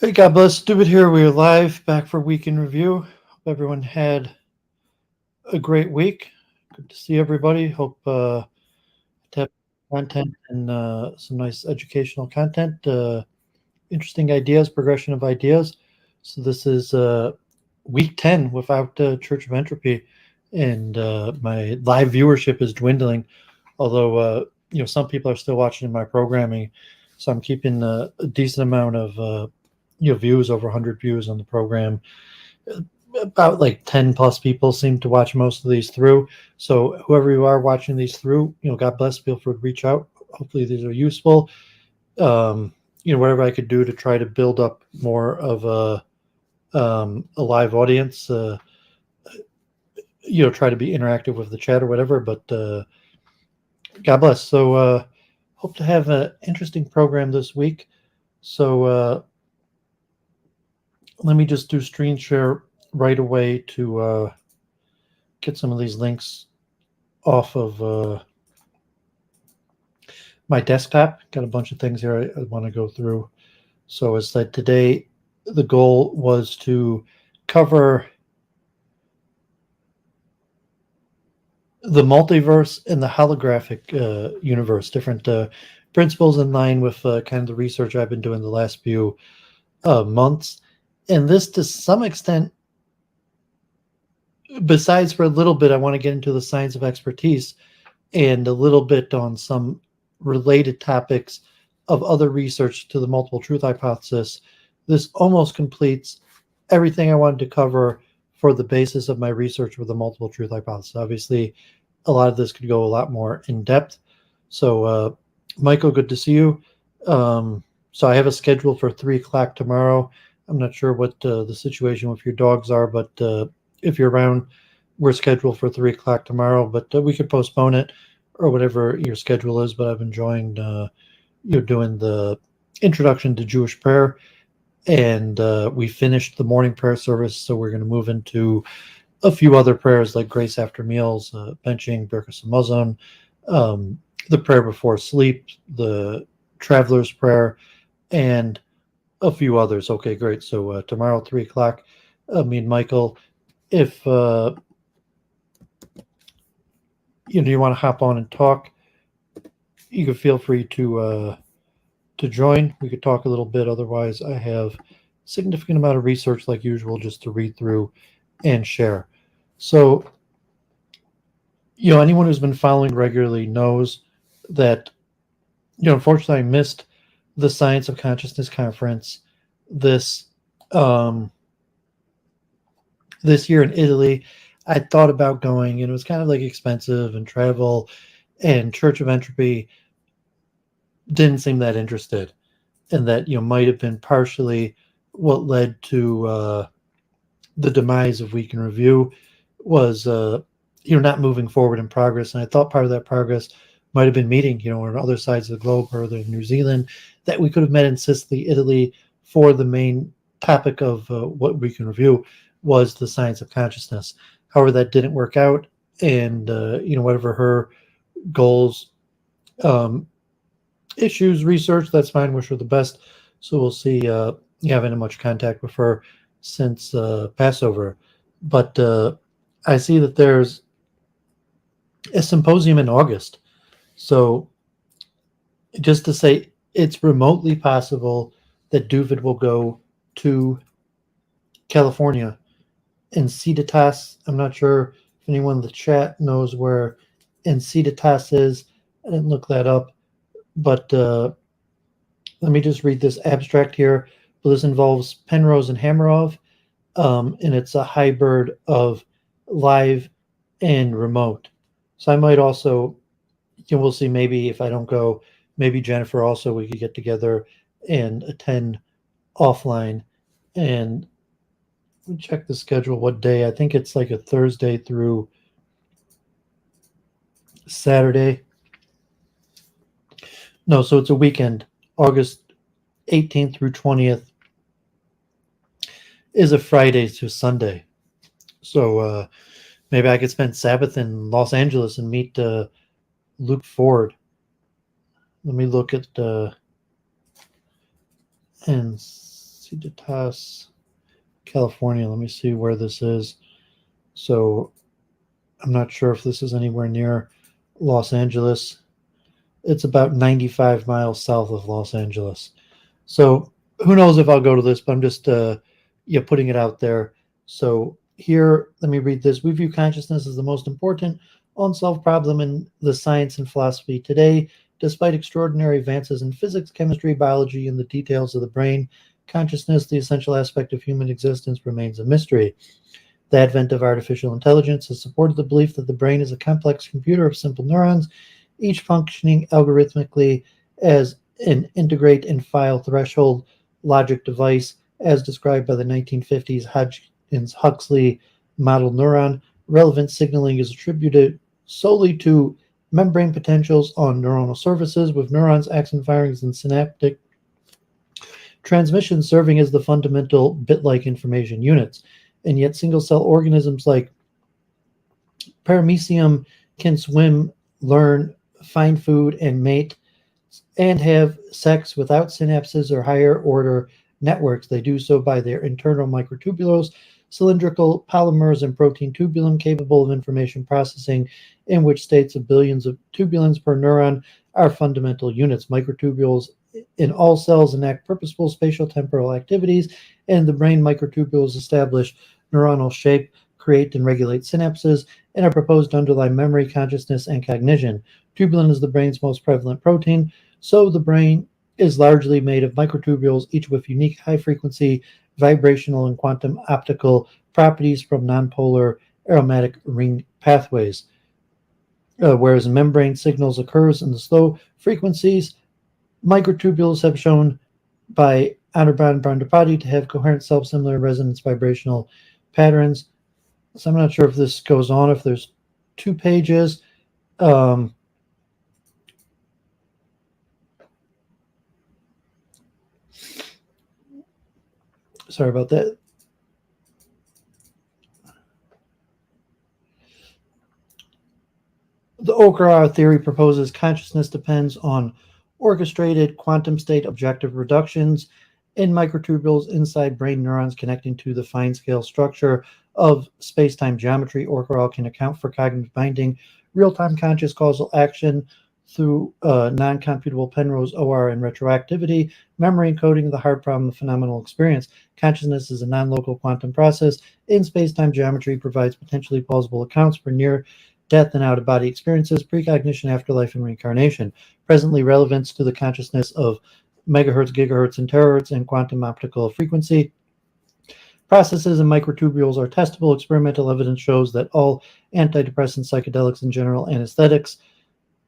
Hey, God bless. Stupid here. We are live, back for week in review. Hope everyone had a great week. Good to see everybody. Hope to have content and some nice educational content, interesting ideas, progression of ideas. So this is week 10 without Church of Entropy, and my live viewership is dwindling. Although some people are still watching my programming, so I'm keeping a decent amount of views, over 100 views on the program. About like 10 plus people seem to watch most of these through. So whoever you are watching these through, God bless. Feel free to reach out. Hopefully these are useful. Whatever I could do to try to build up more of a live audience. Try to be interactive with the chat or whatever. But God bless. So hope to have an interesting program this week. So let me just do screen share right away to get some of these links off of my desktop. Got a bunch of things here I want to go through. So it's that today the goal was to cover the multiverse and the holographic universe, different principles in line with kind of the research I've been doing the last few months. And this, to some extent, besides for a little bit, I want to get into the science of expertise and a little bit on some related topics of other research to the multiple truth hypothesis. This almost completes everything I wanted to cover for the basis of my research with the multiple truth hypothesis. Obviously, a lot of this could go a lot more in depth. So, Michael, good to see you. So I have a schedule for 3 o'clock tomorrow. I'm not sure what the situation with your dogs are, but if you're around, we're scheduled for 3 o'clock tomorrow, but we could postpone it or whatever your schedule is. But I've enjoyed doing the introduction to Jewish prayer, and we finished the morning prayer service. So we're going to move into a few other prayers like grace after meals, benching, Birkas Hamazon, the prayer before sleep, the traveler's prayer, and a few others. Okay, great. So tomorrow, 3 o'clock, me and Michael, if you want to hop on and talk, you can feel free to join. We could talk a little bit. Otherwise, I have a significant amount of research, like usual, just to read through and share. So, anyone who's been following regularly knows that, unfortunately, I missed the Science of Consciousness conference this this year in Italy. I thought about going, and it was kind of like expensive and travel, and Church of Entropy didn't seem that interested, and that might have been partially what led to the demise of Week in Review was not moving forward in progress. And I thought part of that progress might have been meeting on other sides of the globe, or in New Zealand, that we could have met in Sicily, Italy, for the main topic of what Week in Review was, the science of consciousness. However, that didn't work out, and whatever her goals, issues, research, that's fine. Wish her the best. So we'll see. You haven't had much contact with her since Passover, but I see that there's a symposium in August. So just to say, it's remotely possible that Duvid will go to California and Encinitas. I'm not sure if anyone in the chat knows where Encinitas is. I didn't look that up, but let me just read this abstract here. But this involves Penrose and Hamarov, and it's a hybrid of live and remote. So I might also, we'll see, maybe if I don't go, maybe Jennifer also, we could get together and attend offline. And check the schedule, what day. I think it's like a Thursday through Saturday. No, so it's a weekend. August 18th through 20th is a Friday to Sunday. So maybe I could spend Sabbath in Los Angeles and meet Luke Ford. Let me look at Encinitas. Civitas, California. Let me see where this is. So I'm not sure if this is anywhere near Los Angeles. It's about 95 miles south of Los Angeles. So who knows if I'll go to this, but I'm just putting it out there. So here, let me read this. We view consciousness as the most important unsolved problem in the science and philosophy today. Despite extraordinary advances in physics, chemistry, biology, and the details of the brain, consciousness, the essential aspect of human existence, remains a mystery. The advent of artificial intelligence has supported the belief that the brain is a complex computer of simple neurons, each functioning algorithmically as an integrate and file threshold logic device, as described by the 1950s Hodgins-Huxley model neuron. Relevant signaling is attributed solely to membrane potentials on neuronal surfaces, with neurons, axon firings, and synaptic transmissions serving as the fundamental bit-like information units. And yet single-cell organisms like paramecium can swim, learn, find food, and mate, and have sex without synapses or higher-order networks. They do so by their internal microtubules, cylindrical polymers, and protein tubulin capable of information processing, in which states of billions of tubulins per neuron are fundamental units. Microtubules in all cells enact purposeful spatial temporal activities, and the brain microtubules establish neuronal shape, create and regulate synapses, and are proposed to underlie memory, consciousness, and cognition. Tubulin is the brain's most prevalent protein, so the brain is largely made of microtubules, each with unique high-frequency vibrational and quantum optical properties from nonpolar aromatic ring pathways. Whereas membrane signals occurs in the slow frequencies, microtubules have shown by Anirban Bandapati to have coherent self-similar resonance vibrational patterns. So I'm not sure if this goes on, if there's 2 pages. Sorry about that. The Okra theory proposes consciousness depends on orchestrated quantum state objective reductions in microtubules inside brain neurons connecting to the fine-scale structure of space-time geometry. Okra can account for cognitive binding, real-time conscious causal action through non-computable Penrose OR and retroactivity, memory encoding the hard problem of phenomenal experience. Consciousness is a non-local quantum process in space-time geometry, provides potentially plausible accounts for near death and out-of-body experiences, precognition, afterlife, and reincarnation. Presently, relevance to the consciousness of megahertz, gigahertz, and terahertz and quantum optical frequency processes and microtubules are testable. Experimental evidence shows that all antidepressants, psychedelics, and general anesthetics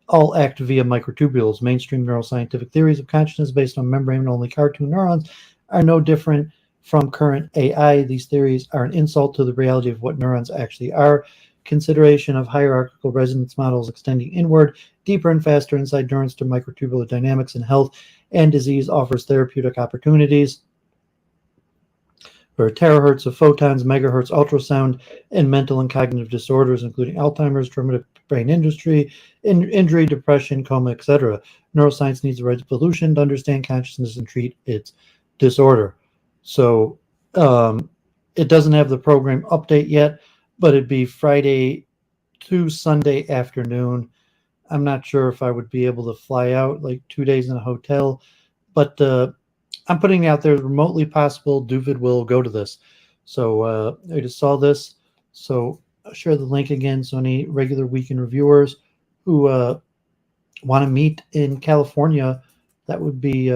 all act via microtubules. Mainstream neuroscientific theories of consciousness based on membrane-only cartoon neurons are no different from current AI. These theories are an insult to the reality of what neurons actually are. Consideration of hierarchical resonance models extending inward, deeper and faster inside neurons to microtubular dynamics in health and disease offers therapeutic opportunities for terahertz of photons, megahertz ultrasound, and mental and cognitive disorders, including Alzheimer's, traumatic brain injury, depression, coma, etc. Neuroscience needs a resolution to understand consciousness and treat its disorder. So it doesn't have the program update yet, but it'd be Friday to Sunday afternoon. I'm not sure if I would be able to fly out like 2 days in a hotel, but I'm putting it out there remotely possible. Duvid will go to this. So I just saw this. So I'll share the link again. So any regular weekend reviewers who want to meet in California, that would be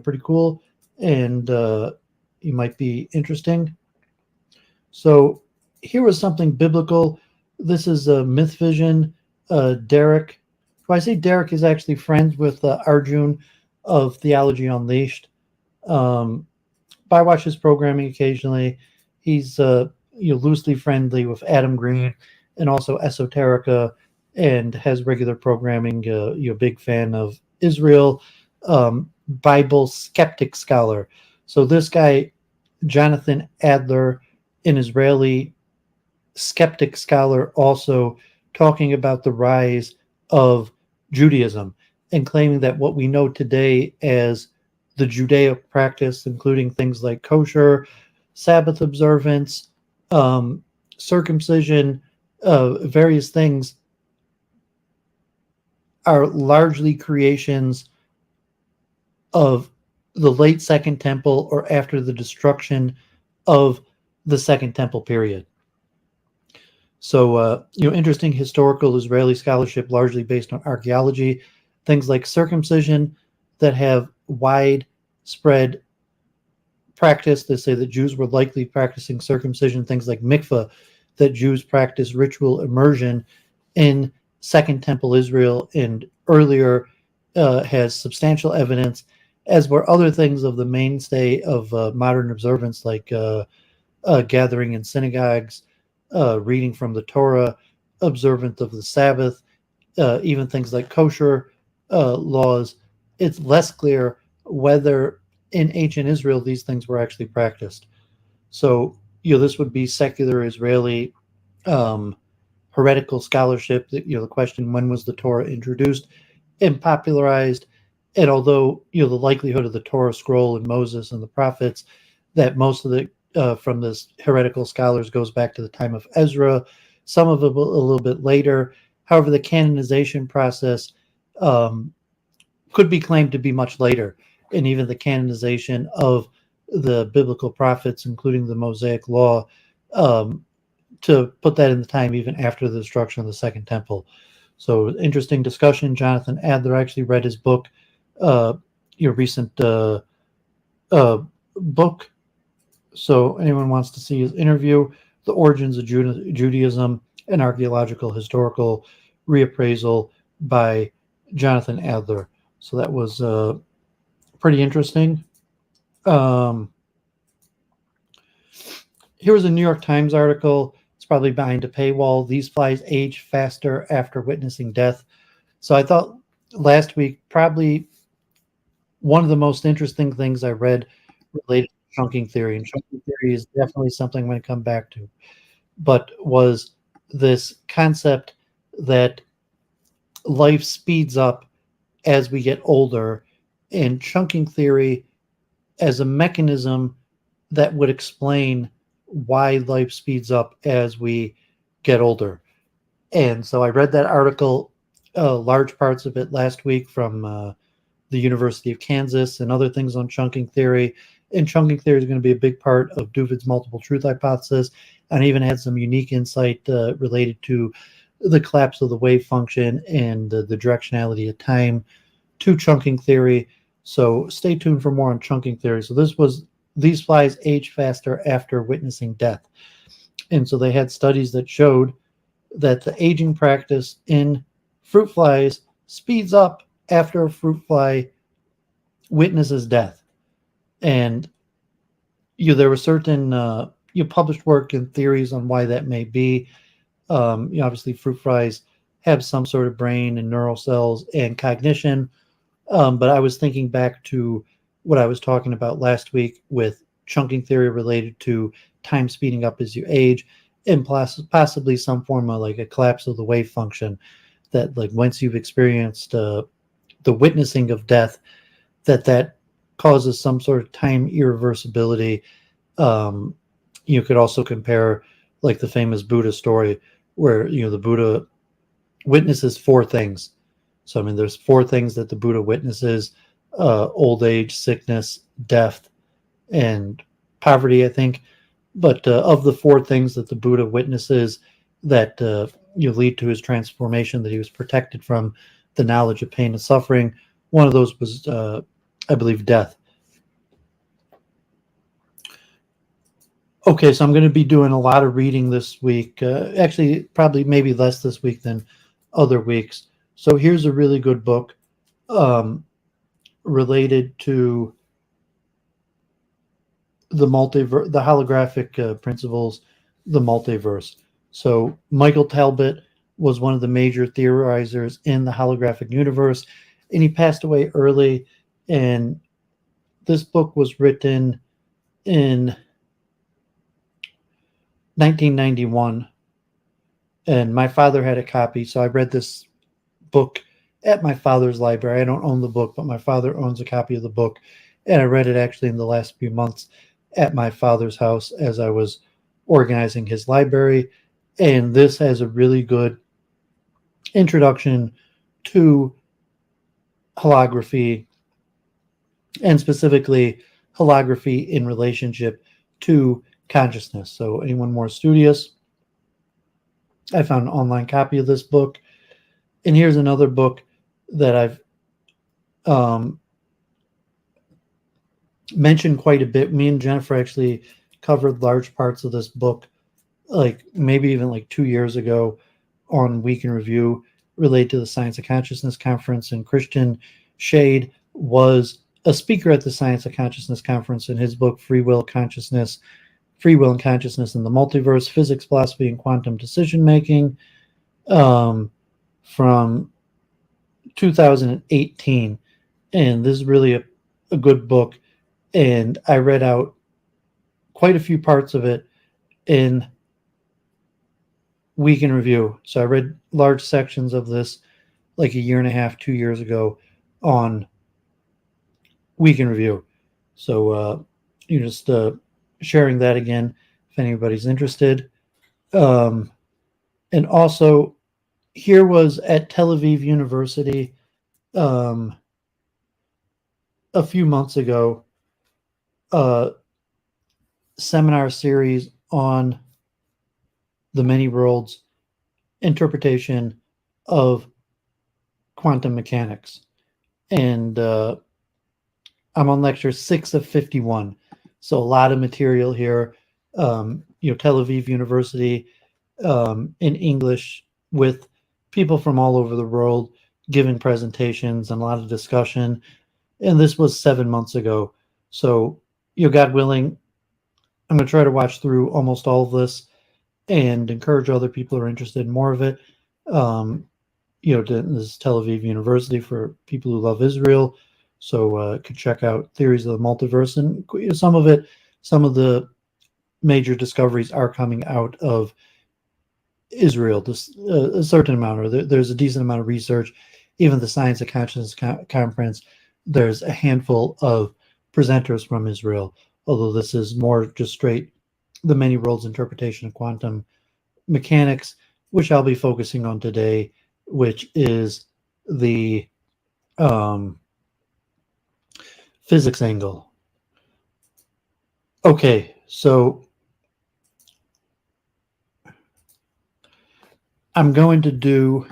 pretty cool, and you might be interesting. So here was something biblical. This is a Myth Vision. Derek, who I say Derek is actually friends with Arjun of Theology Unleashed. I watch his programming occasionally. He's loosely friendly with Adam Green and also Esoterica, and has regular programming. Big fan of Israel, Bible skeptic scholar. So this guy, Jonathan Adler, an Israeli skeptic scholar, also talking about the rise of Judaism and claiming that what we know today as the Judaic practice, including things like kosher, Sabbath observance, circumcision, various things, are largely creations of the late Second Temple or after the destruction of the Second Temple period. So, interesting historical Israeli scholarship, largely based on archaeology, things like circumcision that have widespread practice. They say that Jews were likely practicing circumcision, things like mikveh, that Jews practice ritual immersion in Second Temple Israel and earlier, has substantial evidence, as were other things of the mainstay of modern observance, like gathering in synagogues, reading from the Torah, observance of the Sabbath, even things like kosher laws. It's less clear whether in ancient Israel these things were actually practiced. So, this would be secular Israeli heretical scholarship. That, the question, when was the Torah introduced and popularized? And although, the likelihood of the Torah scroll and Moses and the prophets, that most of the from this heretical scholars goes back to the time of Ezra, some of it a little bit later. However, the canonization process could be claimed to be much later, and even the canonization of the biblical prophets, including the Mosaic Law, to put that in the time even after the destruction of the Second Temple. So, interesting discussion. Jonathan Adler actually read his book, your recent book. So, anyone wants to see his interview, The Origins of Judaism, an Archaeological Historical Reappraisal by Jonathan Adler. So that was pretty interesting. Here was a New York Times article. It's probably behind a paywall. These flies age faster after witnessing death. So I thought last week, probably one of the most interesting things I read related to chunking theory, and chunking theory is definitely something I'm going to come back to, but was this concept that life speeds up as we get older, and chunking theory as a mechanism that would explain why life speeds up as we get older. And so I read that article, large parts of it last week, from the University of Kansas, and other things on chunking theory. And chunking theory is going to be a big part of Duvid's multiple truth hypothesis, and even had some unique insight related to the collapse of the wave function and the directionality of time to chunking theory. So stay tuned for more on chunking theory. So this was, these flies age faster after witnessing death. And so they had studies that showed that the aging practice in fruit flies speeds up after a fruit fly witnesses death. And there were certain published work and theories on why that may be. Obviously, fruit flies have some sort of brain and neural cells and cognition. But I was thinking back to what I was talking about last week with chunking theory related to time speeding up as you age, and possibly some form of like a collapse of the wave function, that like once you've experienced the witnessing of death, that causes some sort of time irreversibility. You could also compare like the famous Buddha story where, the Buddha witnesses four things. So, I mean, there's four things that the Buddha witnesses: old age, sickness, death, and poverty, I think. But of the four things that the Buddha witnesses that lead to his transformation, that he was protected from the knowledge of pain and suffering, one of those was, I believe, death. Okay, so I'm going to be doing a lot of reading this week. Actually, probably maybe less this week than other weeks. So here's a really good book related to the multiverse, the holographic principles, the multiverse. So Michael Talbot was one of the major theorizers in the holographic universe, and he passed away early. And this book was written in 1991, and my father had a copy, so I read this book at my father's library. I don't own the book, but my father owns a copy of the book, and I read it actually in the last few months at my father's house as I was organizing his library. And this has a really good introduction to holography, and specifically holography in relationship to consciousness. So anyone more studious, I found an online copy of this book. And here's another book that I've mentioned quite a bit. Me and Jennifer actually covered large parts of this book, like maybe even like 2 years ago on Week in Review, related to the Science of Consciousness conference. And Christian Shade was a speaker at the Science of Consciousness conference in his book, Free Will and Consciousness in the Multiverse, Physics, Philosophy, and Quantum Decision Making, from 2018. And this is really a good book. And I read out quite a few parts of it in Week in Review. So I read large sections of this like a year and a half, 2 years ago on Week in Review. So just sharing that again if anybody's interested. And also, here was at Tel Aviv University a few months ago, a seminar series on the many worlds interpretation of quantum mechanics. And I'm on lecture 6 of 51. So a lot of material here. Tel Aviv University in English, with people from all over the world giving presentations and a lot of discussion. And this was 7 months ago. So, God willing, I'm going to try to watch through almost all of this and encourage other people who are interested in more of it. This is Tel Aviv University for people who love Israel. So could check out Theories of the Multiverse. And some of the major discoveries are coming out of Israel. A certain amount, or there's a decent amount of research. Even the Science of Consciousness conference, there's a handful of presenters from Israel, although this is more just straight the many worlds interpretation of quantum mechanics, which I'll be focusing on today, which is the physics angle. Okay, so I'm going to do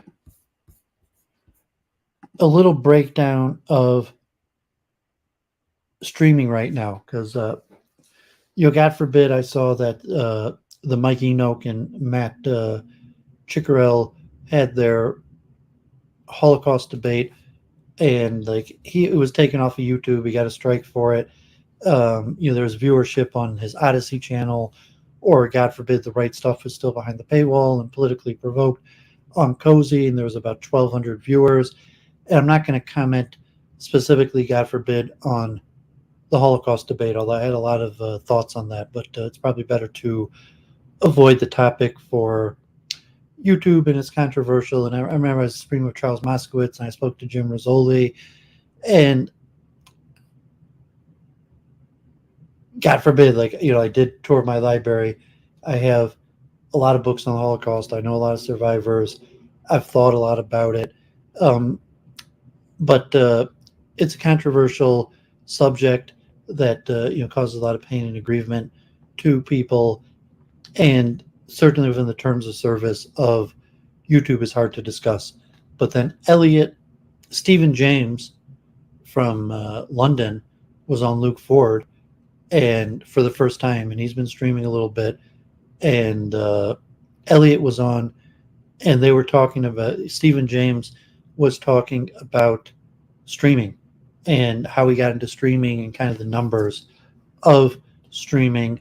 a little breakdown of streaming right now, because God forbid, I saw that the Mike Enoch and Matt Chickarell had their Holocaust debate, and it was taken off of YouTube. He got a strike for it. There was viewership on his Odyssey channel, or God forbid, the right stuff was still behind the paywall and politically provoked on Cozy, and there was about 1,200 viewers. And I'm not going to comment specifically, God forbid, on the Holocaust debate, although I had a lot of thoughts on that, but it's probably better to avoid the topic for YouTube, and it's controversial. And I remember I was speaking with Charles Moskowitz, and I spoke to Jim Rizzoli, and God forbid, I did tour my library. I have a lot of books on the Holocaust. I know a lot of survivors. I've thought a lot about it. But it's a controversial subject that causes a lot of pain and aggrievement to people, and certainly within the terms of service of YouTube is hard to discuss. But then Stephen James from London was on Luke Ford, and for the first time, and he's been streaming a little bit, and Elliot was on, and they were talking about, Stephen James was talking about streaming and how he got into streaming and kind of the numbers of streaming,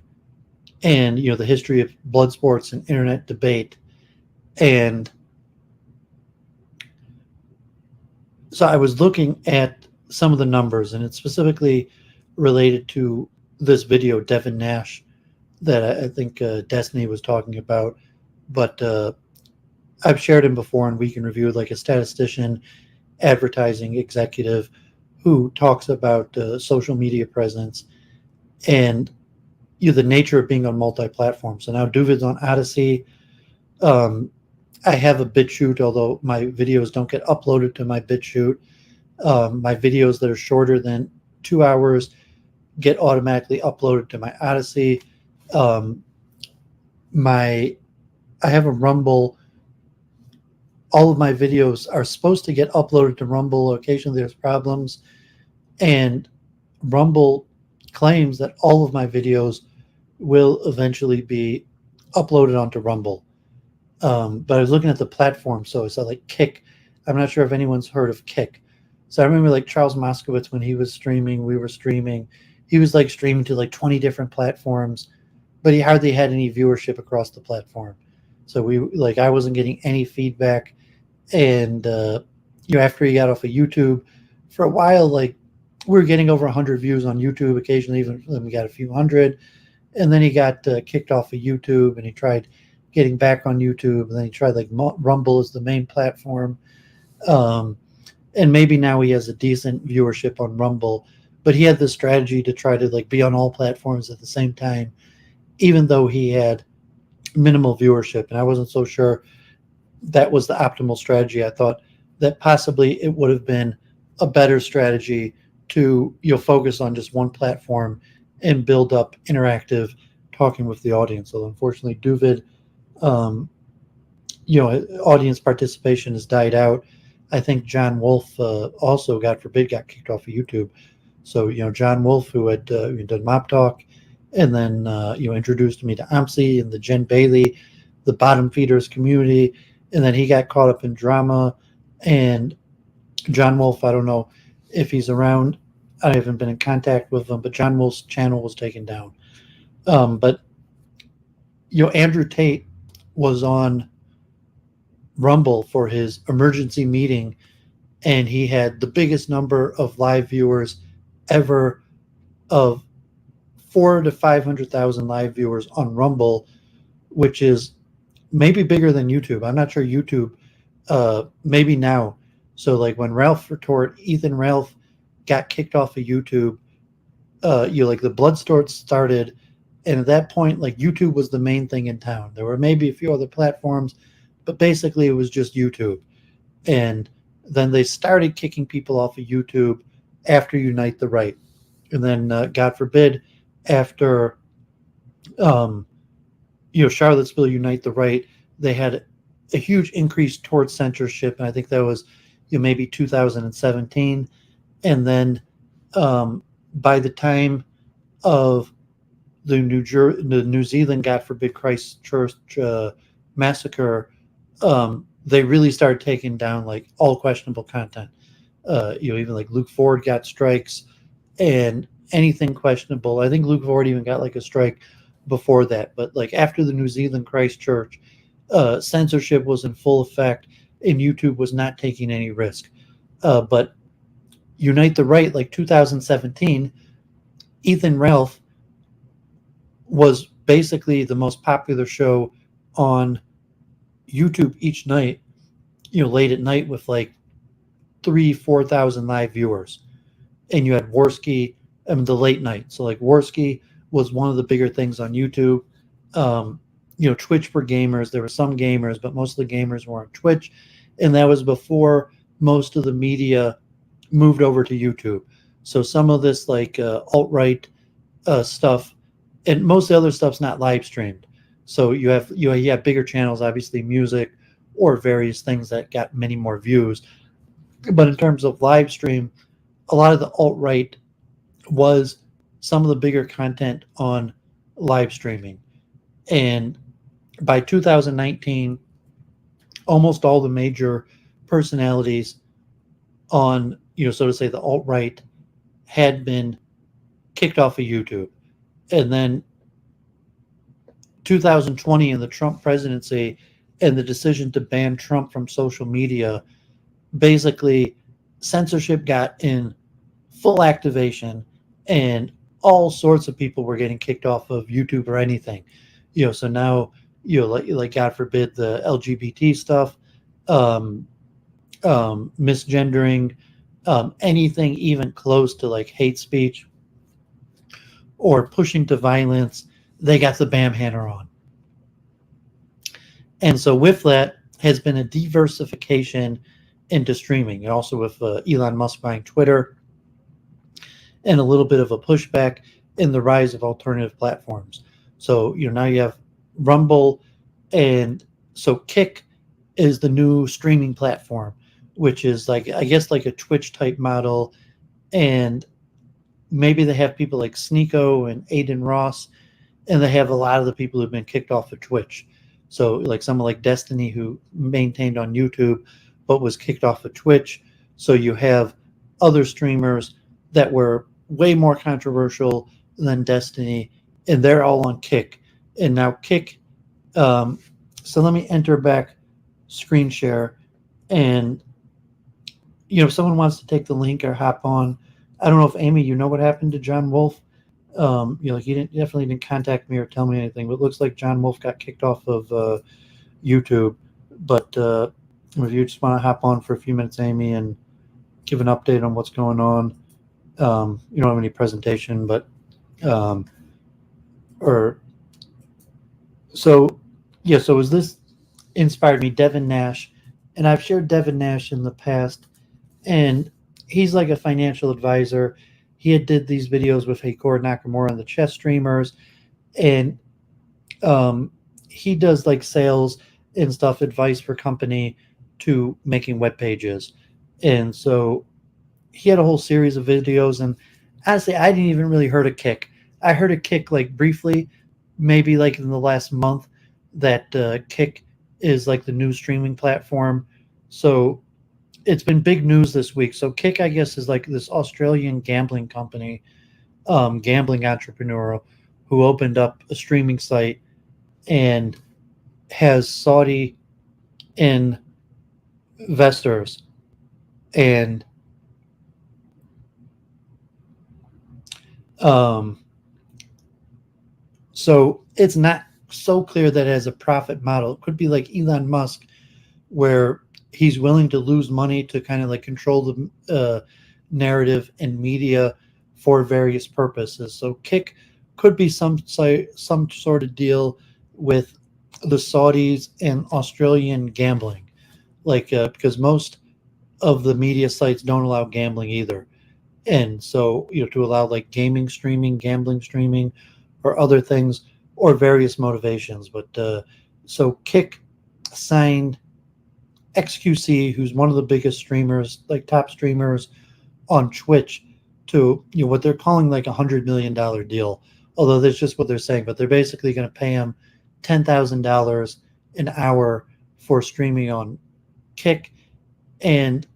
and the history of blood sports and internet debate. And so I was looking at some of the numbers, and it's specifically related to this video, Devin Nash, that I think Destiny was talking about. But I've shared him before in Week in Review, like a statistician, advertising executive who talks about social media presence and the nature of being on multi-platform. So now Duvid's on Odyssey. I have a BitChute, although my videos don't get uploaded to my BitChute. My videos that are shorter than 2 hours get automatically uploaded to my Odyssey. I have a Rumble. All of my videos are supposed to get uploaded to Rumble. Occasionally there's problems. And Rumble claims that all of my videos will eventually be uploaded onto Rumble. But I was looking at the platform, so it's like Kick. I'm not sure if anyone's heard of Kick. So I remember like Charles Moskowitz, when he was streaming, we were streaming. He was like streaming to like 20 different platforms, but he hardly had any viewership across the platform. So I wasn't getting any feedback. And after he got off of YouTube, for a while, like we were getting over 100 views on YouTube. Occasionally, even we got a few hundred. And then he got kicked off of YouTube, and he tried getting back on YouTube. And then he tried like Rumble as the main platform. And maybe now he has a decent viewership on Rumble, but he had this strategy to try to like be on all platforms at the same time, even though he had minimal viewership. And I wasn't so sure that was the optimal strategy. I thought that possibly it would have been a better strategy to focus on just one platform and build up interactive talking with the audience. So unfortunately, Duvid, audience participation has died out. I think John Wolfe also, God forbid, got kicked off of YouTube. So, John Wolfe, who had done Mop Talk, and then, introduced me to OMSI and the Jen Bailey, the bottom feeders community, and then he got caught up in drama. And John Wolfe, I don't know if he's around. I haven't been in contact with him, but John Wolfe's channel was taken down. But Andrew Tate was on Rumble for his emergency meeting, and he had the biggest number of live viewers ever, of 400,000 to 500,000 live viewers on Rumble, which is maybe bigger than YouTube. I'm not sure YouTube, maybe now. So like when Ethan Ralph got kicked off of YouTube, the Bloodsport started, and at that point, like YouTube was the main thing in town. There were maybe a few other platforms, but basically it was just YouTube. And then they started kicking people off of YouTube after Unite the Right. And then, God forbid, after, Charlottesville Unite the Right, they had a huge increase towards censorship. And I think that was maybe 2017. And then by the time of the New Zealand, God forbid, Christchurch massacre, they really started taking down like all questionable content. Even like Luke Ford got strikes and anything questionable. I think Luke Ford even got like a strike before that. But like after the New Zealand Christchurch, censorship was in full effect, and YouTube was not taking any risk. But Unite the Right, like 2017, Ethan Ralph was basically the most popular show on YouTube each night, late at night, with like 4,000 live viewers. And you had Worski, the late night. So like Worski was one of the bigger things on YouTube. Twitch for gamers. There were some gamers, but most of the gamers were on Twitch. And that was before most of the media moved over to YouTube. So some of this like alt-right stuff, and most of the other stuff's not live streamed. So you have bigger channels, obviously music or various things that got many more views. But in terms of live stream, a lot of the alt-right was some of the bigger content on live streaming. And by 2019, almost all the major personalities on, so to say, the alt-right had been kicked off of YouTube. And then 2020 and the Trump presidency and the decision to ban Trump from social media, basically censorship got in full activation, and all sorts of people were getting kicked off of YouTube or anything. So now, like God forbid, the LGBT stuff, misgendering, anything even close to like hate speech or pushing to violence, they got the bam hammer on. And so with that has been a diversification into streaming, and also with Elon Musk buying Twitter, and a little bit of a pushback in the rise of alternative platforms. So, now you have Rumble, and so Kick is the new streaming platform, which is like, I guess, like a Twitch type model. And maybe they have people like Sneeko and Aiden Ross, and they have a lot of the people who've been kicked off of Twitch. So like someone like Destiny, who maintained on YouTube but was kicked off of Twitch. So you have other streamers that were way more controversial than Destiny, and they're all on Kick. And now Kick, so let me enter back screen share, and if someone wants to take the link or hop on. I don't know if Amy, you know what happened to John Wolf. Like he definitely didn't contact me or tell me anything, but it looks like John Wolf got kicked off of YouTube. But if you just want to hop on for a few minutes, Amy, and give an update on what's going on. You don't have any presentation, but so as this inspired me, Devin Nash, and I've shared Devin Nash in the past, and he's like a financial advisor. He did these videos with Hikor Nakamura and the chess streamers, and he does like sales and stuff, advice for company to making web pages. And so he had a whole series of videos, and honestly, I didn't even really heard of Kick. I heard of Kick like briefly, maybe like in the last month, that Kick is like the new streaming platform. So it's been big news this week. So Kick, I guess, is like this Australian gambling company, gambling entrepreneur, who opened up a streaming site and has Saudi investors. And so it's not so clear that it has a profit model. It could be like Elon Musk, where he's willing to lose money to kind of like control the narrative and media for various purposes. So Kick could be some sort of deal with the Saudis and Australian gambling, like because most of the media sites don't allow gambling either. And so, to allow like gaming streaming, gambling streaming, or other things, or various motivations. But so Kick signed XQC, who's one of the biggest streamers, like top streamers on Twitch, to what they're calling like $100 million deal. Although that's just what they're saying, but they're basically going to pay him $10,000 an hour for streaming on Kick. And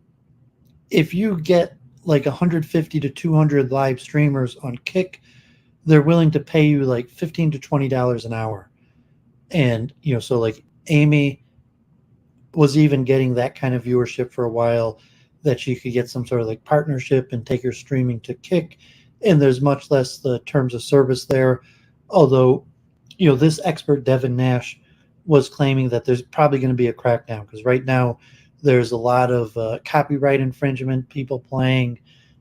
if you get like 150 to 200 live streamers on Kick, they're willing to pay you like $15 to $20 an hour. And so like Amy was even getting that kind of viewership for a while, that she could get some sort of like partnership and take her streaming to Kick. And there's much less the terms of service there. Although, this expert Devin Nash was claiming that there's probably going to be a crackdown, because right now there's a lot of copyright infringement, people playing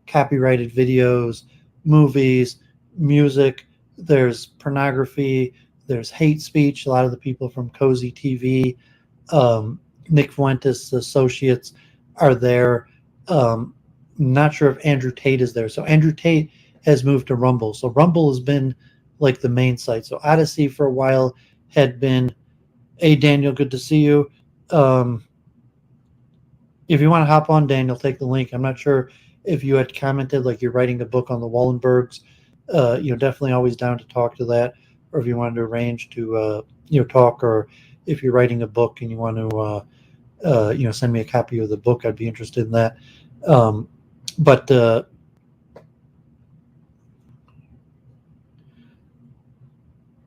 copyrighted videos, movies, music. There's pornography. There's hate speech. A lot of the people from Cozy TV, Nick Fuentes' associates, are there. Not sure if Andrew Tate is there. So Andrew Tate has moved to Rumble. So Rumble has been like the main site. So Odyssey for a while had been, hey, Daniel, good to see you. If you want to hop on, Daniel, take the link. I'm not sure if you had commented like you're writing a book on the Wallenbergs. Definitely always down to talk to that. Or if you wanted to arrange to talk, or if you're writing a book and you want to send me a copy of the book, I'd be interested in that.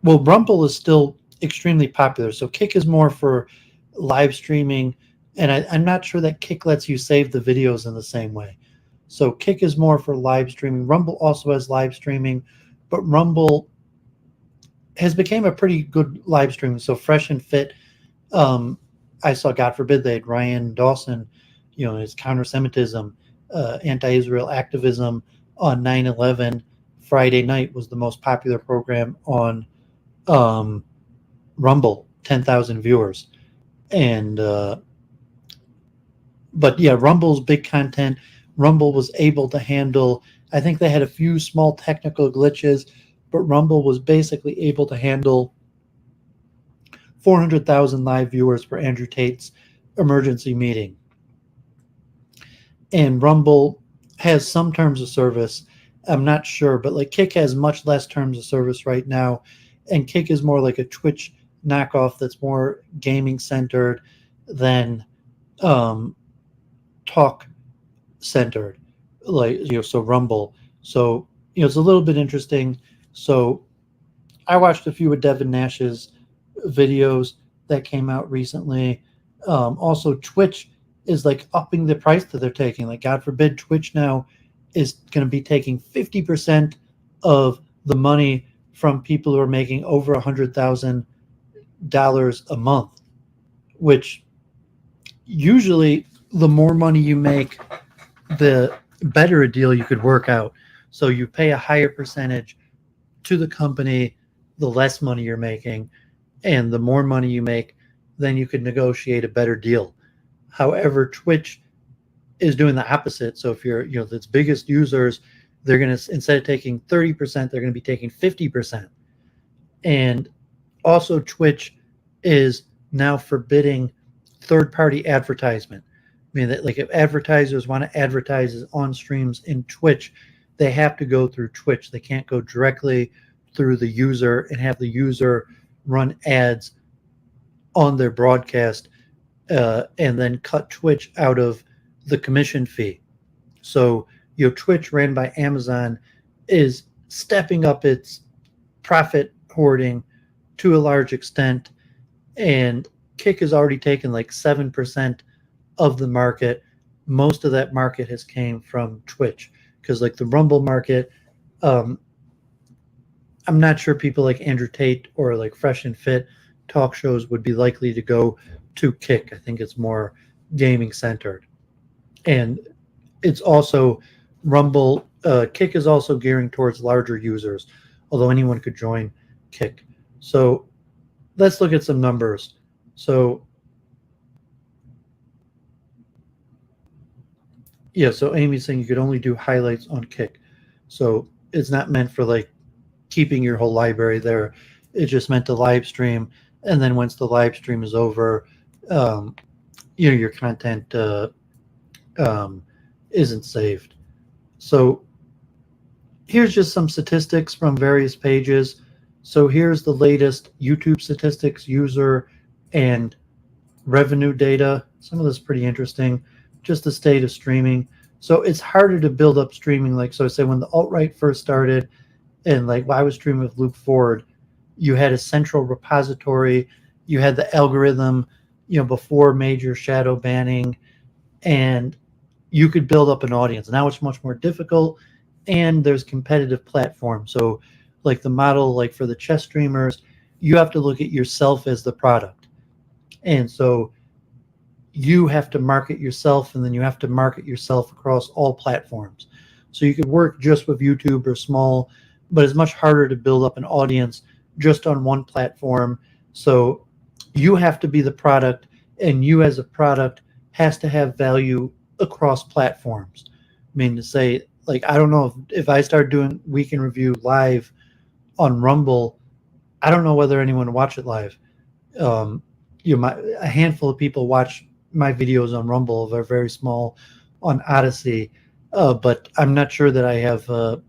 Well, Rumble is still extremely popular. So Kick is more for live streaming, and I'm not sure that Kick lets you save the videos in the same way. So Kick is more for live streaming. Rumble also has live streaming, but Rumble has become a pretty good live streaming. So Fresh and Fit, I saw, God forbid, they had Ryan Dawson, his counter-Semitism, anti-Israel activism on 9/11. Friday night was the most popular program on Rumble, 10,000 viewers. And but yeah, Rumble's big content. Rumble was able to handle, I think they had a few small technical glitches, but Rumble was basically able to handle 400,000 live viewers for Andrew Tate's emergency meeting. And Rumble has some terms of service. I'm not sure, but like Kick has much less terms of service right now. And Kick is more like a Twitch knockoff that's more gaming centered than talk centered, like, so Rumble. So, it's a little bit interesting. So I watched a few of Devin Nash's videos that came out recently. Also, Twitch is like upping the price that they're taking. Like, God forbid, Twitch now is going to be taking 50% of the money from people who are making over $100,000 a month, which usually the more money you make, the better a deal you could work out. So you pay a higher percentage to the company, the less money you're making, and the more money you make, then you could negotiate a better deal. However, Twitch is doing the opposite. So if you're, its biggest users, they're going to, instead of taking 30%, they're going to be taking 50%. And also Twitch is now forbidding third-party advertisement. I mean, that, like, if advertisers want to advertise on streams in Twitch, they have to go through Twitch. They can't go directly through the user and have the user run ads on their broadcast and then cut Twitch out of the commission fee. So, Twitch, ran by Amazon, is stepping up its profit hoarding to a large extent, and Kick has already taken like 7% of the market. Most of that market has came from Twitch, because like the Rumble market, I'm not sure people like Andrew Tate or like Fresh and Fit talk shows would be likely to go to Kick. I think it's more gaming centered. And it's also Rumble, Kick is also gearing towards larger users, although anyone could join Kick. So let's look at some numbers. So yeah, so Amy's saying you could only do highlights on Kick. So it's not meant for like keeping your whole library there. It's just meant to live stream. And then once the live stream is over, your content isn't saved. So here's just some statistics from various pages. So here's the latest YouTube statistics, user and revenue data. Some of this is pretty interesting. Just the state of streaming. So it's harder to build up streaming. Like, so I say when the alt-right first started, and like when I was streaming with Luke Ford, you had a central repository, you had the algorithm, before major shadow banning, and you could build up an audience. Now it's much more difficult, and there's competitive platforms. So like the model, like for the chess streamers, you have to look at yourself as the product. And so you have to market yourself, and then you have to market yourself across all platforms. So you could work just with YouTube or small, but it's much harder to build up an audience just on one platform. So you have to be the product, and you as a product has to have value across platforms. I mean, to say, like, I don't know if I start doing Week in Review live on Rumble, I don't know whether anyone will watch it live. A handful of people watch my videos on Rumble. They're very small on Odyssey, but I'm not sure that I have, so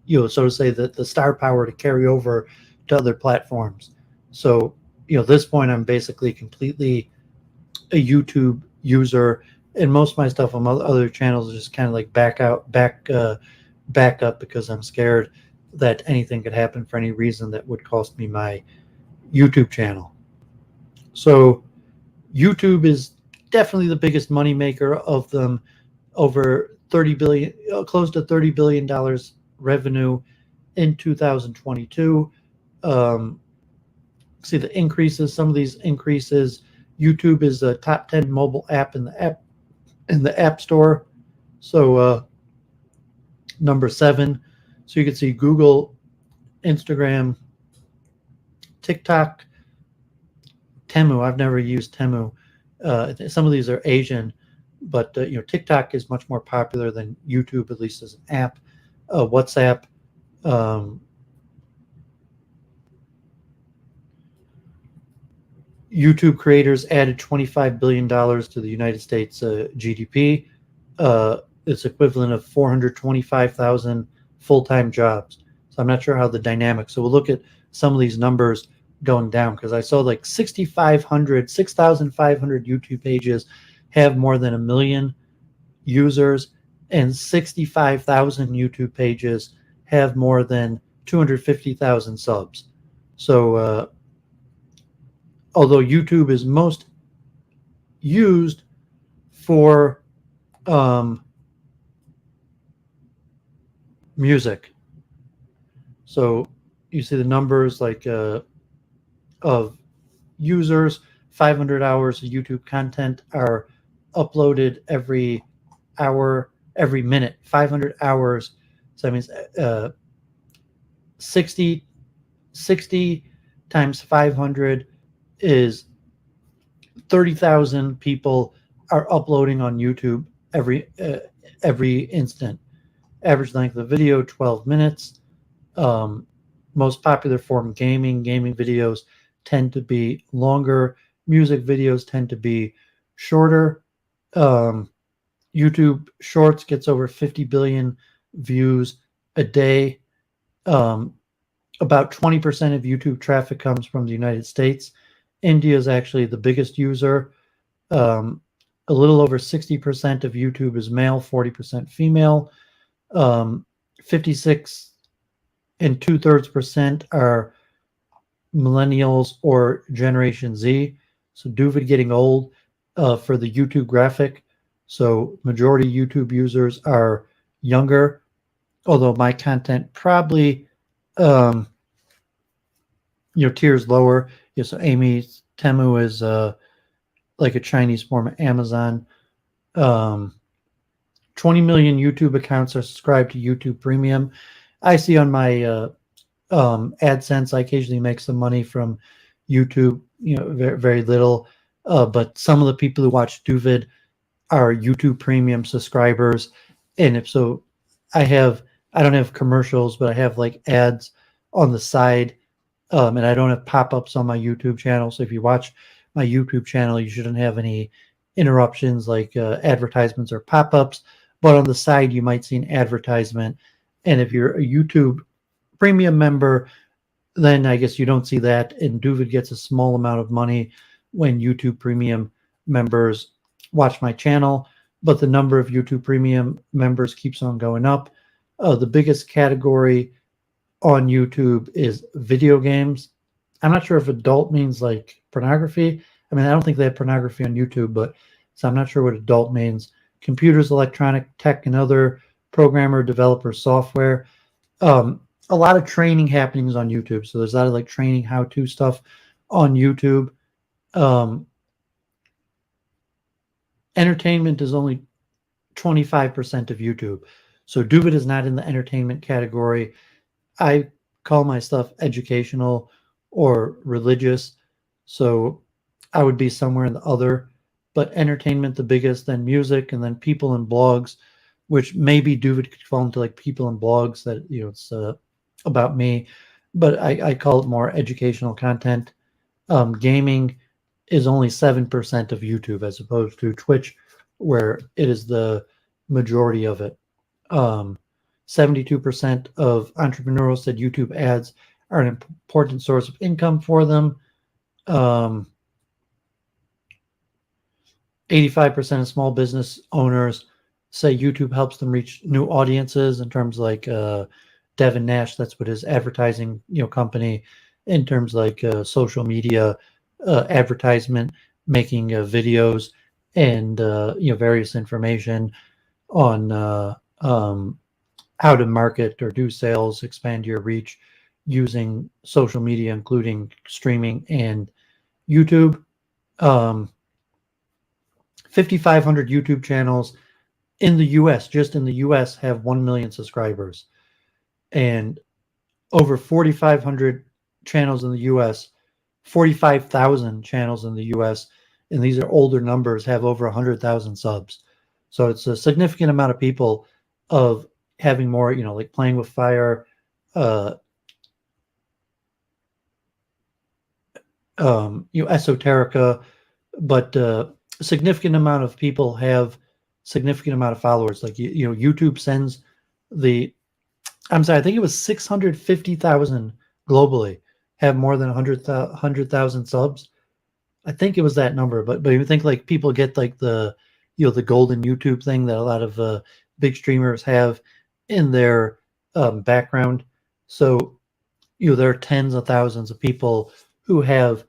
to say, that the star power to carry over to other platforms. So, at this point, I'm basically completely a YouTube user, and most of my stuff on other channels is just kind of like back up because I'm scared that anything could happen for any reason that would cost me my YouTube channel. So YouTube is definitely the biggest moneymaker of them, over 30 billion, close to $30 billion revenue in 2022. See the increases, some of these increases. YouTube is a top 10 mobile app in the App Store. So number 7, so you can see Google, Instagram, TikTok, Temu. I've never used Temu. Some of these are Asian, but TikTok is much more popular than YouTube, at least as an app. WhatsApp. YouTube creators added $25 billion to the United States GDP. It's equivalent of 425,000 full-time jobs. So I'm not sure how the dynamics. So we'll look at some of these numbers going down, because I saw like 6,500 YouTube pages have more than 1 million users, and 65,000 YouTube pages have more than 250,000 subs. So although YouTube is most used for music. So you see the numbers like of users, 500 hours of YouTube content are uploaded every hour, every minute, 500 hours. So that means 60 times 500 is 30,000 people are uploading on YouTube every instant. Average length of video 12 minutes. Most popular form gaming. Gaming videos tend to be longer. Music videos tend to be shorter. YouTube Shorts gets over 50 billion views a day. About 20% of YouTube traffic comes from the United States. India is actually the biggest user. A little over 60% of YouTube is male, 40% female. 56 and 2/3% are millennials or Generation Z. So Duvid getting old for the YouTube graphic. So majority YouTube users are younger, although my content probably tiers lower. So Amy, Temu is like a Chinese form of Amazon. 20 million YouTube accounts are subscribed to YouTube Premium. I see on my AdSense, I occasionally make some money from YouTube, very, very little. But some of the people who watch Duvid are YouTube Premium subscribers. And if so, I don't have commercials, but I have like ads on the side. And I don't have pop-ups on my YouTube channel. So if you watch my YouTube channel, you shouldn't have any interruptions like advertisements or pop-ups. But on the side, you might see an advertisement. And if you're a YouTube Premium member, then I guess you don't see that. And Duvid gets a small amount of money when YouTube Premium members watch my channel. But the number of YouTube Premium members keeps on going up. The biggest category on YouTube is video games. I'm not sure if adult means like pornography. I mean, I don't think they have pornography on YouTube, but so I'm not sure what adult means. Computers, electronic tech, and other programmer, developer software. A lot of training happenings on YouTube. So there's a lot of like training how-to stuff on YouTube. Entertainment is only 25% of YouTube. So Duvid is not in the entertainment category. I call my stuff educational or religious. So I would be somewhere in the other, but entertainment the biggest, then music, and then people and blogs, which maybe Duvid could fall into like people and blogs that, it's about me, but I call it more educational content. Gaming is only 7% of YouTube as opposed to Twitch, where it is the majority of it. 72% of entrepreneurs said YouTube ads are an important source of income for them. 85% of small business owners say YouTube helps them reach new audiences in terms like Devin Nash, that's what his advertising company, in terms like social media advertisement, making videos and various information on how to market or do sales, expand your reach using social media, including streaming and YouTube. 5,500 YouTube channels in the US, just in the US, have 1 million subscribers, and over 4,500 channels in the US, 45,000 channels in the US, and these are older numbers, have over 100,000 subs. So it's a significant amount of people of having more, like Playing with Fire, esoterica, but a significant amount of people have significant amount of followers. Like, YouTube sends I'm sorry, I think it was 650,000 globally have more than 100,000 subs. I think it was that number, but you think like people get like the golden YouTube thing that a lot of big streamers have in their background. So there are tens of thousands of people who have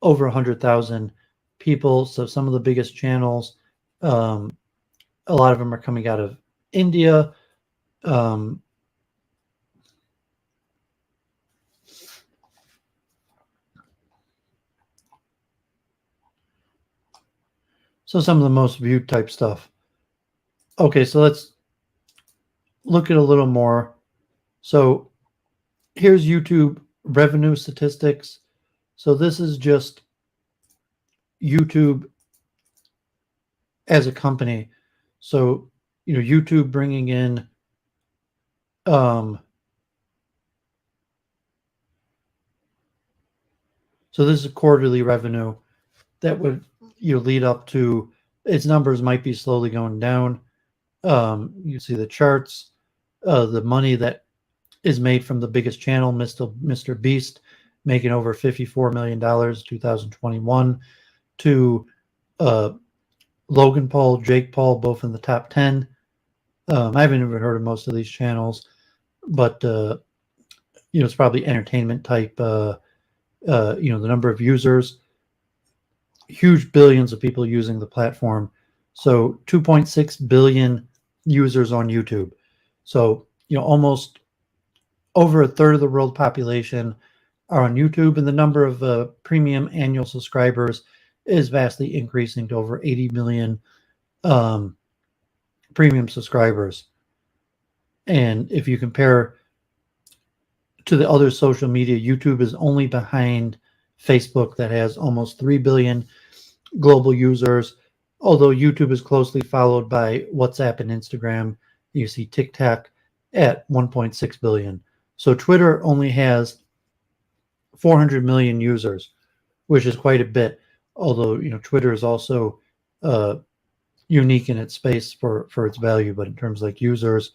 over 100,000 people. So some of the biggest channels, a lot of them are coming out of India. So some of the most viewed type stuff. Okay, so let's look at a little more. So here's YouTube revenue statistics. So this is just YouTube as a company. So, YouTube bringing in so this is quarterly revenue that would lead up to, its numbers might be slowly going down. You see the charts, the money that is made from the biggest channel, Mr. Beast, making over $54 million 2021, to Logan Paul, Jake Paul, both in the top 10. I haven't even heard of most of these channels, but it's probably entertainment type. The number of users, huge billions of people using the platform. So 2.6 billion users on YouTube. So almost over a third of the world population are on YouTube, and the number of premium annual subscribers is vastly increasing to over 80 million premium subscribers. And if you compare to the other social media, YouTube is only behind Facebook, that has almost 3 billion global users, although YouTube is closely followed by WhatsApp and Instagram. You see TikTok at 1.6 billion. So Twitter only has 400 million users, which is quite a bit, although Twitter is also unique in its space for its value, but in terms of like users.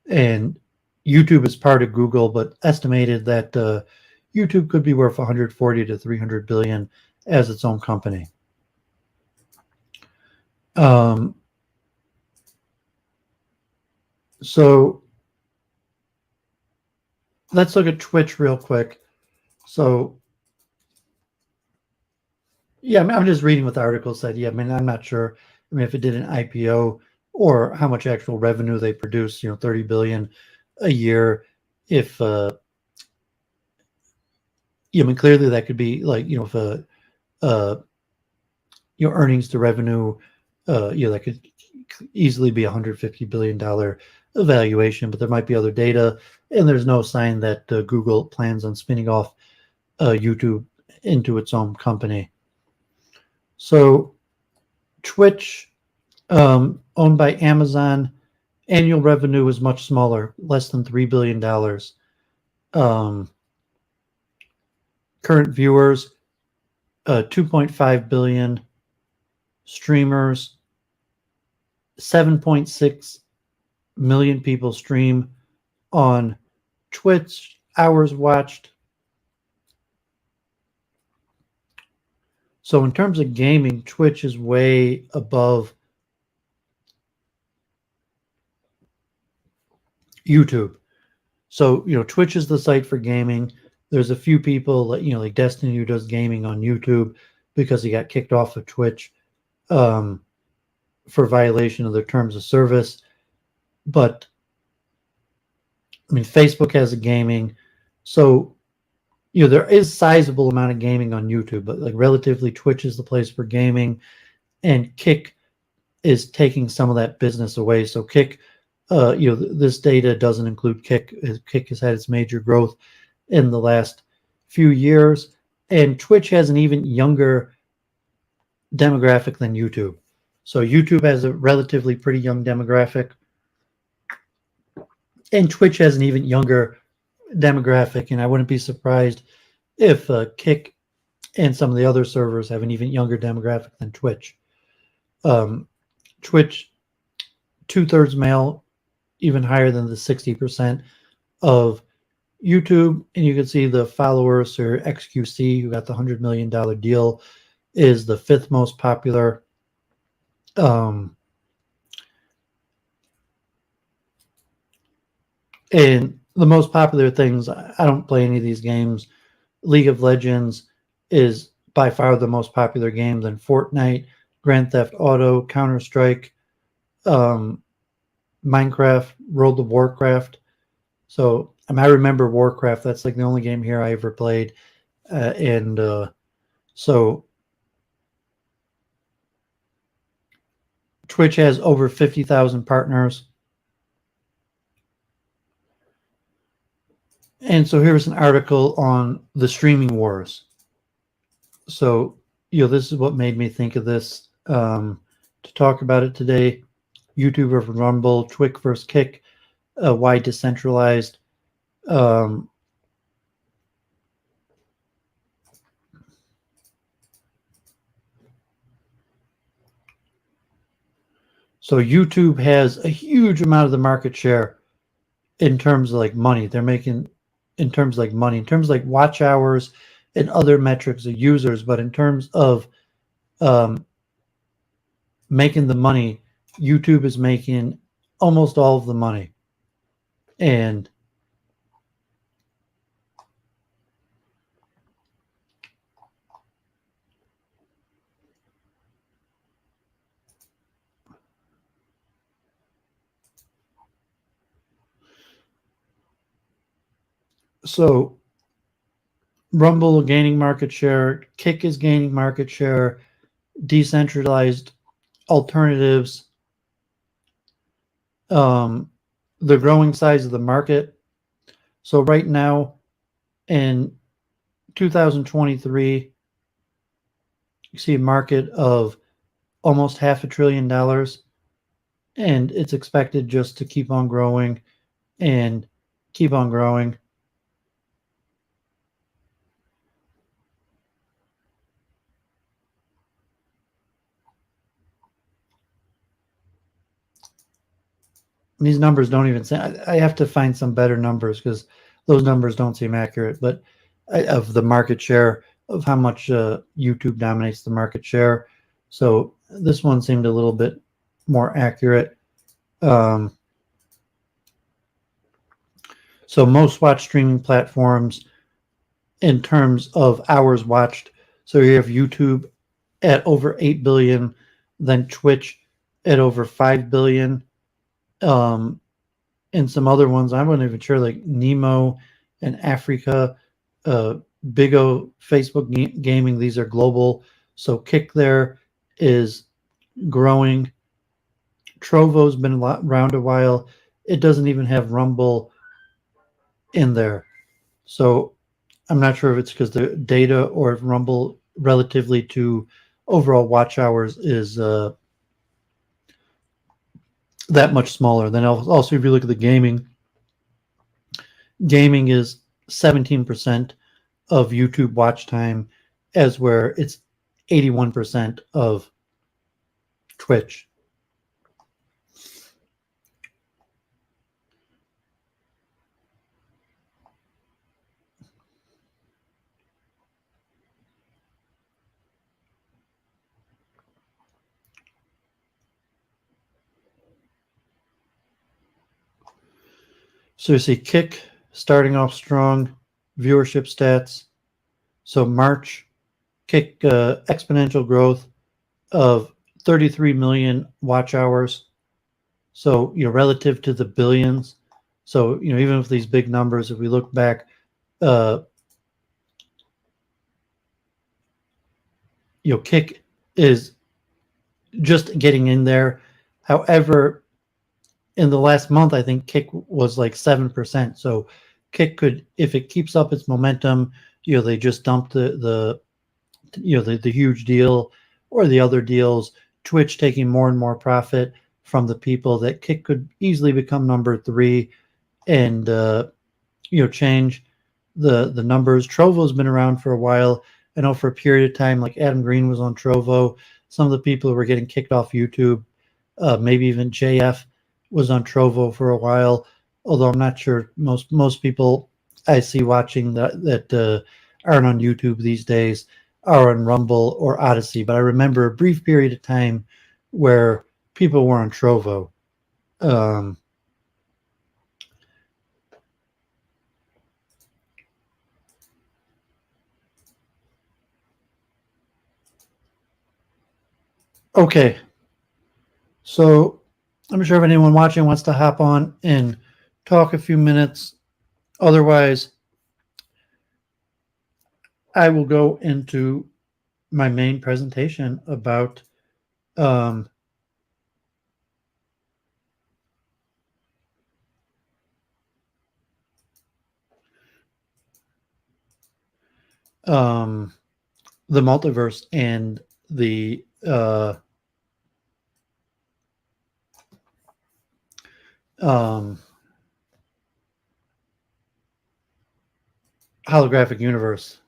And YouTube is part of Google, but estimated that YouTube could be worth 140 to 300 billion as its own company. So let's look at Twitch real quick. So yeah, I'm just reading what the article said. Yeah, I'm not sure. If it did an IPO or how much actual revenue they produce, 30 billion a year. If clearly that could be like, if earnings to revenue, that could easily be $150 billion valuation, but there might be other data, and there's no sign that Google plans on spinning off YouTube into its own company. So Twitch, owned by Amazon, annual revenue is much smaller, less than $3 billion. Current viewers, 2.5 billion. Streamers, 7.6 million people stream on Twitch. Hours watched. So in terms of gaming, Twitch is way above YouTube. So, Twitch is the site for gaming. There's a few people like Destiny, who does gaming on YouTube because he got kicked off of Twitch for violation of their terms of service. But Facebook has a gaming. So, there is sizable amount of gaming on YouTube, but like relatively Twitch is the place for gaming, and Kick is taking some of that business away. So Kick, this data doesn't include Kick. Kick has had its major growth in the last few years, and Twitch has an even younger demographic than YouTube. So YouTube has a relatively pretty young demographic, and Twitch has an even younger demographic, and I wouldn't be surprised if Kick and some of the other servers have an even younger demographic than Twitch. Twitch, 2/3 male, even higher than the 60% of YouTube. And you can see the followers, or XQC, who got the $100 million deal, is the 5th most popular. And the most popular things, I don't play any of these games. League of Legends is by far the most popular game, than Fortnite, Grand Theft Auto, Counter-Strike, Minecraft, World of Warcraft. So I remember Warcraft. That's like the only game here I ever played. So Twitch has over 50,000 partners. And so here's an article on the streaming wars. So, this is what made me think of this, to talk about it today. YouTube versus Rumble, Twitch versus Kick, why decentralized. So YouTube has a huge amount of the market share in terms of like money. They're making, in terms of like money, in terms of like watch hours and other metrics of users, but in terms of making the money, YouTube is making almost all of the money. And so Rumble gaining market share, Kick is gaining market share, decentralized alternatives, the growing size of the market. So right now in 2023, you see a market of almost $500 billion, and it's expected just to keep on growing and keep on growing. These numbers don't even say, I have to find some better numbers because those numbers don't seem accurate, but of the market share, of how much YouTube dominates the market share. So this one seemed a little bit more accurate. So most watched streaming platforms in terms of hours watched. So you have YouTube at over 8 billion, then Twitch at over 5 billion. And some other ones, I wasn't even sure, like Nemo and Africa, Big O, Facebook Gaming, these are global. So Kick there is growing. Trovo's been around a while. It doesn't even have Rumble in there. So I'm not sure if it's because the data or if Rumble relatively to overall watch hours is that much smaller. Then also, if you look at the gaming is 17% of YouTube watch time, as where it's 81% of Twitch. So you see Kick starting off strong, viewership stats. So March, Kick exponential growth of 33 million watch hours. So, relative to the billions. So, even with these big numbers, if we look back, Kick is just getting in there. However, in the last month, I think Kick was like 7%. So Kick could, if it keeps up its momentum, they just dumped the huge deal or the other deals, Twitch taking more and more profit from the people, that Kick could easily become number 3 and change the numbers. Trovo's been around for a while. I know for a period of time, like Adam Green was on Trovo. Some of the people were getting kicked off YouTube. Maybe even JF was on Trovo for a while. Although I'm not sure most people I see watching that aren't on YouTube these days are on Rumble or Odyssey. But I remember a brief period of time where people were on Trovo. Okay, so I'm sure if anyone watching wants to hop on and talk a few minutes. Otherwise, I will go into my main presentation about the multiverse and the holographic universe.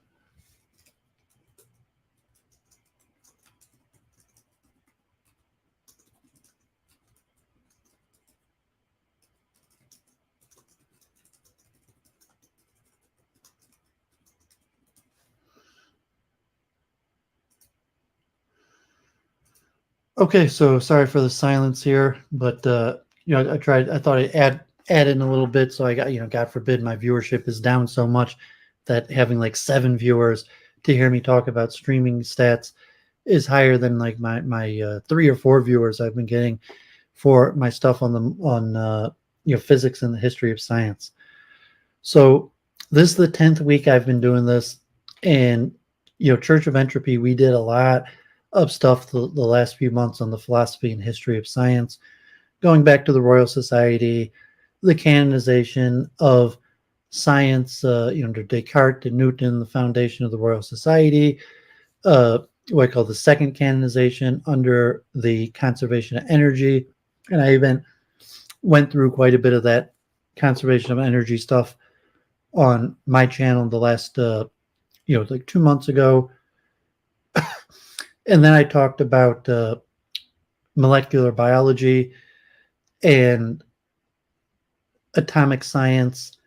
Okay, so sorry for the silence here, but I thought I'd add in a little bit, so I got, God forbid my viewership is down so much that having like 7 viewers to hear me talk about streaming stats is higher than like my 3 or 4 viewers I've been getting for my stuff on physics and the history of science. So this is the 10th week I've been doing this, and Church of Entropy, we did a lot of stuff the last few months on the philosophy and history of science, going back to the Royal Society, the canonization of science, under Descartes and Newton, the foundation of the Royal Society, what I call the second canonization under the conservation of energy. And I even went through quite a bit of that conservation of energy stuff on my channel the last, like 2 months ago. And then I talked about molecular biology and atomic science.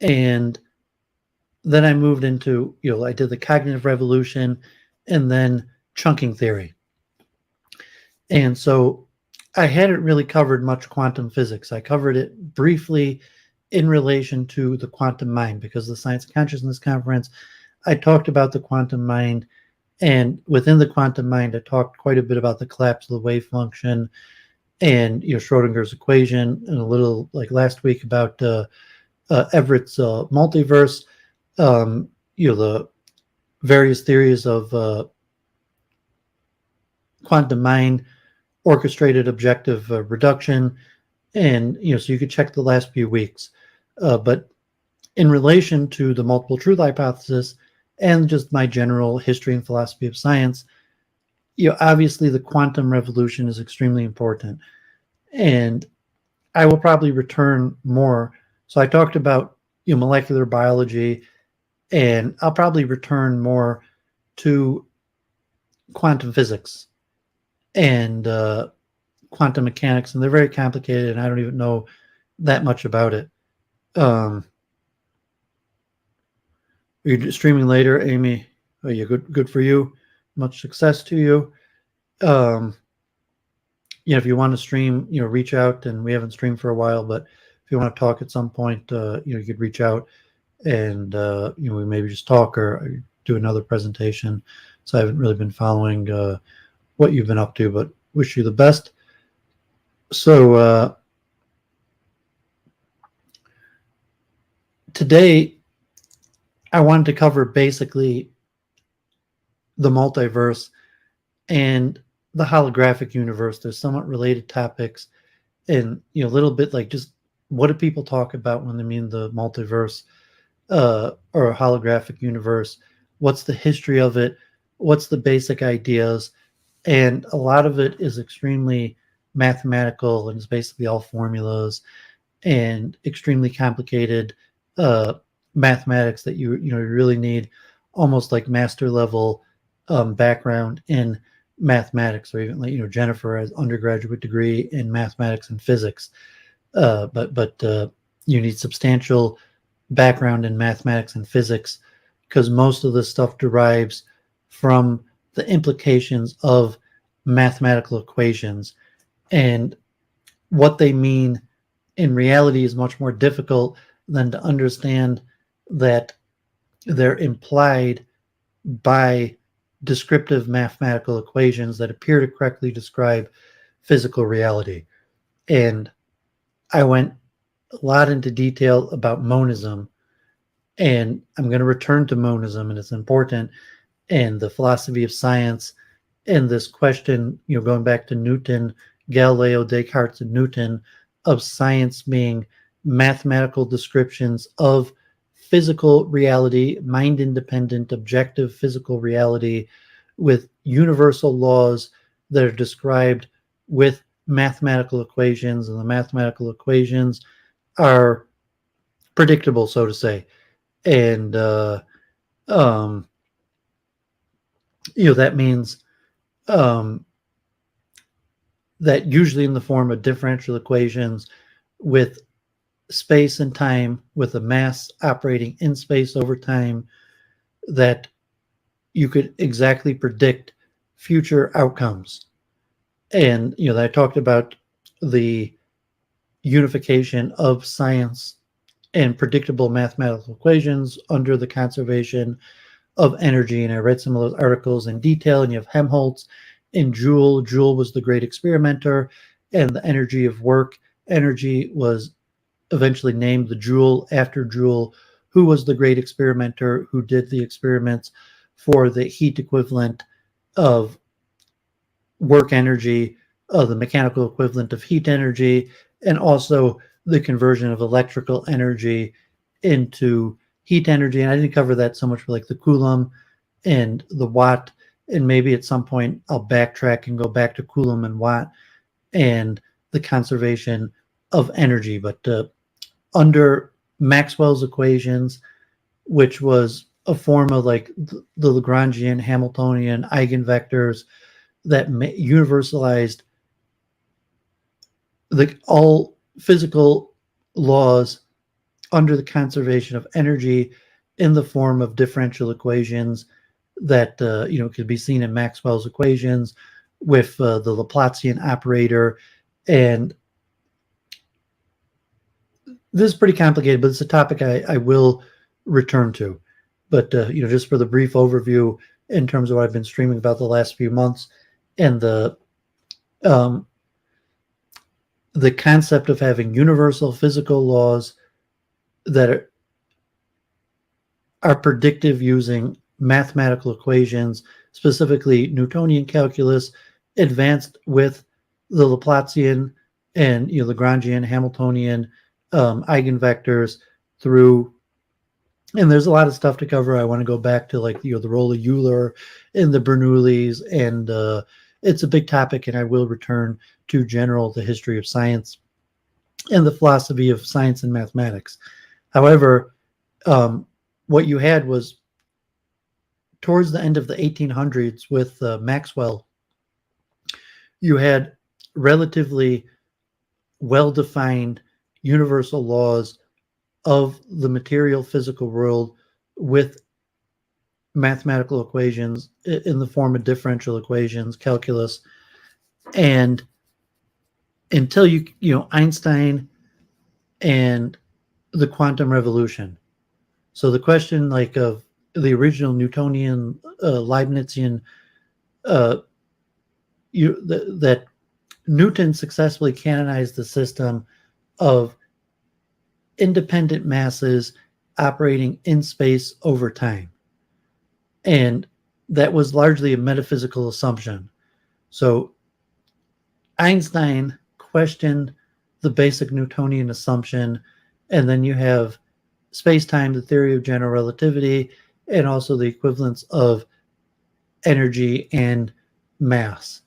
And then I moved into, I did the cognitive revolution and then chunking theory. And so I hadn't really covered much quantum physics. I covered it briefly in relation to the quantum mind, because the Science of Consciousness conference, I talked about the quantum mind. And within the quantum mind, I talked quite a bit about the collapse of the wave function and Schrodinger's equation, and a little like last week about Everett's multiverse, the various theories of quantum mind, orchestrated objective reduction, and so you could check the last few weeks. But in relation to the multiple truth hypothesis and just my general history and philosophy of science, obviously the quantum revolution is extremely important. And I will probably return more. So I talked about molecular biology, and I'll probably return more to quantum physics and quantum mechanics, and they're very complicated, and I don't even know that much about it. You're streaming later, Amy? Oh, yeah, good for you. Much success to you. If you want to stream, reach out. And we haven't streamed for a while, but if you want to talk at some point, you could reach out, and we maybe just talk or do another presentation. So I haven't really been following what you've been up to, but wish you the best. So today I wanted to cover basically the multiverse and the holographic universe. There's somewhat related topics, and a little bit like just what do people talk about when they mean the multiverse or a holographic universe? What's the history of it? What's the basic ideas? And a lot of it is extremely mathematical, and it's basically all formulas and extremely complicated uh, mathematics that you really need almost like master level background in mathematics, or even like Jennifer has undergraduate degree in mathematics and physics, but you need substantial background in mathematics and physics because most of this stuff derives from the implications of mathematical equations, and what they mean in reality is much more difficult than to understand that they're implied by descriptive mathematical equations that appear to correctly describe physical reality. And I went a lot into detail about monism, and I'm going to return to monism, and it's important, and the philosophy of science, and this question, going back to Newton, Galileo, Descartes, and Newton, of science being mathematical descriptions of physical reality, mind-independent, objective physical reality with universal laws that are described with mathematical equations, and the mathematical equations are predictable, so to say. And that means that usually in the form of differential equations with space and time, with a mass operating in space over time, that you could exactly predict future outcomes. And I talked about the unification of science and predictable mathematical equations under the conservation of energy, and I read some of those articles in detail. And you have Helmholtz and Joule. Joule was the great experimenter, and the energy of work. Energy was eventually named the Joule after Joule, who was the great experimenter who did the experiments for the heat equivalent of work energy, the mechanical equivalent of heat energy, and also the conversion of electrical energy into heat energy. And I didn't cover that so much for like the Coulomb and the Watt, and maybe at some point I'll backtrack and go back to Coulomb and Watt and the conservation of energy. But under Maxwell's equations, which was a form of like the Lagrangian, Hamiltonian eigenvectors that universalized all physical laws under the conservation of energy in the form of differential equations that could be seen in Maxwell's equations with the Laplacian operator. And this is pretty complicated, but it's a topic I will return to. But just for the brief overview in terms of what I've been streaming about the last few months, and the concept of having universal physical laws that are predictive using mathematical equations, specifically Newtonian calculus, advanced with the Laplacian and Lagrangian, Hamiltonian eigenvectors through. And there's a lot of stuff to cover. I want to go back to like the role of Euler and the Bernoullis, and it's a big topic, and I will return to the history of science and the philosophy of science and mathematics. However, what you had was towards the end of the 1800s with Maxwell, you had relatively well-defined universal laws of the material physical world with mathematical equations in the form of differential equations, calculus, and until Einstein and the quantum revolution. So the question like of the original Newtonian Leibnizian that Newton successfully canonized the system of independent masses operating in space over time. And that was largely a metaphysical assumption. So Einstein questioned the basic Newtonian assumption, and then you have space-time, the theory of general relativity, and also the equivalence of energy and mass,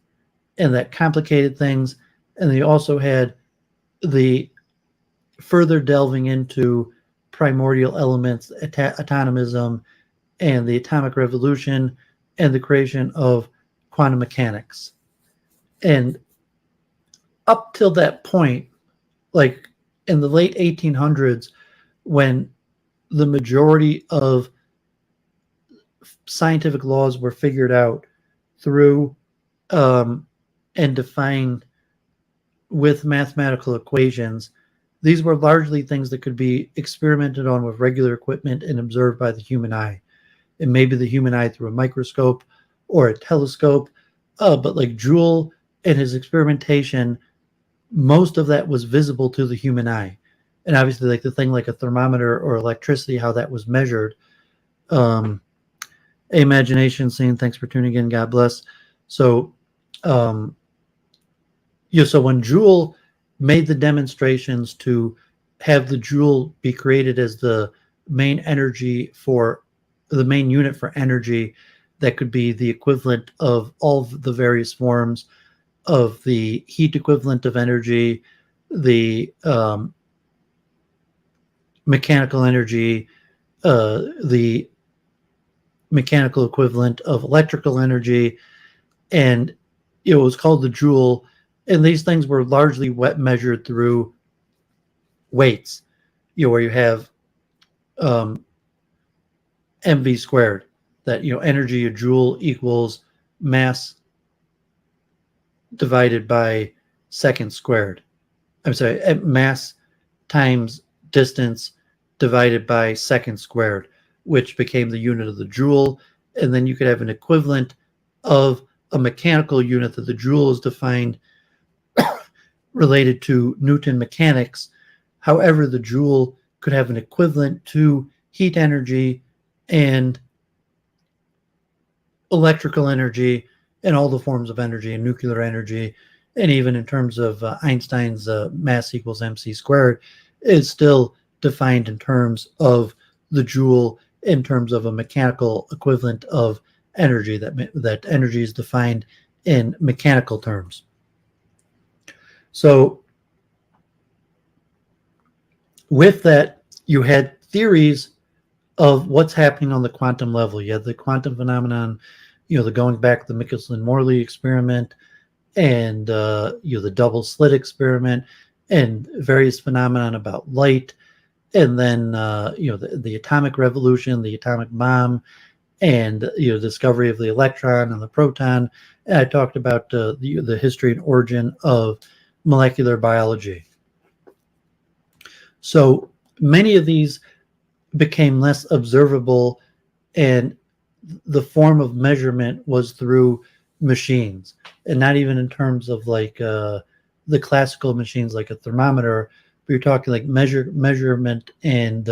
and that complicated things. And they also had the further delving into primordial elements, atomism, and the atomic revolution, and the creation of quantum mechanics. And up till that point, like in the late 1800s, when the majority of scientific laws were figured out through and defined with mathematical equations, these were largely things that could be experimented on with regular equipment and observed by the human eye. And maybe the human eye through a microscope or a telescope. But like Joule and his experimentation, most of that was visible to the human eye. And obviously, like the thing like a thermometer or electricity, how that was measured. Imagination scene, thanks for tuning in. God bless. So, so when Joule made the demonstrations to have the Joule be created as the main energy for the main unit for energy that could be the equivalent of all of the various forms of the heat equivalent of energy, the mechanical energy, the mechanical equivalent of electrical energy, and it was called the Joule. And these things were largely measured through weights, where you have mv squared, that energy, a joule equals mass divided by seconds squared. I'm sorry, mass times distance divided by seconds squared, which became the unit of the joule. And then you could have an equivalent of a mechanical unit that the joule is defined related to Newton mechanics. However, the joule could have an equivalent to heat energy and electrical energy and all the forms of energy and nuclear energy. And even in terms of Einstein's mass equals mc squared, is still defined in terms of the joule, in terms of a mechanical equivalent of energy, that energy is defined in mechanical terms. So with that, you had theories of what's happening on the quantum level. You had the quantum phenomenon, the going back to the Michelson-Morley experiment, and the double slit experiment, and various phenomenon about light, and then the atomic revolution, the atomic bomb, and discovery of the electron and the proton. And I talked about the history and origin of molecular biology. So many of these became less observable, and the form of measurement was through machines, and not even in terms of like the classical machines like a thermometer, but you're talking like measurement and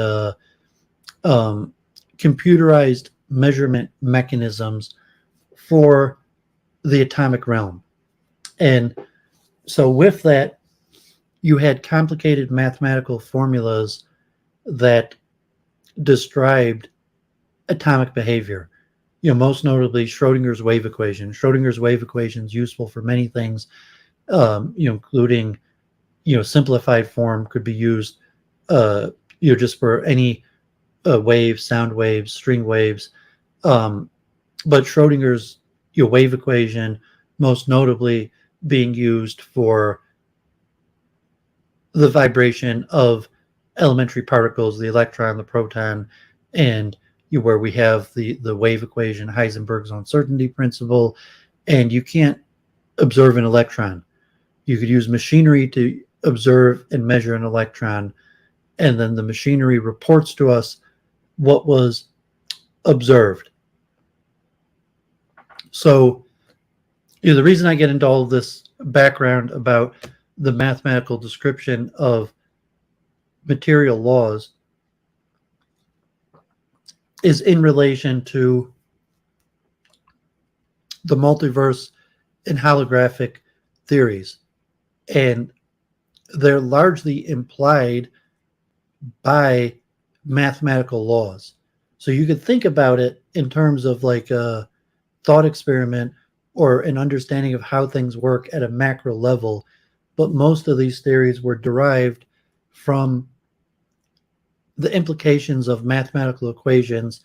computerized measurement mechanisms for the atomic realm. And so with that, you had complicated mathematical formulas that described atomic behavior. Most notably Schrodinger's wave equation. Schrodinger's wave equation is useful for many things, including, simplified form could be used, just for any waves, sound waves, string waves. But Schrodinger's wave equation, most notably being used for the vibration of elementary particles, the electron, the proton, and where we have the wave equation, Heisenberg's uncertainty principle, and you can't observe an electron. You could use machinery to observe and measure an electron, and then the machinery reports to us what was observed. So the reason I get into all of this background about the mathematical description of material laws is in relation to the multiverse and holographic theories, and they're largely implied by mathematical laws. So you could think about it in terms of like a thought experiment or an understanding of how things work at a macro level, but most of these theories were derived from the implications of mathematical equations.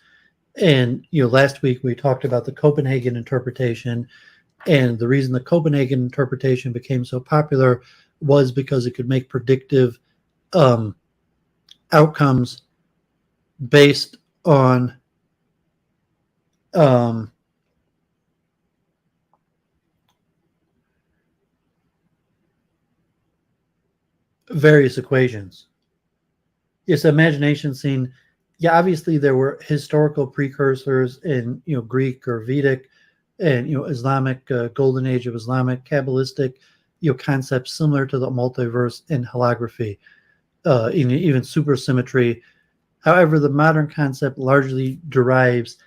And last week we talked about the Copenhagen interpretation, and the reason the Copenhagen interpretation became so popular was because it could make predictive outcomes based on various equations. Yes, imagination scene. Yeah, obviously there were historical precursors in Greek or Vedic and Islamic, golden age of Islamic Kabbalistic concepts similar to the multiverse and holography, even supersymmetry. However, the modern concept largely derives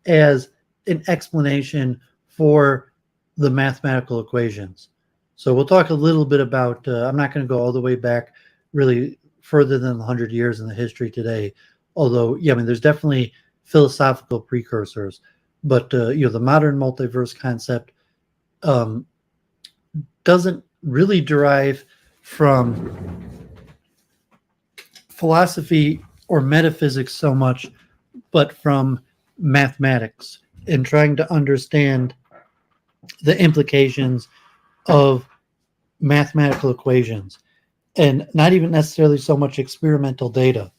as an explanation for the mathematical equations. So we'll talk a little bit about, I'm not going to go all the way back really further than 100 years in the history today, although, yeah, I mean, there's definitely philosophical precursors. But, the modern multiverse concept doesn't really derive from philosophy or metaphysics so much, but from mathematics and trying to understand the implications of mathematical equations, and not even necessarily so much experimental data,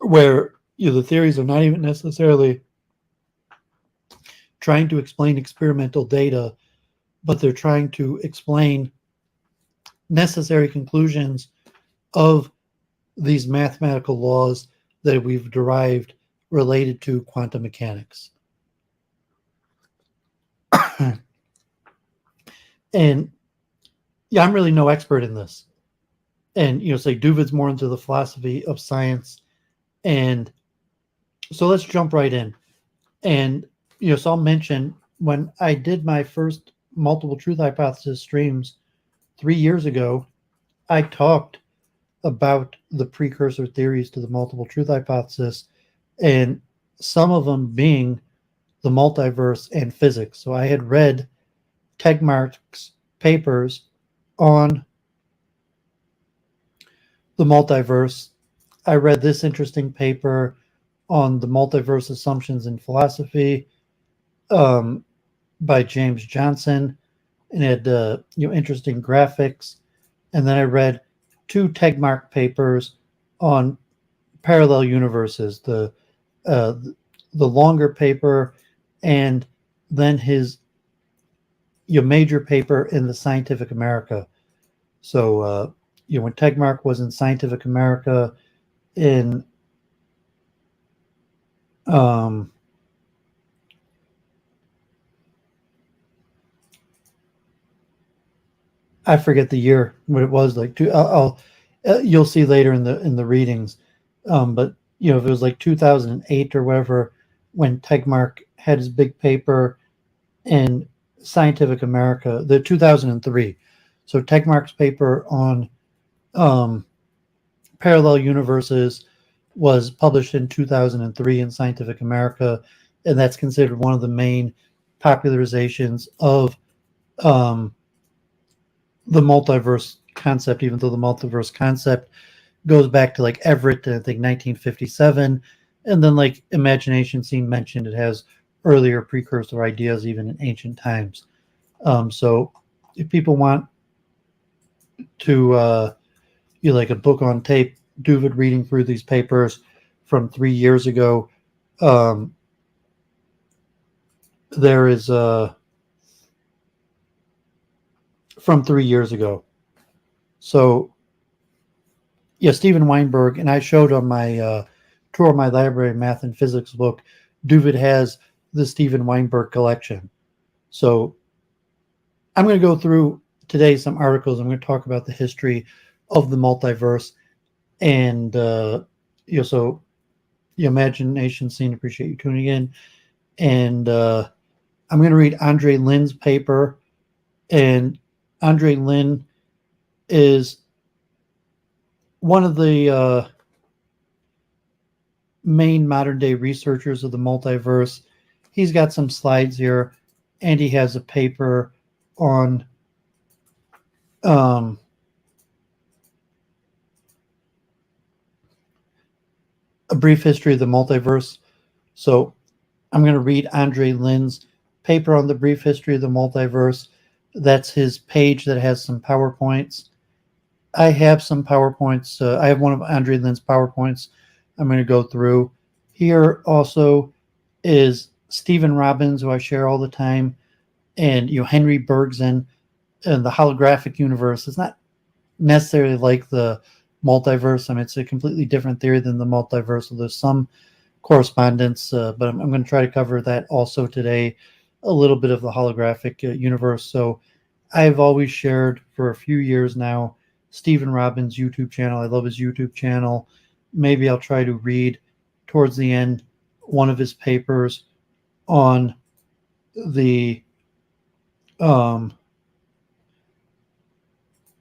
where the theories are not even necessarily trying to explain experimental data, but they're trying to explain necessary conclusions of these mathematical laws that we've derived related to quantum mechanics. And yeah, I'm really no expert in this. And, say Duvid's more into the philosophy of science. And so let's jump right in. And, so I'll mention when I did my first multiple truth hypothesis streams 3 years ago, I talked about the precursor theories to the multiple truth hypothesis, and some of them being the multiverse and physics. So I had read Tegmark's papers on the multiverse. I read this interesting paper on the multiverse assumptions in philosophy by James Johnson, and it had interesting graphics. And then I read 2 Tegmark papers on parallel universes, the longer paper, and then his major paper in the Scientific America. So when Tegmark was in Scientific America in I forget the year, what it was like. You'll see later in the readings, but if it was like 2008 or whatever, when Tegmark had his big paper in Scientific America, the 2003. So Tegmark's paper on parallel universes was published in 2003 in Scientific America, and that's considered one of the main popularizations of the multiverse concept, even though the multiverse concept goes back to like Everett, I think 1957, and then like imagination scene mentioned, it has earlier precursor ideas even in ancient times. So if people want to like a book on tape, Duvid reading through these papers from 3 years ago, there is from 3 years ago. So yeah, Steven Weinberg, and I showed on my tour of my library math and physics book, Duvid has the Steven Weinberg collection. So I'm going to go through today some articles. I'm going to talk about the history of the multiverse, and so the imagination scene. Appreciate you tuning in, and I'm going to read Andrei Linde's paper And Andrei Linde is one of the main modern day researchers of the multiverse. He's got some slides here, and he has a paper on a brief history of the multiverse. So I'm going to read Andrei Linde's paper on the brief history of the multiverse. That's his page that has some PowerPoints. I have some PowerPoints. I have one of Andrei Linde's PowerPoints I'm going to go through. Here also is Stephen Robbins, who I share all the time, and Henry Bergson, and the holographic universe. It's not necessarily like the multiverse. I mean, it's a completely different theory than the multiverse. So there's some correspondence, but I'm going to try to cover that also today, a little bit of the holographic universe. So I've always shared for a few years now Stephen Robbins' YouTube channel. I love his YouTube channel. Maybe I'll try to read towards the end one of his papers on the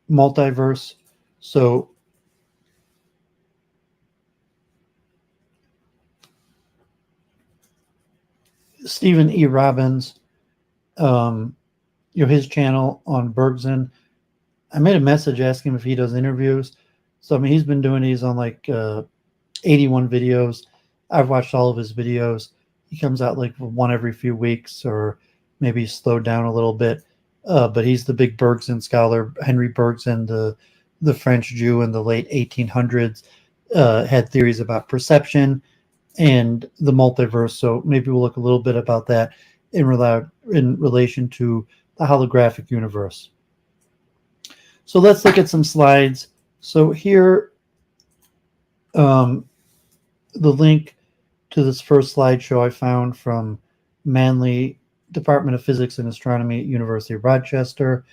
multiverse. So Stephen E. Robbins, his channel on Bergson. I made a message asking him if he does interviews. So I mean, he's been doing these on like 81 videos. I've watched all of his videos. He comes out like one every few weeks, or maybe slowed down a little bit. But he's the big Bergson scholar. Henry Bergson, the French Jew in the late 1800s, had theories about perception and the multiverse. So maybe we'll look a little bit about that in relation to the holographic universe. So let's look at some slides. So here, the link to this first slideshow I found from Manley Department of Physics and Astronomy at University of Rochester,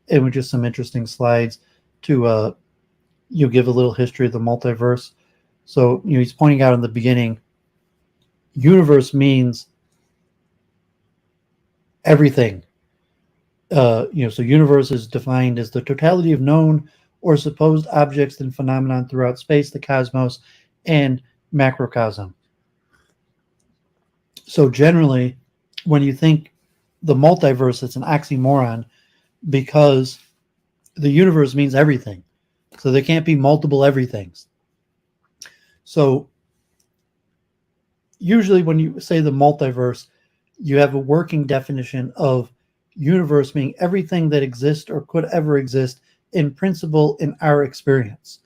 and with just some interesting slides to give a little history of the multiverse. So he's pointing out in the beginning, universe means everything. So universe is defined as the totality of known or supposed objects and phenomenon throughout space, the cosmos, and macrocosm. So generally, when you think the multiverse, it's an oxymoron because the universe means everything. So there can't be multiple everythings. So usually when you say the multiverse, you have a working definition of universe meaning everything that exists or could ever exist in principle in our experience.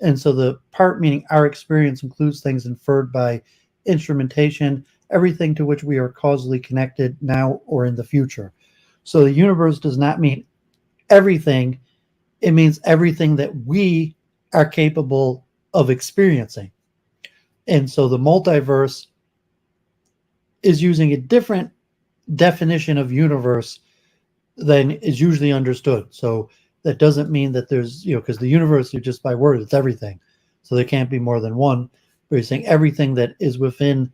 And so the part meaning our experience includes things inferred by instrumentation, everything to which we are causally connected now or in the future. So the universe does not mean everything. It means everything that we are capable of experiencing. And so the multiverse is using a different definition of universe than is usually understood. So that doesn't mean that there's, because the universe, just by word, it's everything. So there can't be more than one. But you're saying everything that is within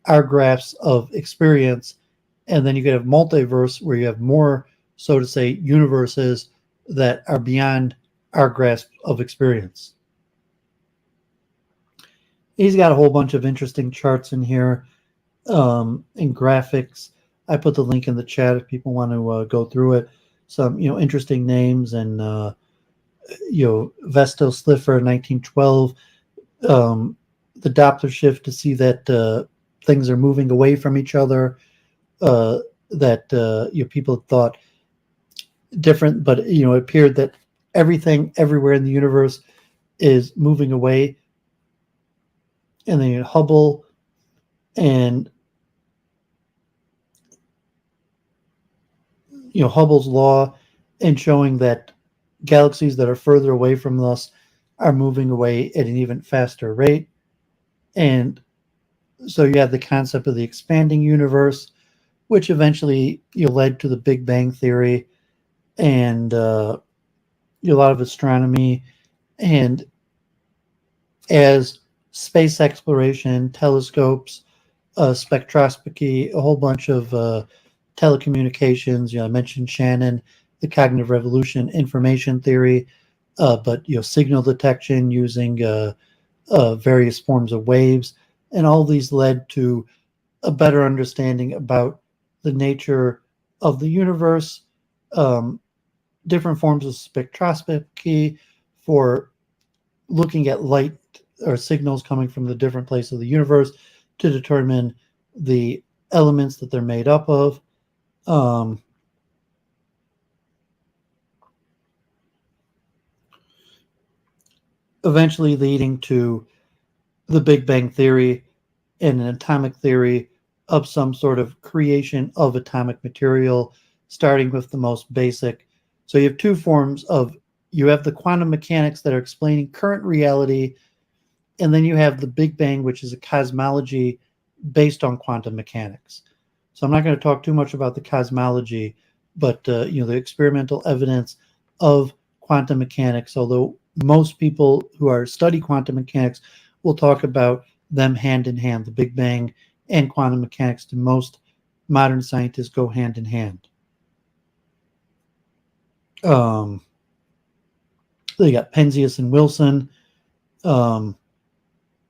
our grasp of experience. And then you could have multiverse where you have more, so to say, universes that are beyond our grasp of experience. He's got a whole bunch of interesting charts in here, and graphics. I put the link in the chat if people want to go through it. Some interesting names, and Vesto Slipher, 1912, the Doppler shift to see that things are moving away from each other. That people thought different, but it appeared that everything everywhere in the universe is moving away. And then Hubble and Hubble's law, and showing that galaxies that are further away from us are moving away at an even faster rate. And so you have the concept of the expanding universe, which eventually led to the Big Bang Theory and a lot of astronomy. And as space exploration, telescopes, spectroscopy, a whole bunch of telecommunications. I mentioned Shannon the cognitive revolution, information theory, but signal detection using various forms of waves, and all these led to a better understanding about the nature of the universe, different forms of spectroscopy for looking at light or signals coming from the different places of the universe to determine the elements that they're made up of. Eventually leading to the Big Bang Theory and an atomic theory of some sort of creation of atomic material, starting with the most basic. So you have two forms of, you have the quantum mechanics that are explaining current reality, and then you have the Big Bang, which is a cosmology based on quantum mechanics. So I'm not going to talk too much about the cosmology, but the experimental evidence of quantum mechanics, although most people who study quantum mechanics will talk about them hand in hand. The Big Bang and quantum mechanics, to most modern scientists, go hand in hand. They got Penzias and Wilson,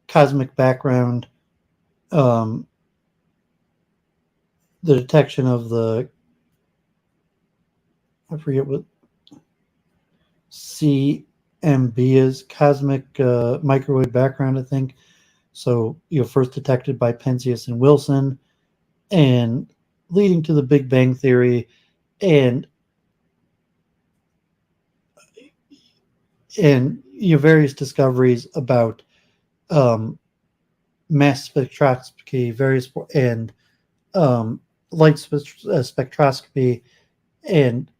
cosmic background, the detection of I forget what CMB is, cosmic microwave background, I think. So, first detected by Penzias and Wilson, and leading to the Big Bang Theory and various discoveries about mass spectroscopy, and light spectroscopy and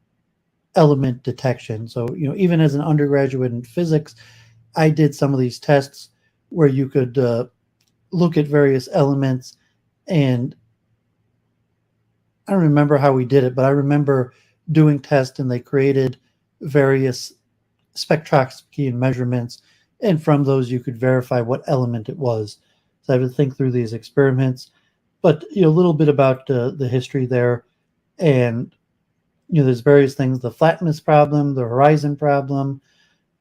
element detection. So, even as an undergraduate in physics, I did some of these tests where you could look at various elements, and I don't remember how we did it, but I remember doing tests, and they created various spectroscopy and measurements, and from those you could verify what element it was. So I had to think through these experiments, but a little bit about the history there, and there's various things: the flatness problem, the horizon problem.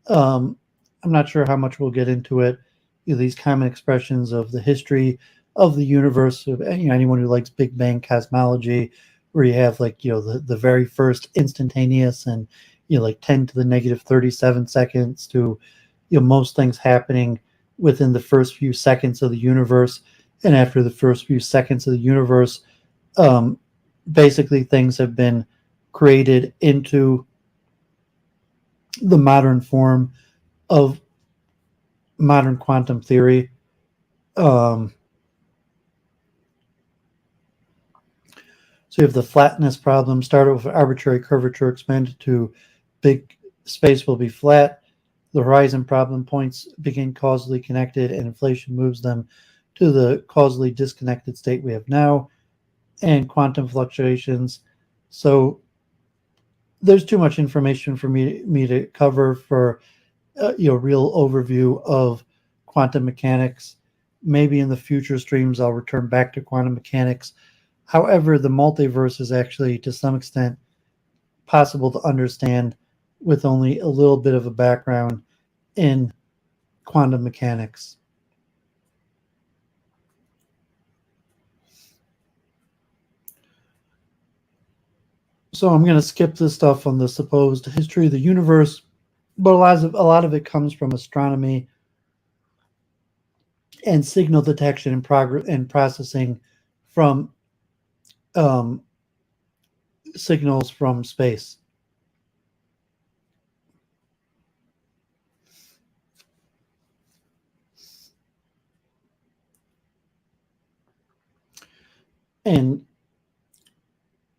I'm not sure how much we'll get into it. These common expressions of the history of the universe. Anyone who likes Big Bang cosmology, where you have the very first instantaneous and 10 to the negative 37 seconds to most things happening within the first few seconds of the universe, and after the first few seconds of the universe, basically things have been created into the modern form of modern quantum theory. So you have the flatness problem. Started with arbitrary curvature, expanded to big space will be flat. The horizon problem, points begin causally connected, and inflation moves them to the causally disconnected state we have now. And quantum fluctuations. So there's too much information for me to cover for real overview of quantum mechanics. Maybe in the future streams I'll return back to quantum mechanics. However, the multiverse is actually, to some extent, possible to understand with only a little bit of a background in quantum mechanics. So I'm going to skip this stuff on the supposed history of the universe, but a lot of it comes from astronomy and signal detection and processing from signals from space. And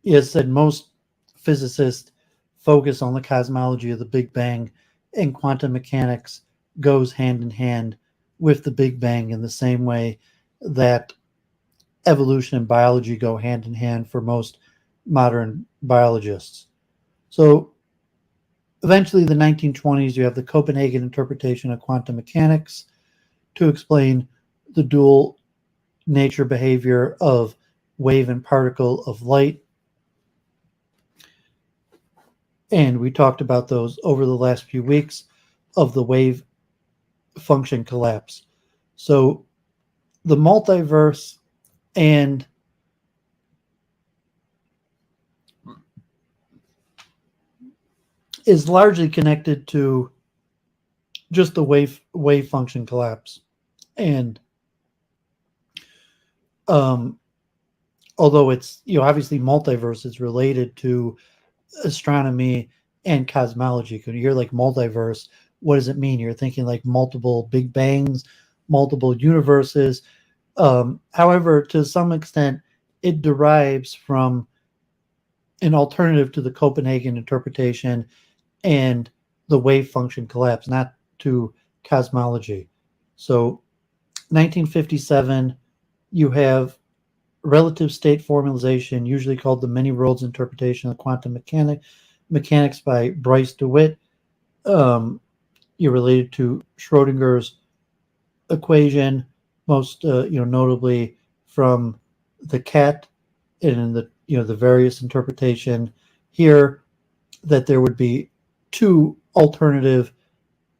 as said, most physicists focus on the cosmology of the Big Bang, and quantum mechanics goes hand in hand with the Big Bang in the same way that evolution and biology go hand in hand for most modern biologists. So eventually, the 1920s, you have the Copenhagen interpretation of quantum mechanics to explain the dual nature behavior of wave and particle of light. And we talked about those over the last few weeks of the wave function collapse. So the multiverse and is largely connected to just the wave function collapse. And although it's, obviously multiverse is related to astronomy and cosmology. When you hear like multiverse, what does it mean? You're thinking like multiple big bangs, multiple universes. However, to some extent, it derives from an alternative to the Copenhagen interpretation and the wave function collapse, not to cosmology. So 1957, you have relative state formalization, usually called the many worlds interpretation of quantum mechanics by Bryce DeWitt. You're related to Schrodinger's equation, most notably from the cat, and in the various interpretation here, that there would be two alternative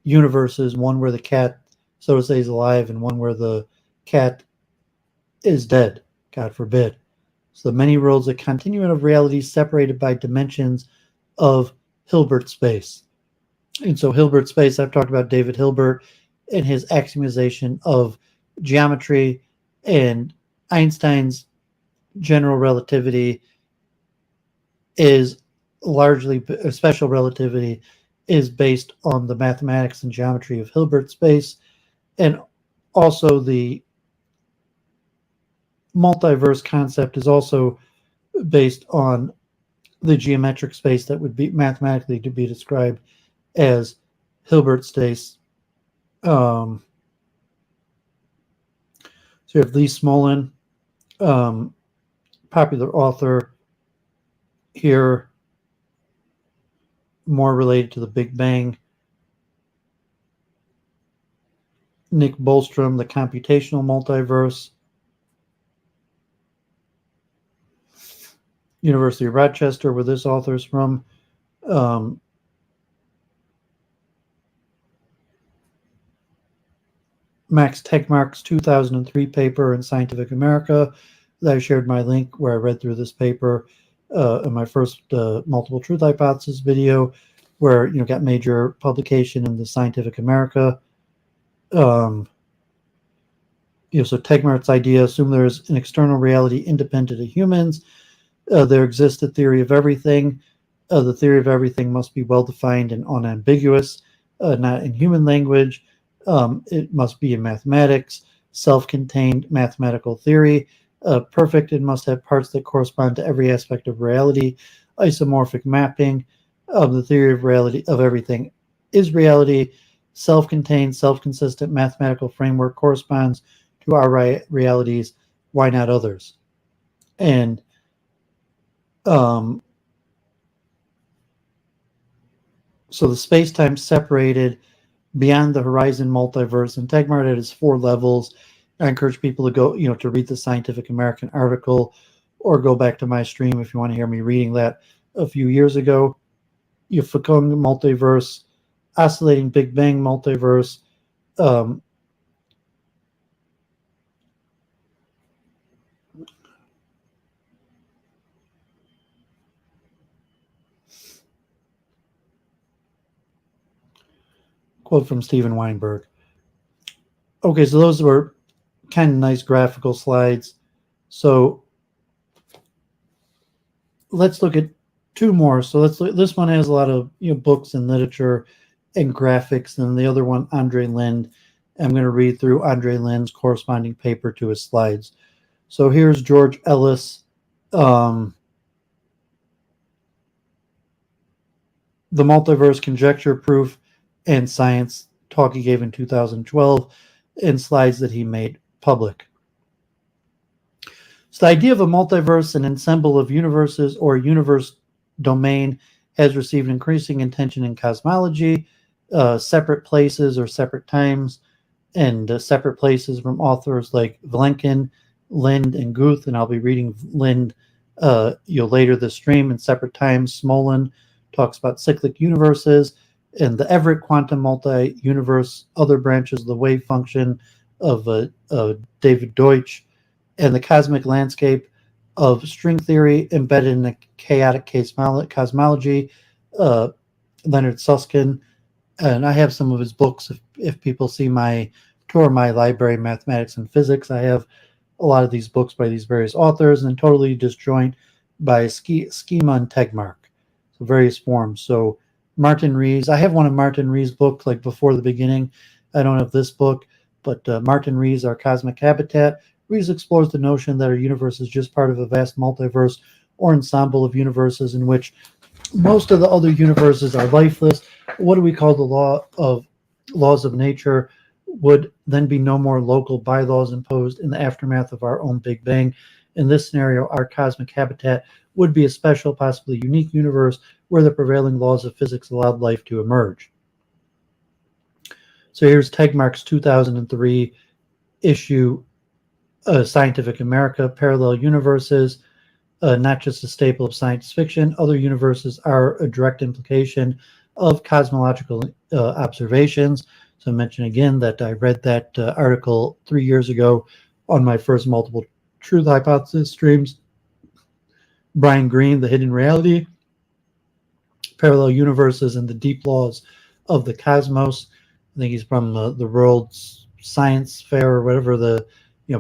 universes, one where the cat, so to say, is alive, and one where the cat is dead, God forbid. So the many worlds, a continuum of reality separated by dimensions of Hilbert space. And so Hilbert space, I've talked about David Hilbert and his axiomization of geometry, and Einstein's general relativity is largely, special relativity is based on the mathematics and geometry of Hilbert space. And also the multiverse concept is also based on the geometric space that would be mathematically to be described as Hilbert space. So you have Lee Smolin, popular author here, more related to the Big Bang. Nick Bostrom, the computational multiverse. University of Rochester, where this author is from. Max Tegmark's 2003 paper in Scientific America that I shared my link where I read through this paper in my first multiple truth hypothesis video, where got major publication in the Scientific America. So Tegmark's idea: assume there is an external reality independent of humans. There exists a theory of everything. The theory of everything must be well-defined and unambiguous, not in human language. It must be in mathematics, self-contained mathematical theory, perfect. It must have parts that correspond to every aspect of reality, isomorphic mapping. The theory of reality of everything is reality, self-contained, self-consistent mathematical framework corresponds to our realities. Why not others? And so the space-time separated beyond the horizon multiverse, and Tegmark at its 4 levels. I encourage people to go, to read the Scientific American article, or go back to my stream if you want to hear me reading that a few years ago. Fecund multiverse, oscillating Big Bang multiverse. Quote from Steven Weinberg. Okay, so those were kind of nice graphical slides. So let's look at 2 more. So let's look. This one has a lot of books and literature and graphics, and the other one, Andrei Linde. I'm going to read through Andrei Linde's corresponding paper to his slides. So here's George Ellis. The Multiverse, Conjecture, Proof, and Science talk he gave in 2012, and slides that he made public. So the idea of a multiverse, an ensemble of universes or universe domain, has received increasing attention in cosmology, separate places or separate times, and separate places from authors like Vilenkin, Linde, and Guth. And I'll be reading Linde later this stream, in separate times, Smolin, talks about cyclic universes, and the Everett quantum multi-universe, other branches of the wave function of David Deutsch, and the cosmic landscape of string theory embedded in a chaotic cosmology, Leonard Susskind. And I have some of his books. If people see my tour, my library, Mathematics and Physics, I have a lot of these books by these various authors, and Totally Disjoint by Schema and Tegmark, so various forms. So Martin Rees, I have one of Martin Rees' books, like Before the Beginning. I don't have this book, but Martin Rees, Our Cosmic Habitat. Rees explores the notion that our universe is just part of a vast multiverse or ensemble of universes in which most of the other universes are lifeless. What do we call the laws of nature would then be no more local bylaws imposed in the aftermath of our own Big Bang. In this scenario, our cosmic habitat would be a special, possibly unique universe where the prevailing laws of physics allowed life to emerge. So here's Tegmark's 2003 issue, Scientific America, Parallel Universes, not just a staple of science fiction. Other universes are a direct implication of cosmological observations. So I mention again that I read that article 3 years ago on my first multiple truth hypothesis streams. Brian Greene, The Hidden Reality, Parallel Universes and the Deep Laws of the Cosmos. I think he's from the World Science Fair or whatever.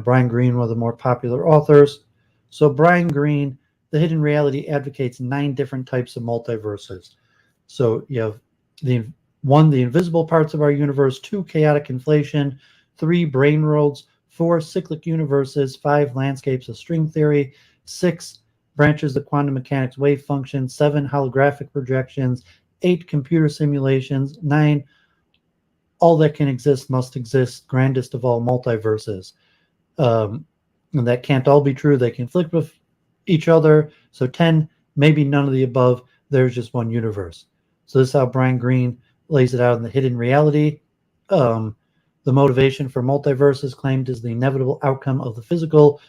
Brian Greene, one of the more popular authors. So Brian Greene, The Hidden Reality, advocates 9 different types of multiverses. So you have the invisible parts of our universe, 2, chaotic inflation, 3, brain worlds, 4, cyclic universes, 5, landscapes of string theory, 6, branches of quantum mechanics wave function, 7, holographic projections, 8, computer simulations, 9, all that can exist must exist, grandest of all multiverses. And that can't all be true. They conflict with each other. So 10, maybe none of the above. There's just one universe. So this is how Brian Greene lays it out in The Hidden Reality. The motivation for multiverses claimed is the inevitable outcome of the physical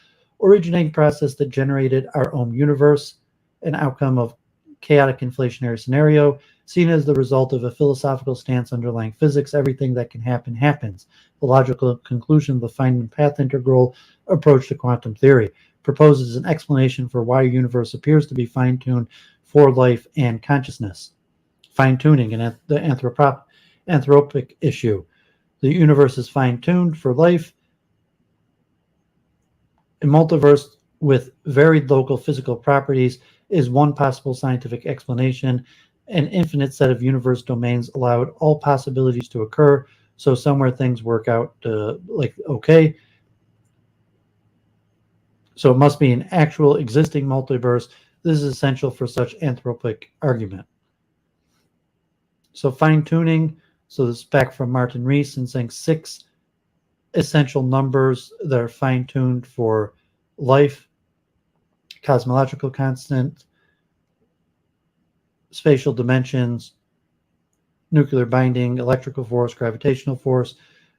originating process that generated our own universe, an outcome of chaotic inflationary scenario, seen as the result of a philosophical stance underlying physics. Everything that can happen happens. The logical conclusion of the Feynman path integral approach to quantum theory proposes an explanation for why a universe appears to be fine-tuned for life and consciousness. Fine-tuning, and the anthropic issue. The universe is fine-tuned for life. A multiverse with varied local physical properties is one possible scientific explanation. An infinite set of universe domains allowed all possibilities to occur. So somewhere things work out okay. So it must be an actual existing multiverse. This is essential for such anthropic argument. So fine-tuning, so this is back from Martin Rees and saying 6 essential numbers that are fine-tuned for life: cosmological constant, spatial dimensions, nuclear binding, electrical force, gravitational force,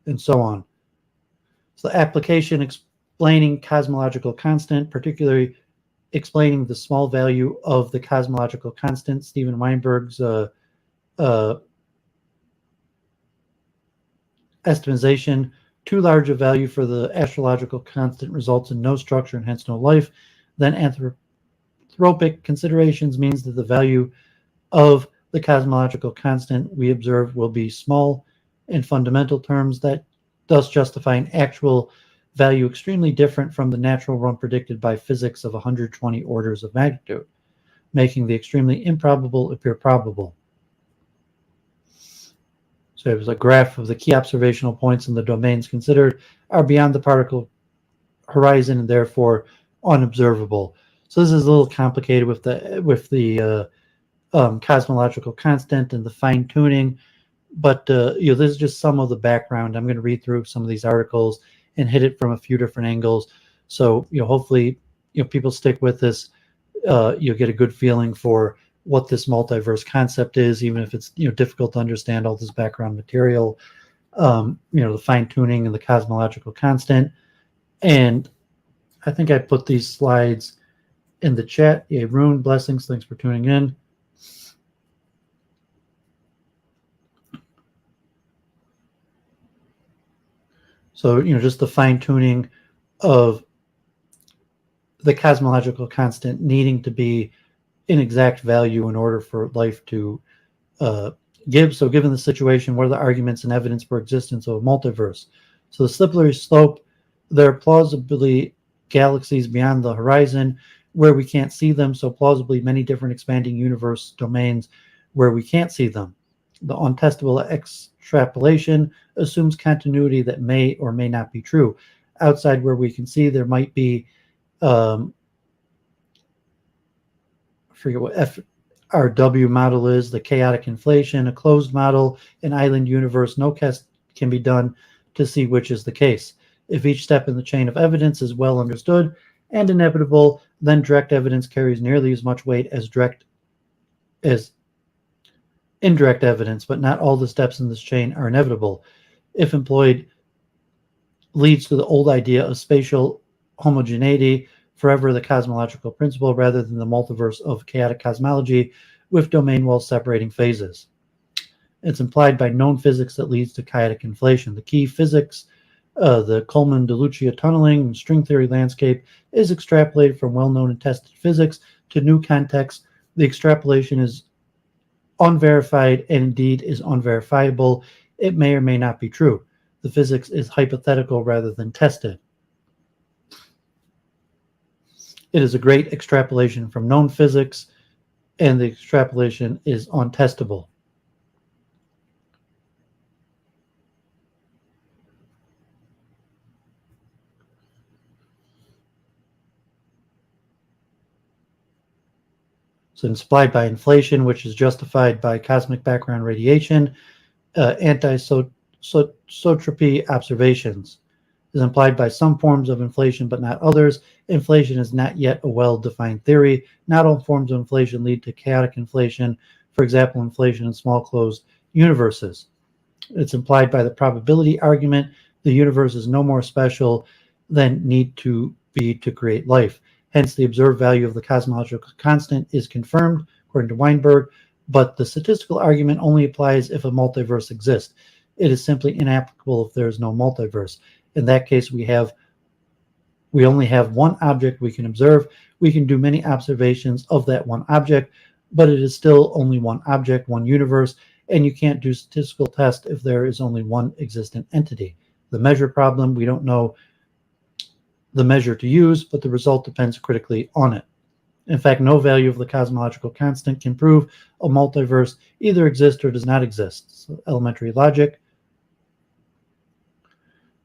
and so on. So the application explaining cosmological constant, particularly explaining the small value of the cosmological constant. Steven Weinberg's estimation: too large a value for the astrological constant results in no structure and hence no life. Then anthropic considerations means that the value of the cosmological constant we observe will be small in fundamental terms, that thus justify an actual value extremely different from the natural one predicted by physics of 120 orders of magnitude, making the extremely improbable appear probable. So it was a graph of the key observational points in the domains considered are beyond the particle horizon and therefore unobservable. So this is a little complicated with the cosmological constant and the fine tuning, but this is just some of the background. I'm going to read through some of these articles and hit it from a few different angles. So hopefully people stick with this. You'll get a good feeling for what this multiverse concept is, even if it's difficult to understand all this background material. The fine tuning and the cosmological constant. And I think I put these slides in the chat. Yeah, Rune, blessings. Thanks for tuning in. So, just the fine-tuning of the cosmological constant needing to be an exact value in order for life to give. So given the situation, what are the arguments and evidence for existence of a multiverse? So the slippery slope, there are plausibly galaxies beyond the horizon where we can't see them, so plausibly many different expanding universe domains where we can't see them. The untestable extrapolation assumes continuity that may or may not be true. Outside where we can see, there might be I forget what FRW model is, the chaotic inflation, a closed model, an island universe. No test can be done to see which is the case. If each step in the chain of evidence is well understood and inevitable, then direct evidence carries nearly as much weight as indirect evidence, but not all the steps in this chain are inevitable. If employed, leads to the old idea of spatial homogeneity, forever the cosmological principle, rather than the multiverse of chaotic cosmology with domain well separating phases. It's implied by known physics that leads to chaotic inflation. The key physics, the Coleman-DeLucia tunneling and string theory landscape, is extrapolated from well-known and tested physics to new contexts. The extrapolation is unverified and indeed is unverifiable. It may or may not be true. The physics is hypothetical rather than tested. It is a great extrapolation from known physics, and the extrapolation is untestable. So it's implied by inflation, which is justified by cosmic background radiation, anisotropy observations. Is implied by some forms of inflation, but not others. Inflation is not yet a well-defined theory. Not all forms of inflation lead to chaotic inflation. For example, inflation in small closed universes. It's implied by the probability argument. The universe is no more special than need to be to create life. Hence, the observed value of the cosmological constant is confirmed, according to Weinberg, but the statistical argument only applies if a multiverse exists. It is simply inapplicable if there is no multiverse. In that case, we only have one object we can observe. We can do many observations of that one object, but it is still only one object, one universe, and you can't do statistical tests if there is only one existent entity. The measure problem, we don't know the measure to use, but the result depends critically on it. In fact, no value of the cosmological constant can prove a multiverse either exists or does not exist. So elementary logic.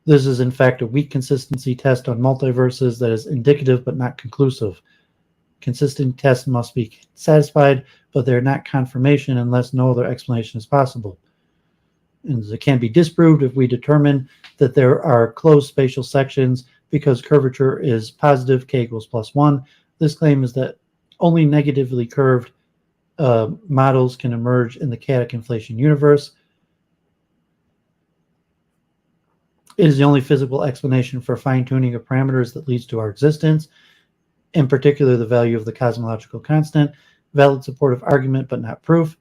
This is, in fact, a weak consistency test on multiverses that is indicative but not conclusive. Consistent tests must be satisfied, but they're not confirmation unless no other explanation is possible. And it can be disproved if we determine that there are closed spatial sections because curvature is positive, k equals +1. This claim is that only negatively curved models can emerge in the chaotic inflation universe. It is the only physical explanation for fine-tuning of parameters that leads to our existence, in particular the value of the cosmological constant. Valid supportive argument, but not proof.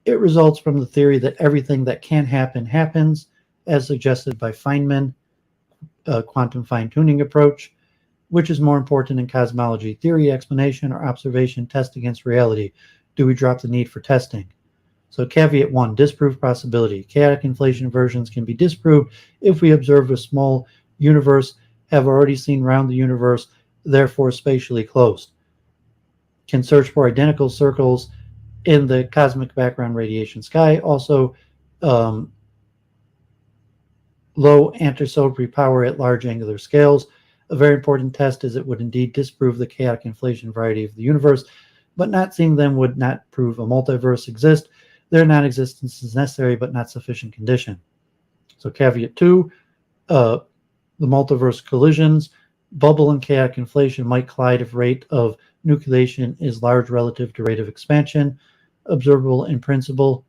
It results from the theory that everything that can happen happens, as suggested by Feynman, quantum fine-tuning approach. Which is more important in cosmology, theory, explanation, or observation? Test against reality. Do we drop the need for testing? So caveat 1, disprove possibility. Chaotic inflation versions can be disproved if we observe a small universe, have already seen round the universe, therefore spatially closed. Can search for identical circles in the cosmic background radiation sky. Also, low anisotropy power at large angular scales. A very important test is it would indeed disprove the chaotic inflation variety of the universe, but not seeing them would not prove a multiverse exists. Their non-existence is necessary but not sufficient condition. So caveat 2, the multiverse collisions. Bubble and chaotic inflation might collide if rate of nucleation is large relative to rate of expansion. Observable in principle.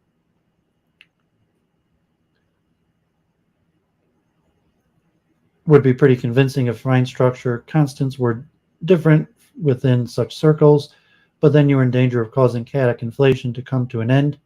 Would be pretty convincing if fine structure constants were different within such circles, but then you're in danger of causing chaotic inflation to come to an end.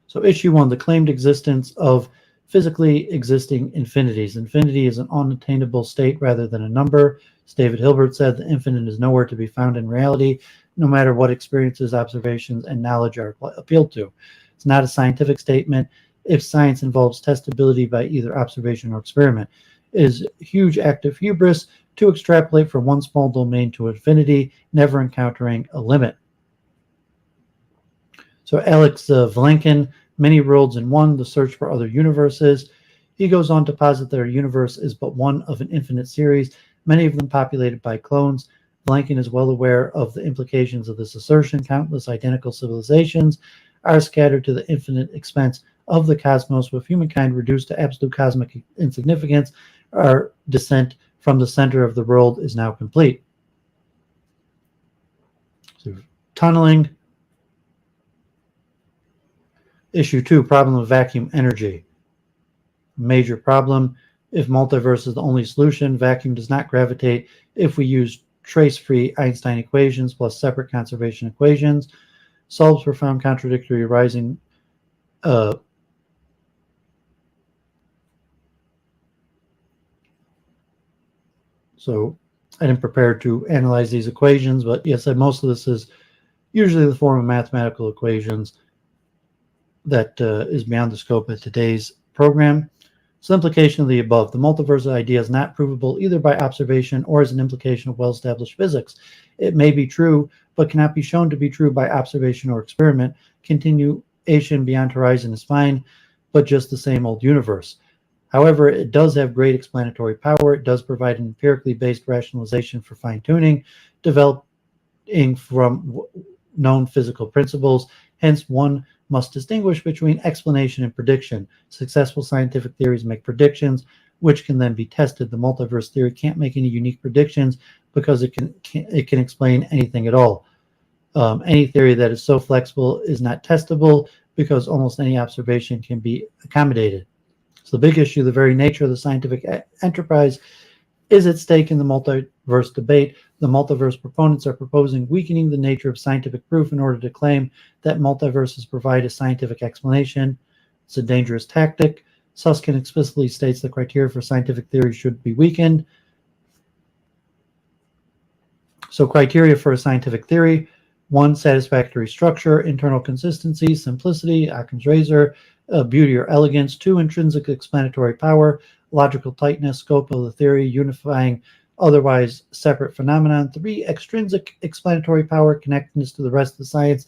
So issue 1, the claimed existence of physically existing infinities. Infinity is an unattainable state rather than a number. As David Hilbert said, the infinite is nowhere to be found in reality, no matter what experiences, observations, and knowledge are appealed to. It's not a scientific statement if science involves testability by either observation or experiment. It is huge active hubris to extrapolate from one small domain to infinity, never encountering a limit. So Alex Vlenkin, Many Worlds in One, The Search for Other Universes. He goes on to posit that our universe is but one of an infinite series, many of them populated by clones. Vlenkin is well aware of the implications of this assertion. Countless identical civilizations are scattered to the infinite expanse of the cosmos, with humankind reduced to absolute cosmic insignificance. Our descent from the center of the world is now complete. So, tunneling. Issue 2, problem of vacuum energy. Major problem. If multiverse is the only solution, vacuum does not gravitate if we use trace-free Einstein equations plus separate conservation equations. Solves profound contradictory arising so I didn't prepare to analyze these equations, but yes, most of this is usually the form of mathematical equations that is beyond the scope of today's program. So, implication of the above. The multiverse idea is not provable either by observation or as an implication of well-established physics. It may be true, but cannot be shown to be true by observation or experiment. Continuation beyond horizon is fine, but just the same old universe. However, it does have great explanatory power. It does provide an empirically based rationalization for fine-tuning, developing from known physical principles. Hence, one must distinguish between explanation and prediction. Successful scientific theories make predictions, which can then be tested. The multiverse theory can't make any unique predictions because it can explain anything at all. Any theory that is so flexible is not testable because almost any observation can be accommodated. So the big issue, the very nature of the scientific enterprise, is at stake in the multiverse debate. The multiverse proponents are proposing weakening the nature of scientific proof in order to claim that multiverses provide a scientific explanation. It's a dangerous tactic. Susskind explicitly states the criteria for scientific theory should be weakened. So criteria for a scientific theory: 1, satisfactory structure, internal consistency, simplicity, Occam's razor, beauty or elegance. 2, intrinsic explanatory power, logical tightness, scope of the theory, unifying otherwise separate phenomenon. 3, extrinsic explanatory power, connectedness to the rest of the science,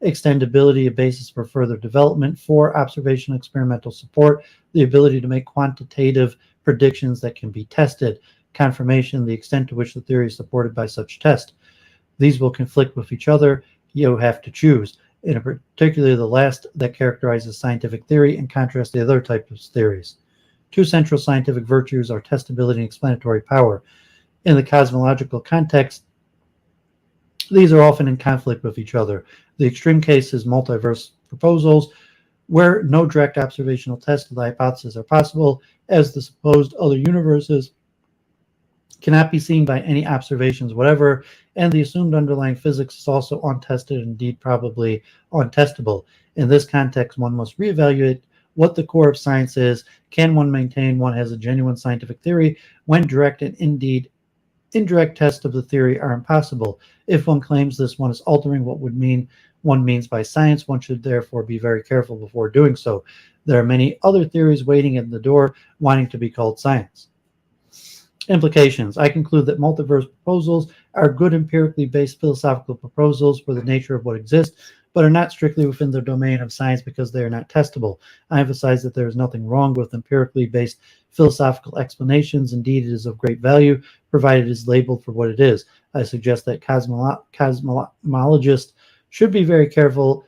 extendability, a basis for further development. 4, observational experimental support, the ability to make quantitative predictions that can be tested. Confirmation, the extent to which the theory is supported by such test. These will conflict with each other. You have to choose. In particularly the last that characterizes scientific theory in contrast to the other types of theories. 2 central scientific virtues are testability and explanatory power. In the cosmological context, these are often in conflict with each other. The extreme case is multiverse proposals, where no direct observational tests of the hypothesis are possible, as the supposed other universes cannot be seen by any observations whatever, and the assumed underlying physics is also untested, indeed probably untestable. In this context, one must reevaluate what the core of science is. Can one maintain one has a genuine scientific theory when direct and indeed indirect tests of the theory are impossible? If one claims this, one is altering what one means by science. One should therefore be very careful before doing so. There are many other theories waiting at the door wanting to be called science. Implications. I conclude that multiverse proposals are good empirically based philosophical proposals for the nature of what exists, but are not strictly within the domain of science because they are not testable. I emphasize that there is nothing wrong with empirically based philosophical explanations. Indeed, it is of great value, provided it is labeled for what it is. I suggest that cosmologists should be very careful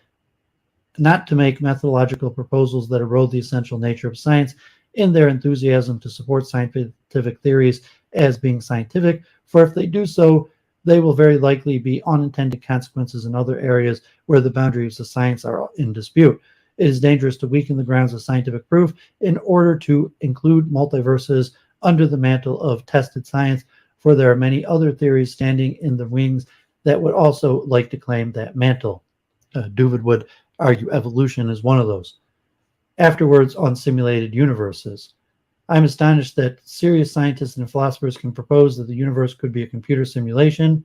not to make methodological proposals that erode the essential nature of science in their enthusiasm to support scientific theories as being scientific, for if they do so, they will very likely be unintended consequences in other areas where the boundaries of science are in dispute. It is dangerous to weaken the grounds of scientific proof in order to include multiverses under the mantle of tested science, for there are many other theories standing in the wings that would also like to claim that mantle. Duvid would argue evolution is one of those. afterwards on simulated universes. I'm astonished that serious scientists and philosophers can propose that the universe could be a computer simulation,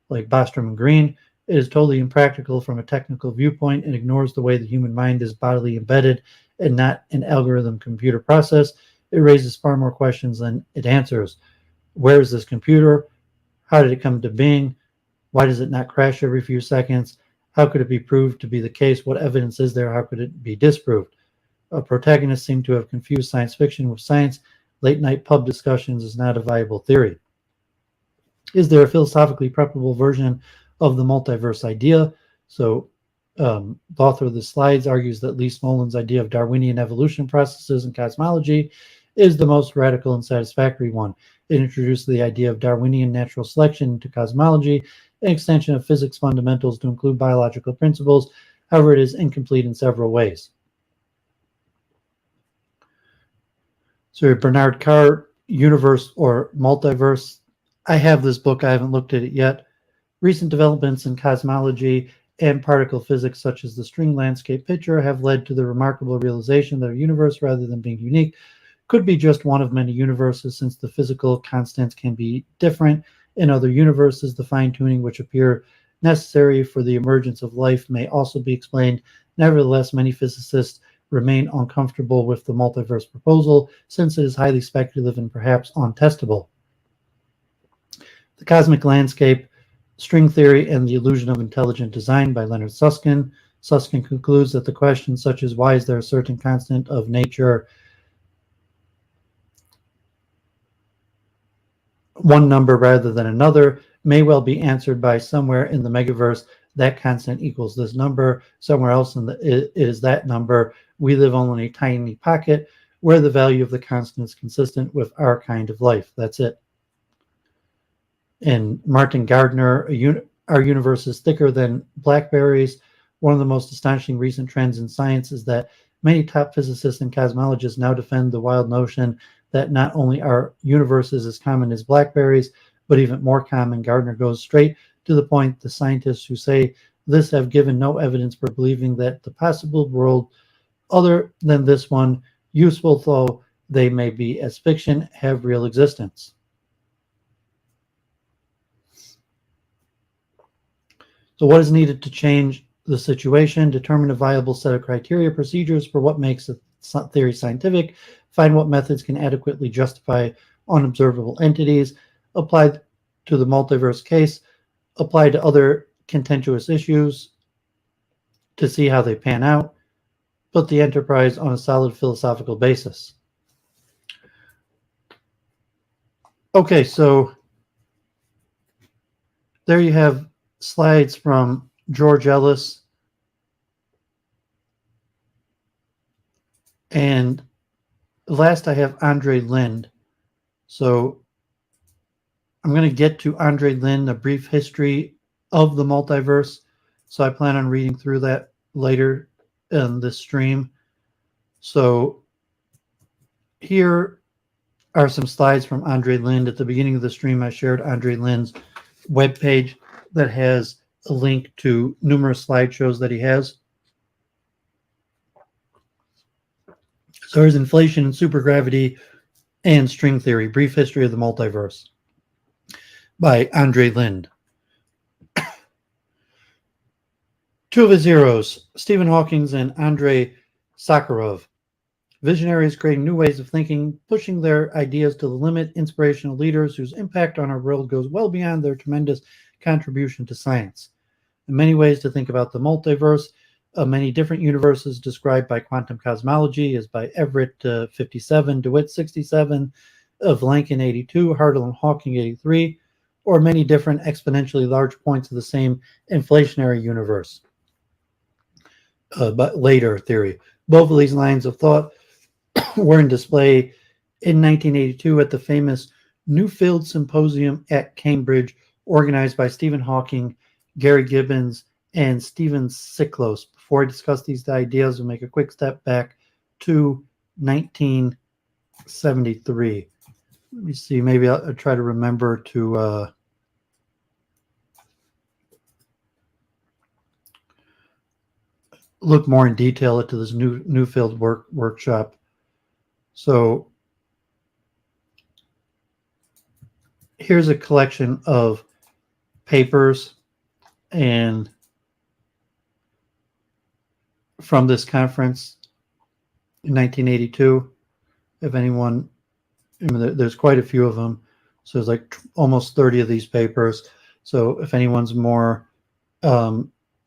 like Bostrom and Green. It is totally impractical from a technical viewpoint and ignores the way the human mind is bodily embedded and not an algorithm computer process. It raises far more questions than it answers. Where is this computer? How did it come to being? Why does it not crash every few seconds? How could it be proved to be the case? What evidence is there? How could it be disproved? Protagonists seem to have confused science fiction with science. Late night pub discussions is not a viable theory. Is there a philosophically preferable version of the multiverse idea? So the author of the slides argues that Lee Smolin's idea of Darwinian evolution processes in cosmology is the most radical and satisfactory one. It introduced the idea of Darwinian natural selection into cosmology, an extension of physics fundamentals to include biological principles. However, it is incomplete in several ways. So Bernard Carr, Universe or Multiverse. I have this book. I haven't looked at it yet. Recent developments in cosmology and particle physics, such as the string landscape picture, have led to the remarkable realization that a universe, rather than being unique, could be just one of many universes, since the physical constants can be different in other universes. The fine-tuning which appear necessary for the emergence of life may also be explained. Nevertheless, many physicists remain uncomfortable with the multiverse proposal, since it is highly speculative and perhaps untestable. The Cosmic Landscape, String Theory, and the Illusion of Intelligent Design by Leonard Susskind. Susskind concludes that the questions such as why is there a certain constant of nature one number rather than another may well be answered by somewhere in the megaverse that constant equals this number, somewhere else it is that number. We live only in a tiny pocket where the value of the constant is consistent with our kind of life. That's it. And Martin Gardner, our universe is thicker than blackberries. One of the most astonishing recent trends in science is that many top physicists and cosmologists now defend the wild notion that not only are universes as common as blackberries, but even more common. Gardner goes straight to the point. The scientists who say this have given no evidence for believing that the possible world other than this one, useful though they may be as fiction, have real existence. So what is needed to change the situation? Determine a viable set of criteria, procedures for what makes a theory scientific, find what methods can adequately justify unobservable entities, apply to the multiverse case, apply to other contentious issues to see how they pan out, put the enterprise on a solid philosophical basis. Okay, so there you have slides from George Ellis, and last I have Andrei Linde. So I'm going to get to Andrei Linde, a brief history of the multiverse. So I plan on reading through that later in this stream. So here are some slides from Andrei Linde. At the beginning of the stream, I shared Andrei Linde's webpage that has a link to numerous slideshows that he has. So here's Inflation and Supergravity and String Theory, Brief History of the Multiverse by Andrei Linde. Two of his heroes, Stephen Hawking and Andrei Sakharov, visionaries creating new ways of thinking, pushing their ideas to the limit, inspirational leaders whose impact on our world goes well beyond their tremendous contribution to science. In many ways to think about the multiverse, many different universes described by quantum cosmology is by Everett 57, DeWitt 67, Vilenkin 82, Hartle and Hawking 83, or many different exponentially large points of the same inflationary universe. But later theory. Both of these lines of thought were in display in 1982 at the famous Newfield Symposium at Cambridge, organized by Stephen Hawking, Gary Gibbons, and Stephen Siklos. Before I discuss these ideas, we'll make a quick step back to 1973. Let me see, maybe I'll try to remember to look more in detail into this new field workshop. So here's a collection of papers and from this conference in 1982. If anyone, I mean, there's quite a few of them. So there's like almost 30 of these papers. So if anyone's more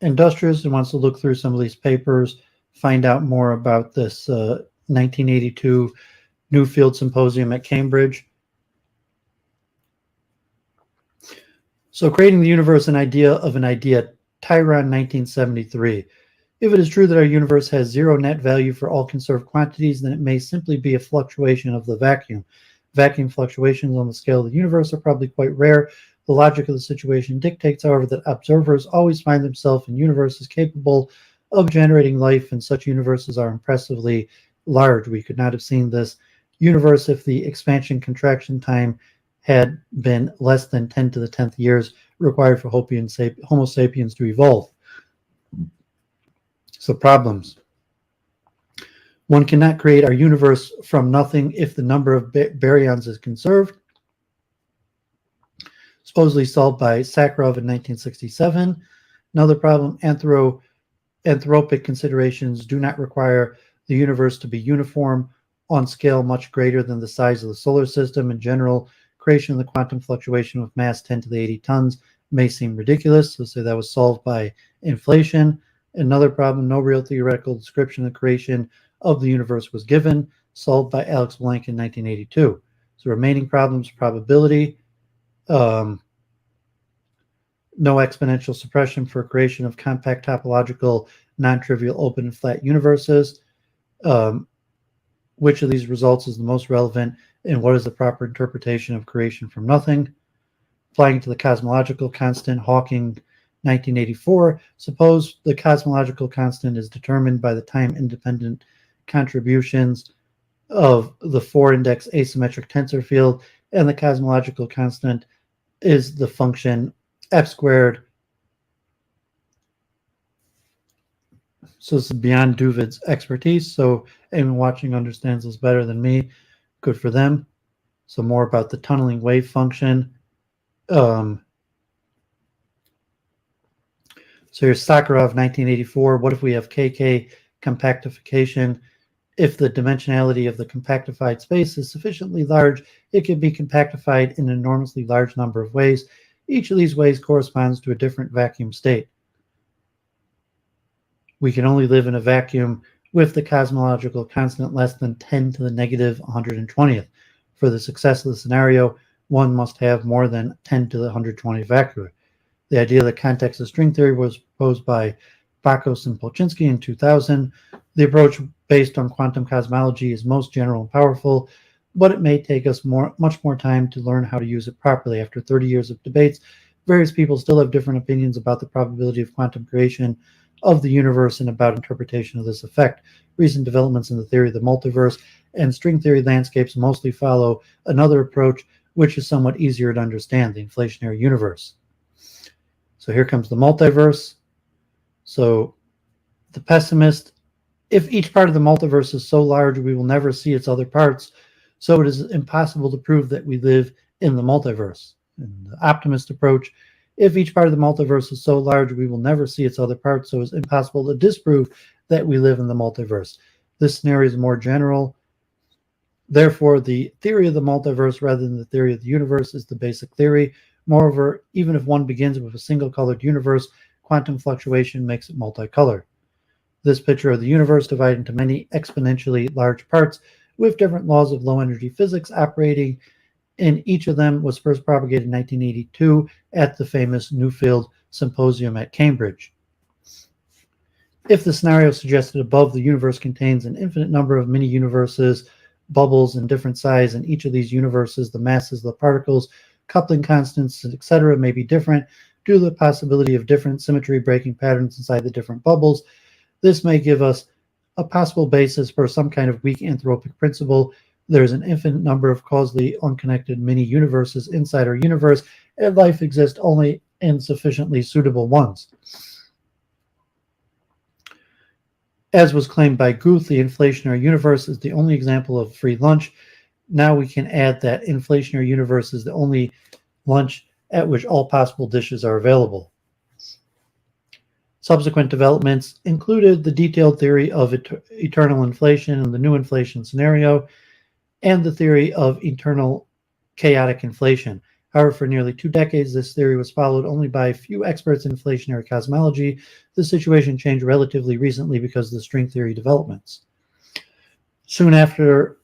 industrious and wants to look through some of these papers, find out more about this 1982 New Field Symposium at Cambridge. So creating the universe, an idea of an idea, Tyron 1973. If it is true that our universe has zero net value for all conserved quantities, then it may simply be a fluctuation of the vacuum. Vacuum fluctuations on the scale of the universe are probably quite rare. The logic of the situation dictates, however, that observers always find themselves in universes capable of generating life, and such universes are impressively large. We could not have seen this universe if the expansion-contraction time had been less than 10 to the 10th years required for Homo sapiens to evolve. So problems. One cannot create our universe from nothing if the number of baryons is conserved. Supposedly solved by Sakharov in 1967. Another problem, anthropic considerations do not require the universe to be uniform on scale much greater than the size of the solar system. In general, creation of the quantum fluctuation with mass 10 to the 80 tons may seem ridiculous. So say that was solved by inflation. Another problem, no real theoretical description of the creation of the universe was given, solved by Alex Blank in 1982. So remaining problems, probability, no exponential suppression for creation of compact topological, non-trivial, open and flat universes. Which of these results is the most relevant, and what is the proper interpretation of creation from nothing? Applying to the cosmological constant, Hawking, 1984. Suppose the cosmological constant is determined by the time-independent contributions of the 4-index asymmetric tensor field, and the cosmological constant is the function f squared. So this is beyond Duvid's expertise. So anyone watching understands this better than me. Good for them. So more about the tunneling wave function. So here's Sakharov, 1984. What if we have KK compactification? If the dimensionality of the compactified space is sufficiently large, it can be compactified in an enormously large number of ways. Each of these ways corresponds to a different vacuum state. We can only live in a vacuum with the cosmological constant less than 10 to the negative 120th. For the success of the scenario, one must have more than 10 to the 120th vacuum. The idea of the context of string theory was proposed by Bakos and Polchinski in 2000. The approach based on quantum cosmology is most general and powerful, but it may take us much more time to learn how to use it properly. After 30 years of debates, various people still have different opinions about the probability of quantum creation of the universe and about interpretation of this effect. Recent developments in the theory of the multiverse and string theory landscapes mostly follow another approach, which is somewhat easier to understand, the inflationary universe. So here comes the multiverse. So the pessimist, if each part of the multiverse is so large we will never see its other parts, so it is impossible to prove that we live in the multiverse. And the optimist approach, if each part of the multiverse is so large we will never see its other parts, so it's impossible to disprove that we live in the multiverse. This scenario is more general. Therefore, the theory of the multiverse rather than the theory of the universe is the basic theory. Moreover, even if one begins with a single-colored universe, quantum fluctuation makes it multicolored. This picture of the universe divided into many exponentially large parts with different laws of low-energy physics operating, and each of them was first propagated in 1982 at the famous New Field Symposium at Cambridge. If the scenario suggested above, the universe contains an infinite number of mini-universes, bubbles in different size, and each of these universes, the masses of the particles, coupling constants, etc., may be different due to the possibility of different symmetry breaking patterns inside the different bubbles. This may give us a possible basis for some kind of weak anthropic principle. There's an infinite number of causally unconnected mini-universes inside our universe, and life exists only in sufficiently suitable ones. As was claimed by Guth, the inflationary universe is the only example of free lunch. Now we can add that inflationary universe is the only lunch at which all possible dishes are available. Subsequent developments included the detailed theory of eternal inflation and the new inflation scenario, and the theory of eternal chaotic inflation. However, for nearly 2 decades, this theory was followed only by a few experts in inflationary cosmology. The situation changed relatively recently because of the string theory developments. Soon after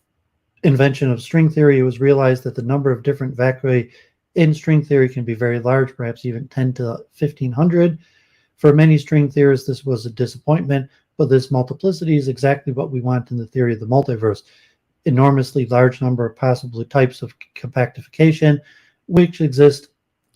invention of string theory, it was realized that the number of different vacui in string theory can be very large, perhaps even 10 to 1500. For many string theorists, this was a disappointment, but this multiplicity is exactly what we want in the theory of the multiverse. Enormously large number of possible types of compactification, which exist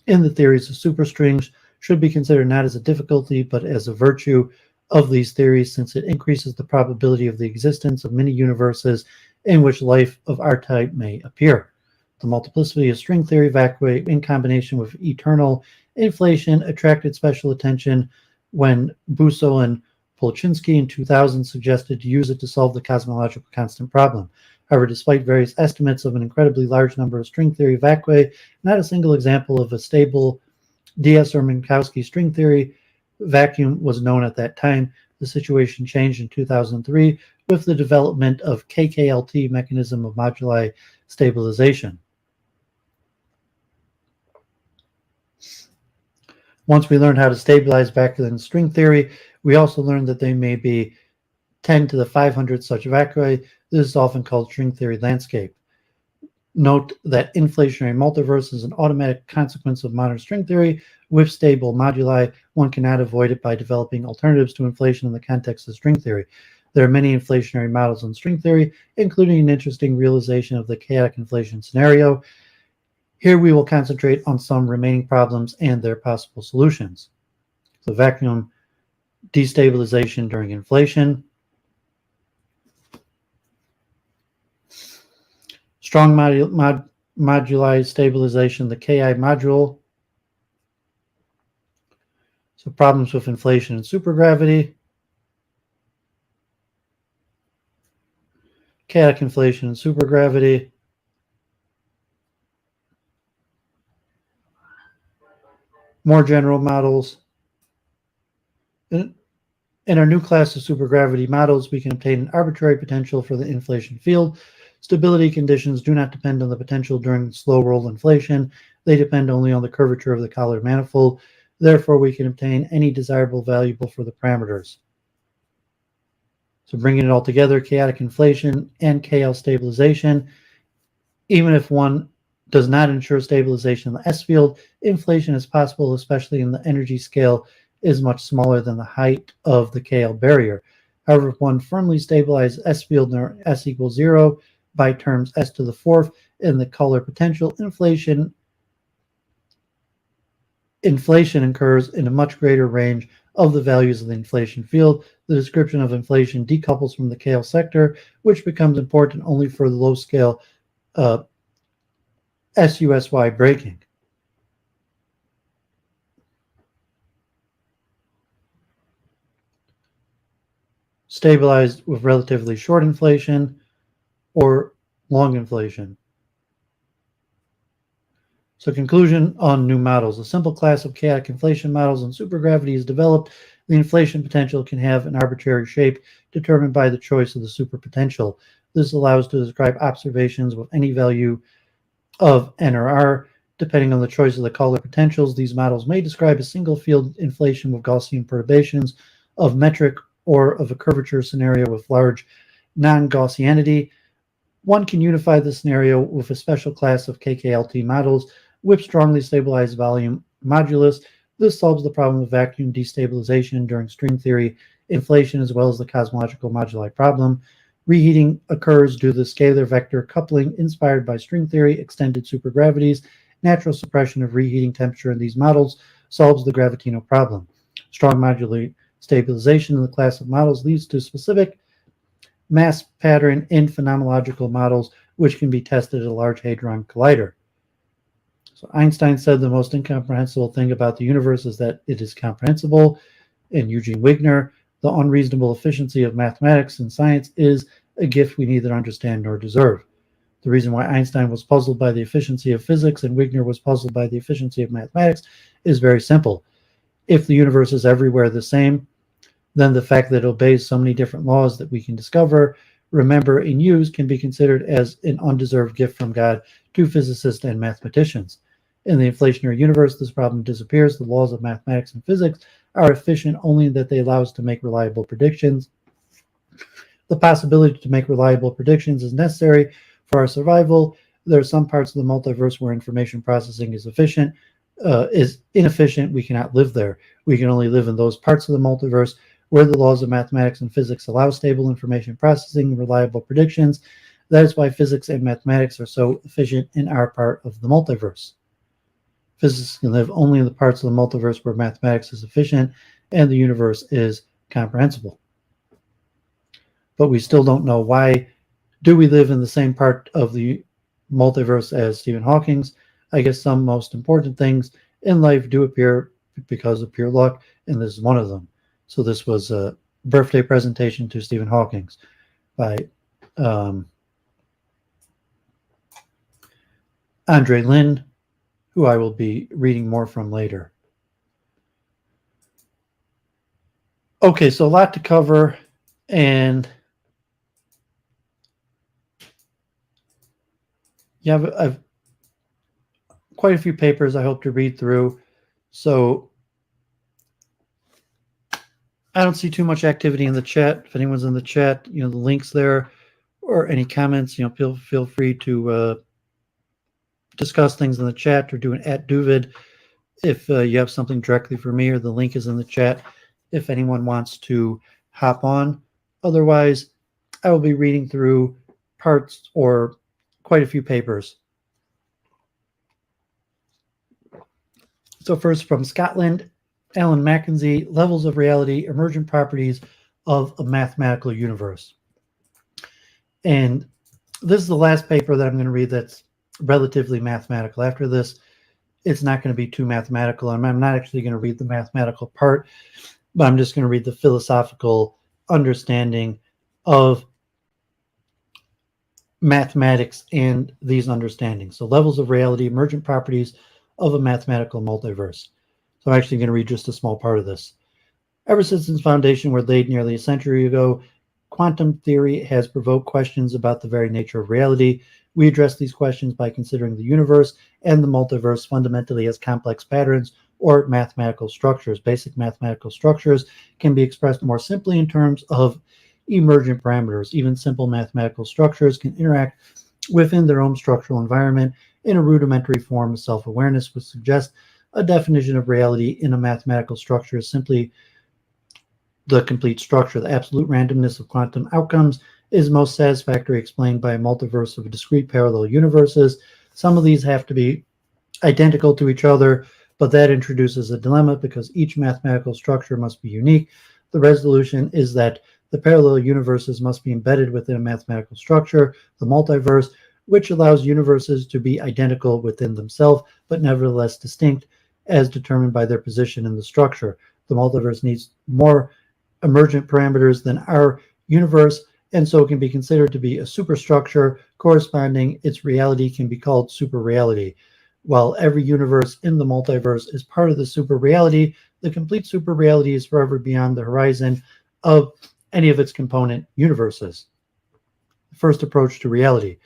in the theories of superstrings, should be considered not as a difficulty, but as a virtue of these theories, since it increases the probability of the existence of many universes in which life of our type may appear. The multiplicity of string theory vacui in combination with eternal inflation attracted special attention when Busso and Polchinski in 2000 suggested to use it to solve the cosmological constant problem. However, despite various estimates of an incredibly large number of string theory vacui, not a single example of a stable DS or Minkowski string theory vacuum was known at that time. The situation changed in 2003 with the development of KKLT mechanism of moduli stabilization. Once we learned how to stabilize vacuum string theory, we also learned that there may be 10 to the 500 such vacui. This is often called string theory landscape. Note that inflationary multiverse is an automatic consequence of modern string theory. With stable moduli, one cannot avoid it by developing alternatives to inflation in the context of string theory. There are many inflationary models in string theory, including an interesting realization of the chaotic inflation scenario. Here we will concentrate on some remaining problems and their possible solutions. So vacuum destabilization during inflation. Strong moduli stabilization, the Ki module. So problems with inflation and supergravity. Chaotic inflation and supergravity. More general models. In our new class of supergravity models, we can obtain an arbitrary potential for the inflation field. Stability conditions do not depend on the potential during slow roll inflation. They depend only on the curvature of the collar manifold. Therefore, we can obtain any desirable value for the parameters. So bringing it all together, chaotic inflation and KL stabilization. Even if one does not ensure stabilization in the S field, inflation is possible, especially in the energy scale is much smaller than the height of the KL barrier. However, if one firmly stabilizes S field near S equals 0 by terms S to the 4th in the collar potential, inflation occurs in a much greater range of the values of the inflation field. The description of inflation decouples from the KL sector, which becomes important only for the low scale SUSY breaking. Stabilized with relatively short inflation or long inflation. So conclusion on new models. A simple class of chaotic inflation models and supergravity is developed. The inflation potential can have an arbitrary shape determined by the choice of the superpotential. This allows to describe observations with any value of N or R. Depending on the choice of the collar potentials, these models may describe a single field inflation with Gaussian perturbations of metric or of a curvature scenario with large non-Gaussianity. One can unify the scenario with a special class of KKLT models with strongly stabilized volume modulus. This solves the problem of vacuum destabilization during string theory inflation, as well as the cosmological moduli problem. Reheating occurs due to the scalar vector coupling inspired by string theory, extended supergravities. Natural suppression of reheating temperature in these models solves the gravitino problem. Strong moduli stabilization in the class of models leads to specific mass pattern in phenomenological models, which can be tested at a Large Hadron Collider. So Einstein said the most incomprehensible thing about the universe is that it is comprehensible. And Eugene Wigner, The unreasonable efficiency of mathematics and science is a gift we neither understand nor deserve. The reason why Einstein was puzzled by the efficiency of physics and Wigner was puzzled by the efficiency of mathematics is very simple. If the universe is everywhere the same, then the fact that it obeys so many different laws that we can discover, remember, and use can be considered as an undeserved gift from God to physicists and mathematicians. In the inflationary universe, this problem disappears. The laws of mathematics and physics are efficient only in that they allow us to make reliable predictions. The possibility to make reliable predictions is necessary for our survival. There are some parts of the multiverse where information processing is inefficient. We cannot live there. We can only live in those parts of the multiverse where the laws of mathematics and physics allow stable information processing and reliable predictions. That is why physics and mathematics are so efficient in our part of the multiverse. Physicists can live only in the parts of the multiverse where mathematics is efficient and the universe is comprehensible. But we still don't know why. Do we live in the same part of the multiverse as Stephen Hawking's? I guess some most important things in life do appear because of pure luck, and this is one of them. So this was a birthday presentation to Stephen Hawking's by Andrei Linde, who I will be reading more from later. Okay, so a lot to cover, and yeah, I've quite a few papers I hope to read through. So I don't see too much activity in the chat. If anyone's in the chat, the link's there, or any comments, feel free to discuss things in the chat or do an @Duvid if you have something directly for me, or the link is in the chat if anyone wants to hop on. Otherwise, I will be reading through parts or quite a few papers. So first, from Scotland, Alan McKenzie, Levels of Reality, Emergent Properties of a Mathematical Universe. And this is the last paper that I'm going to read that's relatively mathematical. After this, it's not going to be too mathematical. I'm not actually going to read the mathematical part, but I'm just going to read the philosophical understanding of mathematics and these understandings. So Levels of Reality, Emergent Properties of a Mathematical Multiverse. So I'm actually going to read just a small part of this. Ever since its foundation were laid nearly a century ago, quantum theory has provoked questions about the very nature of reality. We address these questions by considering the universe and the multiverse fundamentally as complex patterns or mathematical structures. Basic mathematical structures can be expressed more simply in terms of emergent parameters. Even simple mathematical structures can interact within their own structural environment in a rudimentary form of self-awareness, which suggests a definition of reality in a mathematical structure is simply the complete structure. The absolute randomness of quantum outcomes is most satisfactorily explained by a multiverse of discrete parallel universes. Some of these have to be identical to each other, but that introduces a dilemma because each mathematical structure must be unique. The resolution is that the parallel universes must be embedded within a mathematical structure, the multiverse, which allows universes to be identical within themselves, but nevertheless distinct as determined by their position in the structure. The multiverse needs more emergent parameters than our universe, and so it can be considered to be a superstructure corresponding. Its reality can be called super reality. While every universe in the multiverse is part of the super reality, the complete super reality is forever beyond the horizon of any of its component universes. First approach to reality.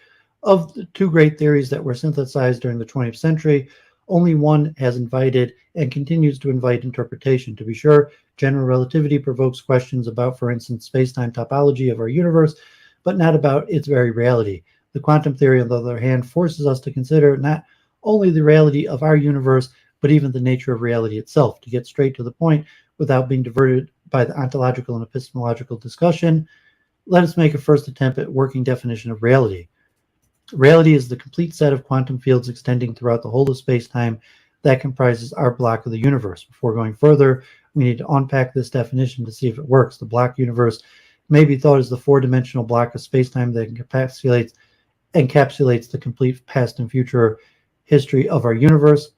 Of the two great theories that were synthesized during the 20th century, only one has invited and continues to invite interpretation. To be sure, general relativity provokes questions about, for instance, space-time topology of our universe, but not about its very reality. The quantum theory, on the other hand, forces us to consider not only the reality of our universe, but even the nature of reality itself. To get straight to the point without being diverted by the ontological and epistemological discussion, let us make a first attempt at working definition of reality. Reality is the complete set of quantum fields extending throughout the whole of space-time that comprises our block of the universe. Before going further, we need to unpack this definition to see if it works. The block universe may be thought as the four-dimensional block of space-time that encapsulates the complete past and future history of our universe.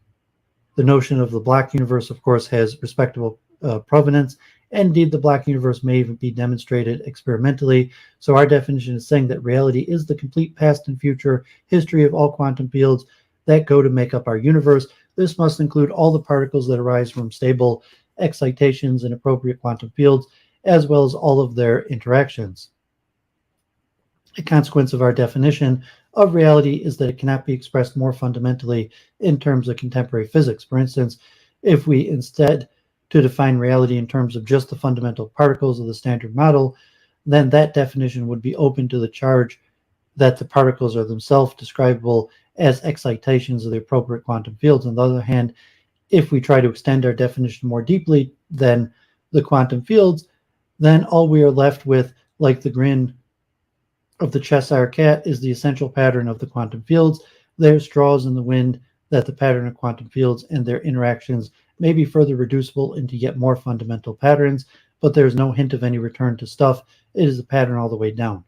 The notion of the block universe, of course, has respectable provenance and indeed the black universe may even be demonstrated experimentally. So our definition is saying that reality is the complete past and future history of all quantum fields that go to make up our universe. This must include all the particles that arise from stable excitations in appropriate quantum fields, as well as all of their interactions. A consequence of our definition of reality is that it cannot be expressed more fundamentally in terms of contemporary physics. For instance, if we instead to define reality in terms of just the fundamental particles of the standard model, then that definition would be open to the charge that the particles are themselves describable as excitations of the appropriate quantum fields. On the other hand, if we try to extend our definition more deeply than the quantum fields, then all we are left with, like the grin of the Cheshire cat, is the essential pattern of the quantum fields. There are straws in the wind that the pattern of quantum fields and their interactions may be further reducible into yet more fundamental patterns, but there is no hint of any return to stuff. It is a pattern all the way down.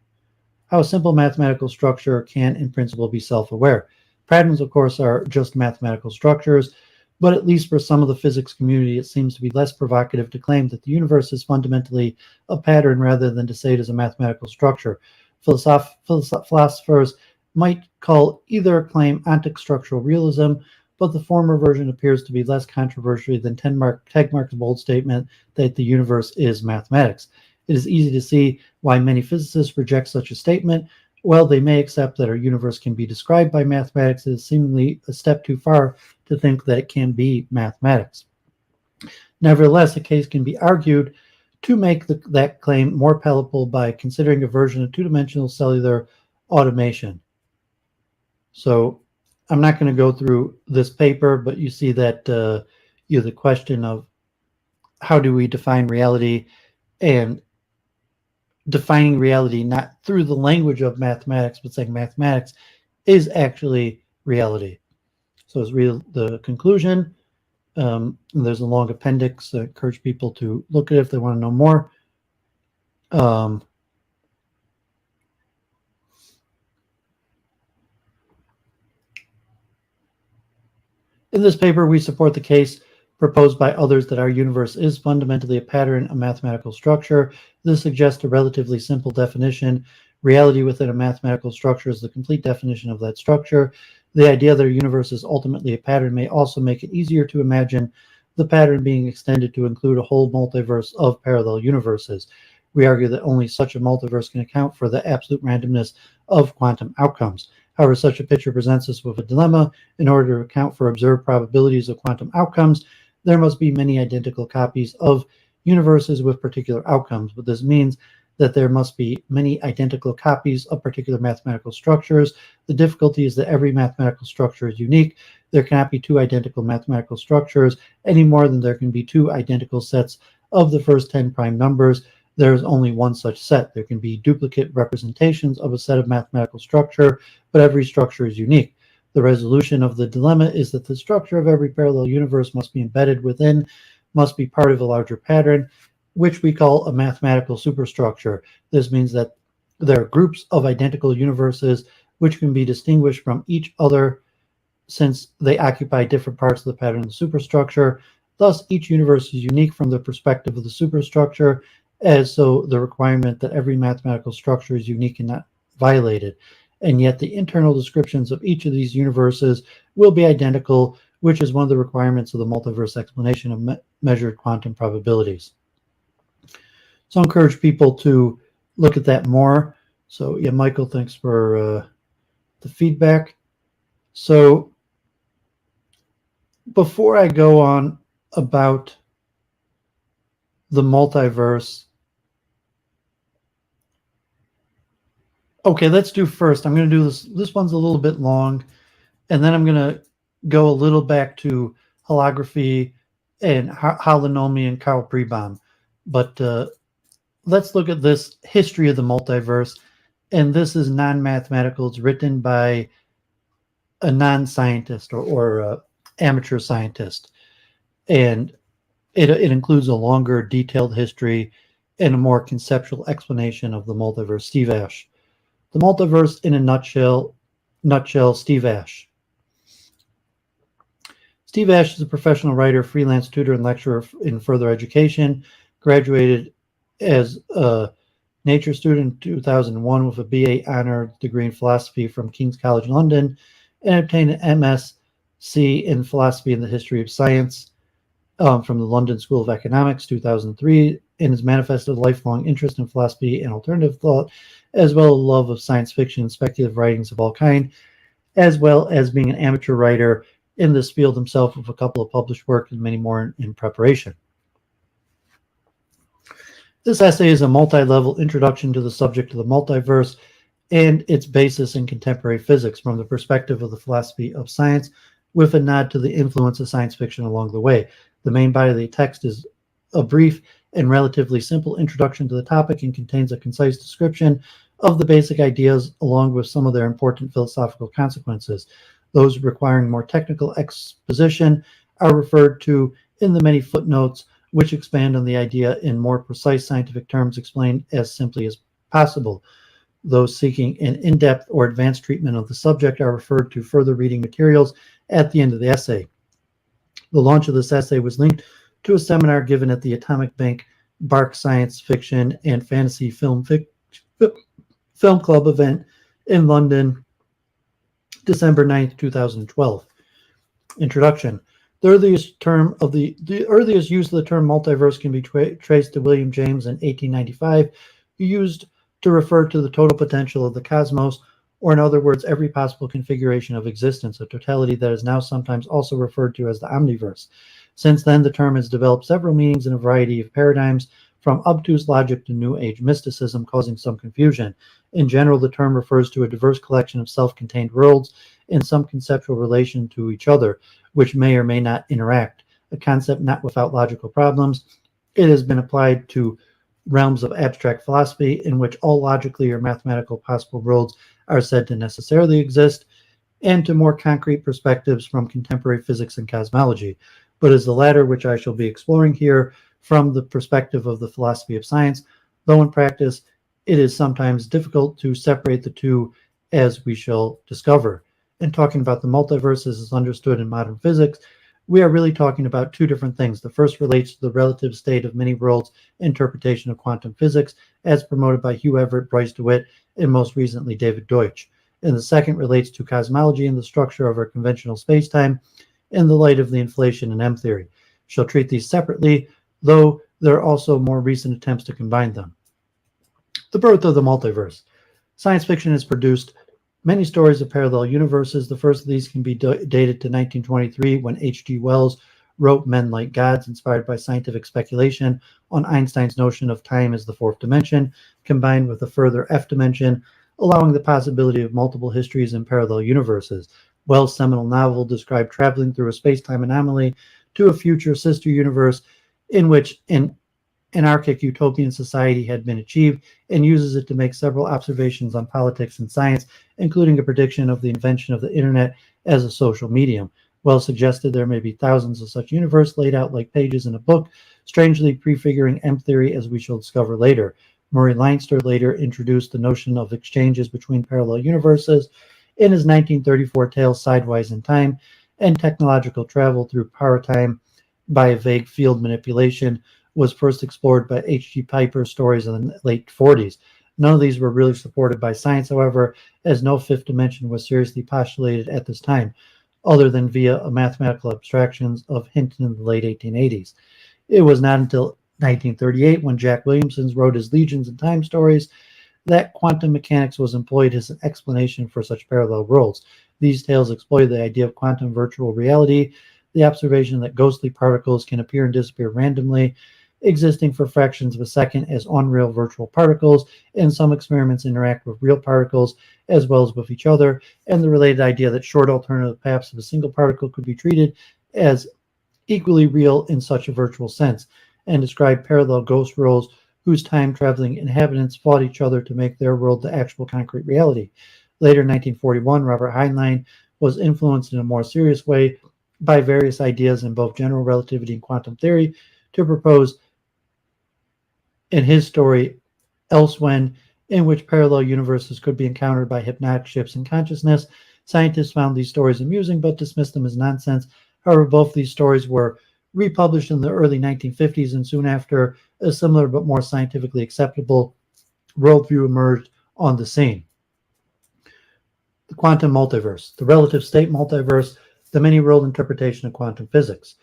How a simple mathematical structure can, in principle, be self-aware. Patterns, of course, are just mathematical structures, but at least for some of the physics community, it seems to be less provocative to claim that the universe is fundamentally a pattern rather than to say it is a mathematical structure. Philosophers might call either claim ontic structural realism, but the former version appears to be less controversial than Tegmark's bold statement that the universe is mathematics. It is easy to see why many physicists reject such a statement. While they may accept that our universe can be described by mathematics, it is seemingly a step too far to think that it can be mathematics. Nevertheless, a case can be argued to make that claim more palatable by considering a version of two-dimensional cellular automation. So I'm not going to go through this paper, but you see that the question of how do we define reality, and defining reality not through the language of mathematics, but saying mathematics is actually reality. So it's the conclusion. There's a long appendix. I encourage people to look at it if they want to know more. In this paper, we support the case proposed by others that our universe is fundamentally a pattern, a mathematical structure. This suggests a relatively simple definition. Reality within a mathematical structure is the complete definition of that structure. The idea that our universe is ultimately a pattern may also make it easier to imagine the pattern being extended to include a whole multiverse of parallel universes. We argue that only such a multiverse can account for the absolute randomness of quantum outcomes. However, such a picture presents us with a dilemma. In order to account for observed probabilities of quantum outcomes, there must be many identical copies of universes with particular outcomes, but this means that there must be many identical copies of particular mathematical structures. The difficulty is that every mathematical structure is unique. There cannot be two identical mathematical structures any more than there can be two identical sets of the first 10 prime numbers. There is only one such set. There can be duplicate representations of a set of mathematical structure, but every structure is unique. The resolution of the dilemma is that the structure of every parallel universe must be embedded within, must be part of a larger pattern, which we call a mathematical superstructure. This means that there are groups of identical universes which can be distinguished from each other since they occupy different parts of the pattern of the superstructure. Thus, each universe is unique from the perspective of the superstructure, as so the requirement that every mathematical structure is unique and not violated. And yet the internal descriptions of each of these universes will be identical, which is one of the requirements of the multiverse explanation of measured quantum probabilities. So I encourage people to look at that more. So yeah, Michael, thanks for the feedback. So before I go on about the multiverse, okay, let's do first. I'm going to do this. This one's a little bit long, and then I'm going to go a little back to holography and holonomy and Karl Pribram. But let's look at this history of the multiverse. And this is non-mathematical. It's written by a non-scientist or amateur scientist. And it includes a longer, detailed history and a more conceptual explanation of the multiverse. Steve Ash. The multiverse in a nutshell, Steve Ash. Steve Ash is a professional writer, freelance tutor, and lecturer in further education. graduated as a Nature student in 2001 with a BA honor degree in philosophy from King's College London, and obtained an MSc in philosophy and the history of science from the London School of Economics 2003, and has manifested a lifelong interest in philosophy and alternative thought, as well as a love of science fiction and speculative writings of all kinds, as well as being an amateur writer in this field himself with a couple of published works and many more in preparation. This essay is a multi-level introduction to the subject of the multiverse and its basis in contemporary physics from the perspective of the philosophy of science, with a nod to the influence of science fiction along the way. The main body of the text is a brief and relatively simple introduction to the topic and contains a concise description of the basic ideas along with some of their important philosophical consequences. Those requiring more technical exposition are referred to in the many footnotes, which expand on the idea in more precise scientific terms explained as simply as possible. Those seeking an in-depth or advanced treatment of the subject are referred to further reading materials at the end of the essay. The launch of this essay was linked to a seminar given at the Atomic Bank Bark Science Fiction and Fantasy Film Club event in London, December 9th, 2012. Introduction. The earliest use of the term multiverse can be traced to William James in 1895, who used to refer to the total potential of the cosmos, or in other words, every possible configuration of existence, a totality that is now sometimes also referred to as the omniverse. Since then, the term has developed several meanings in a variety of paradigms, from obtuse logic to New Age mysticism, causing some confusion. In general, the term refers to a diverse collection of self-contained worlds in some conceptual relation to each other, which may or may not interact, a concept not without logical problems. It has been applied to realms of abstract philosophy in which all logically or mathematical possible worlds are said to necessarily exist, and to more concrete perspectives from contemporary physics and cosmology, but is the latter which I shall be exploring here from the perspective of the philosophy of science, though in practice it is sometimes difficult to separate the two, as we shall discover. In talking about the multiverse as is understood in modern physics, we are really talking about two different things. The first relates to the relative state of many worlds interpretation of quantum physics, as promoted by Hugh Everett, Bryce DeWitt, and most recently David Deutsch. And the second relates to cosmology and the structure of our conventional spacetime in the light of the inflation and M theory. Shall treat these separately, though there are also more recent attempts to combine them. The birth of the multiverse. Science fiction has produced many stories of parallel universes. The first of these can be dated to 1923, when H.G. Wells wrote Men Like Gods, inspired by scientific speculation on Einstein's notion of time as the fourth dimension, combined with a further F dimension, allowing the possibility of multiple histories and parallel universes. Wells' seminal novel described traveling through a space-time anomaly to a future sister universe in which an anarchic utopian society had been achieved, and uses it to make several observations on politics and science, including a prediction of the invention of the internet as a social medium. Wells suggested there may be thousands of such universes laid out like pages in a book, strangely prefiguring M theory, as we shall discover later. Murray Leinster later introduced the notion of exchanges between parallel universes in his 1934 tale Sidewise in Time, and technological travel through paratime by a vague field manipulation was first explored by H.G. Piper's stories in the late 40s. None of these were really supported by science, however, as no fifth dimension was seriously postulated at this time, other than via a mathematical abstractions of Hinton in the late 1880s. It was not until 1938, when Jack Williamson wrote his Legions of Time stories, that quantum mechanics was employed as an explanation for such parallel worlds. These tales exploit the idea of quantum virtual reality, the observation that ghostly particles can appear and disappear randomly, existing for fractions of a second as unreal virtual particles, and some experiments interact with real particles as well as with each other, and the related idea that short alternative paths of a single particle could be treated as equally real in such a virtual sense, and describe parallel ghost worlds whose time-traveling inhabitants fought each other to make their world the actual concrete reality. Later in 1941, Robert Heinlein was influenced in a more serious way by various ideas in both general relativity and quantum theory to propose in his story Elsewhen, in which parallel universes could be encountered by hypnotic shifts in consciousness. Scientists found these stories amusing but dismissed them as nonsense. However, both these stories were republished in the early 1950s, and soon after, a similar but more scientifically acceptable worldview emerged on the scene. The quantum multiverse, the relative state multiverse, the many-world interpretation of quantum physics.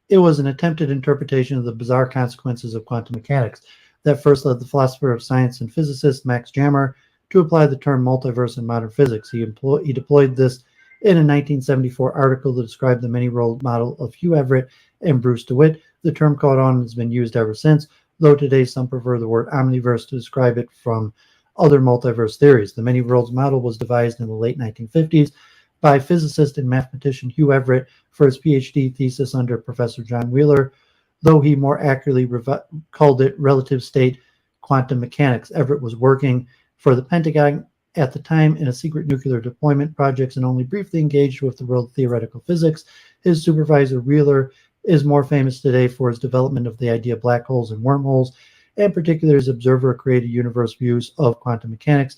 It was an attempted interpretation of the bizarre consequences of quantum mechanics that first led the philosopher of science and physicist Max Jammer to apply the term multiverse in modern physics. He deployed this in a 1974 article that described the many-world model of Hugh Everett and Bruce DeWitt. The term caught on and has been used ever since, though today some prefer the word omniverse to describe it from other multiverse theories. The many-worlds model was devised in the late 1950s by physicist and mathematician Hugh Everett for his PhD thesis under Professor John Wheeler, though he more accurately called it relative state quantum mechanics. Everett was working for the Pentagon at the time in a secret nuclear deployment projects and only briefly engaged with the world of theoretical physics. His supervisor Wheeler is more famous today for his development of the idea of black holes and wormholes, and particularly his observer-created universe views of quantum mechanics,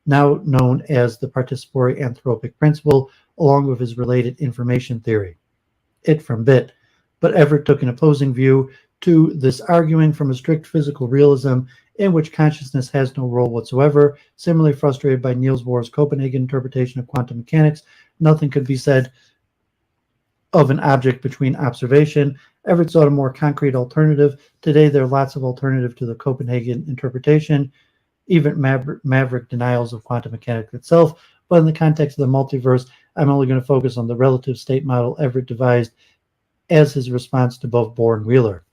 now known as the participatory anthropic principle, along with his related information theory, it from bit. But Everett took an opposing view to this, arguing from a strict physical realism in which consciousness has no role whatsoever. Similarly frustrated by Niels Bohr's Copenhagen interpretation of quantum mechanics, nothing could be said of an object between observation. Everett sought a more concrete alternative. Today, there are lots of alternatives to the Copenhagen interpretation, even maverick denials of quantum mechanics itself. But in the context of the multiverse, I'm only going to focus on the relative state model Everett devised as his response to both Bohr and Wheeler.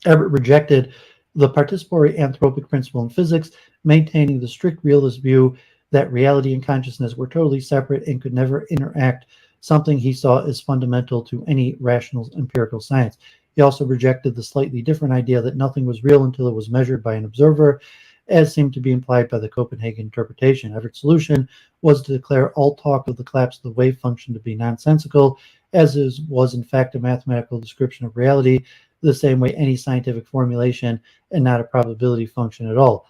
Everett rejected the participatory anthropic principle in physics, maintaining the strict realist view that reality and consciousness were totally separate and could never interact, something he saw as fundamental to any rational empirical science. He also rejected the slightly different idea that nothing was real until it was measured by an observer, as seemed to be implied by the Copenhagen interpretation. Everett's solution was to declare all talk of the collapse of the wave function to be nonsensical, as was in fact a mathematical description of reality, the same way any scientific formulation and not a probability function at all.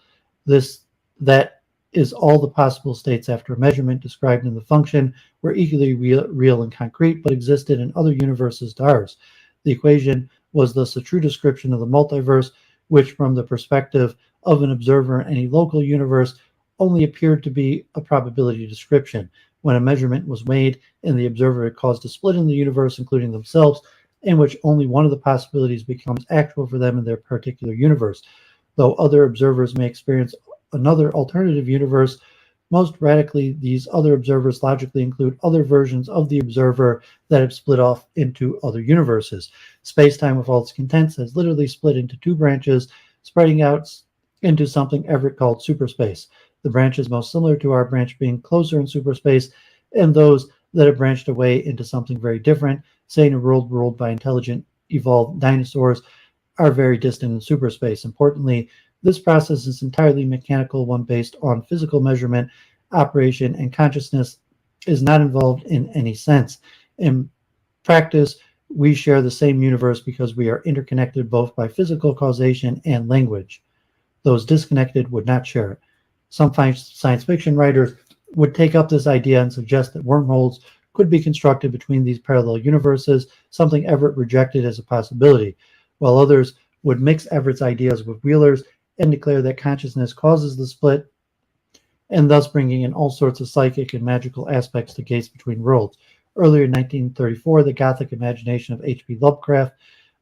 That is all the possible states after a measurement described in the function were equally real and concrete, but existed in other universes to ours. The equation was thus a true description of the multiverse, which from the perspective of an observer in any local universe only appeared to be a probability description. When a measurement was made and the observer, it caused a split in the universe, including themselves, in which only one of the possibilities becomes actual for them in their particular universe. Though other observers may experience another alternative universe, most radically, these other observers logically include other versions of the observer that have split off into other universes. Space-time, with all its contents, has literally split into two branches, spreading out into something Everett called superspace. The branches most similar to our branch being closer in superspace, and those that have branched away into something very different, say in a world ruled by intelligent, evolved dinosaurs, are very distant in superspace. Importantly, this process is entirely mechanical, one based on physical measurement, operation, and consciousness is not involved in any sense. In practice, we share the same universe because we are interconnected both by physical causation and language. Those disconnected would not share it. Some science fiction writers would take up this idea and suggest that wormholes could be constructed between these parallel universes, something Everett rejected as a possibility, while others would mix Everett's ideas with Wheeler's and declare that consciousness causes the split, and thus bringing in all sorts of psychic and magical aspects to gates between worlds. Earlier in 1934, the Gothic imagination of H.P. Lovecraft,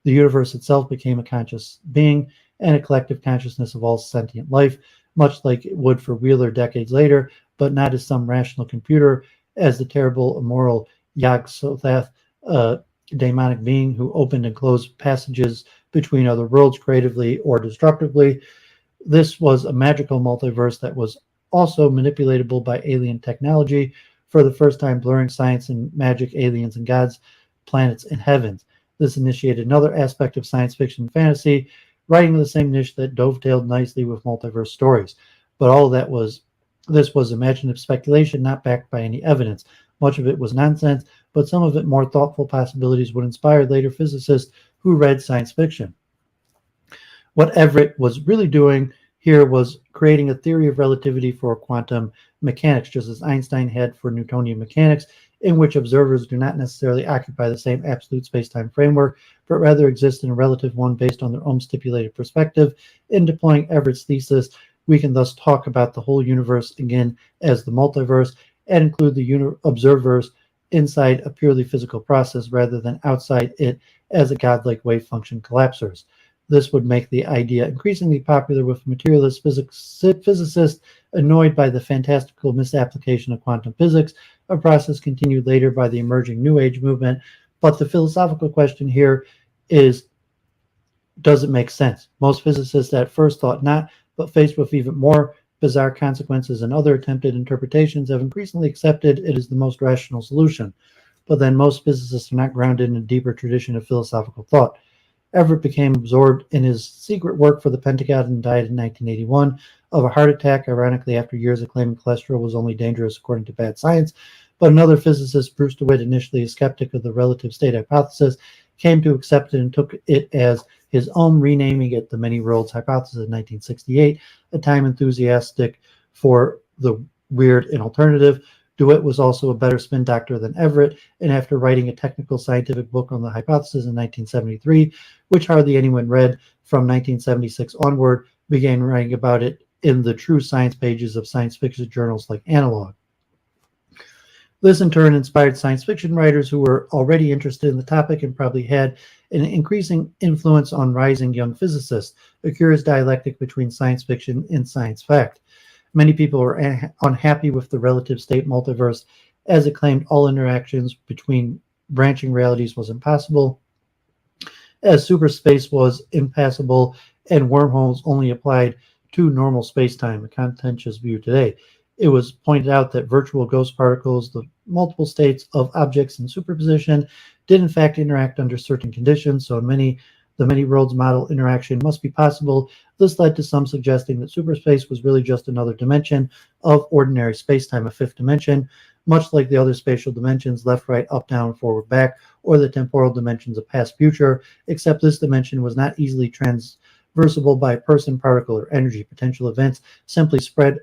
the universe itself became a conscious being and a collective consciousness of all sentient life, much like it would for Wheeler decades later, but not as some rational computer, as the terrible, immoral Yog-Sothoth, a demonic being who opened and closed passages between other worlds creatively or destructively. This was a magical multiverse that was also manipulatable by alien technology, for the first time blurring science and magic, aliens and gods, planets and heavens. This initiated another aspect of science fiction and fantasy, writing in the same niche that dovetailed nicely with multiverse stories. But all that this was imaginative speculation, not backed by any evidence. Much of it was nonsense, but some of it more thoughtful possibilities would inspire later physicists who read science fiction. What Everett was really doing here was creating a theory of relativity for quantum mechanics, just as Einstein had for Newtonian mechanics. in which observers do not necessarily occupy the same absolute space-time framework, but rather exist in a relative one based on their own stipulated perspective. In deploying Everett's thesis, we can thus talk about the whole universe again as the multiverse and include the observers inside a purely physical process rather than outside it as a godlike wave function collapsers. This would make the idea increasingly popular with materialist physicists annoyed by the fantastical misapplication of quantum physics, a process continued later by the emerging New Age movement. But the philosophical question here is, does it make sense? Most physicists at first thought not, but faced with even more bizarre consequences and other attempted interpretations have increasingly accepted it as the most rational solution. But then most physicists are not grounded in a deeper tradition of philosophical thought. Everett became absorbed in his secret work for the Pentagon and died in 1981 of a heart attack, ironically after years of claiming cholesterol was only dangerous according to bad science. But another physicist, Bruce DeWitt, initially a skeptic of the relative state hypothesis, came to accept it and took it as his own, renaming it the many worlds hypothesis in 1968, a time enthusiastic for the weird and alternative. DeWitt was also a better spin doctor than Everett, and after writing a technical scientific book on the hypothesis in 1973, which hardly anyone read from 1976 onward, began writing about it in the true science pages of science fiction journals like Analog. This in turn inspired science fiction writers who were already interested in the topic and probably had an increasing influence on rising young physicists, a curious dialectic between science fiction and science fact. Many people were unhappy with the relative state multiverse, as it claimed all interactions between branching realities was impossible, as superspace was impassable, and wormholes only applied to normal space-time, a contentious view today. It was pointed out that virtual ghost particles, the multiple states of objects in superposition, did in fact interact under certain conditions, so the many worlds model interaction must be possible. This led to some suggesting that superspace was really just another dimension of ordinary spacetime, a fifth dimension, much like the other spatial dimensions, left, right, up, down, forward, back, or the temporal dimensions of past, future, except this dimension was not easily transversable by person, particle, or energy. Potential events simply spread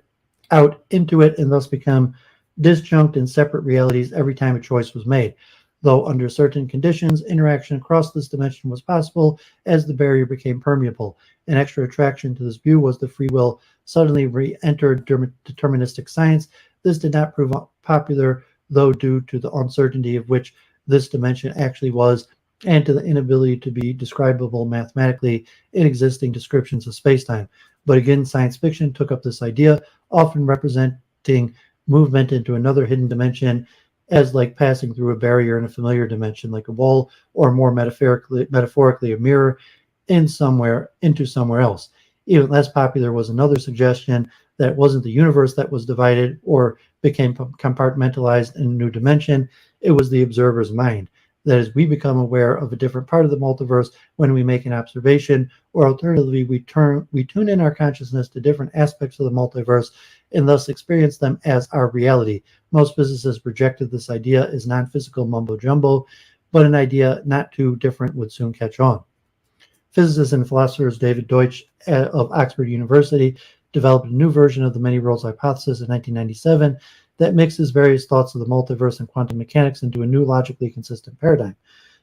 out into it and thus become disjunct in separate realities every time a choice was made. Though under certain conditions, interaction across this dimension was possible as the barrier became permeable. An extra attraction to this view was the free will suddenly re-entered deterministic science. This did not prove popular, though, due to the uncertainty of which this dimension actually was and to the inability to be describable mathematically in existing descriptions of spacetime. But again, science fiction took up this idea, often representing movement into another hidden dimension as like passing through a barrier in a familiar dimension, like a wall, or more metaphorically a mirror into somewhere else. Even less popular was another suggestion that it wasn't the universe that was divided or became compartmentalized in a new dimension. It was the observer's mind. That is, we become aware of a different part of the multiverse when we make an observation, or alternatively, we tune in our consciousness to different aspects of the multiverse and thus experience them as our reality. Most physicists rejected this idea as non-physical mumbo-jumbo, but an idea not too different would soon catch on. Physicist and philosopher David Deutsch of Oxford University developed a new version of the many worlds hypothesis in 1997 that mixes various thoughts of the multiverse and quantum mechanics into a new logically consistent paradigm.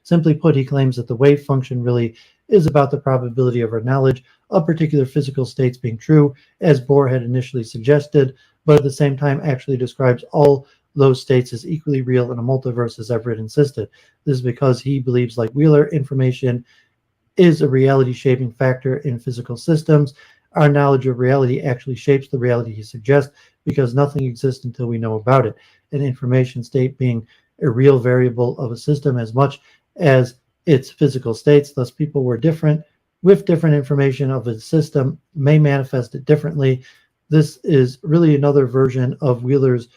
Simply put, he claims that the wave function really is about the probability of our knowledge of particular physical states being true, as Bohr had initially suggested, but at the same time actually describes all those states as equally real in a multiverse as Everett insisted. This is because he believes, like Wheeler, information is a reality-shaping factor in physical systems. Our knowledge of reality actually shapes the reality he suggests because nothing exists until we know about it, an information state being a real variable of a system as much as its physical states. Thus, people were different with different information of a system may manifest it differently. This is really another version of Wheeler's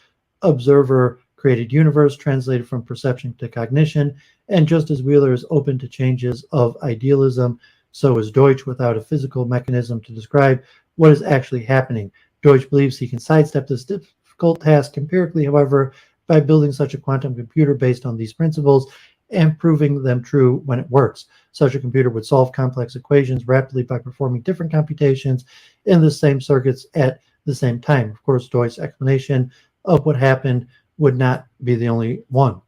observer-created universe translated from perception to cognition, and just as Wheeler is open to changes of idealism, so is Deutsch without a physical mechanism to describe what is actually happening. Deutsch believes he can sidestep this difficult task empirically, however, by building such a quantum computer based on these principles and proving them true when it works. Such a computer would solve complex equations rapidly by performing different computations in the same circuits at the same time. Of course, Deutsch's explanation of what happened would not be the only one.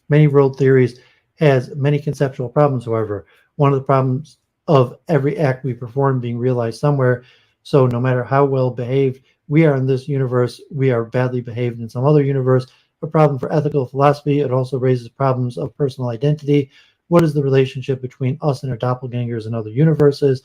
Many world theories has many conceptual problems, however. One of the problems of every act we perform being realized somewhere, so no matter how well behaved we are in this universe, we are badly behaved in some other universe. A problem for ethical philosophy. It also raises problems of personal identity. What is the relationship between us and our doppelgangers in other universes?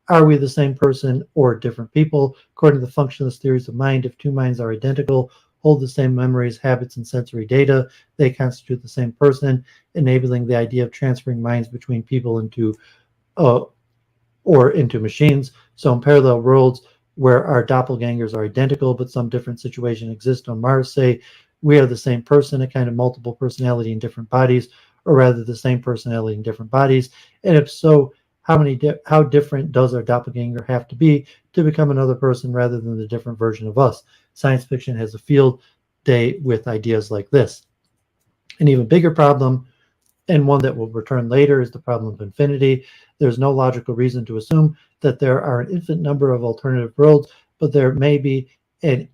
Are we the same person or different people? According to the functionalist theories of mind, if two minds are identical, hold the same memories, habits, and sensory data, they constitute the same person, enabling the idea of transferring minds between people into into machines. So in parallel worlds where our doppelgangers are identical, but some different situation exists on Mars, say we are the same person, a kind of multiple personality in different bodies, or rather the same personality in different bodies. And if so, how different does our doppelganger have to be to become another person rather than the different version of us? Science fiction has a field day with ideas like this. An even bigger problem, and one that will return later, is the problem of infinity. There's no logical reason to assume that there are an infinite number of alternative worlds, but there may be, and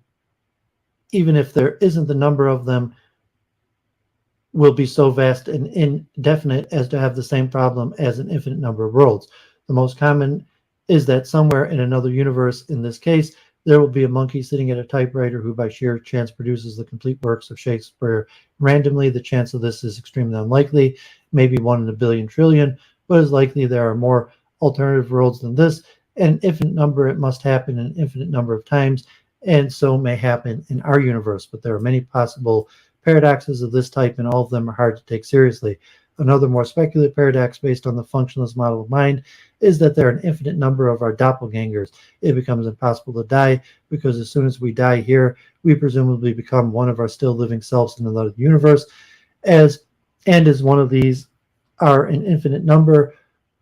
even if there isn't, the number of them will be so vast and indefinite as to have the same problem as an infinite number of worlds. The most common is that somewhere in another universe, in this case, there will be a monkey sitting at a typewriter who by sheer chance produces the complete works of Shakespeare randomly. The chance of this is extremely unlikely, maybe 1 in a billion trillion, but it's likely there are more alternative worlds than this. An infinite number, it must happen an infinite number of times, and so may happen in our universe. But there are many possible paradoxes of this type, and all of them are hard to take seriously. Another more speculative paradox based on the functionalist model of mind is that there are an infinite number of our doppelgangers. It becomes impossible to die because as soon as we die here, we presumably become one of our still living selves in another universe. As one of these are an infinite number,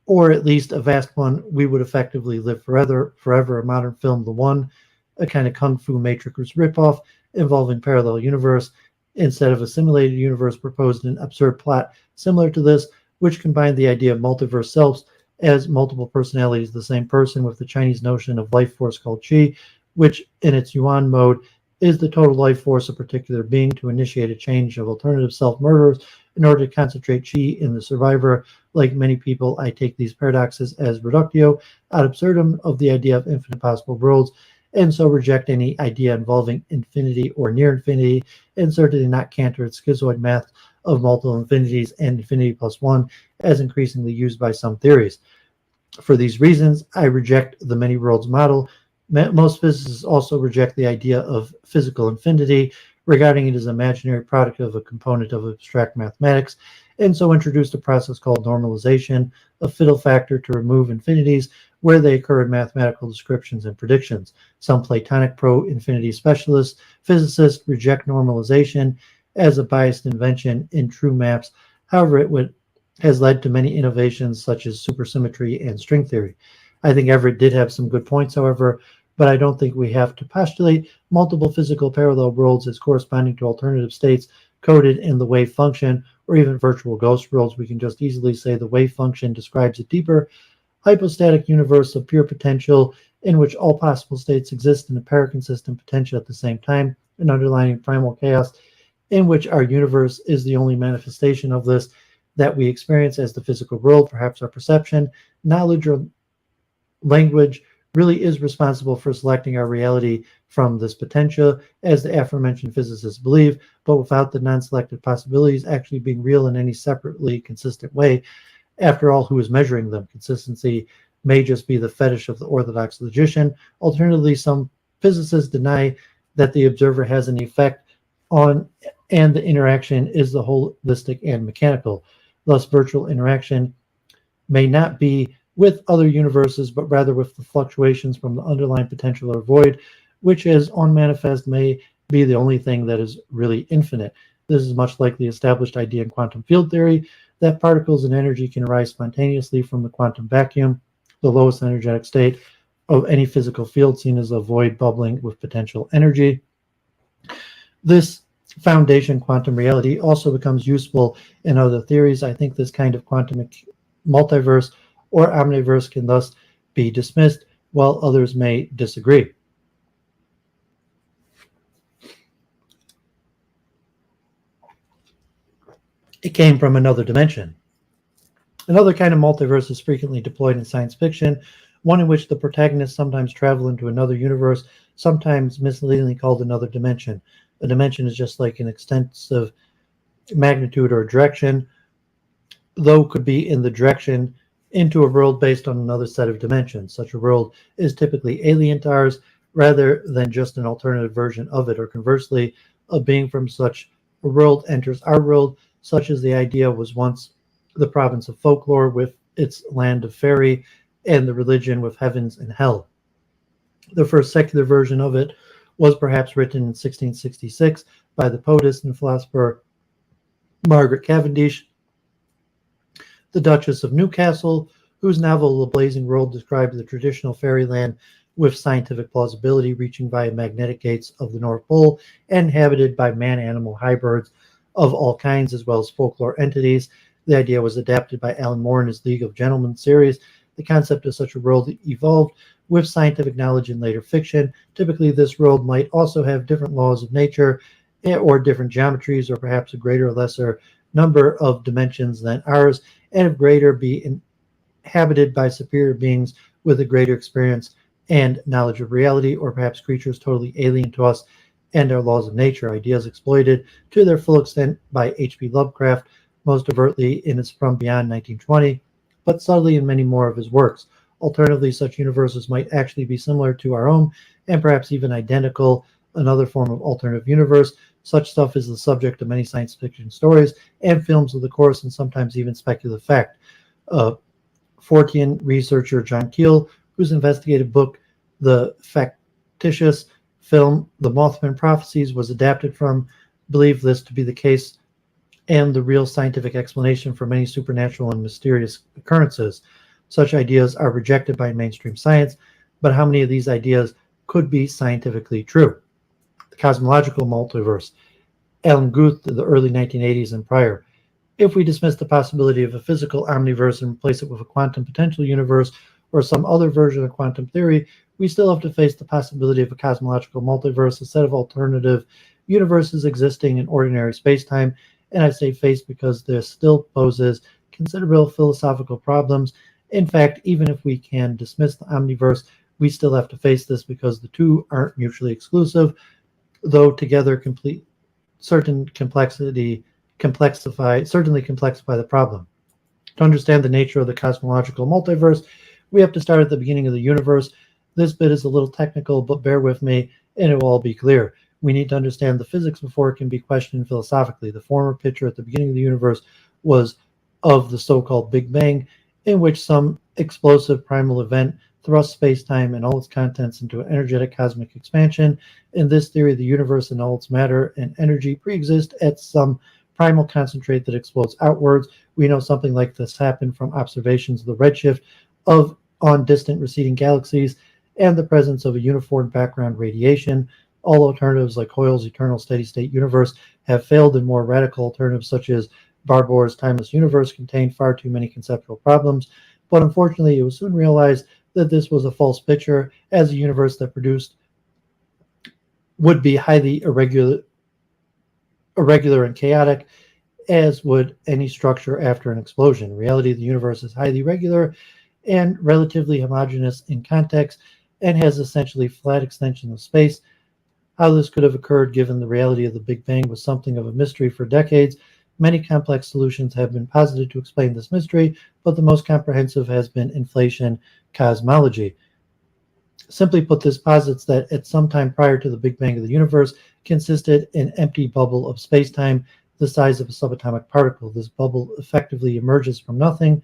or at least a vast one, we would effectively live forever. A modern film, The One, a kind of Kung Fu Matrix ripoff involving parallel universe, instead of a simulated universe, proposed an absurd plot similar to this, which combined the idea of multiverse selves as multiple personalities of the same person with the Chinese notion of life force called qi, which in its yuan mode is the total life force of a particular being to initiate a change of alternative self-murderers in order to concentrate qi in the survivor. Like many people, I take these paradoxes as reductio ad absurdum of the idea of infinite possible worlds, and so reject any idea involving infinity or near infinity, and certainly not counter its schizoid math of multiple infinities and infinity plus one as increasingly used by some theories. For these reasons, I reject the many worlds model. Most physicists also reject the idea of physical infinity, regarding it as an imaginary product of a component of abstract mathematics, and so introduced a process called normalization, a fiddle factor to remove infinities where they occur in mathematical descriptions and predictions. Some Platonic pro-infinity specialists, physicists, reject normalization as a biased invention in true maps. However, has led to many innovations such as supersymmetry and string theory. I think Everett did have some good points, however, but I don't think we have to postulate multiple physical parallel worlds as corresponding to alternative states coded in the wave function, or even virtual ghost worlds. We can just easily say the wave function describes a deeper hypostatic universe of pure potential in which all possible states exist in a paraconsistent potential at the same time, an underlying primal chaos in which our universe is the only manifestation of this that we experience as the physical world. Perhaps our perception, knowledge, or language really is responsible for selecting our reality from this potential, as the aforementioned physicists believe, but without the non-selected possibilities actually being real in any separately consistent way. After all, who is measuring them? Consistency may just be the fetish of the orthodox logician. Alternatively, some physicists deny that the observer has an effect on, and the interaction is the holistic and mechanical. Thus, virtual interaction may not be with other universes, but rather with the fluctuations from the underlying potential or void, which is unmanifest, may be the only thing that is really infinite. This is much like the established idea in quantum field theory that particles and energy can arise spontaneously from the quantum vacuum, the lowest energetic state of any physical field, seen as a void bubbling with potential energy. This foundation quantum reality also becomes useful in other theories. I think this kind of quantum multiverse or omniverse can thus be dismissed, while others may disagree. it came from another dimension. Another kind of multiverse is frequently deployed in science fiction, one in which the protagonists sometimes travel into another universe, sometimes misleadingly called another dimension. A dimension is just like an extensive magnitude or direction, though could be in the direction into a world based on another set of dimensions. Such a world is typically alien to ours rather than just an alternative version of it, or conversely, a being from such a world enters our world, such as the idea was once the province of folklore with its land of fairy and the religion with heavens and hell. The first secular version of it was perhaps written in 1666 by the poetess and philosopher Margaret Cavendish, the Duchess of Newcastle, whose novel The Blazing World describes the traditional fairyland with scientific plausibility reaching via magnetic gates of the North Pole and inhabited by man-animal hybrids of all kinds as well as folklore entities. The idea was adapted by Alan Moore in his League of Gentlemen series. The concept of such a world evolved with scientific knowledge in later fiction. Typically, this world might also have different laws of nature or different geometries, or perhaps a greater or lesser number of dimensions than ours, and if greater, be inhabited by superior beings with a greater experience and knowledge of reality, or perhaps creatures totally alien to us and our laws of nature, ideas exploited to their full extent by H.P. Lovecraft, most overtly in his From Beyond 1920, but subtly in many more of his works. Alternatively, such universes might actually be similar to our own, and perhaps even identical, another form of alternative universe. Such stuff is the subject of many science fiction stories and films of the course, and sometimes even speculative fact. Fortean researcher John Keel, whose investigative book, The Factitious Film The Mothman Prophecies, was adapted from, believed this to be the case and the real scientific explanation for many supernatural and mysterious occurrences. Such ideas are rejected by mainstream science, but how many of these ideas could be scientifically true? The cosmological multiverse. Alan Guth, the early 1980s and prior. If we dismiss the possibility of a physical omniverse and replace it with a quantum potential universe or some other version of quantum theory, we still have to face the possibility of a cosmological multiverse, a set of alternative universes existing in ordinary spacetime. And I say face because this still poses considerable philosophical problems. In fact, even if we can dismiss the omniverse, we still have to face this because the two aren't mutually exclusive, though together certainly complexify the problem. To understand the nature of the cosmological multiverse, we have to start at the beginning of the universe. This bit is a little technical, but bear with me and it will all be clear. We need to understand the physics before it can be questioned philosophically. The former picture at the beginning of the universe was of the so-called Big Bang, in which some explosive primal event thrust space-time and all its contents into an energetic cosmic expansion. In this theory, the universe and all its matter and energy pre-exist at some primal concentrate that explodes outwards. We know something like this happened from observations of the redshift on distant receding galaxies and the presence of a uniform background radiation. All alternatives like Hoyle's eternal steady-state universe have failed, and more radical alternatives such as Barbour's timeless universe contain far too many conceptual problems. But unfortunately, it was soon realized that this was a false picture, as a universe that produced would be highly irregular and chaotic, as would any structure after an explosion. In reality, the universe is highly regular and relatively homogeneous in context and has essentially flat extension of space. How this could have occurred given the reality of the Big Bang was something of a mystery for decades. Many complex solutions have been posited to explain this mystery, but the most comprehensive has been inflation cosmology. Simply put, this posits that at some time prior to the Big Bang of the universe consisted an empty bubble of spacetime the size of a subatomic particle. This bubble effectively emerges from nothing.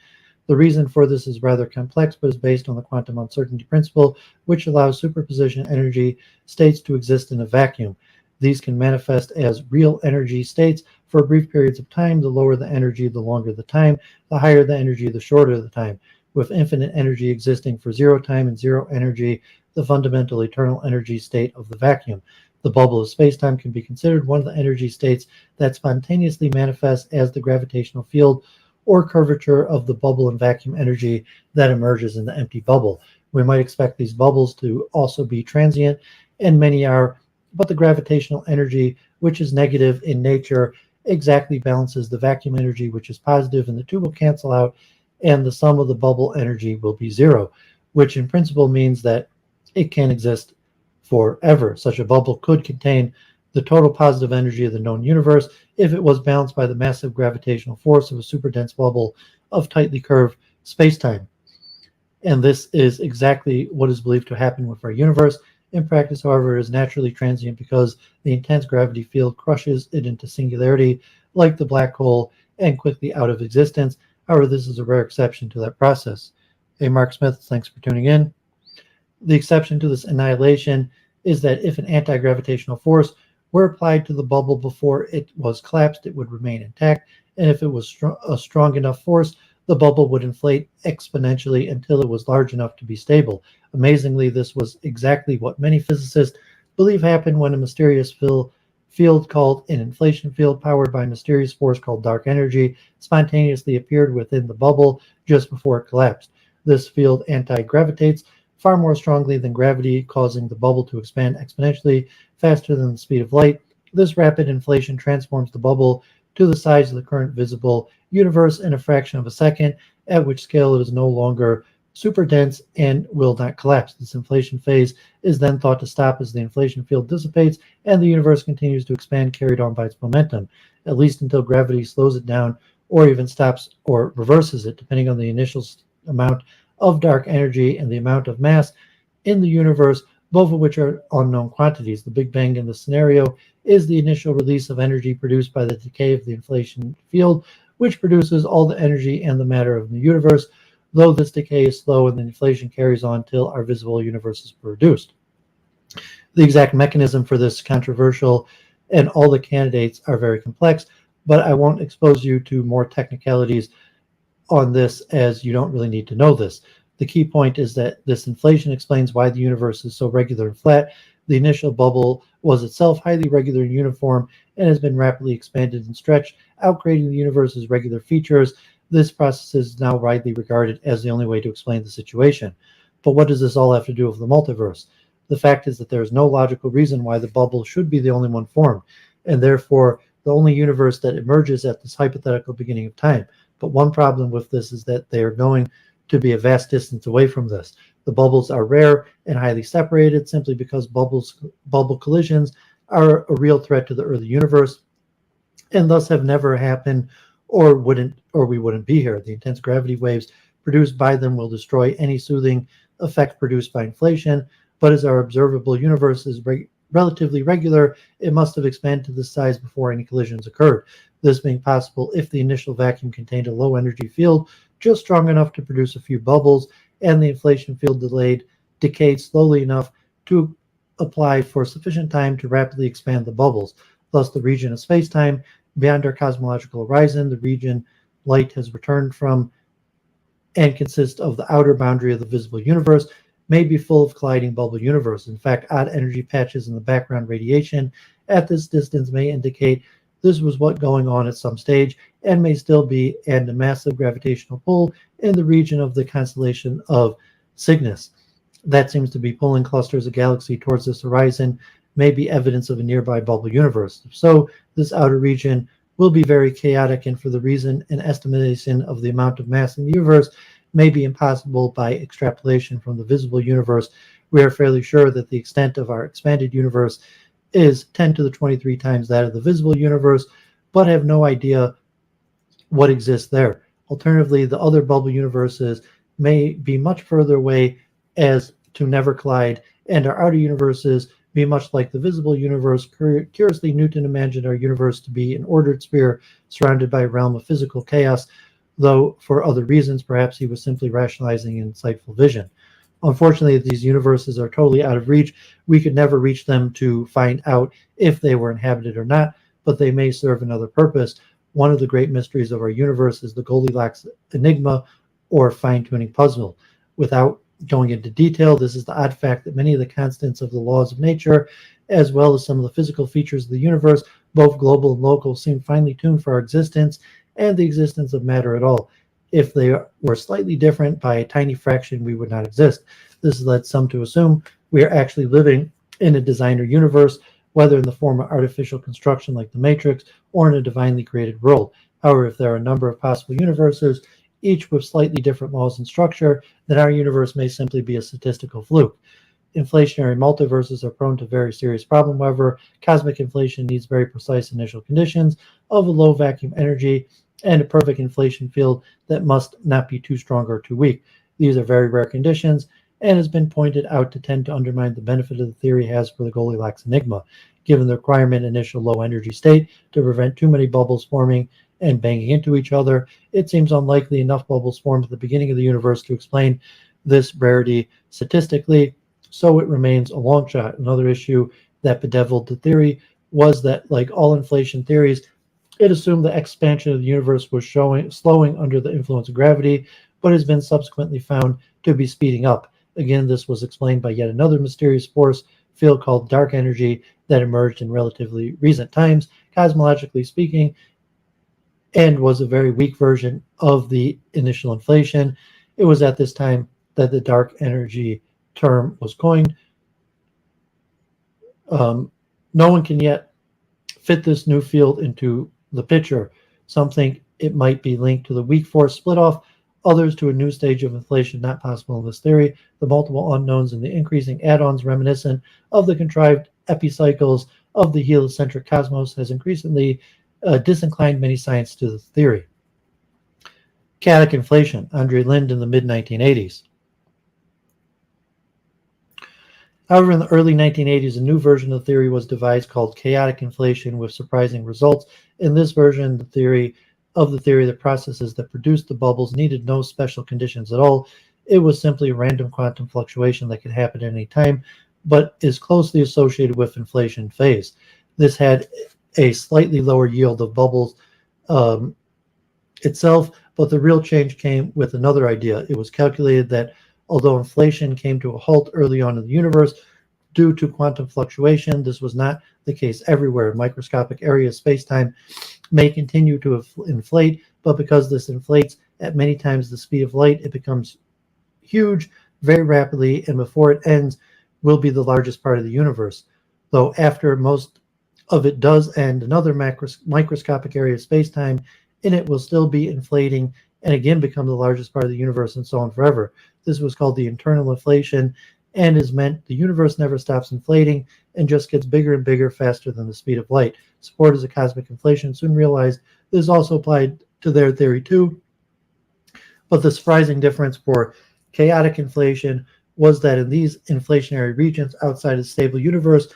The reason for this is rather complex, but is based on the quantum uncertainty principle, which allows superposition energy states to exist in a vacuum. These can manifest as real energy states for brief periods of time. The lower the energy, the longer the time. The higher the energy, the shorter the time. With infinite energy existing for zero time and zero energy, the fundamental eternal energy state of the vacuum. The bubble of spacetime can be considered one of the energy states that spontaneously manifests as the gravitational field or curvature of the bubble and vacuum energy that emerges in the empty bubble. We might expect these bubbles to also be transient, and many are, but the gravitational energy, which is negative in nature exactly balances the vacuum energy, which is positive, and the two will cancel out, and the sum of the bubble energy will be zero, which in principle means that it can exist forever. Such a bubble could contain the total positive energy of the known universe if it was balanced by the massive gravitational force of a superdense bubble of tightly curved spacetime. And this is exactly what is believed to happen with our universe. In practice, however, it is naturally transient because the intense gravity field crushes it into singularity like the black hole and quickly out of existence. However, this is a rare exception to that process. Hey, Mark Smith, thanks for tuning in. The exception to this annihilation is that if an anti-gravitational force were applied to the bubble before it was collapsed, it would remain intact, and if it was a strong enough force, the bubble would inflate exponentially until it was large enough to be stable. Amazingly, this was exactly what many physicists believe happened when a mysterious field called an inflation field, powered by a mysterious force called dark energy, spontaneously appeared within the bubble just before it collapsed. This field anti-gravitates far more strongly than gravity, causing the bubble to expand exponentially faster than the speed of light. This rapid inflation transforms the bubble to the size of the current visible universe in a fraction of a second, at which scale it is no longer super dense and will not collapse. This inflation phase is then thought to stop as the inflation field dissipates and the universe continues to expand, carried on by its momentum, at least until gravity slows it down or even stops or reverses it, depending on the initial amount of dark energy and the amount of mass in the universe, both of which are unknown quantities. The Big Bang in this scenario is the initial release of energy produced by the decay of the inflation field, which produces all the energy and the matter of the universe, though this decay is slow and the inflation carries on until our visible universe is produced. The exact mechanism for this is controversial, and all the candidates are very complex, but I won't expose you to more technicalities on this, as you don't really need to know this. The key point is that this inflation explains why the universe is so regular and flat. The initial bubble was itself highly regular and uniform and has been rapidly expanded and stretched, outgrading the universe's regular features. This process is now widely regarded as the only way to explain the situation. But what does this all have to do with the multiverse? The fact is that there is no logical reason why the bubble should be the only one formed, and therefore the only universe that emerges at this hypothetical beginning of time. But one problem with this is that they are going to be a vast distance away from this. The bubbles are rare and highly separated simply because bubble collisions are a real threat to the early universe and thus have never happened or we wouldn't be here. The intense gravity waves produced by them will destroy any soothing effect produced by inflation, but as our observable universe is relatively regular, it must have expanded to this size before any collisions occurred. This being possible if the initial vacuum contained a low energy field just strong enough to produce a few bubbles, and the inflation field decayed slowly enough to apply for sufficient time to rapidly expand the bubbles. Thus, the region of space-time beyond our cosmological horizon, the region light has returned from and consists of the outer boundary of the visible universe, may be full of colliding bubble universes. In fact, odd energy patches in the background radiation at this distance may indicate this was what's going on at some stage and may still be, and a massive gravitational pull in the region of the constellation of Cygnus that seems to be pulling clusters of galaxy towards this horizon may be evidence of a nearby bubble universe. So this outer region will be very chaotic, and for the reason an estimation of the amount of mass in the universe may be impossible by extrapolation from the visible universe, we are fairly sure that the extent of our expanded universe is 10 to the 23 times that of the visible universe, but have no idea what exists there. Alternatively, the other bubble universes may be much further away as to never collide, and our outer universes be much like the visible universe. Curiously, Newton imagined our universe to be an ordered sphere surrounded by a realm of physical chaos, though for other reasons, perhaps he was simply rationalizing insightful vision. Unfortunately, these universes are totally out of reach. We could never reach them to find out if they were inhabited or not, but they may serve another purpose. One of the great mysteries of our universe is the Goldilocks enigma, or fine-tuning puzzle. Without going into detail, this is the odd fact that many of the constants of the laws of nature, as well as some of the physical features of the universe, both global and local, seem finely tuned for our existence and the existence of matter at all. If they were slightly different by a tiny fraction, we would not exist. This has led some to assume we are actually living in a designer universe whether in the form of artificial construction like the Matrix or in a divinely created world. However, if there are a number of possible universes, each with slightly different laws and structure, then our universe may simply be a statistical fluke. Inflationary multiverses are prone to very serious problem. However, cosmic inflation needs very precise initial conditions of a low vacuum energy and a perfect inflation field that must not be too strong or too weak. These are very rare conditions and has been pointed out to tend to undermine the benefit of the theory has for the Goldilocks enigma, given the requirement initial low energy state to prevent too many bubbles forming and banging into each other. It seems unlikely enough bubbles formed at the beginning of the universe to explain this rarity statistically, so it remains a long shot. Another issue that bedeviled the theory was that, like all inflation theories, it assumed the expansion of the universe was slowing under the influence of gravity, but has been subsequently found to be speeding up. Again, this was explained by yet another mysterious force field called dark energy that emerged in relatively recent times, cosmologically speaking, and was a very weak version of the initial inflation. It was at this time that the dark energy term was coined. No one can yet fit this new field into the picture. Some think it might be linked to the weak force split off, others to a new stage of inflation not possible in this theory. The multiple unknowns and the increasing add-ons reminiscent of the contrived epicycles of the heliocentric cosmos has increasingly disinclined many scientists to the theory. Chaotic inflation, Andrei Linde in the mid-1980s. However, in the early 1980s, a new version of the theory was devised called chaotic inflation with surprising results. In this version, the theory, the processes that produced the bubbles needed no special conditions at all. It was simply a random quantum fluctuation that could happen at any time, but is closely associated with inflation phase. This had a slightly lower yield of bubbles itself, but the real change came with another idea. It was calculated that although inflation came to a halt early on in the universe due to quantum fluctuation, this was not the case everywhere. Microscopic areas of space-time may continue to inflate, but because this inflates at many times the speed of light, it becomes huge very rapidly, and before it ends will be the largest part of the universe. Though after most of it does end, another microscopic area of space-time in it will still be inflating and again become the largest part of the universe, and so on forever. This was called the internal inflation and is meant the universe never stops inflating and just gets bigger and bigger faster than the speed of light. Supporters of cosmic inflation soon realized this also applied to their theory too, but the surprising difference for chaotic inflation was that in these inflationary regions outside of the stable universe,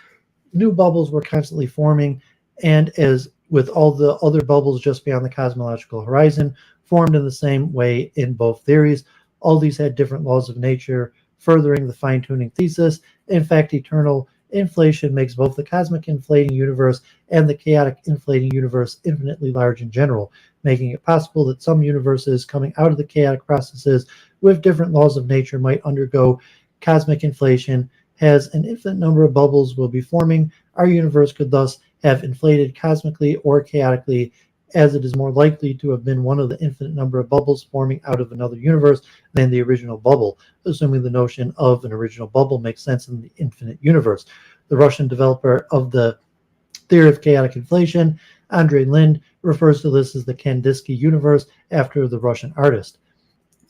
new bubbles were constantly forming, and as with all the other bubbles just beyond the cosmological horizon, formed in the same way in both theories. All these had different laws of nature, furthering the fine-tuning thesis. In fact, eternal inflation makes both the cosmic inflating universe and the chaotic inflating universe infinitely large in general, making it possible that some universes coming out of the chaotic processes with different laws of nature might undergo cosmic inflation. As an infinite number of bubbles will be forming, our universe could thus have inflated cosmically or chaotically, as it is more likely to have been one of the infinite number of bubbles forming out of another universe than the original bubble, assuming the notion of an original bubble makes sense in the infinite universe. The Russian developer of the theory of chaotic inflation, Andrei Linde, refers to this as the Kandinsky universe after the Russian artist.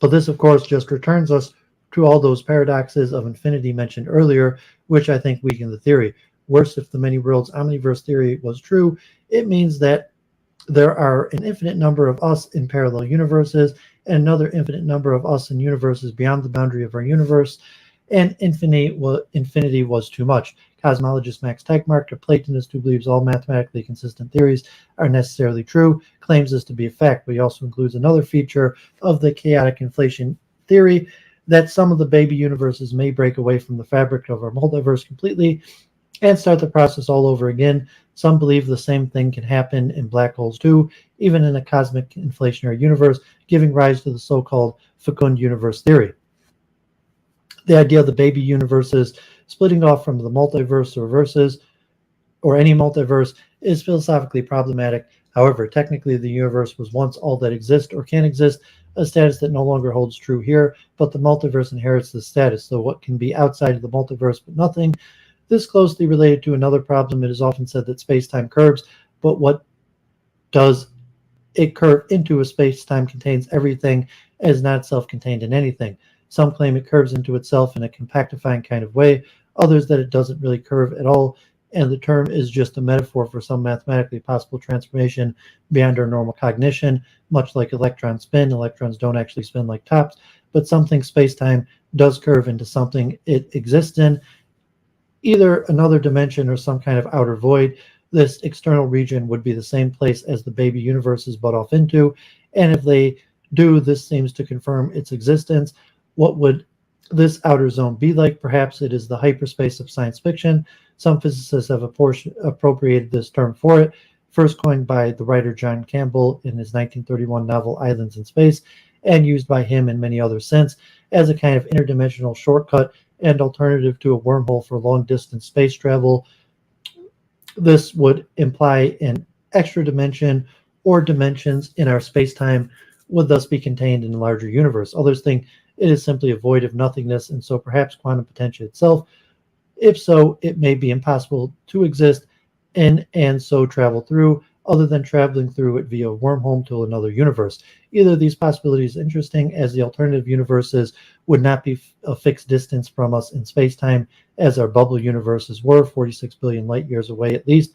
But this, of course, just returns us to all those paradoxes of infinity mentioned earlier, which I think weaken the theory. Worse, if the many worlds omniverse theory was true, it means that there are an infinite number of us in parallel universes and another infinite number of us in universes beyond the boundary of our universe, and infinity was too much. Cosmologist Max Tegmark, a Platonist who believes all mathematically consistent theories are necessarily true, claims this to be a fact, but he also includes another feature of the chaotic inflation theory, that some of the baby universes may break away from the fabric of our multiverse completely and start the process all over again. Some believe the same thing can happen in black holes too, even in a cosmic inflationary universe, giving rise to the so-called fecund universe theory. The idea of the baby universes splitting off from the multiverse or verses, or any multiverse, is philosophically problematic. However, technically the universe was once all that exists or can exist, a status that no longer holds true here, but the multiverse inherits this status. So what can be outside of the multiverse but nothing, This closely related to another problem. It is often said that space-time curves, but what does it curve into? A space-time contains everything and is not self-contained in anything. Some claim it curves into itself in a compactifying kind of way, others that it doesn't really curve at all, and the term is just a metaphor for some mathematically possible transformation beyond our normal cognition. Much like electrons spin, electrons don't actually spin like tops, but some think space-time does curve into something it exists in, either another dimension or some kind of outer void. This external region would be the same place as the baby universes butt off into, and if they do, this seems to confirm its existence. What would this outer zone be like? Perhaps it is the hyperspace of science fiction. Some physicists have appropriated this term for it, first coined by the writer John Campbell in his 1931 novel Islands in Space, and used by him and many others since, as a kind of interdimensional shortcut and alternative to a wormhole for long-distance space travel. This would imply an extra dimension or dimensions in our space-time would thus be contained in a larger universe. Others think it is simply a void of nothingness, and so perhaps quantum potential itself. If so, it may be impossible to exist in and so travel through, other than traveling through it via a wormhole to another universe. Either of these possibilities is interesting, as the alternative universes would not be a fixed distance from us in space-time, as our bubble universes were, 46 billion light years away at least.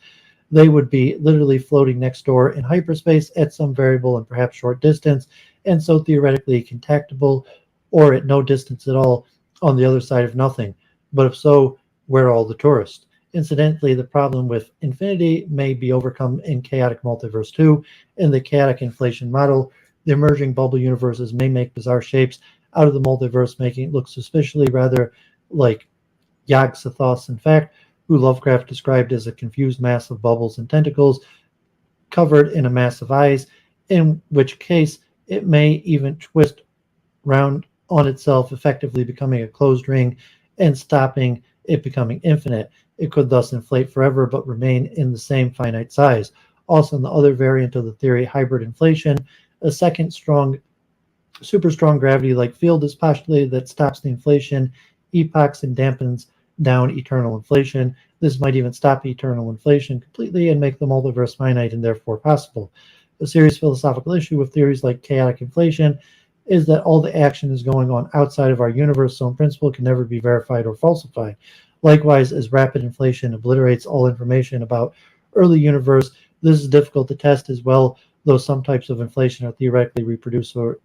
They would be literally floating next door in hyperspace at some variable and perhaps short distance, and so theoretically contactable, or at no distance at all on the other side of nothing. But if so, where are all the tourists? Incidentally, the problem with infinity may be overcome in chaotic multiverse 2. In the chaotic inflation model, the emerging bubble universes may make bizarre shapes out of the multiverse, making it look suspiciously rather like Yog-Sothoth, in fact, who Lovecraft described as a confused mass of bubbles and tentacles covered in a mass of eyes, in which case it may even twist round on itself, effectively becoming a closed ring and stopping it becoming infinite. It could thus inflate forever but remain in the same finite size. Also, in the other variant of the theory, hybrid inflation, a second super strong gravity-like field is postulated that stops the inflation epochs and dampens down eternal inflation. This might even stop eternal inflation completely and make the multiverse finite and therefore possible. A serious philosophical issue with theories like chaotic inflation is that all the action is going on outside of our universe, so in principle can never be verified or falsified. Likewise, as rapid inflation obliterates all information about early universe, this is difficult to test as well, though some types of inflation are theoretically reproducible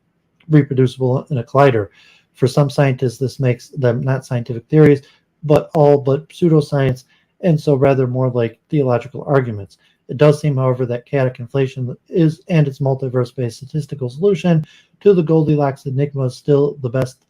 in a collider. For some scientists, this makes them not scientific theories, but all but pseudoscience, and so rather more like theological arguments. It does seem, however, that chaotic inflation is and its multiverse-based statistical solution to the Goldilocks enigma is still the best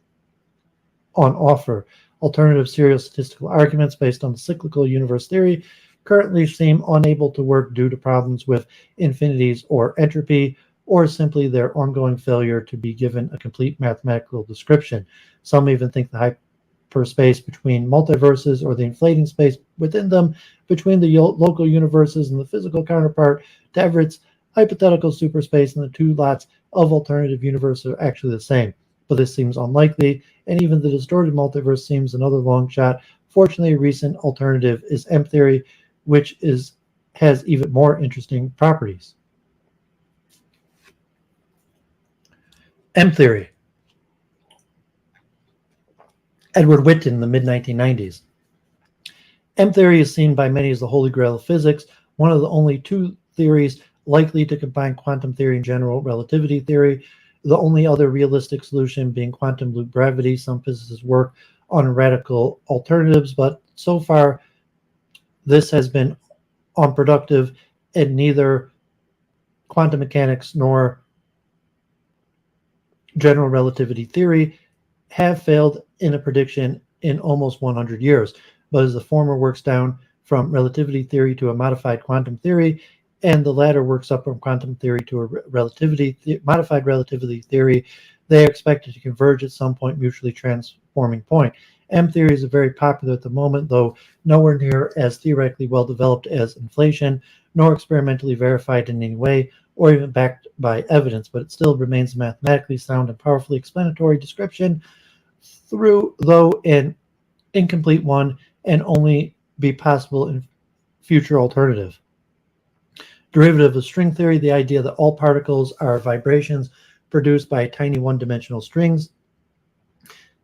on offer. Alternative serial statistical arguments based on the cyclical universe theory currently seem unable to work due to problems with infinities or entropy, or simply their ongoing failure to be given a complete mathematical description. Some even think the hyperspace between multiverses, or the inflating space within them between the local universes and the physical counterpart to Everett's hypothetical superspace, and the two lots of alternative universes are actually the same. But this seems unlikely, and even the distorted multiverse seems another long shot. Fortunately, a recent alternative is M theory, which has even more interesting properties. M theory. Edward Witten in the mid-1990s. M theory is seen by many as the holy grail of physics, one of the only two theories likely to combine quantum theory and general relativity theory, the only other realistic solution being quantum loop gravity. Some physicists work on radical alternatives, but so far this has been unproductive, and neither quantum mechanics nor general relativity theory have failed in a prediction in almost 100 years. But as the former works down from relativity theory to a modified quantum theory, and the latter works up from quantum theory to a modified relativity theory, they are expected to converge at some point, mutually transforming point. M theory is very popular at the moment, though nowhere near as theoretically well developed as inflation, nor experimentally verified in any way, or even backed by evidence, but it still remains a mathematically sound and powerfully explanatory description, though an incomplete one, and only be possible in future alternative. Derivative of string theory, the idea that all particles are vibrations produced by tiny one-dimensional strings.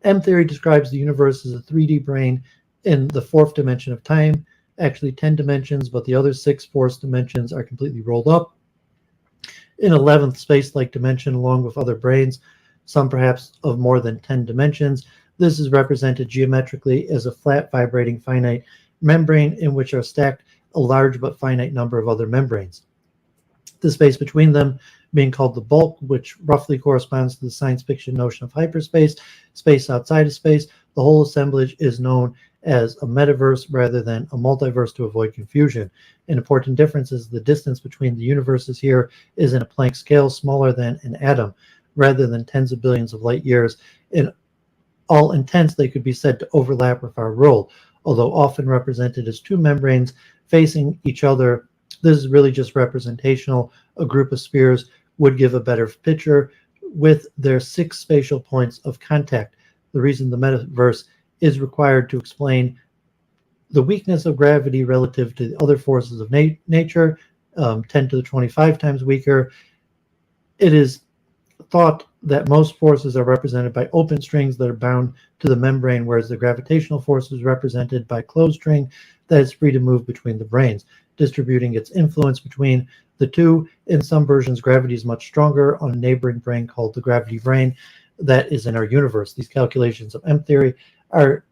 M theory describes the universe as a 3D brain in the fourth dimension of time, actually 10 dimensions, but the other 6 fourth dimensions are completely rolled up. In 11th space-like dimension, along with other brains, some perhaps of more than 10 dimensions. This is represented geometrically as a flat vibrating finite membrane in which are stacked a large but finite number of other membranes. The space between them being called the bulk, which roughly corresponds to the science fiction notion of hyperspace, space outside of space. The whole assemblage is known as a metaverse rather than a multiverse to avoid confusion. An important difference is the distance between the universes here is in a Planck scale smaller than an atom, rather than tens of billions of light years. In all intents, they could be said to overlap with our world, although often represented as two membranes facing each other. This is really just representational. A group of spheres would give a better picture with their 6 spatial points of contact. The reason the metaverse is required to explain the weakness of gravity relative to the other forces of nature, 10 to the 25 times weaker. It is thought that most forces are represented by open strings that are bound to the membrane, whereas the gravitational force is represented by closed string that is free to move between the branes, distributing its influence between the two. In some versions, gravity is much stronger on a neighboring brain called the gravity brain that is in our universe. These calculations of M theory are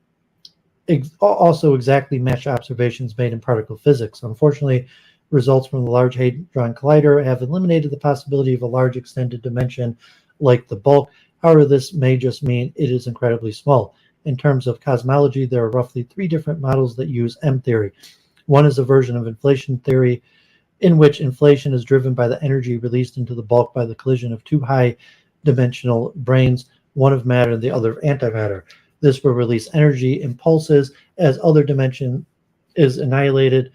also exactly match observations made in particle physics. Unfortunately, results from the Large Hadron Collider have eliminated the possibility of a large extended dimension like the bulk. However, this may just mean it is incredibly small. In terms of cosmology, there are roughly 3 different models that use M theory. One is a version of inflation theory, in which inflation is driven by the energy released into the bulk by the collision of 2 high-dimensional branes, one of matter and the other of antimatter. This will release energy impulses as other dimension is annihilated,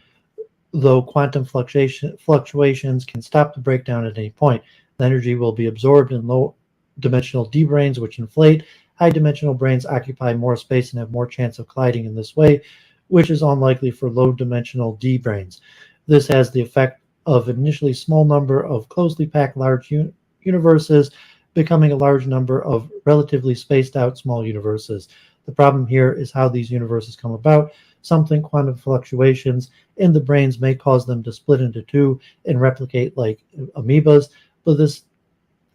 though quantum fluctuations can stop the breakdown at any point. The energy will be absorbed in low-dimensional D branes, which inflate. High-dimensional branes occupy more space and have more chance of colliding in this way, which is unlikely for low-dimensional D branes. This has the effect of an initially small number of closely packed large universes becoming a large number of relatively spaced out small universes. The problem here is how these universes come about. Something quantum fluctuations in the branes may cause them to split into 2 and replicate like amoebas, but this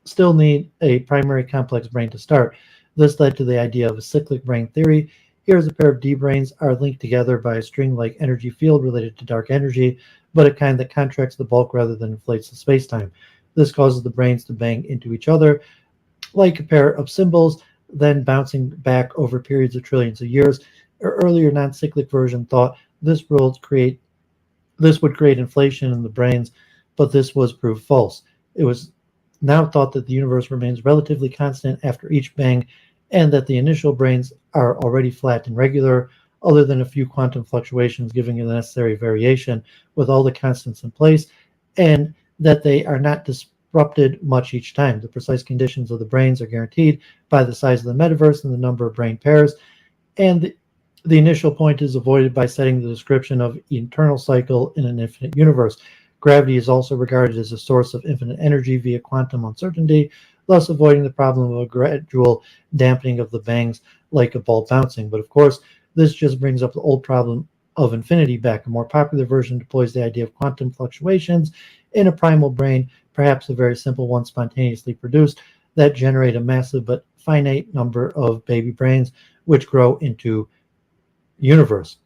still need a primary complex brain to start. This led to the idea of a cyclic brain theory. Here's a pair of D branes are linked together by a string-like energy field related to dark energy, but a kind that contracts the bulk rather than inflates the spacetime. This causes the branes to bang into each other like a pair of cymbals, then bouncing back over periods of trillions of years. An earlier non-cyclic version thought this would create inflation in the branes, but this was proved false. It was now thought that the universe remains relatively constant after each bang, and that the initial branes are already flat and regular, other than a few quantum fluctuations giving the necessary variation with all the constants in place, and that they are not disrupted much each time. The precise conditions of the branes are guaranteed by the size of the metaverse and the number of brain pairs, and the initial point is avoided by setting the description of eternal cycle in an infinite universe. Gravity is also regarded as a source of infinite energy via quantum uncertainty, thus avoiding the problem of a gradual dampening of the bangs like a ball bouncing. But of course, this just brings up the old problem of infinity back. A more popular version deploys the idea of quantum fluctuations in a primal brain, perhaps a very simple one spontaneously produced, that generate a massive but finite number of baby brains which grow into universe.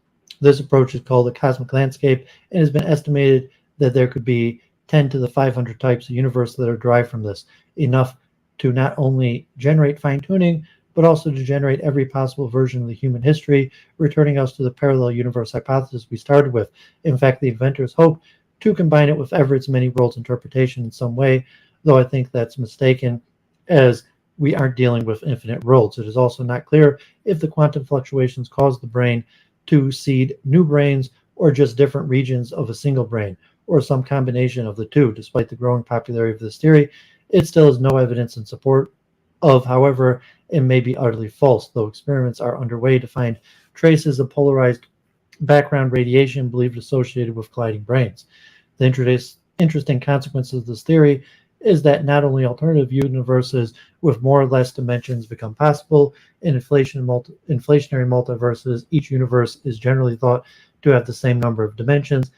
This approach is called the cosmic landscape and has been estimated that there could be 10 to the 500 types of universe that are derived from this, enough to not only generate fine-tuning, but also to generate every possible version of the human history, returning us to the parallel universe hypothesis we started with. In fact, the inventors hope to combine it with Everett's many worlds interpretation in some way, though I think that's mistaken, as we aren't dealing with infinite worlds. It is also not clear if the quantum fluctuations cause the brain to seed new brains or just different regions of a single brain, or some combination of the two. Despite the growing popularity of this theory, it still has no evidence in support of. However, it may be utterly false, though experiments are underway to find traces of polarized background radiation believed associated with colliding brains. The interesting consequence of this theory is that not only alternative universes with more or less dimensions become possible, in inflationary multiverses, each universe is generally thought to have the same number of dimensions,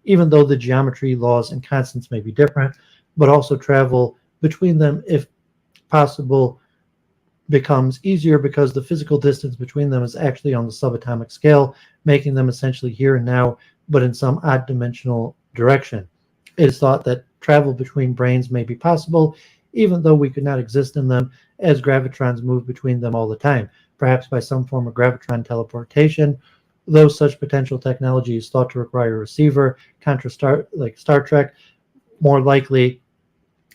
even though the geometry, laws, and constants may be different, but also travel between them, if possible, becomes easier because the physical distance between them is actually on the subatomic scale, making them essentially here and now, but in some odd dimensional direction. It is thought that travel between brains may be possible, even though we could not exist in them, as gravitrons move between them all the time, perhaps by some form of gravitron teleportation. Though such potential technology is thought to require a receiver, like Star Trek, more likely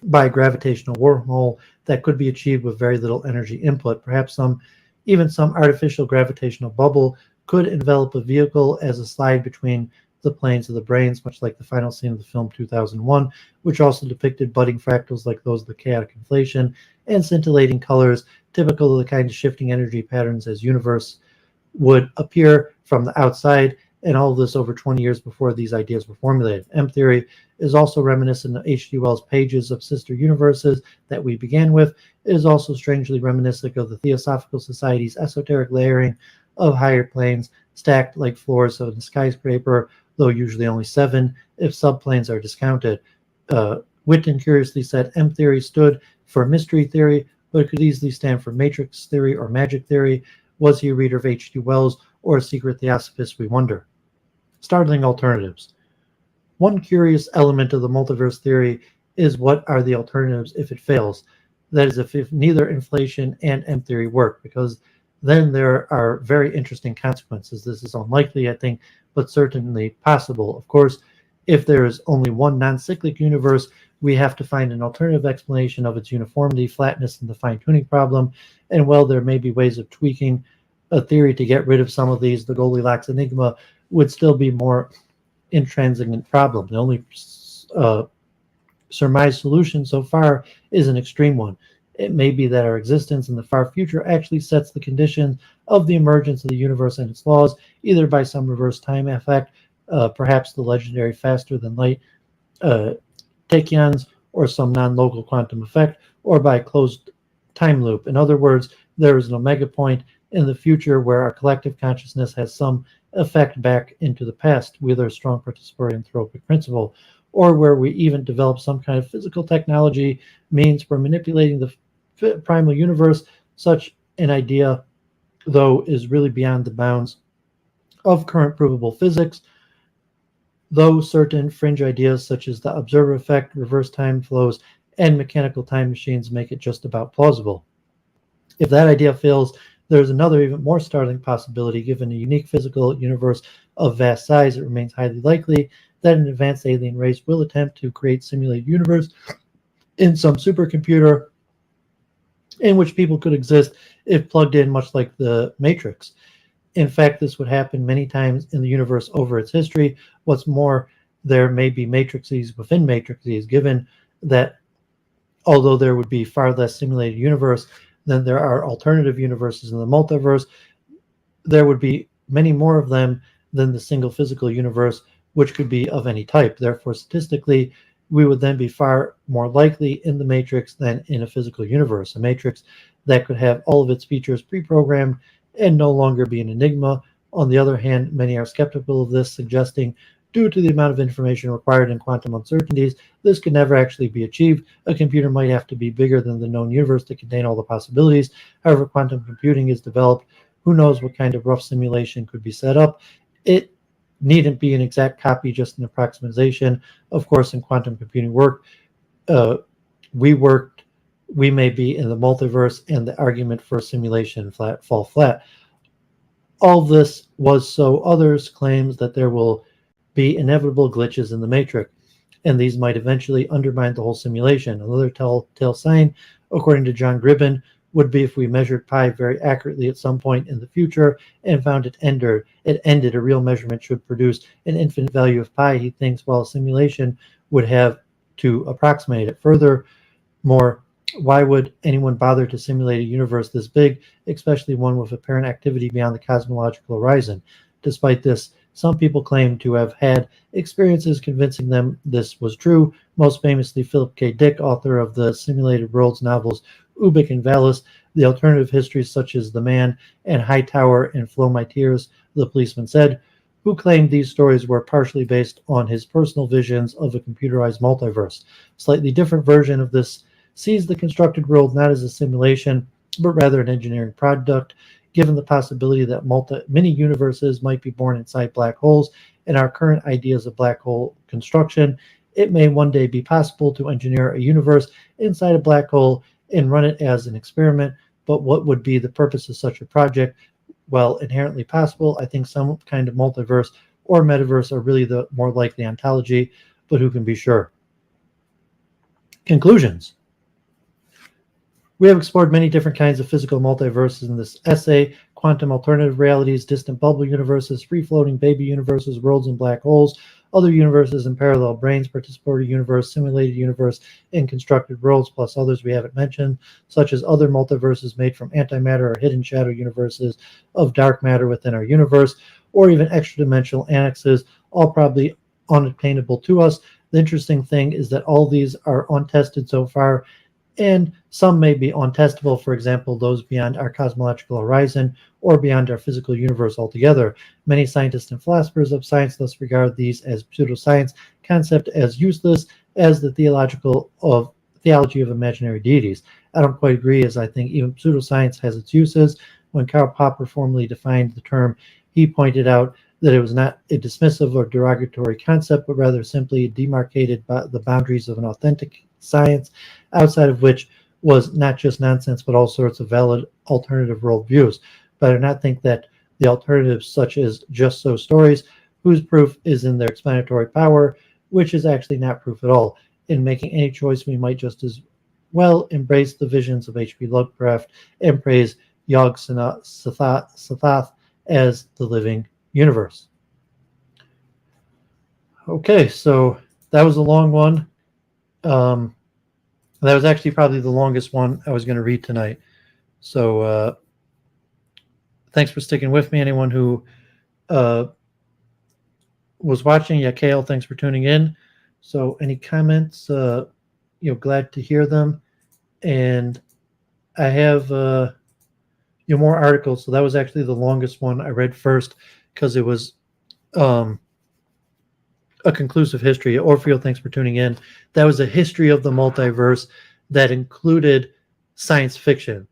by gravitational wormhole that could be achieved with very little energy input. Perhaps even some artificial gravitational bubble could envelop a vehicle as a slide between the planes of the brains, much like the final scene of the film 2001, which also depicted budding fractals like those of the chaotic inflation and scintillating colors, typical of the kind of shifting energy patterns as universe would appear from the outside, and all of this over 20 years before these ideas were formulated. M theory is also reminiscent of H.G. Wells' pages of sister universes that we began with. It is also strangely reminiscent of the Theosophical Society's esoteric layering of higher planes stacked like floors of a skyscraper, though usually only 7 if subplanes are discounted. Whitten curiously said M theory stood for mystery theory, but it could easily stand for matrix theory or magic theory. Was he a reader of H.G. Wells or a secret theosophist, we wonder. Startling alternatives. One curious element of the multiverse theory is what are the alternatives if it fails? That is, if neither inflation and M theory work, because then there are very interesting consequences. This is unlikely, I think, but certainly possible. Of course, if there is only one non-cyclic universe, we have to find an alternative explanation of its uniformity, flatness, and the fine-tuning problem. And while there may be ways of tweaking a theory to get rid of some of these, the Goldilocks enigma would still be more intransigent problem. The only surmised solution so far is an extreme one. It may be that our existence in the far future actually sets the conditions of the emergence of the universe and its laws, either by some reverse time effect, perhaps the legendary faster than light tachyons, or some non-local quantum effect, or by a closed time loop. In other words, there is an omega point in the future where our collective consciousness has some effect back into the past, whether a strong participatory anthropic principle, or where we even develop some kind of physical technology means for manipulating the primal universe. Such an idea, though, is really beyond the bounds of current provable physics, though certain fringe ideas such as the observer effect, reverse time flows, and mechanical time machines make it just about plausible. If that idea fails, there's another even more startling possibility. Given a unique physical universe of vast size, it remains highly likely that an advanced alien race will attempt to create simulated universe in some supercomputer in which people could exist if plugged in, much like the Matrix. In fact, this would happen many times in the universe over its history. What's more, there may be matrices within matrices, given that although there would be far less simulated universe than there are alternative universes in the multiverse, there would be many more of them than the single physical universe, which could be of any type. Therefore, statistically, we would then be far more likely in the matrix than in a physical universe, a matrix that could have all of its features pre-programmed and no longer be an enigma. On the other hand, many are skeptical of this, suggesting due to the amount of information required in quantum uncertainties, this could never actually be achieved. A computer might have to be bigger than the known universe to contain all the possibilities. However, quantum computing is developed. Who knows what kind of rough simulation could be set up? It needn't be an exact copy, just an approximation. Of course, in quantum computing work, we may be in the multiverse, and the argument for simulation fall flat. All this was so others claims that there will be inevitable glitches in the matrix, and these might eventually undermine the whole simulation. Another telltale sign, according to John Gribben, would be if we measured pi very accurately at some point in the future and found it ended. A real measurement should produce an infinite value of pi. He thinks, while a simulation would have to approximate it. Furthermore, why would anyone bother to simulate a universe this big, especially one with apparent activity beyond the cosmological horizon? Despite this, Some people claim to have had experiences convincing them this was true, most famously Philip K. Dick, author of the Simulated Worlds novels Ubik and Valis, the alternative histories such as The Man and Hightower and Flow My Tears, the policeman said, who claimed these stories were partially based on his personal visions of a computerized multiverse. Slightly different version of this sees the constructed world not as a simulation, but rather an engineering product, given the possibility that many universes might be born inside black holes and our current ideas of black hole construction. It may one day be possible to engineer a universe inside a black hole and run it as an experiment, but what would be the purpose of such a project? Well, inherently possible, I think some kind of multiverse or metaverse are really the more likely ontology, but who can be sure? Conclusions. We have explored many different kinds of physical multiverses in this essay: quantum alternative realities, distant bubble universes, free-floating baby universes, worlds in black holes, other universes and parallel brains, participatory universe, simulated universe, and constructed worlds, plus others we haven't mentioned, such as other multiverses made from antimatter or hidden shadow universes of dark matter within our universe, or even extra-dimensional annexes, all probably unattainable to us. The interesting thing is that all these are untested so far, and some may be untestable, for example, those beyond our cosmological horizon or beyond our physical universe altogether. Many scientists and philosophers of science thus regard these as pseudoscience concept as useless as the theology of imaginary deities. I don't quite agree, as I think even pseudoscience has its uses. When Karl Popper formally defined the term, he pointed out that it was not a dismissive or derogatory concept, but rather simply demarcated by the boundaries of an authentic science, outside of which was not just nonsense, but all sorts of valid alternative worldviews. But I do not think that the alternatives, such as just so stories, whose proof is in their explanatory power, which is actually not proof at all. In making any choice, we might just as well embrace the visions of H.P. Lovecraft and praise Yog Sothoth as the living universe. Okay, so that was a long one. That was actually probably the longest one I was going to read tonight. So thanks for sticking with me. Anyone who was watching, yeah, Kale, thanks for tuning in. So any comments, glad to hear them. And I have more articles. So that was actually the longest one I read first because it was a conclusive history. Orfeo, thanks for tuning in. That was a history of the multiverse that included science fiction.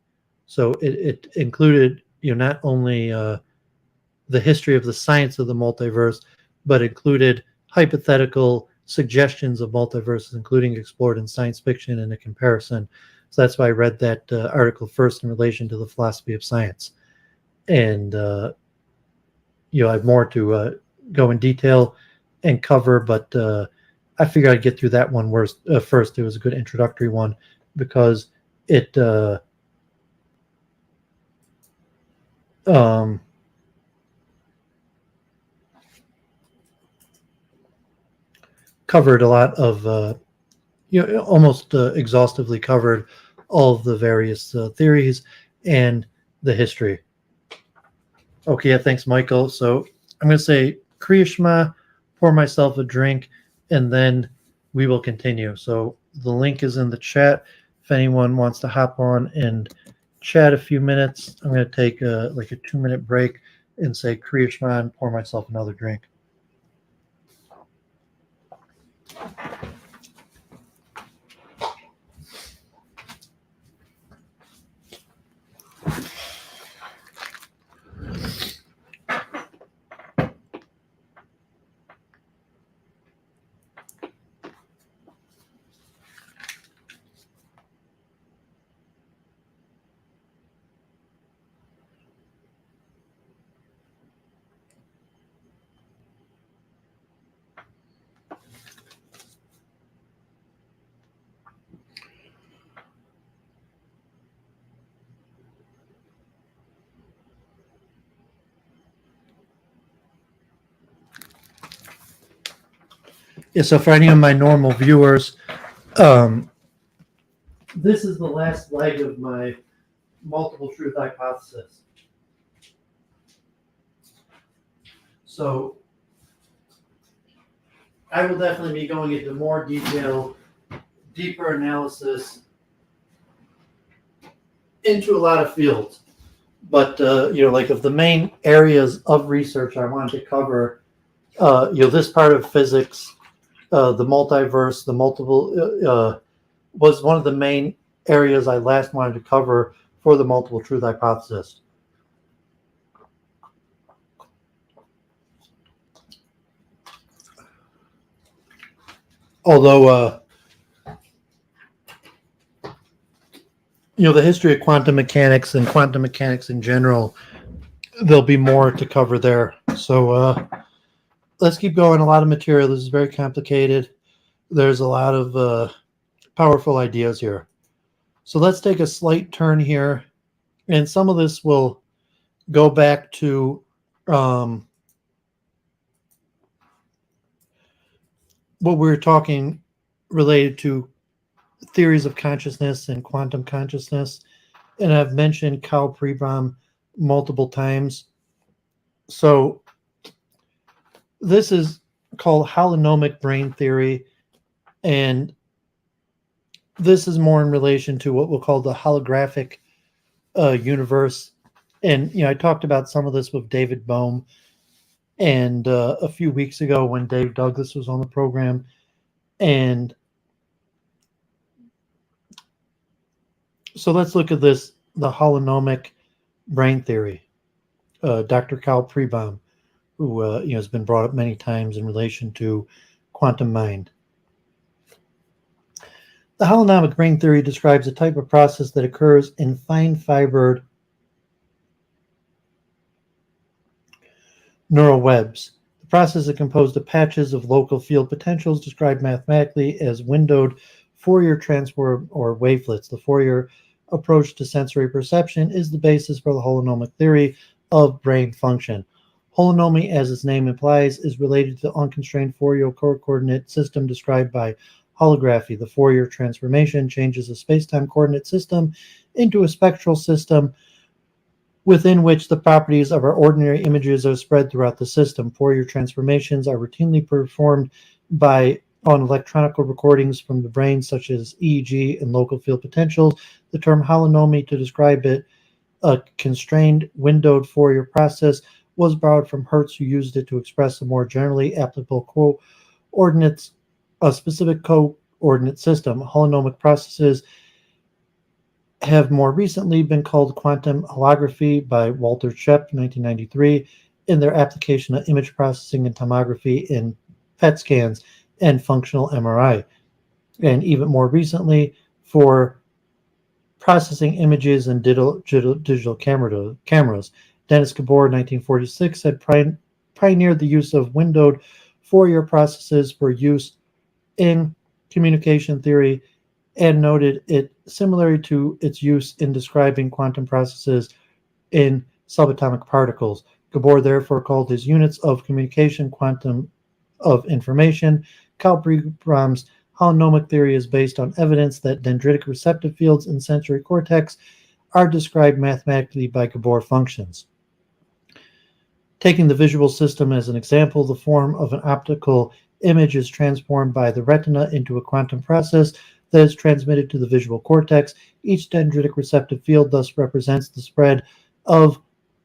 So it included, not only the history of the science of the multiverse, but included hypothetical suggestions of multiverses, including explored in science fiction and a comparison. So that's why I read that article first in relation to the philosophy of science. And, I have more to go in detail and cover, but I figured I'd get through that one first. It was a good introductory one because it covered a lot of, almost exhaustively covered all of the various theories and the history. Okay, yeah, thanks, Michael. So I'm going to say Kriya Shema, pour myself a drink, and then we will continue. So the link is in the chat. If anyone wants to hop on and chat a few minutes, I'm going to take a 2-minute break and say Kriya Shema and pour myself another drink. Yeah, so for any of my normal viewers, this is the last leg of my multiple truth hypothesis. So I will definitely be going into more detail, deeper analysis into a lot of fields. But, like of the main areas of research I wanted to cover, this part of physics, the multiverse, the multiple, was one of the main areas I last wanted to cover for the multiple truth hypothesis. Although, the history of quantum mechanics and quantum mechanics in general, there'll be more to cover there. So let's keep going. A lot of material. This is very complicated. There's a lot of powerful ideas here. So let's take a slight turn here. And some of this will go back to what we were talking related to theories of consciousness and quantum consciousness. And I've mentioned Karl Pribram multiple times. So this is called Holonomic Brain Theory. And this is more in relation to what we'll call the holographic universe. And, I talked about some of this with David Bohm and a few weeks ago when Dave Douglas was on the program. And so let's look at this, the holonomic brain theory. Dr. Karl Pribram, who has been brought up many times in relation to quantum mind. The holonomic brain theory describes a type of process that occurs in fine-fibered neural webs. The process is composed of patches of local field potentials described mathematically as windowed Fourier transform or wavelets. The Fourier approach to sensory perception is the basis for the holonomic theory of brain function. Holonomy, as its name implies, is related to the unconstrained Fourier coordinate system described by holography. The Fourier transformation changes a space-time coordinate system into a spectral system within which the properties of our ordinary images are spread throughout the system. Fourier transformations are routinely performed on electronic recordings from the brain, such as EEG and local field potentials. The term holonomy to describe it, a constrained windowed Fourier process, was borrowed from Hertz, who used it to express a more generally applicable coordinates, a specific coordinate system. Holonomic processes have more recently been called quantum holography by Walter Schepp, 1993, in their application of image processing and tomography in PET scans and functional MRI, and even more recently for processing images in digital cameras. Dennis Gabor, 1946, had pioneered the use of windowed Fourier processes for use in communication theory and noted it similar to its use in describing quantum processes in subatomic particles. Gabor therefore called his units of communication quantum of information. Karl Pribram's holonomic theory is based on evidence that dendritic receptive fields in sensory cortex are described mathematically by Gabor functions. Taking the visual system as an example, the form of an optical image is transformed by the retina into a quantum process that is transmitted to the visual cortex. Each dendritic receptive field thus represents the spread of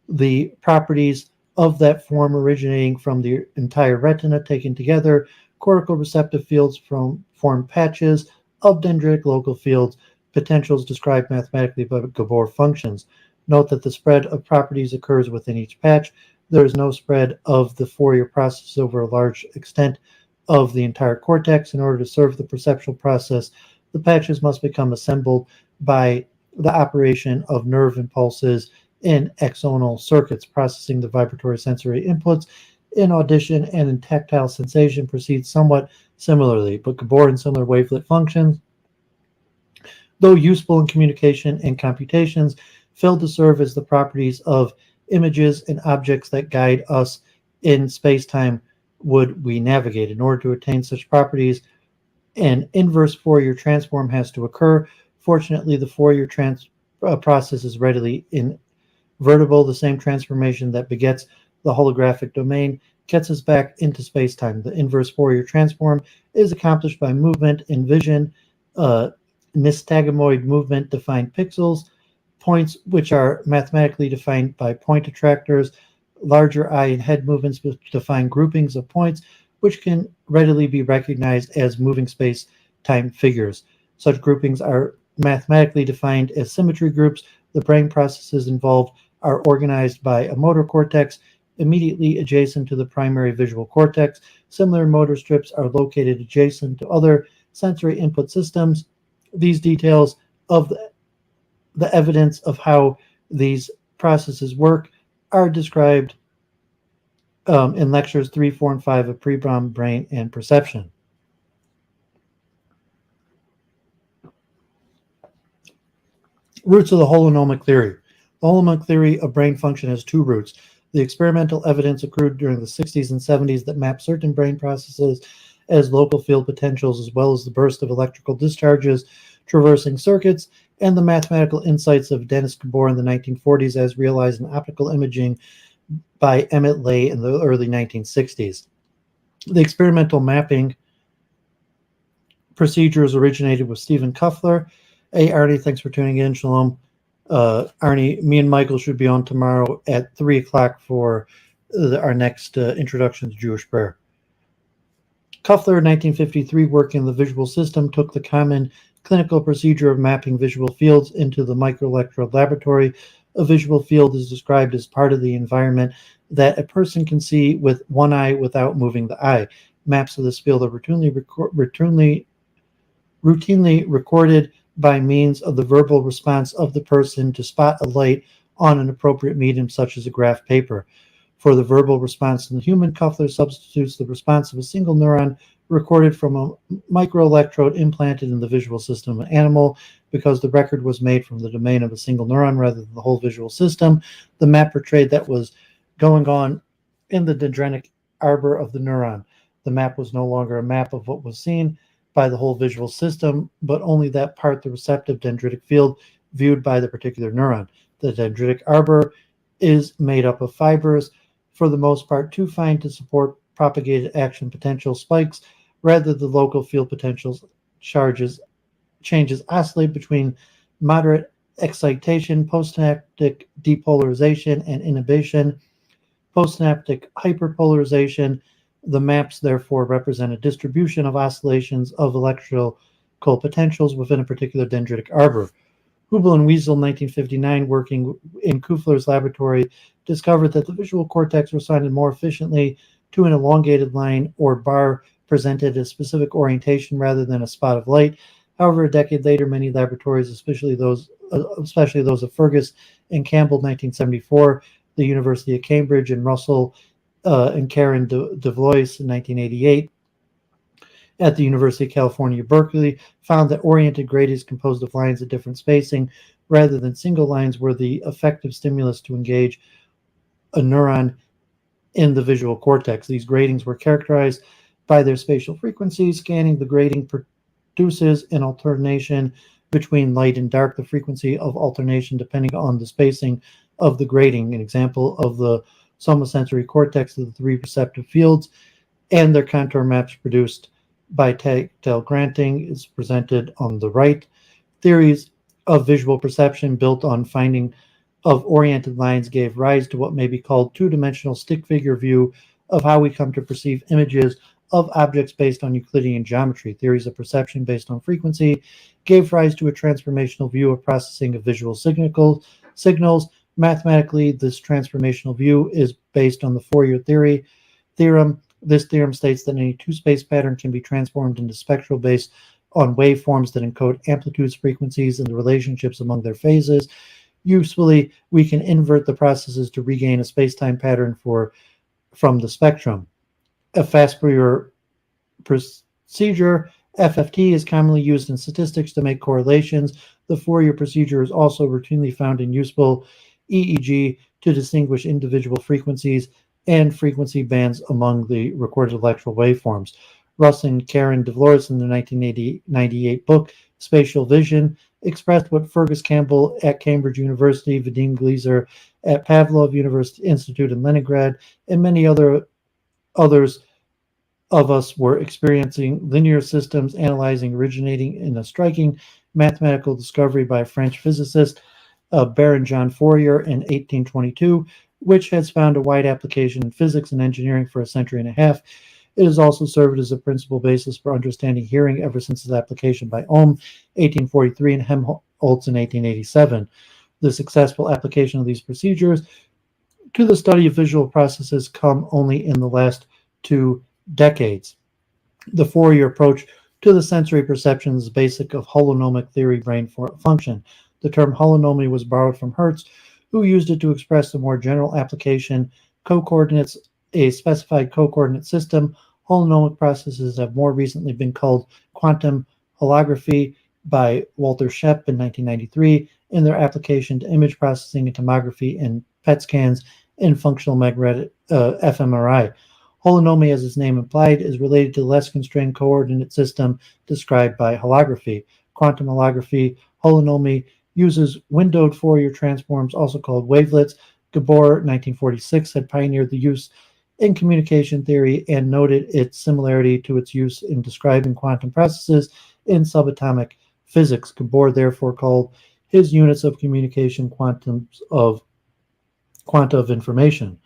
the properties of that form originating from the entire retina. Taken together, cortical receptive fields form patches of dendritic local fields, potentials described mathematically by Gabor functions. Note that the spread of properties occurs within each patch. There is no spread of the Fourier process over a large extent of the entire cortex. In order to serve the perceptual process, the patches must become assembled by the operation of nerve impulses in axonal circuits. Processing the vibratory sensory inputs in audition and in tactile sensation proceeds somewhat similarly, but Gabor and similar wavelet functions, though useful in communication and computations, failed to serve as the properties of images and objects that guide us in space-time would we navigate. In order to attain such properties, an inverse Fourier transform has to occur. Fortunately, the Fourier process is readily invertible. The same transformation that begets the holographic domain gets us back into space-time. The inverse Fourier transform is accomplished by movement in vision, nystagmoid movement defined pixels, points which are mathematically defined by point attractors, larger eye and head movements which define groupings of points which can readily be recognized as moving space-time figures. Such groupings are mathematically defined as symmetry groups. The brain processes involved are organized by a motor cortex immediately adjacent to the primary visual cortex. Similar motor strips are located adjacent to other sensory input systems. These details of the evidence of how these processes work are described in lectures 3, 4, and 5 of Pribram, Brain, and Perception. Roots of the holonomic theory. The holonomic theory of brain function has two roots. The experimental evidence accrued during the 60s and 70s that mapped certain brain processes as local field potentials, as well as the burst of electrical discharges traversing circuits, and the mathematical insights of Dennis Gabor in the 1940s as realized in optical imaging by Emmett Lay in the early 1960s. The experimental mapping procedures originated with Stephen Kuffler. Hey, Arnie, thanks for tuning in. Shalom. Arnie, me and Michael should be on tomorrow at 3 o'clock for our next introduction to Jewish prayer. Kuffler, in 1953, working in the visual system, took the common clinical procedure of mapping visual fields into the microelectrode laboratory. A visual field is described as part of the environment that a person can see with one eye without moving the eye. Maps of this field are routinely recorded by means of the verbal response of the person to spot a light on an appropriate medium such as a graph paper. For the verbal response in the human, Kuffler substitutes the response of a single neuron recorded from a microelectrode implanted in the visual system of an animal. Because the record was made from the domain of a single neuron rather than the whole visual system, the map portrayed that was going on in the dendritic arbor of the neuron. The map was no longer a map of what was seen by the whole visual system, but only that part, the receptive dendritic field, viewed by the particular neuron. The dendritic arbor is made up of fibers, for the most part too fine to support propagated action potential spikes. Rather, the local field potentials changes oscillate between moderate excitation, postsynaptic depolarization, and inhibition, postsynaptic hyperpolarization. The maps therefore represent a distribution of oscillations of electrical potentials within a particular dendritic arbor. Hubel and Wiesel, 1959, working in Kuffler's laboratory, discovered that the visual cortex responded more efficiently to an elongated line or bar presented a specific orientation rather than a spot of light. However, a decade later, many laboratories, especially those of Fergus and Campbell, 1974, the University of Cambridge, and Russell and Karen DeVlois in 1988 at the University of California, Berkeley, found that oriented gradients composed of lines at different spacing rather than single lines were the effective stimulus to engage a neuron in the visual cortex. These gratings were characterized by their spatial frequency. Scanning the grating produces an alternation between light and dark. The frequency of alternation depending on the spacing of the grating. An example of the somosensory cortex of the three perceptive fields and their contour maps produced by tactile granting is presented on the right. Theories of visual perception built on finding of oriented lines gave rise to what may be called two-dimensional stick figure view of how we come to perceive images of objects based on Euclidean geometry. Theories of perception based on frequency gave rise to a transformational view of processing of visual signals. Mathematically, this transformational view is based on the Fourier theorem. This theorem states that any two-space pattern can be transformed into spectral based on waveforms that encode amplitudes, frequencies, and the relationships among their phases. Usefully, we can invert the processes to regain a space-time pattern from the spectrum. A fast Fourier procedure, FFT, is commonly used in statistics to make correlations. The Fourier procedure is also routinely found in useful EEG to distinguish individual frequencies and frequency bands among the recorded electrical waveforms. Russ and Karen DeVlois in the 1998 book, Spatial Vision, expressed what Fergus Campbell at Cambridge University, Vadim Gleiser at Pavlov University Institute in Leningrad, and many other others of us were experiencing linear systems analyzing originating in a striking mathematical discovery by a French physicist, Baron John Fourier, in 1822, which has found a wide application in physics and engineering for a century and a half. It has also served as a principal basis for understanding hearing ever since its application by Ohm, 1843, and Helmholtz in 1887. The successful application of these procedures to the study of visual processes come only in the last 2 decades. The Fourier approach to the sensory perception is basic of holonomic theory brain function. The term holonomy was borrowed from Hertz, who used it to express the more general application co-coordinates, a specified co-coordinate system. Holonomic processes have more recently been called quantum holography by Walter Schepp in 1993 in their application to image processing and tomography and PET scans in functional magnetic fMRI. Holonomy, as its name implied, is related to the less constrained coordinate system described by holography. Quantum holography, holonomy, uses windowed Fourier transforms, also called wavelets. Gabor, 1946, had pioneered the use in communication theory and noted its similarity to its use in describing quantum processes in subatomic physics. Gabor therefore called his units of communication quanta of information.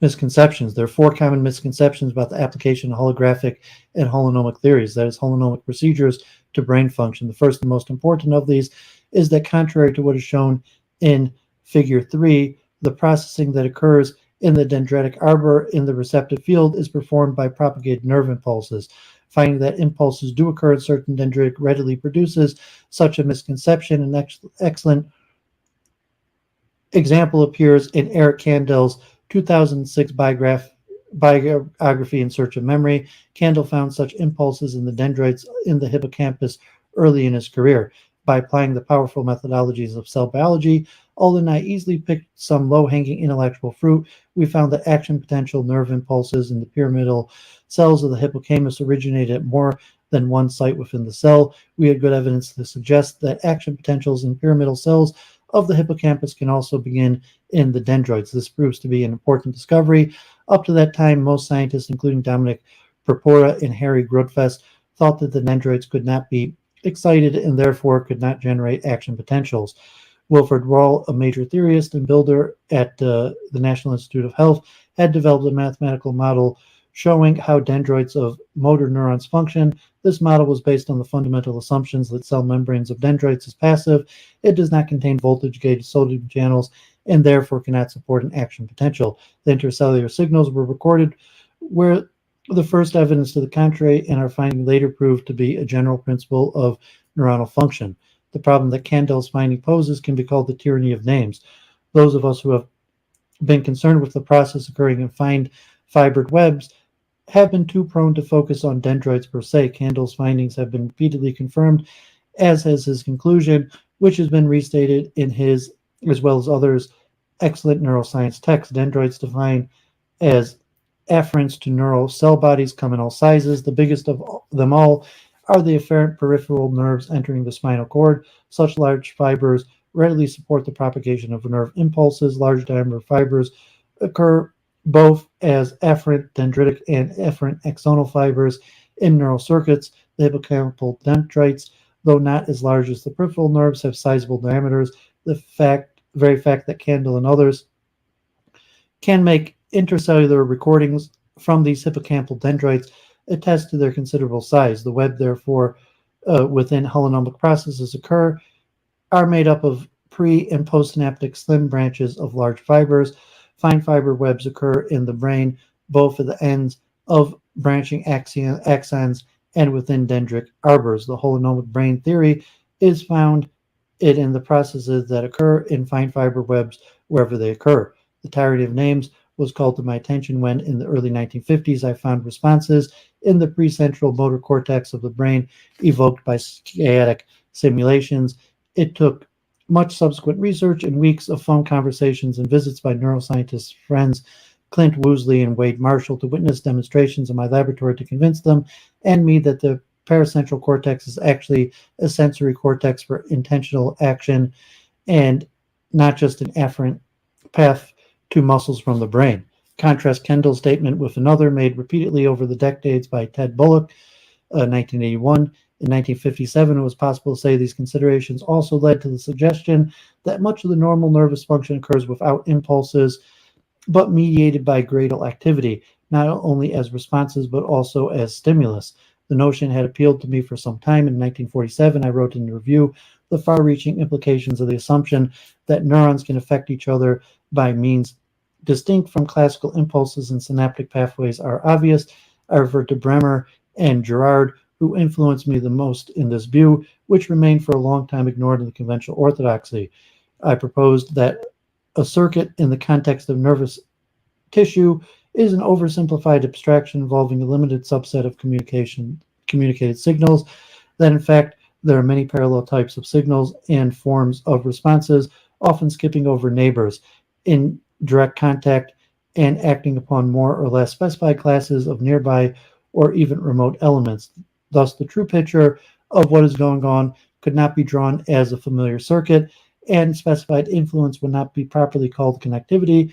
Misconceptions. There are 4 common misconceptions about the application of holographic and holonomic theories, that is, holonomic procedures to brain function. The first and most important of these is that, contrary to what is shown in Figure 3, the processing that occurs in the dendritic arbor in the receptive field is performed by propagated nerve impulses. Finding that impulses do occur in certain dendritic readily produces such a misconception. An excellent example appears in Eric Kandel's 2006 biography In Search of Memory. Kandel found such impulses in the dendrites in the hippocampus early in his career. By applying the powerful methodologies of cell biology, although I easily picked some low-hanging intellectual fruit, we found that action potential nerve impulses in the pyramidal cells of the hippocampus originated at more than one site within the cell. We had good evidence to suggest that action potentials in pyramidal cells of the hippocampus can also begin in the dendrites. This proves to be an important discovery. Up to that time, most scientists, including Dominic Purpura and Harry Grootfest, thought that the dendrites could not be excited and therefore could not generate action potentials. Wilfred Roll, a major theorist and builder at the National Institute of Health, had developed a mathematical model showing how dendrites of motor neurons function. This model was based on the fundamental assumptions that cell membranes of dendrites is passive, it does not contain voltage-gated sodium channels, and therefore cannot support an action potential. The intercellular signals were recorded where the first evidence to the contrary, and our finding later proved to be a general principle of neuronal function. The problem that Kandel's finding poses can be called the tyranny of names. Those of us who have been concerned with the process occurring in fine fibered webs have been too prone to focus on dendrites per se. Kandel's findings have been repeatedly confirmed, as has his conclusion, which has been restated in his, as well as others, excellent neuroscience text. Dendrites defined as afferents to neural cell bodies come in all sizes. The biggest of them all are the afferent peripheral nerves entering the spinal cord. Such large fibers readily support the propagation of nerve impulses. Large diameter fibers occur both as afferent dendritic and afferent axonal fibers in neural circuits. The hippocampal dendrites, though not as large as the peripheral nerves, have sizable diameters. The very fact that Kandel and others can make intercellular recordings from these hippocampal dendrites attest to their considerable size. The web, therefore, within holonomic processes are made up of pre- and postsynaptic slim branches of large fibers. Fine fiber webs occur in the brain, both at the ends of branching axons and within dendritic arbors. The holonomic brain theory is found in the processes that occur in fine fiber webs wherever they occur. The tyranny of names was called to my attention when, in the early 1950s, I found responses in the precentral motor cortex of the brain evoked by sciatic simulations. It took much subsequent research and weeks of phone conversations and visits by neuroscientist friends Clint Woosley and Wade Marshall to witness demonstrations in my laboratory to convince them and me that the paracentral cortex is actually a sensory cortex for intentional action and not just an afferent path to muscles from the brain. contrast Kendall's statement with another made repeatedly over the decades by Ted Bullock, 1981. In 1957, it was possible to say these considerations also led to the suggestion that much of the normal nervous function occurs without impulses, but mediated by gradal activity, not only as responses, but also as stimulus. The notion had appealed to me for some time. In 1947, I wrote in the review the far-reaching implications of the assumption that neurons can affect each other by means distinct from classical impulses and synaptic pathways are obvious. I refer to Bremer and Girard, who influenced me the most in this view, which remained for a long time ignored in the conventional orthodoxy. I proposed that a circuit in the context of nervous tissue is an oversimplified abstraction involving a limited subset of communicated signals, that in fact there are many parallel types of signals and forms of responses, often skipping over neighbors in direct contact and acting upon more or less specified classes of nearby or even remote elements. Thus, the true picture of what is going on could not be drawn as a familiar circuit, and specified influence would not be properly called connectivity,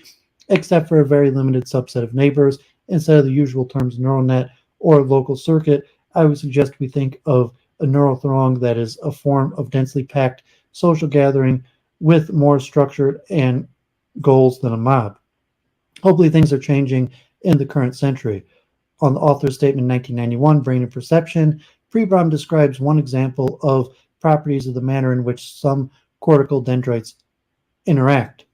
except for a very limited subset of neighbors. Instead of the usual terms neural net or local circuit, I would suggest we think of a neural throng that is a form of densely packed social gathering with more structure and goals than a mob. Hopefully things are changing in the current century. On the author's statement in 1991, Brain and Perception, Pribram describes one example of properties of the manner in which some cortical dendrites interact.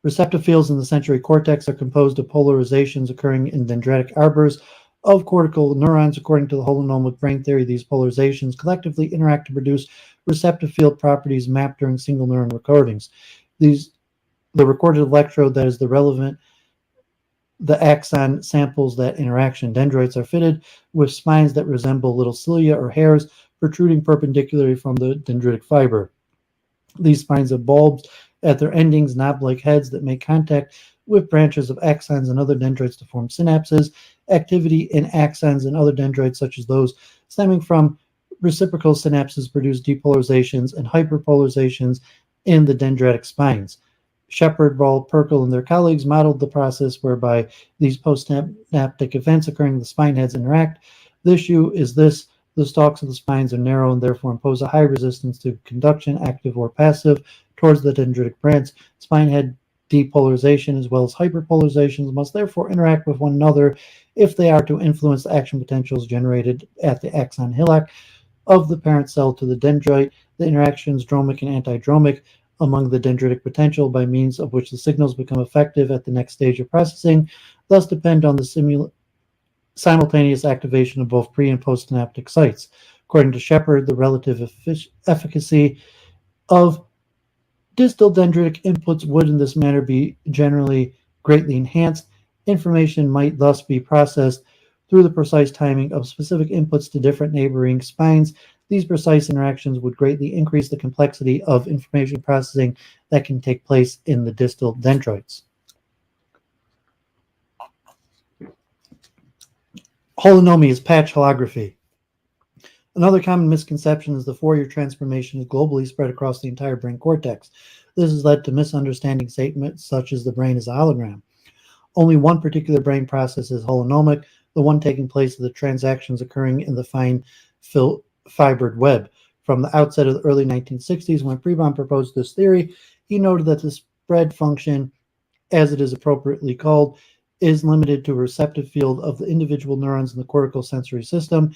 Receptive fields in the sensory cortex are composed of polarizations occurring in dendritic arbors of cortical neurons. According to the Holonomic brain theory, these polarizations collectively interact to produce receptive field properties mapped during single neuron recordings. The recorded electrode that is the axon samples that interaction. Dendrites are fitted with spines that resemble little cilia or hairs protruding perpendicularly from the dendritic fiber. These spines have bulbs at their endings, knob-like heads that make contact with branches of axons and other dendrites to form synapses. Activity in axons and other dendrites, such as those stemming from reciprocal synapses, produce depolarizations and hyperpolarizations in the dendritic spines. Shepard, Ball, Perkel, and their colleagues modeled the process whereby these postsynaptic events occurring in the spine heads interact. The issue is this: the stalks of the spines are narrow and therefore impose a high resistance to conduction, active or passive, towards the dendritic branch. Spine head depolarization as well as hyperpolarizations must therefore interact with one another if they are to influence the action potentials generated at the axon hillock of the parent cell to the dendrite. The interactions, dromic and antidromic, among the dendritic potential by means of which the signals become effective at the next stage of processing, thus depend on the simultaneous activation of both pre- and postsynaptic sites. According to Shepard, the relative efficacy of distal dendritic inputs would in this manner be generally greatly enhanced. Information might thus be processed through the precise timing of specific inputs to different neighboring spines. These precise interactions would greatly increase the complexity of information processing that can take place in the distal dendrites. Holonomy is patch holography. Another common misconception is the Fourier transformation is globally spread across the entire brain cortex. This has led to misunderstanding statements such as the brain is a hologram. Only one particular brain process is holonomic, the one taking place of the transactions occurring in the fine fibered web. From the outset of the early 1960s, when Pribram proposed this theory, he noted that the spread function, as it is appropriately called, is limited to a receptive field of the individual neurons in the cortical sensory system,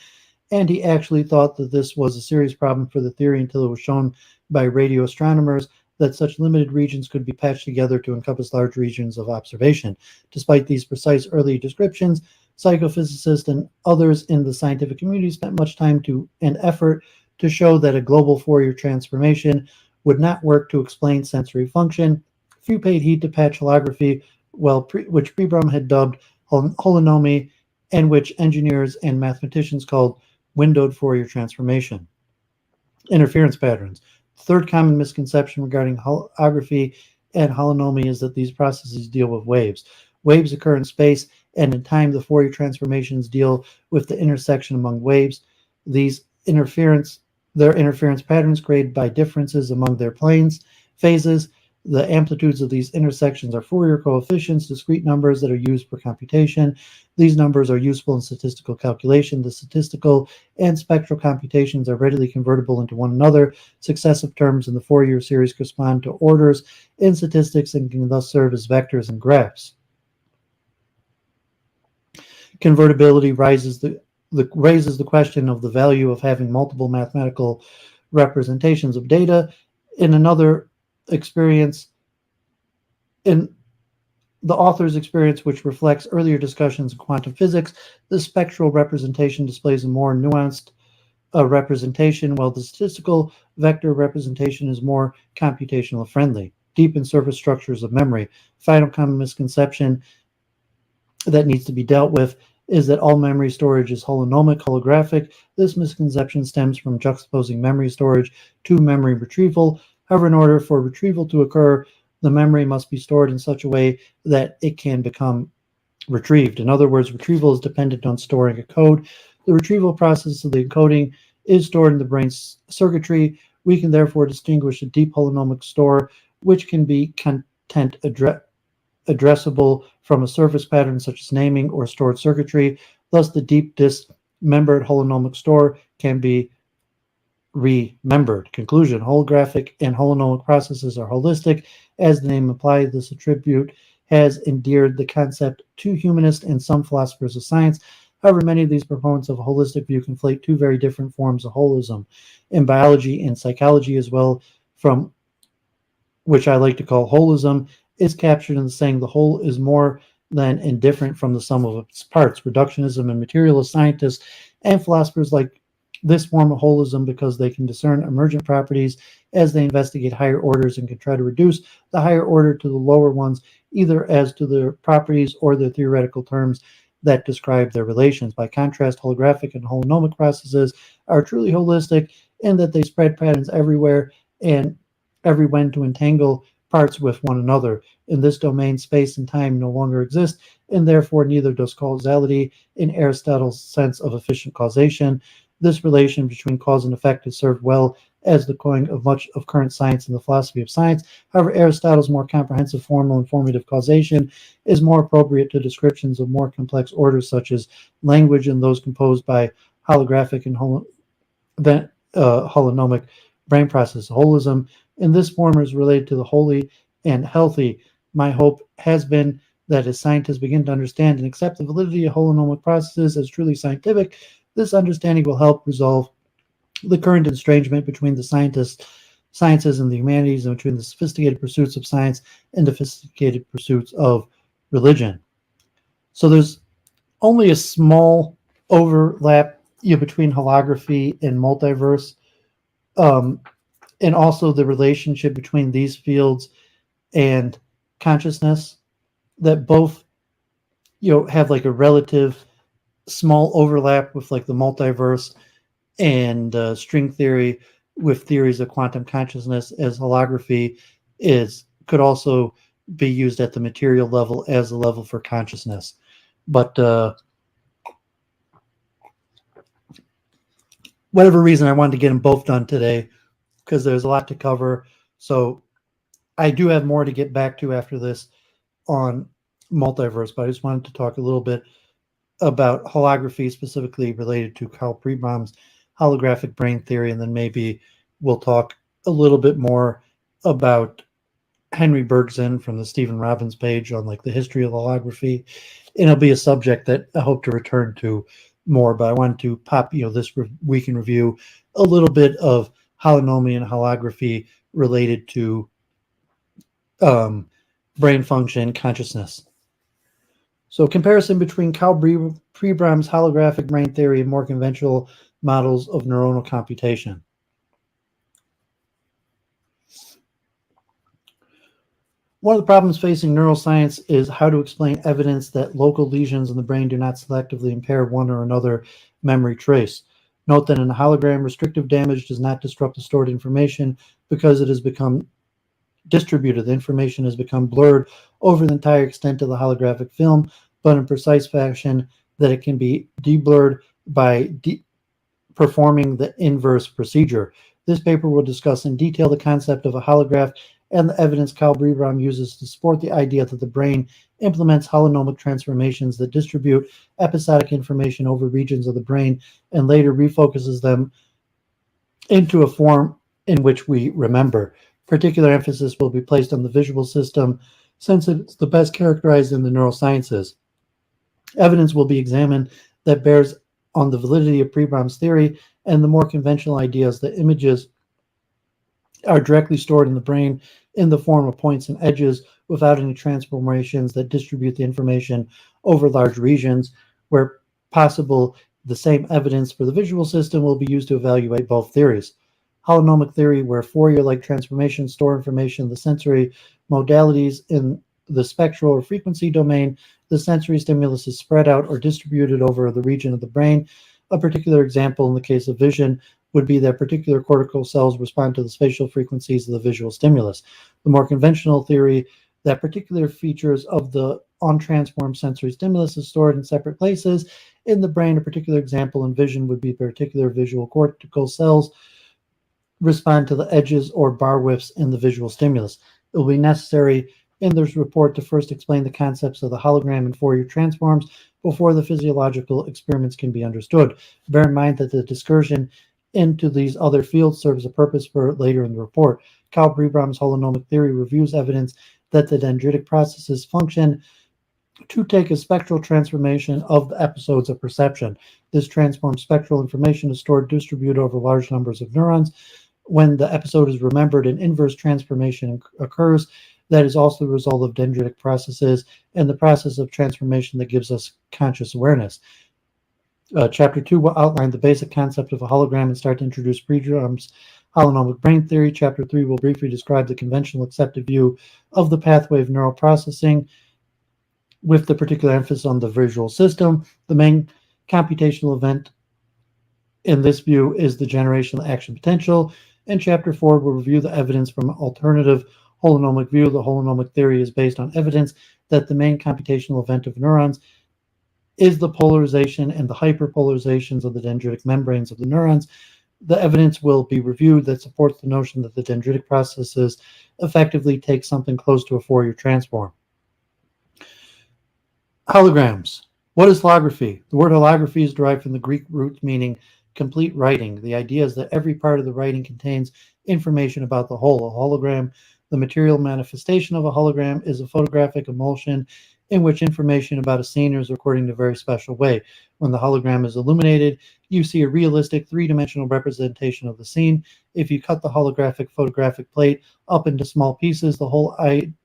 and he actually thought that this was a serious problem for the theory until it was shown by radio astronomers that such limited regions could be patched together to encompass large regions of observation. Despite these precise early descriptions, psychophysicists and others in the scientific community spent much time and effort to show that a global Fourier transformation would not work to explain sensory function. Few paid heed to patch holography, which Pribram had dubbed holonomy, and which engineers and mathematicians called windowed Fourier transformation. Interference patterns. The third common misconception regarding holography and holonomy is that these processes deal with waves. Waves occur in space, and in time, the Fourier transformations deal with the intersection among waves. Their interference patterns created by differences among their planes, phases, The amplitudes of these intersections are Fourier coefficients, discrete numbers that are used for computation. These numbers are useful in statistical calculation. The statistical and spectral computations are readily convertible into one another. Successive terms in the Fourier series correspond to orders in statistics and can thus serve as vectors and graphs. Convertibility raises the question of the value of having multiple mathematical representations of data. In another experience, in the author's experience, which reflects earlier discussions in quantum physics, the spectral representation displays a more nuanced representation, while the statistical vector representation is more computationally friendly. Deep in surface structures of memory, final common misconception that needs to be dealt with is that all memory storage is holonomic, holographic. This misconception stems from juxtaposing memory storage to memory retrieval. However, in order for retrieval to occur, the memory must be stored in such a way that it can become retrieved. In other words, retrieval is dependent on storing a code. The retrieval process of the encoding is stored in the brain's circuitry. We can therefore distinguish a deep holonomic store, which can be content addressable from a surface pattern such as naming or stored circuitry. Thus, the deep dismembered holonomic store can be remembered. Conclusion: holographic and holonomic processes are holistic. As the name implies, this attribute has endeared the concept to humanists and some philosophers of science. However, many of these proponents of a holistic view conflate two very different forms of holism in biology and psychology as well, from which I like to call holism, is captured in the saying the whole is more than and different from the sum of its parts. Reductionism and materialist scientists and philosophers like this form of holism because they can discern emergent properties as they investigate higher orders and can try to reduce the higher order to the lower ones, either as to their properties or their theoretical terms that describe their relations. By contrast, holographic and holonomic processes are truly holistic in that they spread patterns everywhere and everywhere to entangle parts with one another. In this domain, space and time no longer exist, and therefore neither does causality in Aristotle's sense of efficient causation. This relation between cause and effect is served well as the coin of much of current science and the philosophy of science. However, Aristotle's more comprehensive formal and formative causation is more appropriate to descriptions of more complex orders such as language and those composed by holographic and holonomic brain process. Holism in this form is related to the holy and healthy. My hope has been that as scientists begin to understand and accept the validity of holonomic processes as truly scientific, this understanding will help resolve the current estrangement between the sciences and the humanities, and between the sophisticated pursuits of science and the sophisticated pursuits of religion. So there's only a small overlap between holography and multiverse, and also the relationship between these fields and consciousness, that both have like a relative small overlap with like the multiverse and string theory with theories of quantum consciousness, as holography could also be used at the material level as a level for consciousness. But whatever reason, I wanted to get them both done today because there's a lot to cover. So I do have more to get back to after this on multiverse, but I just wanted to talk a little bit about holography specifically related to Karl Pribram's holographic brain theory, and then maybe we'll talk a little bit more about Henry Bergson from the Stephen Robbins page on like the history of holography, and it'll be a subject that I hope to return to more. But I wanted to pop this week in review a little bit of holonomy and holography related to brain function consciousness. So comparison between Karl Pribram's holographic brain theory and more conventional models of neuronal computation. One of the problems facing neuroscience is how to explain evidence that local lesions in the brain do not selectively impair one or another memory trace. Note that in a hologram, restrictive damage does not disrupt the stored information because it has become distributed. The information has become blurred over the entire extent of the holographic film, but in precise fashion that it can be deblurred by performing the inverse procedure. This paper will discuss in detail the concept of a holograph and the evidence Karl Pribram uses to support the idea that the brain implements holonomic transformations that distribute episodic information over regions of the brain and later refocuses them into a form in which we remember. Particular emphasis will be placed on the visual system since it's the best characterized in the neurosciences. Evidence will be examined that bears on the validity of Pribram's theory and the more conventional ideas that images are directly stored in the brain in the form of points and edges without any transformations that distribute the information over large regions. Where possible, the same evidence for the visual system will be used to evaluate both theories. Holonomic theory, where Fourier-like transformations store information in the sensory modalities in the spectral or frequency domain, the sensory stimulus is spread out or distributed over the region of the brain. A particular example in the case of vision would be that particular cortical cells respond to the spatial frequencies of the visual stimulus. The more conventional theory that particular features of the untransformed sensory stimulus is stored in separate places in the brain. A particular example in vision would be particular visual cortical cells respond to the edges or bar widths in the visual stimulus. It will be necessary in this report to first explain the concepts of the hologram and Fourier transforms before the physiological experiments can be understood. Bear in mind that the discursion into these other fields serves a purpose for later in the report. Karl Pribram's holonomic theory reviews evidence that the dendritic processes function to take a spectral transformation of the episodes of perception. This transformed spectral information is stored distributed over large numbers of neurons. When the episode is remembered, an inverse transformation occurs that is also the result of dendritic processes and the process of transformation that gives us conscious awareness. Chapter 2 will outline the basic concept of a hologram and start to introduce Pribram's holonomic brain theory. Chapter 3 will briefly describe the conventional accepted view of the pathway of neural processing with the particular emphasis on the visual system. The main computational event in this view is the generation of action potential. And Chapter 4 will review the evidence from an alternative holonomic view. The holonomic theory is based on evidence that the main computational event of neurons is the polarization and the hyperpolarizations of the dendritic membranes of the neurons. The evidence will be reviewed that supports the notion that the dendritic processes effectively take something close to a Fourier transform. Holograms. What is holography? The word holography is derived from the Greek root meaning complete writing. The idea is that every part of the writing contains information about the whole. A hologram, the material manifestation of a hologram, is a photographic emulsion in which information about a scene is recorded in a very special way. When the hologram is illuminated, you see a realistic three-dimensional representation of the scene. If you cut the holographic photographic plate up into small pieces, the whole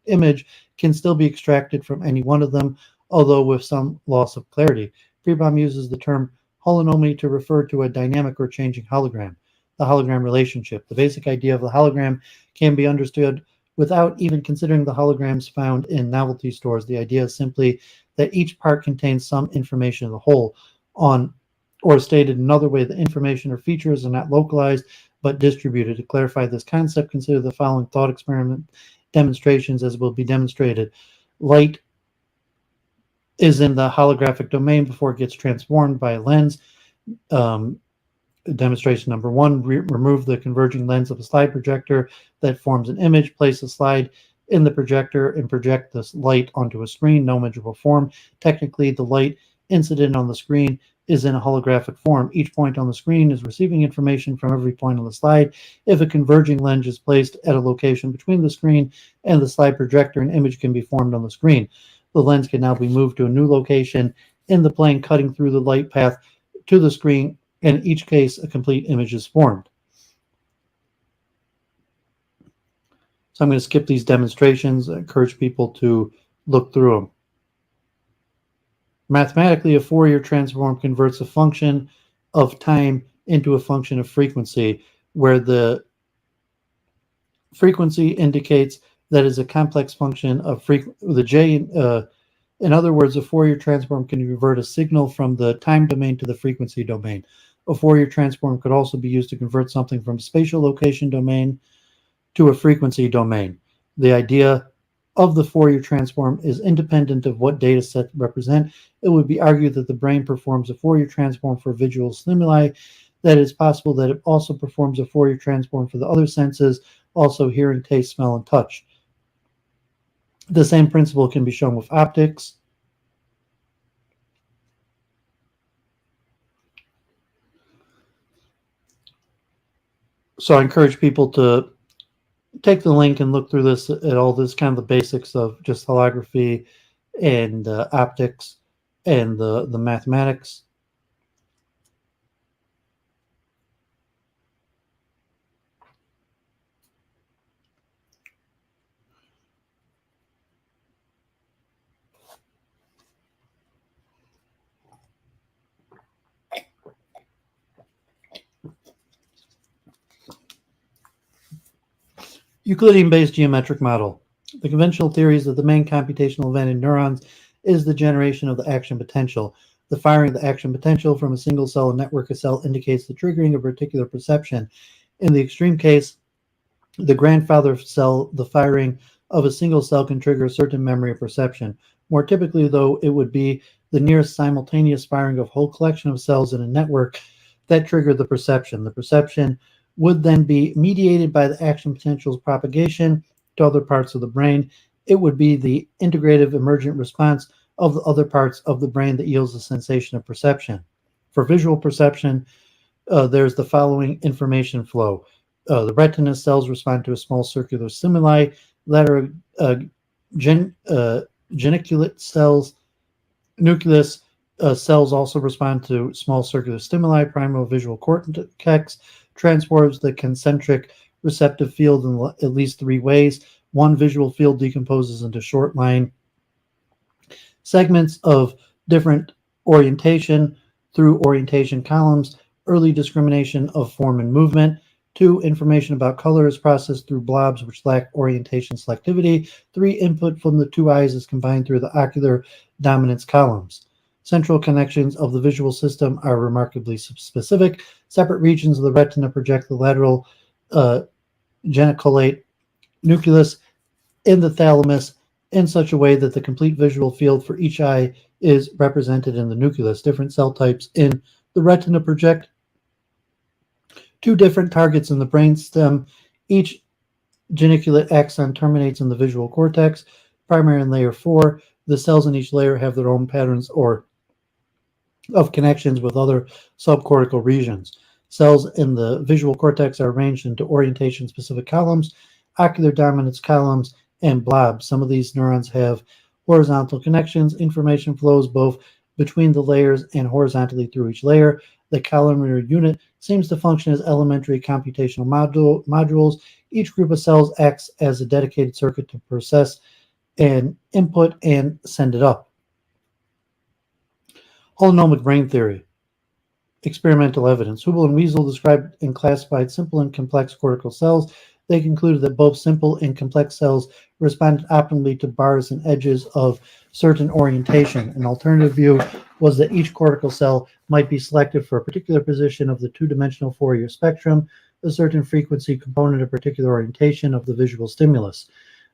image can still be extracted from any one of them, although with some loss of clarity. Pribram uses the term holonomy to refer to a dynamic or changing hologram. The hologram relationship. The basic idea of the hologram can be understood without even considering the holograms found in novelty stores. The idea is simply that each part contains some information of the whole. Or stated another way, the information or features are not localized but distributed. To clarify this concept, consider the following thought experiment demonstrations as will be demonstrated. Light is in the holographic domain before it gets transformed by a lens. Demonstration number 1, remove the converging lens of a slide projector that forms an image. Place the slide in the projector and project this light onto a screen. No image will form. Technically, the light incident on the screen is in a holographic form. Each point on the screen is receiving information from every point on the slide. If a converging lens is placed at a location between the screen and the slide projector, an image can be formed on the screen. The lens can now be moved to a new location in the plane, cutting through the light path to the screen, and in each case, a complete image is formed. So I'm going to skip these demonstrations. I encourage people to look through them. Mathematically, a Fourier transform converts a function of time into a function of frequency, where the frequency indicates that is a complex function of the J. In other words, a Fourier transform can convert a signal from the time domain to the frequency domain. A Fourier transform could also be used to convert something from spatial location domain to a frequency domain. The idea of the Fourier transform is independent of what data set represent. It would be argued that the brain performs a Fourier transform for visual stimuli, that it's possible that it also performs a Fourier transform for the other senses, also hearing, taste, smell, and touch. The same principle can be shown with optics. So I encourage people to take the link and look through this at all this kind of the basics of just holography and optics and the mathematics. Euclidean-based geometric model. The conventional theory is that the main computational event in neurons is the generation of the action potential. The firing of the action potential from a single cell and network of cell indicates the triggering of a particular perception. In the extreme case, the grandfather cell, the firing of a single cell can trigger a certain memory of perception. More typically, though, it would be the nearest simultaneous firing of a whole collection of cells in a network that trigger the perception. The perception would then be mediated by the action potential's propagation to other parts of the brain. It would be the integrative emergent response of the other parts of the brain that yields the sensation of perception. For visual perception, there's the following information flow. The retina cells respond to a small circular stimuli. Lateral geniculate cells, nucleus cells also respond to small circular stimuli. Primal visual cortex transforms the concentric receptive field in at least three ways. One visual field decomposes into short line segments of different orientation through orientation columns. Early discrimination of form and movement. 2, information about color is processed through blobs which lack orientation selectivity. 3, input from the two eyes is combined through the ocular dominance columns. Central connections of the visual system are remarkably specific. Separate regions of the retina project the lateral geniculate nucleus in the thalamus in such a way that the complete visual field for each eye is represented in the nucleus. Different cell types in the retina project two different targets in the brainstem. Each geniculate axon terminates in the visual cortex, primary and layer 4. The cells in each layer have their own patterns or of connections with other subcortical regions. Cells in the visual cortex are arranged into orientation-specific columns, ocular dominance columns, and blobs. Some of these neurons have horizontal connections. Information flows both between the layers and horizontally through each layer. The columnar unit seems to function as elementary computational modules. Each group of cells acts as a dedicated circuit to process an input and send it up. Holonomic brain theory. Experimental evidence. Hubel and Wiesel described and classified simple and complex cortical cells. They concluded that both simple and complex cells responded optimally to bars and edges of certain orientation. An alternative view was that each cortical cell might be selected for a particular position of the two-dimensional Fourier spectrum, a certain frequency component, a particular orientation of the visual stimulus.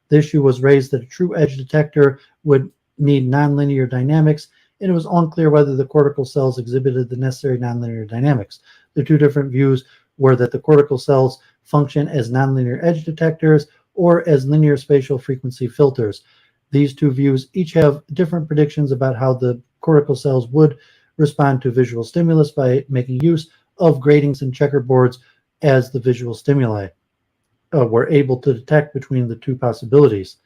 The issue was raised that a true edge detector would need nonlinear dynamics, and it was unclear whether the cortical cells exhibited the necessary nonlinear dynamics. The two different views were that the cortical cells function as nonlinear edge detectors or as linear spatial frequency filters. These two views each have different predictions about how the cortical cells would respond to visual stimulus by making use of gratings and checkerboards as the visual stimuli were able to detect between the two possibilities.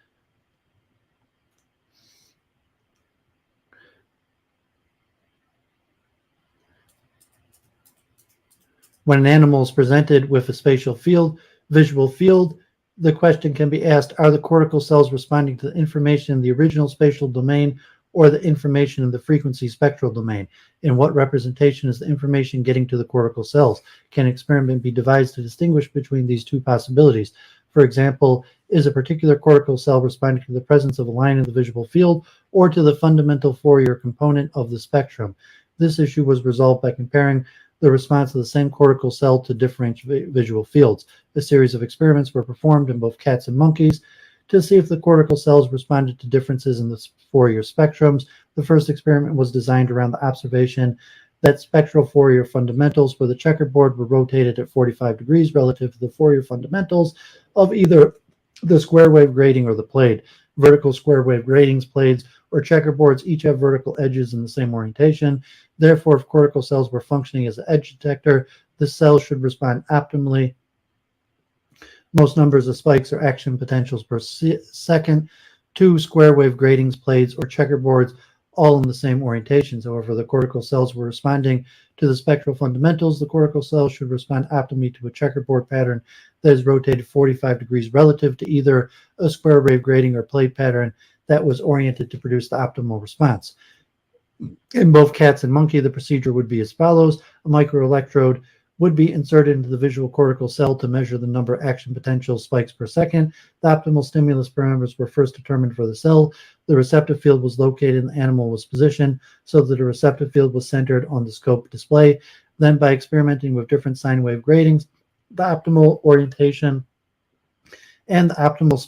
When an animal is presented with a spatial field, visual field, the question can be asked, are the cortical cells responding to the information in the original spatial domain or the information in the frequency spectral domain? In what representation is the information getting to the cortical cells? Can an experiment be devised to distinguish between these two possibilities? For example, is a particular cortical cell responding to the presence of a line in the visual field or to the fundamental Fourier component of the spectrum? This issue was resolved by comparing the response of the same cortical cell to different visual fields. A series of experiments were performed in both cats and monkeys to see if the cortical cells responded to differences in the Fourier spectrums. The first experiment was designed around the observation that spectral Fourier fundamentals for the checkerboard were rotated at 45 degrees relative to the Fourier fundamentals of either the square wave grating or the plane. Vertical square wave gratings, blades, or checkerboards each have vertical edges in the same orientation. Therefore, if cortical cells were functioning as an edge detector, the cells should respond optimally. Most numbers of spikes or action potentials per second to square wave gratings, blades, or checkerboards, all in the same orientations. However, the cortical cells were responding to the spectral fundamentals. The cortical cells should respond optimally to a checkerboard pattern that is rotated 45 degrees relative to either a square wave grating or plate pattern that was oriented to produce the optimal response. In both cats and monkey, the procedure would be as follows. A microelectrode would be inserted into the visual cortical cell to measure the number of action potential spikes per second. The optimal stimulus parameters were first determined for the cell. The receptive field was located and the animal was positioned so that the receptive field was centered on the scope display. Then, by experimenting with different sine wave gratings, the optimal orientation and the optimal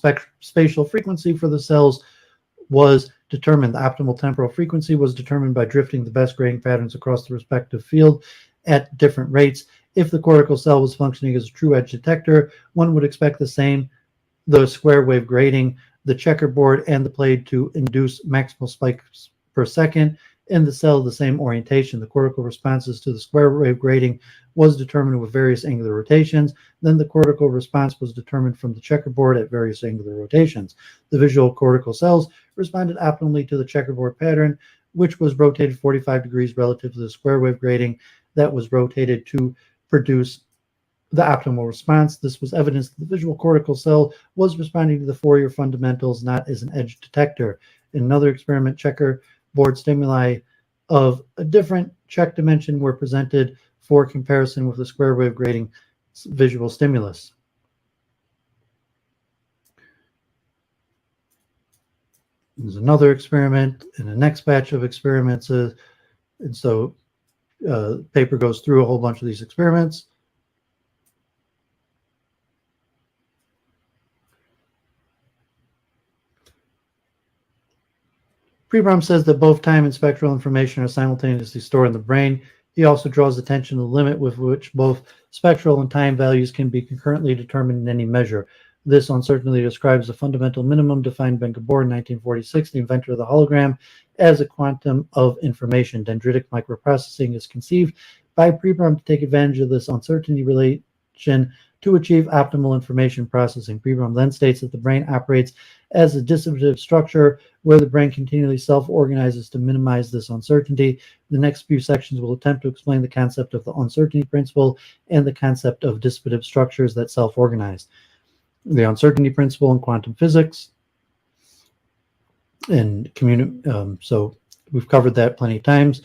spatial frequency for the cells was determined. The optimal temporal frequency was determined by drifting the best grating patterns across the respective field at different rates. If the cortical cell was functioning as a true edge detector, one would expect the square wave grating, the checkerboard, and the plate to induce maximal spikes per second in the cell of the same orientation. The cortical responses to the square wave grating was determined with various angular rotations. Then the cortical response was determined from the checkerboard at various angular rotations. The visual cortical cells responded optimally to the checkerboard pattern, which was rotated 45 degrees relative to the square wave grating that was rotated to produce the optimal response. This was evidence that the visual cortical cell was responding to the Fourier fundamentals, not as an edge detector. In another experiment, checkerboard stimuli of a different check dimension were presented for comparison with the square wave grating visual stimulus. There's another experiment and the next batch of experiments. And so paper goes through a whole bunch of these experiments. Pribram says that both time and spectral information are simultaneously stored in the brain. He also draws attention to the limit with which both spectral and time values can be concurrently determined in any measure. This uncertainty describes the fundamental minimum defined by Gabor in 1946, the inventor of the hologram, as a quantum of information. Dendritic microprocessing is conceived by Pribram to take advantage of this uncertainty relation to achieve optimal information processing. Pribram then states that the brain operates as a distributive structure where the brain continually self-organizes to minimize this uncertainty. The next few sections will attempt to explain the concept of the uncertainty principle and the concept of distributive structures that self-organize. The uncertainty principle in quantum physics, and so we've covered that plenty of times.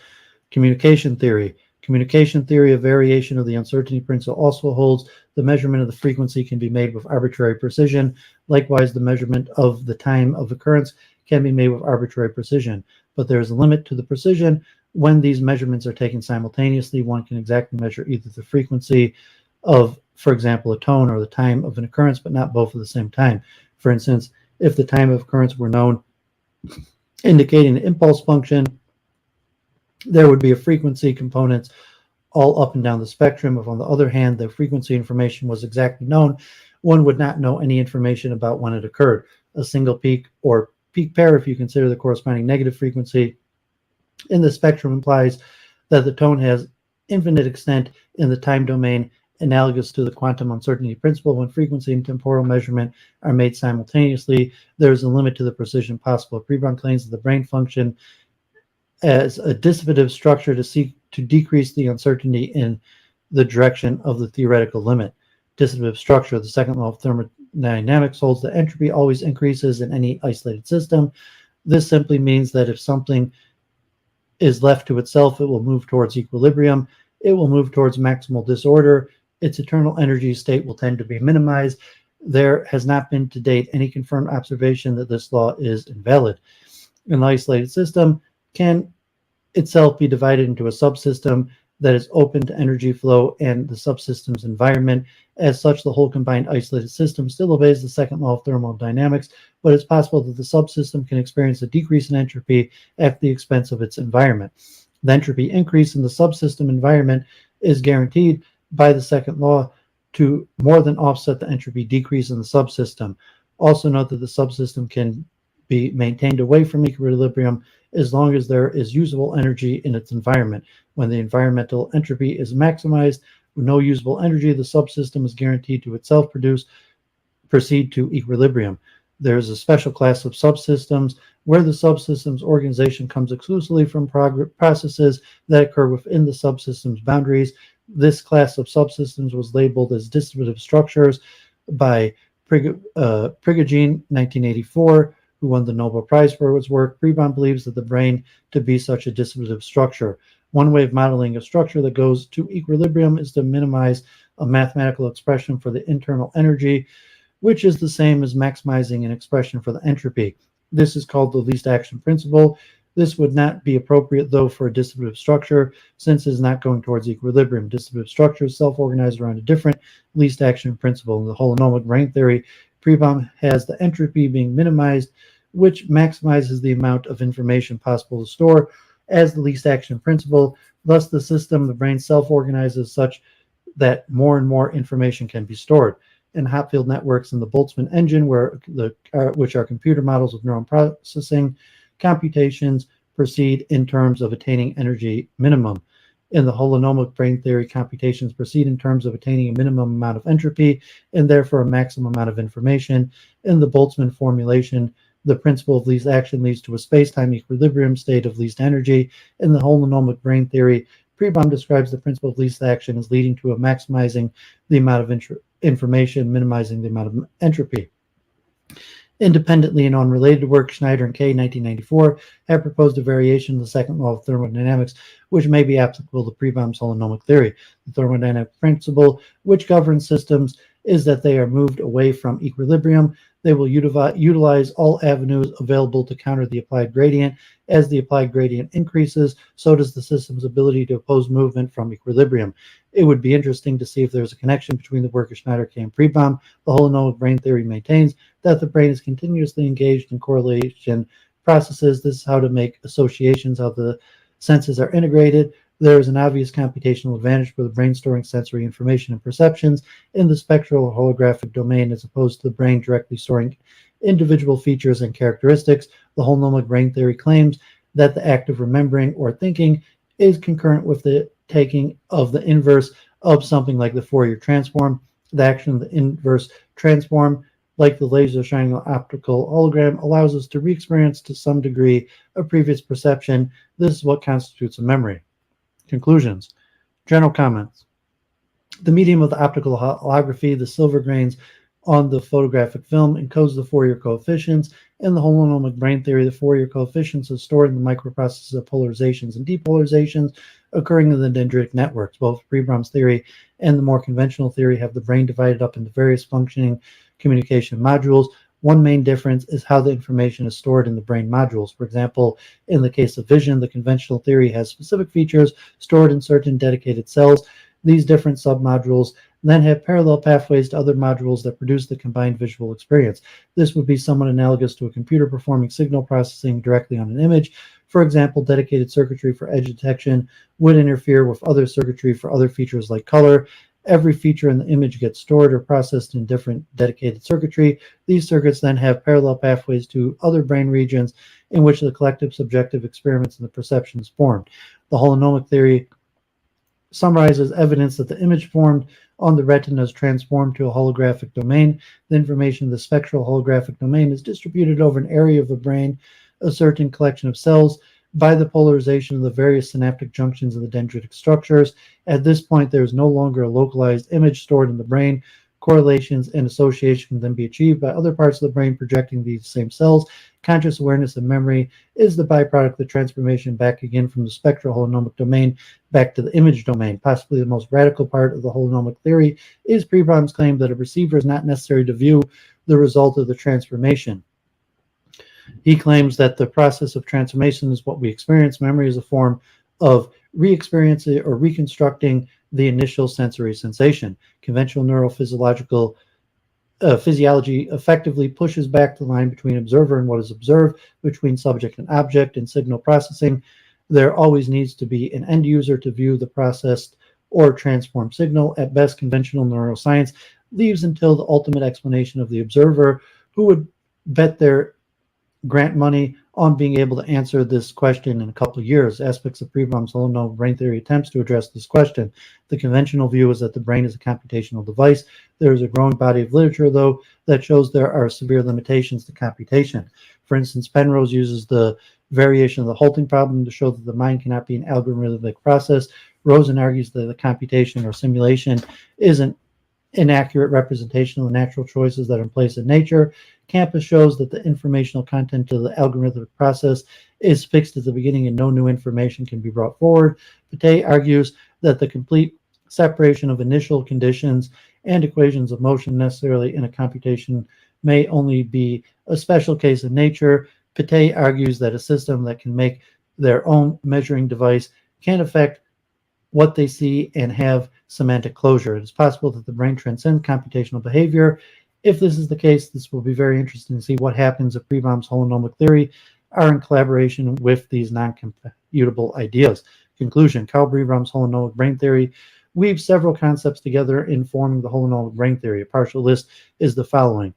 Communication theory. Communication theory, a variation of the uncertainty principle, also holds the measurement of the frequency can be made with arbitrary precision. Likewise, the measurement of the time of occurrence can be made with arbitrary precision. But there is a limit to the precision. When these measurements are taken simultaneously, one can exactly measure either the frequency of, for example, a tone or the time of an occurrence, but not both at the same time. For instance, if the time of occurrence were known, indicating the impulse function, there would be a frequency components all up and down the spectrum. If, on the other hand, the frequency information was exactly known, one would not know any information about when it occurred. A single peak or peak pair, if you consider the corresponding negative frequency in the spectrum, implies that the tone has infinite extent in the time domain, analogous to the quantum uncertainty principle. When frequency and temporal measurement are made simultaneously, there is a limit to the precision possible. Pribram claims that the brain function as a distributive structure to seek to decrease the uncertainty in the direction of the theoretical limit. Distributive structure, the second law of thermodynamics, holds that entropy always increases in any isolated system. This simply means that if something is left to itself, it will move towards equilibrium. It will move towards maximal disorder. Its eternal energy state will tend to be minimized. There has not been to date any confirmed observation that this law is invalid. An isolated system can itself be divided into a subsystem that is open to energy flow and the subsystem's environment. As such, the whole combined isolated system still obeys the second law of thermodynamics, but it's possible that the subsystem can experience a decrease in entropy at the expense of its environment. The entropy increase in the subsystem environment is guaranteed by the second law to more than offset the entropy decrease in the subsystem. Also note that the subsystem can be maintained away from equilibrium as long as there is usable energy in its environment. When the environmental entropy is maximized with no usable energy, the subsystem is guaranteed to itself proceed to equilibrium. There is a special class of subsystems where the subsystem's organization comes exclusively from processes that occur within the subsystem's boundaries. This class of subsystems was labeled as distributive structures by Prigogine, 1984, who won the Nobel Prize for his work. Pribram believes that the brain to be such a distributive structure. One way of modeling a structure that goes to equilibrium is to minimize a mathematical expression for the internal energy, which is the same as maximizing an expression for the entropy. This is called the least action principle. This would not be appropriate, though, for a distributive structure, since it is not going towards equilibrium. Distributive structures self-organize around a different least action principle. In the holonomic brain theory, Pribram has the entropy being minimized, which maximizes the amount of information possible to store as the least action principle. Thus, the system, the brain, self-organizes such that more and more information can be stored. In hot-field networks in the Boltzmann engine, which are computer models of neuron processing, computations proceed in terms of attaining energy minimum. In the holonomic brain theory, computations proceed in terms of attaining a minimum amount of entropy and therefore a maximum amount of information. In the Boltzmann formulation, the principle of least action leads to a space-time equilibrium state of least energy. In the holonomic brain theory, Pribram describes the principle of least action as leading to a maximizing the amount of information, minimizing the amount of entropy. Independently and unrelated work, Schneider and Kay, 1994, have proposed a variation of the second law of thermodynamics, which may be applicable to Pribram's holonomic theory. The thermodynamic principle, which governs systems, is that they are moved away from equilibrium. They will utilize all avenues available to counter the applied gradient. As the applied gradient increases, so does the system's ability to oppose movement from equilibrium. It would be interesting to see if there's a connection between the work of Schneider, Kay, and Pribram. The holonomic brain theory maintains that the brain is continuously engaged in correlation processes. This is how to make associations, how the senses are integrated. There is an obvious computational advantage for the brain storing sensory information and perceptions in the spectral or holographic domain as opposed to the brain directly storing individual features and characteristics. The holonomic brain theory claims that the act of remembering or thinking is concurrent with the taking of the inverse of something like the Fourier transform. The action of the inverse transform, like the laser shining optical hologram, allows us to re-experience to some degree a previous perception. This is what constitutes a memory. Conclusions. General comments. The medium of the optical holography, the silver grains on the photographic film, encodes the Fourier coefficients. In the holonomic brain theory, the Fourier coefficients are stored in the microprocesses of polarizations and depolarizations occurring in the dendritic networks. Both Pribram's theory and the more conventional theory have the brain divided up into various functioning communication modules. One main difference is how the information is stored in the brain modules. For example, in the case of vision, the conventional theory has specific features stored in certain dedicated cells. These different submodules then have parallel pathways to other modules that produce the combined visual experience. This would be somewhat analogous to a computer performing signal processing directly on an image. For example, dedicated circuitry for edge detection would interfere with other circuitry for other features like color. Every feature in the image gets stored or processed in different dedicated circuitry. These circuits then have parallel pathways to other brain regions in which the collective subjective experiments and the perception is formed. The holonomic theory summarizes evidence that the image formed on the retina is transformed to a holographic domain. The information in the spectral holographic domain is distributed over an area of the brain, a certain collection of cells, by the polarization of the various synaptic junctions of the dendritic structures. At this point, there is no longer a localized image stored in the brain. Correlations and association can then be achieved by other parts of the brain projecting these same cells. Conscious awareness and memory is the byproduct of the transformation back again from the spectral holonomic domain back to the image domain. Possibly the most radical part of the holonomic theory is Pribram's claim that a receiver is not necessary to view the result of the transformation. He claims that the process of transformation is what we experience. Memory is a form of re-experiencing or reconstructing the initial sensory sensation. Conventional neurophysiological physiology effectively pushes back the line between observer and what is observed, between subject and object in signal processing. There always needs to be an end user to view the processed or transformed signal. At best, conventional neuroscience leaves until the ultimate explanation of the observer, who would bet their grant money on being able to answer this question in a couple of years. Aspects of Pribram's holonomic brain theory attempts to address this question. The conventional view is that the brain is a computational device. There is a growing body of literature, though, that shows there are severe limitations to computation. For instance, Penrose uses the variation of the halting problem to show that the mind cannot be an algorithmic process. Rosen argues that the computation or simulation is an inaccurate representation of the natural choices that are in place in nature. Campus shows that the informational content of the algorithmic process is fixed at the beginning and no new information can be brought forward. Pate argues that the complete separation of initial conditions and equations of motion necessarily in a computation may only be a special case in nature. Pate argues that a system that can make their own measuring device can affect what they see and have semantic closure. It is possible that the brain transcends computational behavior. If this is the case, this will be very interesting to see what happens if Pribram's holonomic theory are in collaboration with these non-computable ideas. Conclusion: Karl Pribram's holonomic brain theory weaves several concepts together in forming the holonomic brain theory. A partial list is the following.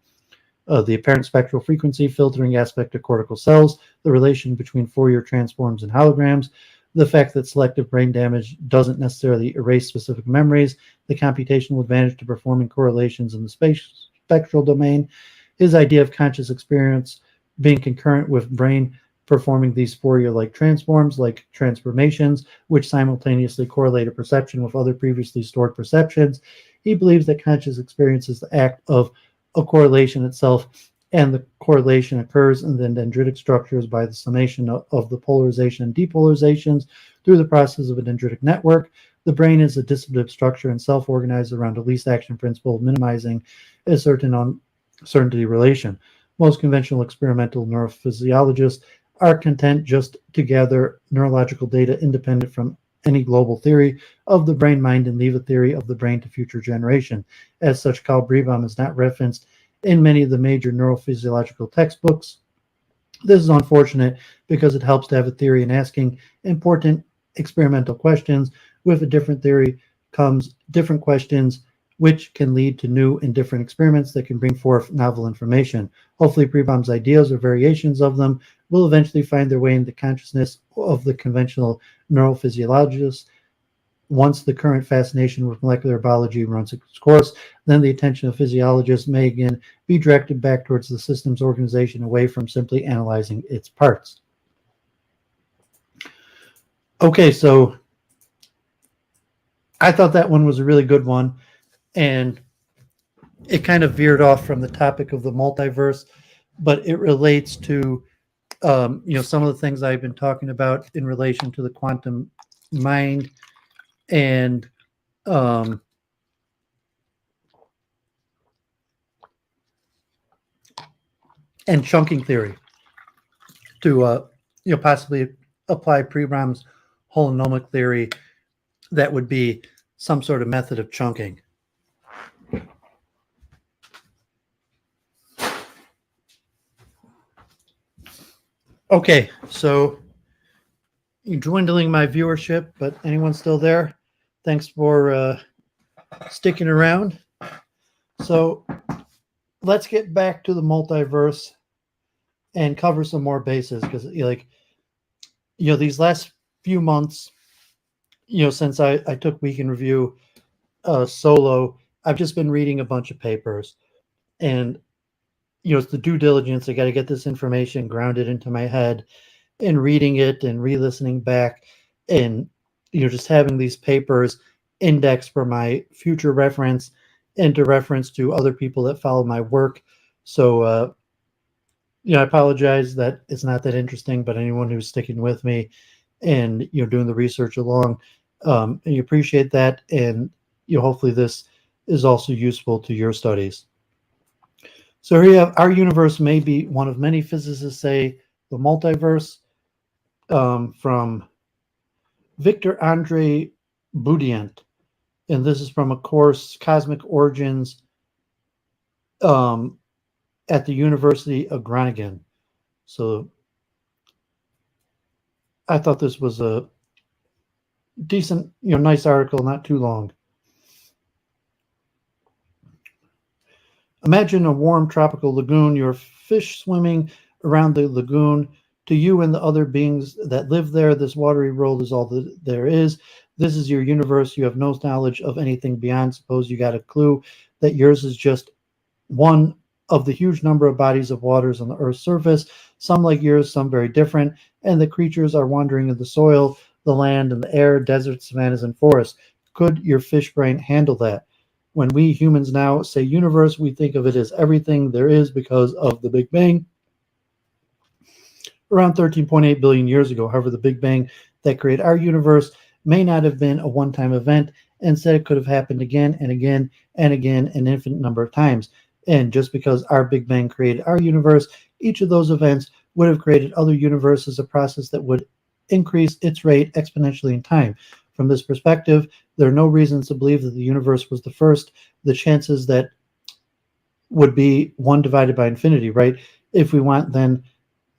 The apparent spectral frequency filtering aspect of cortical cells, the relation between Fourier transforms and holograms, the fact that selective brain damage doesn't necessarily erase specific memories, the computational advantage to performing correlations in the spectral domain, his idea of conscious experience being concurrent with brain performing these Fourier-like transforms, like transformations, which simultaneously correlate a perception with other previously stored perceptions. He believes that conscious experience is the act of a correlation itself, and the correlation occurs in the dendritic structures by the summation of the polarization and depolarizations through the process of a dendritic network. The brain is a distributive structure and self-organized around a least action principle, minimizing a certain uncertainty relation. Most conventional experimental neurophysiologists are content just to gather neurological data independent from any global theory of the brain mind and leave a theory of the brain to future generation. As such, Karl Pribram is not referenced in many of the major neurophysiological textbooks. This is unfortunate because it helps to have a theory in asking important experimental questions. With a different theory comes different questions, which can lead to new and different experiments that can bring forth novel information. Hopefully, Pribram's ideas or variations of them will eventually find their way into the consciousness of the conventional neurophysiologists. Once the current fascination with molecular biology runs its course, then the attention of physiologists may again be directed back towards the system's organization, away from simply analyzing its parts. Okay, so I thought that one was a really good one, and it kind of veered off from the topic of the multiverse, but it relates to some of the things I've been talking about in relation to the quantum mind and chunking theory to possibly apply Pribram's holonomic theory that would be some sort of method of chunking. Okay, so dwindling my viewership, but anyone still there? Thanks for sticking around. So let's get back to the multiverse and cover some more bases, because these last few months, since I took Week in Review solo, I've just been reading a bunch of papers, and it's the due diligence. I got to get this information grounded into my head, and reading it and re-listening back, and just having these papers indexed for my future reference and to reference to other people that follow my work. So I apologize that it's not that interesting, but anyone who's sticking with me and doing the research along, and you appreciate that, and hopefully this is also useful to your studies. So here you have: our universe may be one of many physicists say the multiverse, from Victor Andrei Boudient, and this is from a course, Cosmic Origins, at the University of Groningen. So I thought this was a decent, nice article, not too long. Imagine a warm tropical lagoon. You're fish swimming around the lagoon. To you and the other beings that live there, this watery world is all that there is. This is your universe. You have no knowledge of anything beyond. Suppose you got a clue that yours is just one of the huge number of bodies of waters on the Earth's surface, some like yours, some very different, and the creatures are wandering in the soil, the land, and the air, deserts, savannas, and forests. Could your fish brain handle that? When we humans now say universe, we think of it as everything there is because of the Big Bang around 13.8 billion years ago. However, the Big Bang that created our universe may not have been a one-time event. Instead, it could have happened again and again and again an infinite number of times. And just because our Big Bang created our universe, each of those events would have created other universes, a process that would increase its rate exponentially in time. From this perspective, there are no reasons to believe that the universe was the first. The chances that would be 1 divided by infinity, right? If we want then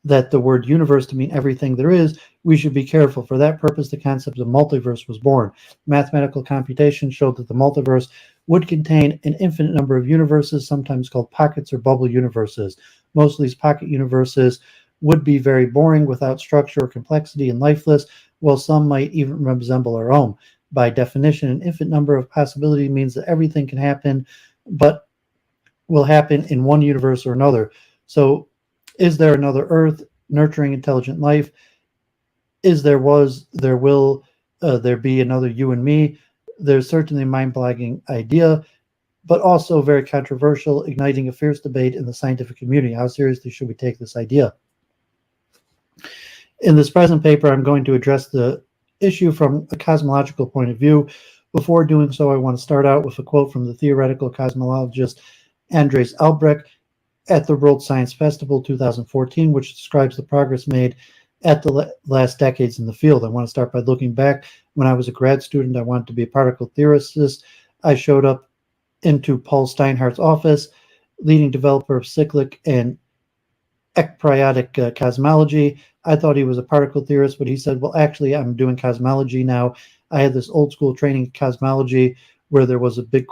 that the word universe to mean everything there is, we should be careful. For that purpose, the concept of multiverse was born. Mathematical computation showed that the multiverse would contain an infinite number of universes, sometimes called pockets or bubble universes. Most of these pocket universes would be very boring, without structure or complexity, and lifeless, while some might even resemble our own. By definition, an infinite number of possibility means that everything can happen, but will happen in one universe or another. So is there another Earth, nurturing intelligent life? There will there be another you and me? There's certainly a mind-boggling idea, but also very controversial, igniting a fierce debate in the scientific community. How seriously should we take this idea? In this present paper, I'm going to address the issue from a cosmological point of view. Before doing so, I want to start out with a quote from the theoretical cosmologist Andrei Linde at the World Science Festival 2014, which describes the progress made at the last decades in the field. I want to start by looking back. When I was a grad student, I wanted to be a particle theorist. I showed up into Paul Steinhardt's office, leading developer of cyclic and ekperiodic cosmology. I thought he was a particle theorist, but he said, well, actually, I'm doing cosmology now. I had this old school training in cosmology where there was a big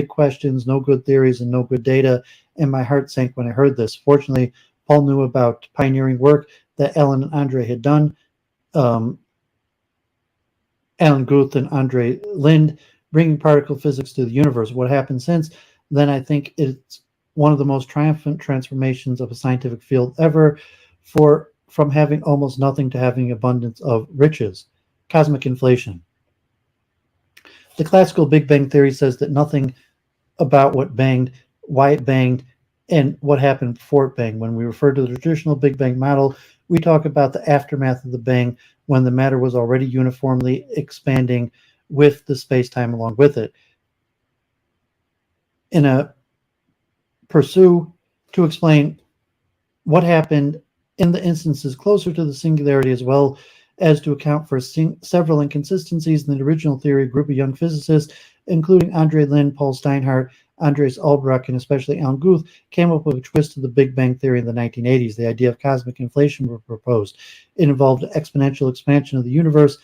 questions, no good theories, and no good data, and my heart sank when I heard this. Fortunately, Paul knew about pioneering work that Alan and Andrei had done. Alan Guth and Andrei Linde, bringing particle physics to the universe. What happened since then, I think it's one of the most triumphant transformations of a scientific field ever, from having almost nothing to having abundance of riches. Cosmic inflation. The classical Big Bang theory says that nothing about what banged, why it banged, and what happened before it banged. When we refer to the traditional Big Bang model, we talk about the aftermath of the bang, when the matter was already uniformly expanding with the space-time along with it. In a pursuit to explain what happened in the instances closer to the singularity, as well as to account for several inconsistencies in the original theory, a group of young physicists, including Andrei Linde, Paul Steinhardt, Andreas Albrecht, and especially Alan Guth, came up with a twist to the Big Bang theory in the 1980s. The idea of cosmic inflation was proposed. It involved exponential expansion of the universe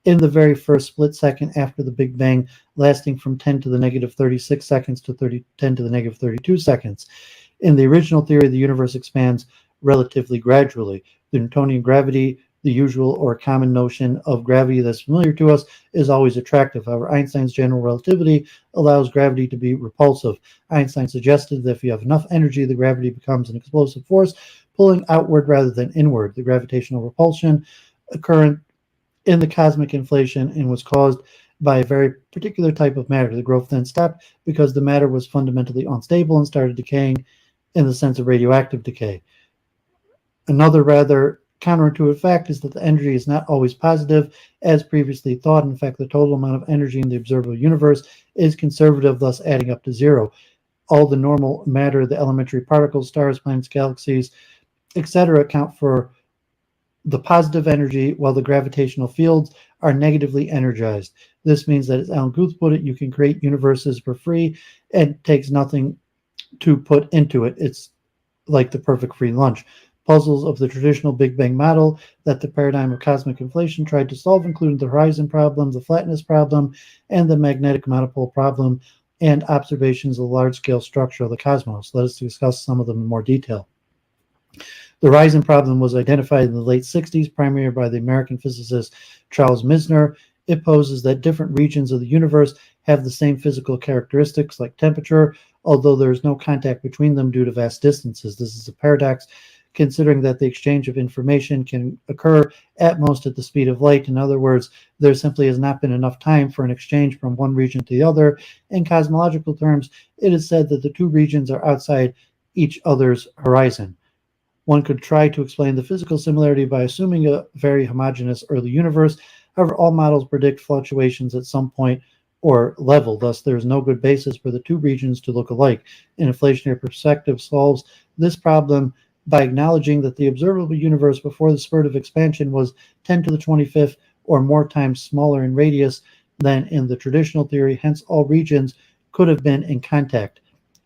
in the very first split second after the Big Bang, lasting from 10 to the negative 36 seconds to 10 to the negative 32 seconds. In the original theory, the universe expands relatively gradually. The Newtonian gravity, the usual or common notion of gravity that's familiar to us, is always attractive. However, Einstein's general relativity allows gravity to be repulsive. Einstein suggested that if you have enough energy, the gravity becomes an explosive force, pulling outward rather than inward. The gravitational repulsion occurred in the cosmic inflation and was caused by a very particular type of matter. The growth then stopped because the matter was fundamentally unstable and started decaying in the sense of radioactive decay. Another rather counterintuitive fact is that the energy is not always positive, as previously thought. In fact, the total amount of energy in the observable universe is conservative, thus adding up to zero. All the normal matter, the elementary particles, stars, planets, galaxies, etc., account for the positive energy, while the gravitational fields are negatively energized. This means that, as Alan Guth put it, you can create universes for free and it takes nothing to put into it. It's like the perfect free lunch. puzzles of the traditional Big Bang model that the paradigm of cosmic inflation tried to solve, including the horizon problem, the flatness problem, and the magnetic monopole problem, and observations of the large-scale structure of the cosmos. Let us discuss some of them in more detail. The horizon problem was identified in the late 60s, primarily by the American physicist Charles Misner. It poses that different regions of the universe have the same physical characteristics like temperature, although there is no contact between them due to vast distances. This is a paradox, considering that the exchange of information can occur at most at the speed of light. In other words, there simply has not been enough time for an exchange from one region to the other. In cosmological terms, it is said that the two regions are outside each other's horizon. One could try to explain the physical similarity by assuming a very homogeneous early universe. However, all models predict fluctuations at some point or level. Thus, there is no good basis for the two regions to look alike. An inflationary perspective solves this problem by acknowledging that the observable universe before the spurt of expansion was 10 to the 25th or more times smaller in radius than in the traditional theory. Hence, all regions could have been in contact.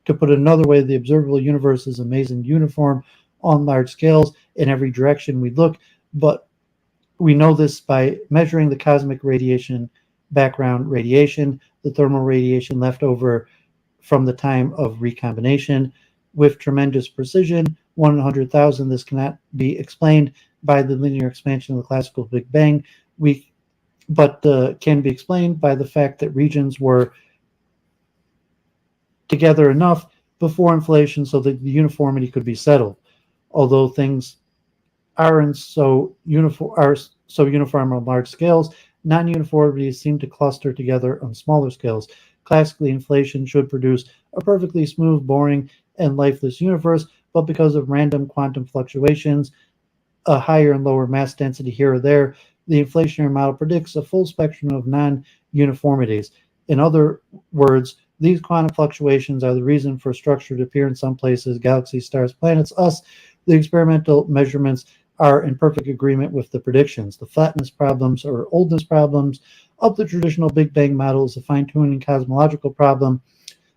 To put it another way, the observable universe is amazingly uniform on large scales in every direction we look, but we know this by measuring the cosmic radiation, background radiation, the thermal radiation left over from the time of recombination with tremendous precision, 1 in 100,000. This cannot be explained by the linear expansion of the classical Big Bang, but can be explained by the fact that regions were together enough before inflation so that the uniformity could be settled. Although things aren't so uniform on large scales, non-uniformities seem to cluster together on smaller scales. Classically, inflation should produce a perfectly smooth, boring, and lifeless universe, but because of random quantum fluctuations, a higher and lower mass density here or there, the inflationary model predicts a full spectrum of non-uniformities. In other words, these quantum fluctuations are the reason for structure to appear in some places, galaxies, stars, planets, us. The experimental measurements are in perfect agreement with the predictions. The flatness problems or oldness problems of the traditional Big Bang model is a fine-tuning cosmological problem.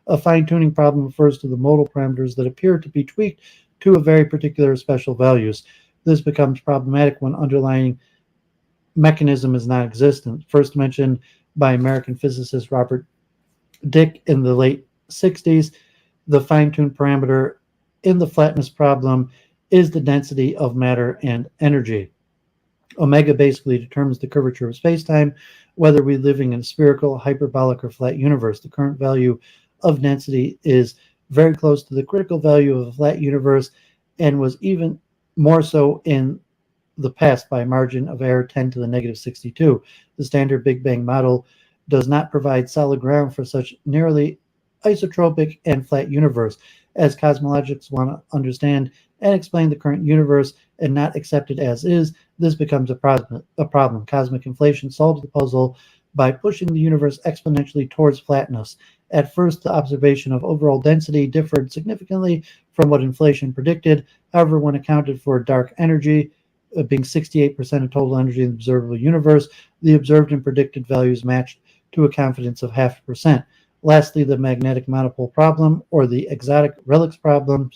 A fine-tuning problem refers to the modal parameters that appear to be tweaked to a very particular special values. This becomes problematic when underlying mechanism is non-existent. First mentioned by American physicist Robert Dicke in the late 60s, the fine-tuned parameter in the flatness problem is the density of matter and energy. Omega basically determines the curvature of space-time, whether we're living in a spherical, hyperbolic, or flat universe. The current value of density is very close to the critical value of a flat universe and was even more so in the past by a margin of error 10 to the negative 62. The standard Big Bang model does not provide solid ground for such nearly isotropic and flat universe. As cosmologists want to understand and explain the current universe and not accept it as is, this becomes a problem. Cosmic inflation solves the puzzle by pushing the universe exponentially towards flatness. At first, the observation of overall density differed significantly from what inflation predicted. However, when accounted for dark energy, being 68% of total energy in the observable universe, the observed and predicted values matched to a confidence of 0.5%. Lastly, the magnetic monopole problem, or the exotic relics problem,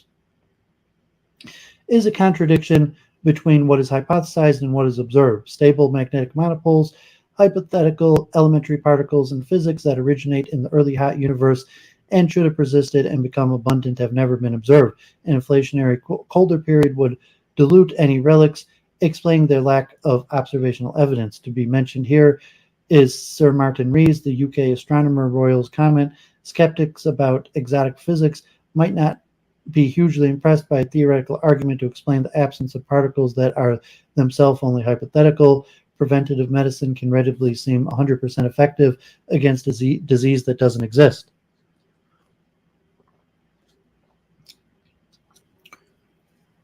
is a contradiction between what is hypothesized and what is observed. Stable magnetic monopoles, hypothetical elementary particles in physics that originate in the early hot universe and should have persisted and become abundant have never been observed. An inflationary colder period would dilute any relics, explaining their lack of observational evidence. To be mentioned here is Sir Martin Rees, the UK Astronomer Royal's comment, skeptics about exotic physics might not be hugely impressed by a theoretical argument to explain the absence of particles that are themselves only hypothetical. Preventative medicine can readily seem 100% effective against a disease that doesn't exist.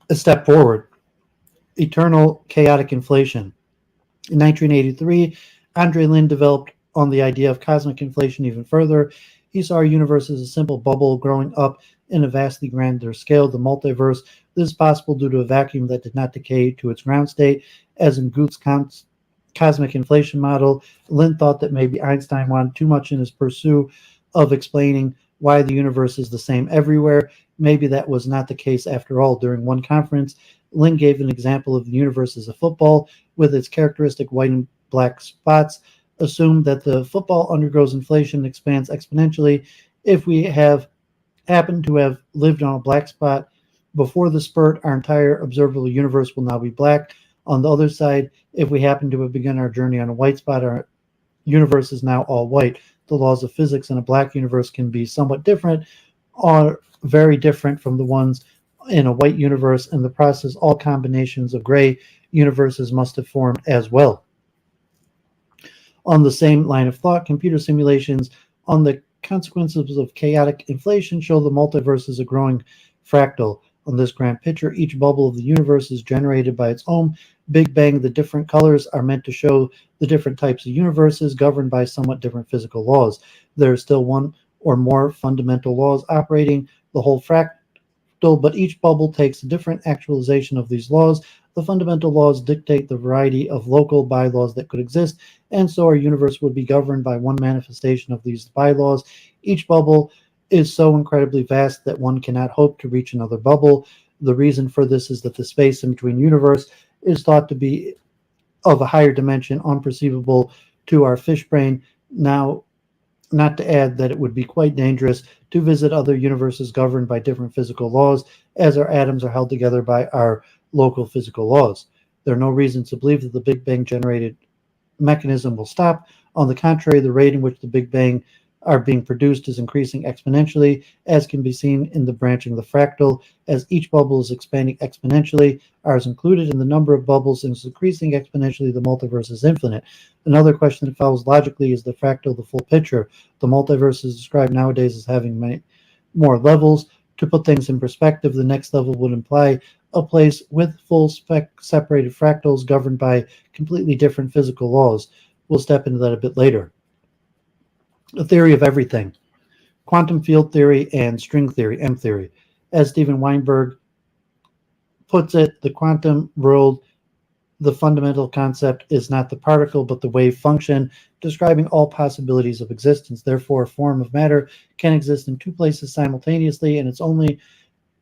A step forward. Eternal chaotic inflation. In 1983, Andrei Linde developed on the idea of cosmic inflation even further. He saw our universe as a simple bubble growing up in a vastly grander scale, the multiverse. This is possible due to a vacuum that did not decay to its ground state, as in Guth's cosmic inflation model. Linde thought that maybe Einstein wanted too much in his pursuit of explaining why the universe is the same everywhere. Maybe that was not the case after all. During one conference, Linde gave an example of the universe as a football with its characteristic white and black spots. Assumed that the football undergoes inflation and expands exponentially. If we happen to have lived on a black spot before the spurt, our entire observable universe will now be black. On the other side, if we happen to have begun our journey on a white spot, our universe is now all white. The laws of physics in a black universe can be somewhat different, or very different from the ones in a white universe. In the process, all combinations of gray universes must have formed as well. On the same line of thought, computer simulations on the consequences of chaotic inflation show the multiverse is a growing fractal. On this grand picture, each bubble of the universe is generated by its own Big Bang. The different colors are meant to show the different types of universes governed by somewhat different physical laws. There is still one or more fundamental laws operating the whole fractal, but each bubble takes a different actualization of these laws. The fundamental laws dictate the variety of local bylaws that could exist, and so our universe would be governed by one manifestation of these bylaws. Each bubble is so incredibly vast that one cannot hope to reach another bubble. The reason for this is that the space in between universe is thought to be of a higher dimension, unperceivable to our fish brain. Now, not to add that it would be quite dangerous to visit other universes governed by different physical laws, as our atoms are held together by our local physical laws. There are no reasons to believe that the Big Bang generated mechanism will stop. On the contrary, the rate in which the Big Bang are being produced is increasing exponentially, as can be seen in the branching of the fractal. As each bubble is expanding exponentially, ours included, and the number of bubbles is increasing exponentially, the multiverse is infinite. Another question that follows logically is the fractal the full picture? The multiverse is described nowadays as having many more levels. To put things in perspective, the next level would imply a place with full separated fractals governed by completely different physical laws. We'll step into that a bit later. The theory of everything. Quantum field theory and string theory, M theory. As Steven Weinberg puts it, the quantum world, the fundamental concept is not the particle but the wave function, describing all possibilities of existence. Therefore, a form of matter can exist in two places simultaneously, and it's only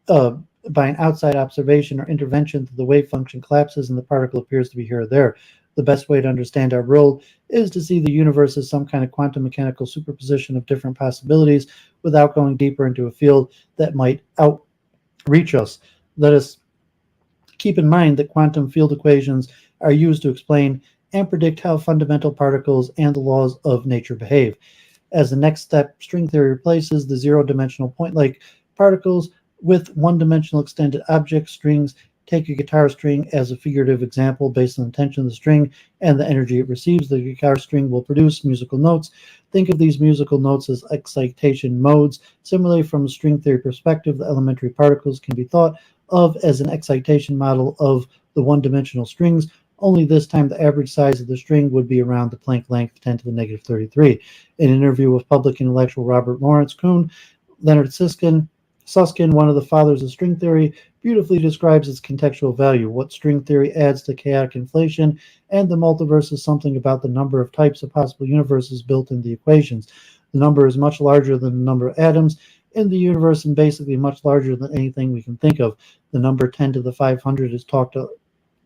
by an outside observation or intervention that the wave function collapses and the particle appears to be here or there. The best way to understand our world is to see the universe as some kind of quantum mechanical superposition of different possibilities without going deeper into a field that might outreach us. Let us keep in mind that quantum field equations are used to explain and predict how fundamental particles and the laws of nature behave. As the next step, string theory replaces the zero-dimensional point-like particles with one-dimensional extended objects, strings. Take a guitar string as a figurative example based on the tension of the string and the energy it receives. The guitar string will produce musical notes. Think of these musical notes as excitation modes. Similarly, from a string theory perspective, the elementary particles can be thought of as an excitation model of the one-dimensional strings, only this time the average size of the string would be around the Planck length 10 to the negative 33. In an interview with public intellectual Robert Lawrence Kuhn, Leonard Susskind, one of the fathers of string theory, beautifully describes its contextual value. What string theory adds to chaotic inflation and the multiverse is something about the number of types of possible universes built in the equations. The number is much larger than the number of atoms in the universe and basically much larger than anything we can think of. The number 10 to the 500 is talked a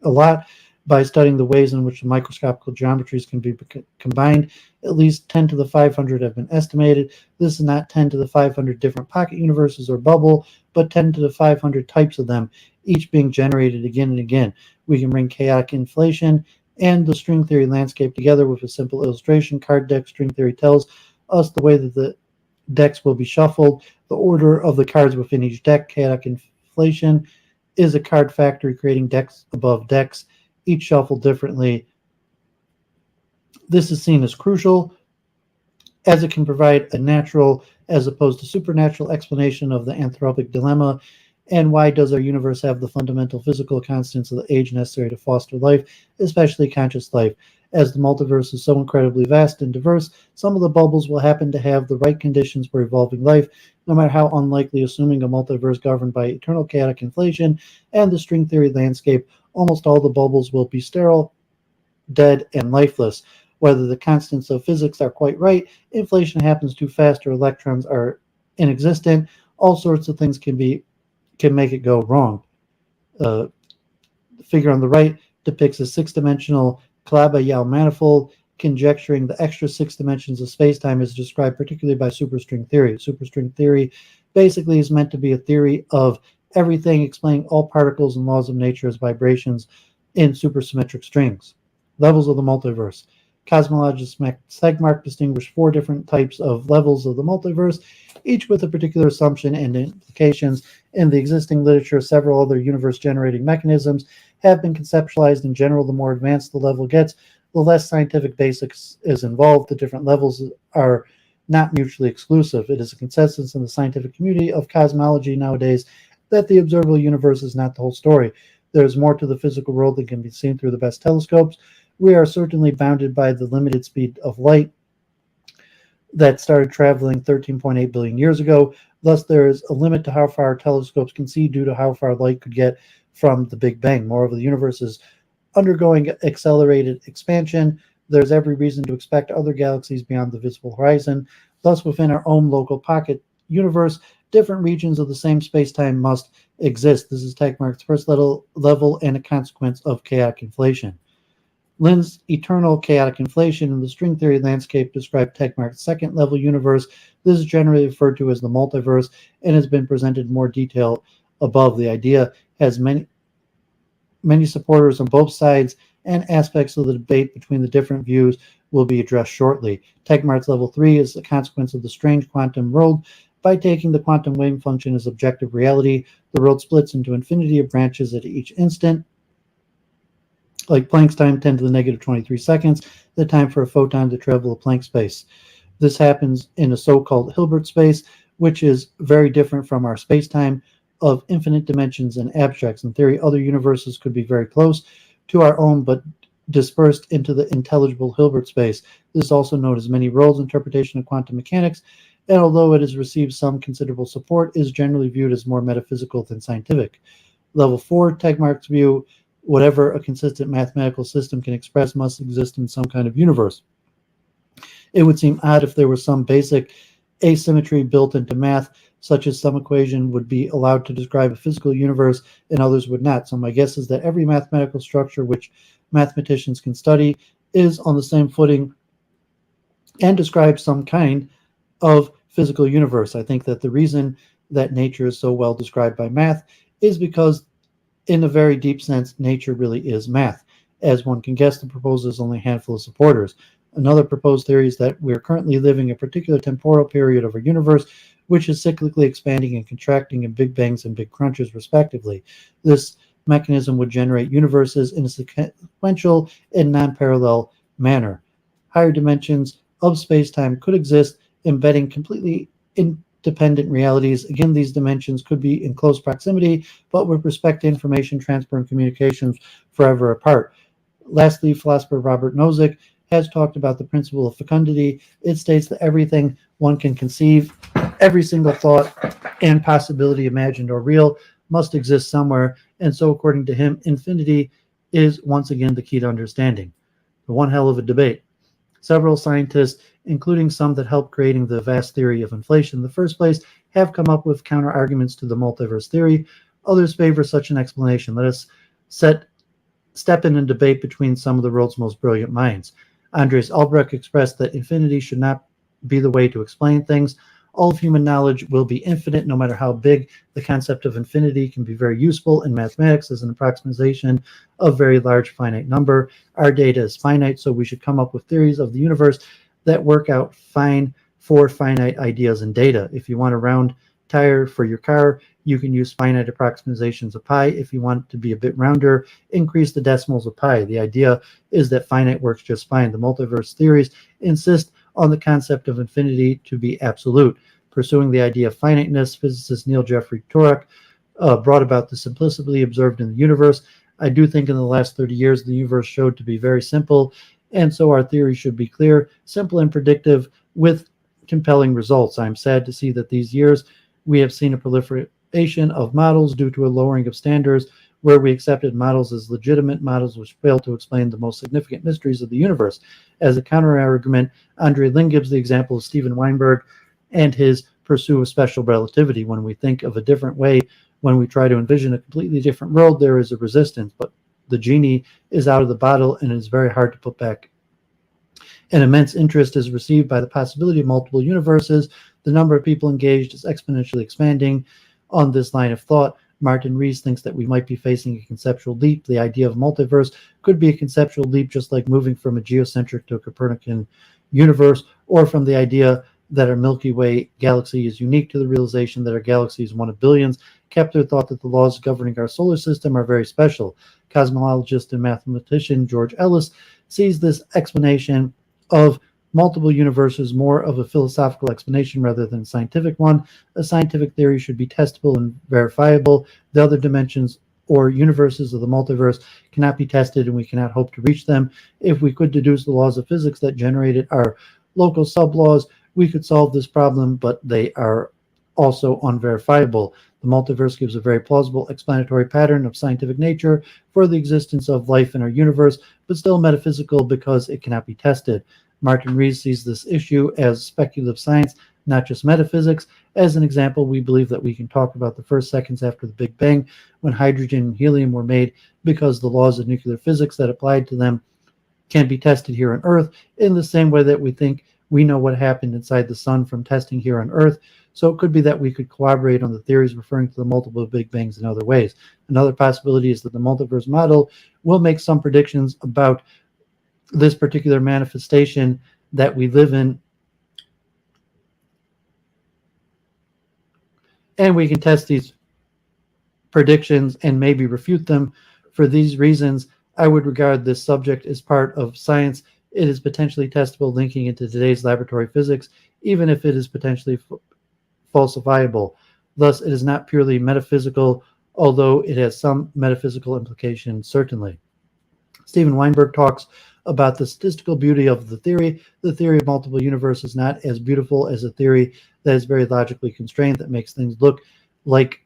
lot by studying the ways in which the microscopical geometries can be combined. At least 10 to the 500 have been estimated. This is not 10 to the 500 different pocket universes or bubble, but 10 to the 500 types of them, each being generated again and again. We can bring chaotic inflation and the string theory landscape together with a simple illustration. Card deck string theory tells us the way that the decks will be shuffled, the order of the cards within each deck. Chaotic inflation is a card factory creating decks above decks, each shuffled differently. This is seen as crucial as it can provide a natural as opposed to supernatural explanation of the anthropic dilemma. And why does our universe have the fundamental physical constants of the age necessary to foster life, especially conscious life? As the multiverse is so incredibly vast and diverse, some of the bubbles will happen to have the right conditions for evolving life, no matter how unlikely. Assuming a multiverse governed by eternal chaotic inflation and the string theory landscape, almost all the bubbles will be sterile, dead, and lifeless. Whether the constants of physics are quite right, inflation happens too fast, or electrons are inexistent. All sorts of things can make it go wrong. The figure on the right depicts a six-dimensional Calabi-Yau manifold. Conjecturing the extra 6 dimensions of space-time is described particularly by superstring theory. Superstring theory basically is meant to be a theory of everything, explaining all particles and laws of nature as vibrations in supersymmetric strings. Levels of the multiverse. Cosmologist Segmark distinguished 4 different types of levels of the multiverse, each with a particular assumption and implications. In the existing literature, several other universe-generating mechanisms have been conceptualized. In general, the more advanced the level gets, the less scientific basics is involved. The different levels are not mutually exclusive. It is a consensus in the scientific community of cosmology nowadays that the observable universe is not the whole story. There is more to the physical world than can be seen through the best telescopes. We are certainly bounded by the limited speed of light that started traveling 13.8 billion years ago. Thus, there is a limit to how far telescopes can see due to how far light could get from the Big Bang. Moreover, the universe is undergoing accelerated expansion. There's every reason to expect other galaxies beyond the visible horizon. Thus, within our own local pocket universe, different regions of the same space-time must exist. This is Tegmark's first level and a consequence of chaotic inflation. Linde's eternal chaotic inflation in the string theory landscape described Tegmark's second-level universe. This is generally referred to as the multiverse and has been presented in more detail above. The idea has many supporters on both sides, and aspects of the debate between the different views will be addressed shortly. Tegmark's level 3 is a consequence of the strange quantum world. By taking the quantum wave function as objective reality, the world splits into infinity of branches at each instant, like Planck's time 10 to the negative 23 seconds, the time for a photon to travel a Planck space. This happens in a so-called Hilbert space, which is very different from our space-time of infinite dimensions and abstracts. In theory, other universes could be very close to our own, but dispersed into the intelligible Hilbert space. This is also known as many worlds interpretation of quantum mechanics, and although it has received some considerable support, is generally viewed as more metaphysical than scientific. Level 4, Tegmark's view, whatever a consistent mathematical system can express must exist in some kind of universe. It would seem odd if there was some basic asymmetry built into math, such as some equation would be allowed to describe a physical universe and others would not. So my guess is that every mathematical structure which mathematicians can study is on the same footing and describes some kind of physical universe. I think that the reason that nature is so well described by math is because, in a very deep sense, nature really is math. As one can guess, the proposal has only a handful of supporters. Another proposed theory is that we are currently living a particular temporal period of our universe, which is cyclically expanding and contracting in big bangs and big crunches, respectively. This mechanism would generate universes in a sequential and non-parallel manner. Higher dimensions of space-time could exist, embedding completely independent realities. Again, these dimensions could be in close proximity, but with respect to information transfer and communications, forever apart. Lastly, philosopher Robert Nozick has talked about the principle of fecundity. It states that everything one can conceive, every single thought and possibility, imagined or real, must exist somewhere. And so, according to him, infinity is once again the key to understanding. One hell of a debate. Several scientists, including some that helped creating the vast theory of inflation in the first place, have come up with counter-arguments to the multiverse theory. Others favor such an explanation. Let us step in and debate between some of the world's most brilliant minds. Andreas Albrecht expressed that infinity should not be the way to explain things. All of human knowledge will be infinite, no matter how big. The concept of infinity can be very useful in mathematics as an approximation of very large finite number. Our data is finite, so we should come up with theories of the universe that work out fine for finite ideas and data. If you want a round tire for your car, you can use finite approximations of pi. If you want it to be a bit rounder, increase the decimals of pi. The idea is that finite works just fine. The multiverse theories insist on the concept of infinity to be absolute. Pursuing the idea of finiteness, physicist Neil Jeffrey Turok brought about the simplicity observed in the universe. I do think in the last 30 years, the universe showed to be very simple, and so our theory should be clear, simple, and predictive with compelling results. I'm sad to see that these years we have seen a proliferation of models due to a lowering of standards, where we accepted models as legitimate models which fail to explain the most significant mysteries of the universe. As a counter-argument, Andrei Linde gives the example of Steven Weinberg and his pursue a special relativity. When we think of a different way, when we try to envision a completely different world, there is a resistance, but the genie is out of the bottle and it is very hard to put back. An immense interest is received by the possibility of multiple universes. The number of people engaged is exponentially expanding on this line of thought. Martin Rees thinks that we might be facing a conceptual leap. The idea of multiverse could be a conceptual leap, just like moving from a geocentric to a Copernican universe, or from the idea that our Milky Way galaxy is unique to the realization that our galaxy is one of billions. Kepler thought that the laws governing our solar system are very special. Cosmologist and mathematician George Ellis sees this explanation of multiple universes more of a philosophical explanation rather than a scientific one. A scientific theory should be testable and verifiable. The other dimensions or universes of the multiverse cannot be tested, and we cannot hope to reach them. If we could deduce the laws of physics that generated our local sub-laws, we could solve this problem, but they are also unverifiable. The multiverse gives a very plausible explanatory pattern of scientific nature for the existence of life in our universe, but still metaphysical because it cannot be tested. Martin Rees sees this issue as speculative science, not just metaphysics. As an example, we believe that we can talk about the first seconds after the Big Bang, when hydrogen and helium were made, because the laws of nuclear physics that applied to them can be tested here on Earth, in the same way that we think we know what happened inside the sun from testing here on Earth. So it could be that we could collaborate on the theories referring to the multiple Big Bangs in other ways. Another possibility is that the multiverse model will make some predictions about this particular manifestation that we live in, and we can test these predictions and maybe refute them. For these reasons, I would regard this subject as part of science. It is potentially testable, linking into today's laboratory physics, even if it is potentially falsifiable. Thus, it is not purely metaphysical, although it has some metaphysical implications, certainly. Steven Weinberg talks about the statistical beauty of the theory. The theory of multiple universes is not as beautiful as a theory that is very logically constrained, that makes things look like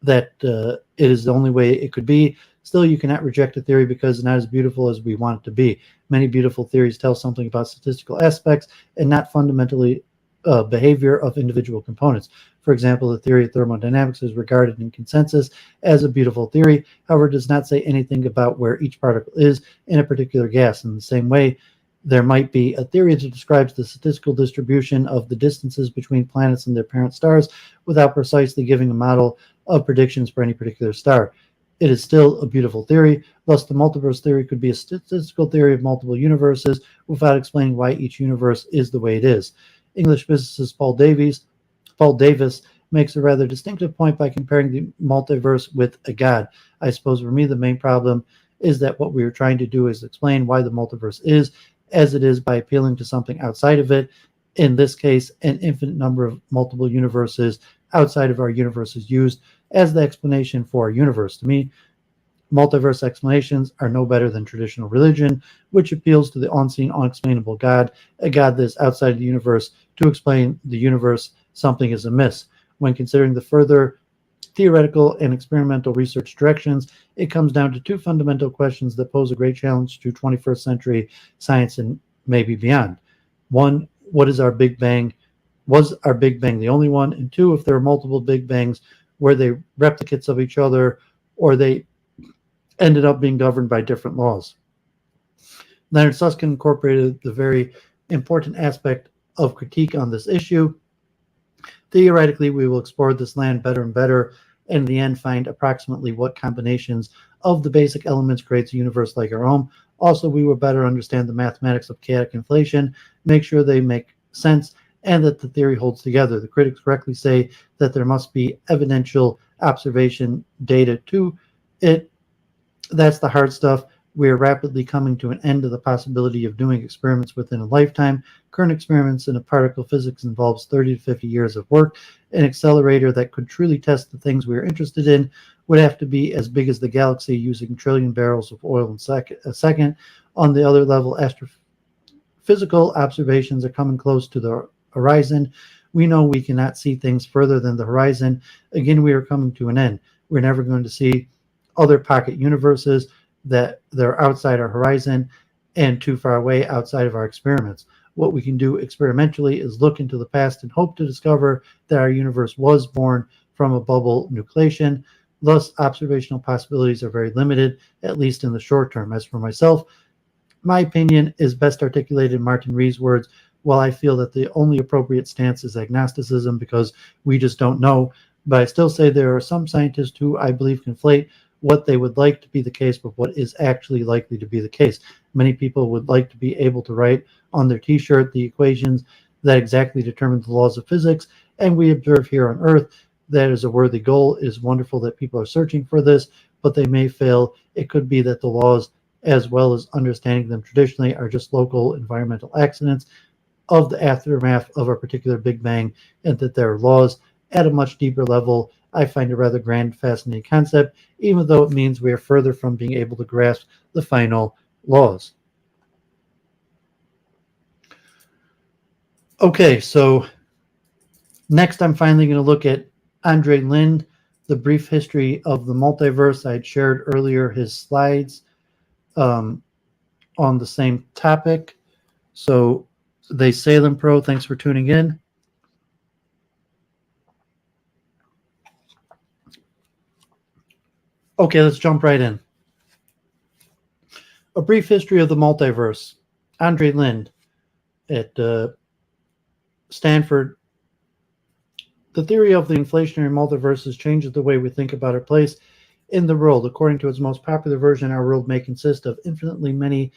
that it is the only way it could be. Still, you cannot reject a theory because it's not as beautiful as we want it to be. Many beautiful theories tell something about statistical aspects and not fundamentally behavior of individual components. For example, the theory of thermodynamics is regarded in consensus as a beautiful theory. However, it does not say anything about where each particle is in a particular gas. In the same way, there might be a theory that describes the statistical distribution of the distances between planets and their parent stars without precisely giving a model of predictions for any particular star. It is still a beautiful theory. Thus, the multiverse theory could be a statistical theory of multiple universes without explaining why each universe is the way it is. English physicist Paul Davies makes a rather distinctive point by comparing the multiverse with a god. I suppose for me the main problem is that what we are trying to do is explain why the multiverse is as it is by appealing to something outside of it. In this case, an infinite number of multiple universes outside of our universe is used as the explanation for our universe. To me, multiverse explanations are no better than traditional religion, which appeals to the unseen, unexplainable God, a God that is outside of the universe. To explain the universe, something is amiss. When considering the further theoretical and experimental research directions, it comes down to two fundamental questions that pose a great challenge to 21st century science and maybe beyond. One, what is our Big Bang? Was our Big Bang the only one? And two, if there are multiple Big Bangs, were they replicates of each other, or they ended up being governed by different laws? Leonard Susskind incorporated the very important aspect of critique on this issue. Theoretically, we will explore this land better and better, and in the end find approximately what combinations of the basic elements creates a universe like our own. Also, we will better understand the mathematics of chaotic inflation, make sure they make sense, and that the theory holds together. The critics correctly say that there must be evidential observation data to it. That's the hard stuff. We are rapidly coming to an end of the possibility of doing experiments within a lifetime. Current experiments in particle physics involves 30 to 50 years of work. An accelerator that could truly test the things we are interested in would have to be as big as the galaxy, using trillion barrels of oil a second. On the other level, astrophysical observations are coming close to the horizon. We know we cannot see things further than the horizon. Again, we are coming to an end. We're never going to see other pocket universes that they're outside our horizon and too far away outside of our experiments. What we can do experimentally is look into the past and hope to discover that our universe was born from a bubble nucleation. Thus, observational possibilities are very limited, at least in the short term. As for myself, my opinion is best articulated in Martin Rees' words. While I feel that the only appropriate stance is agnosticism because we just don't know, but I still say there are some scientists who I believe conflate what they would like to be the case with what is actually likely to be the case. Many people would like to be able to write on their t-shirt the equations that exactly determine the laws of physics, and we observe here on Earth that is a worthy goal. It is wonderful that people are searching for this, but they may fail. It could be that the laws, as well as understanding them traditionally, are just local environmental accidents of the aftermath of a particular Big Bang, and that there are laws at a much deeper level. I find a rather grand, fascinating concept, even though it means we are further from being able to grasp the final laws. Okay, so next I'm finally going to look at Andrei Linde, The Brief History of the Multiverse. I had shared earlier his slides on the same topic. So they Salem Pro, thanks for tuning in. Okay, let's jump right in. A Brief History of the Multiverse. Andrei Linde at Stanford. The theory of the inflationary multiverse has changed the way we think about our place in the world. According to its most popular version, our world may consist of infinitely many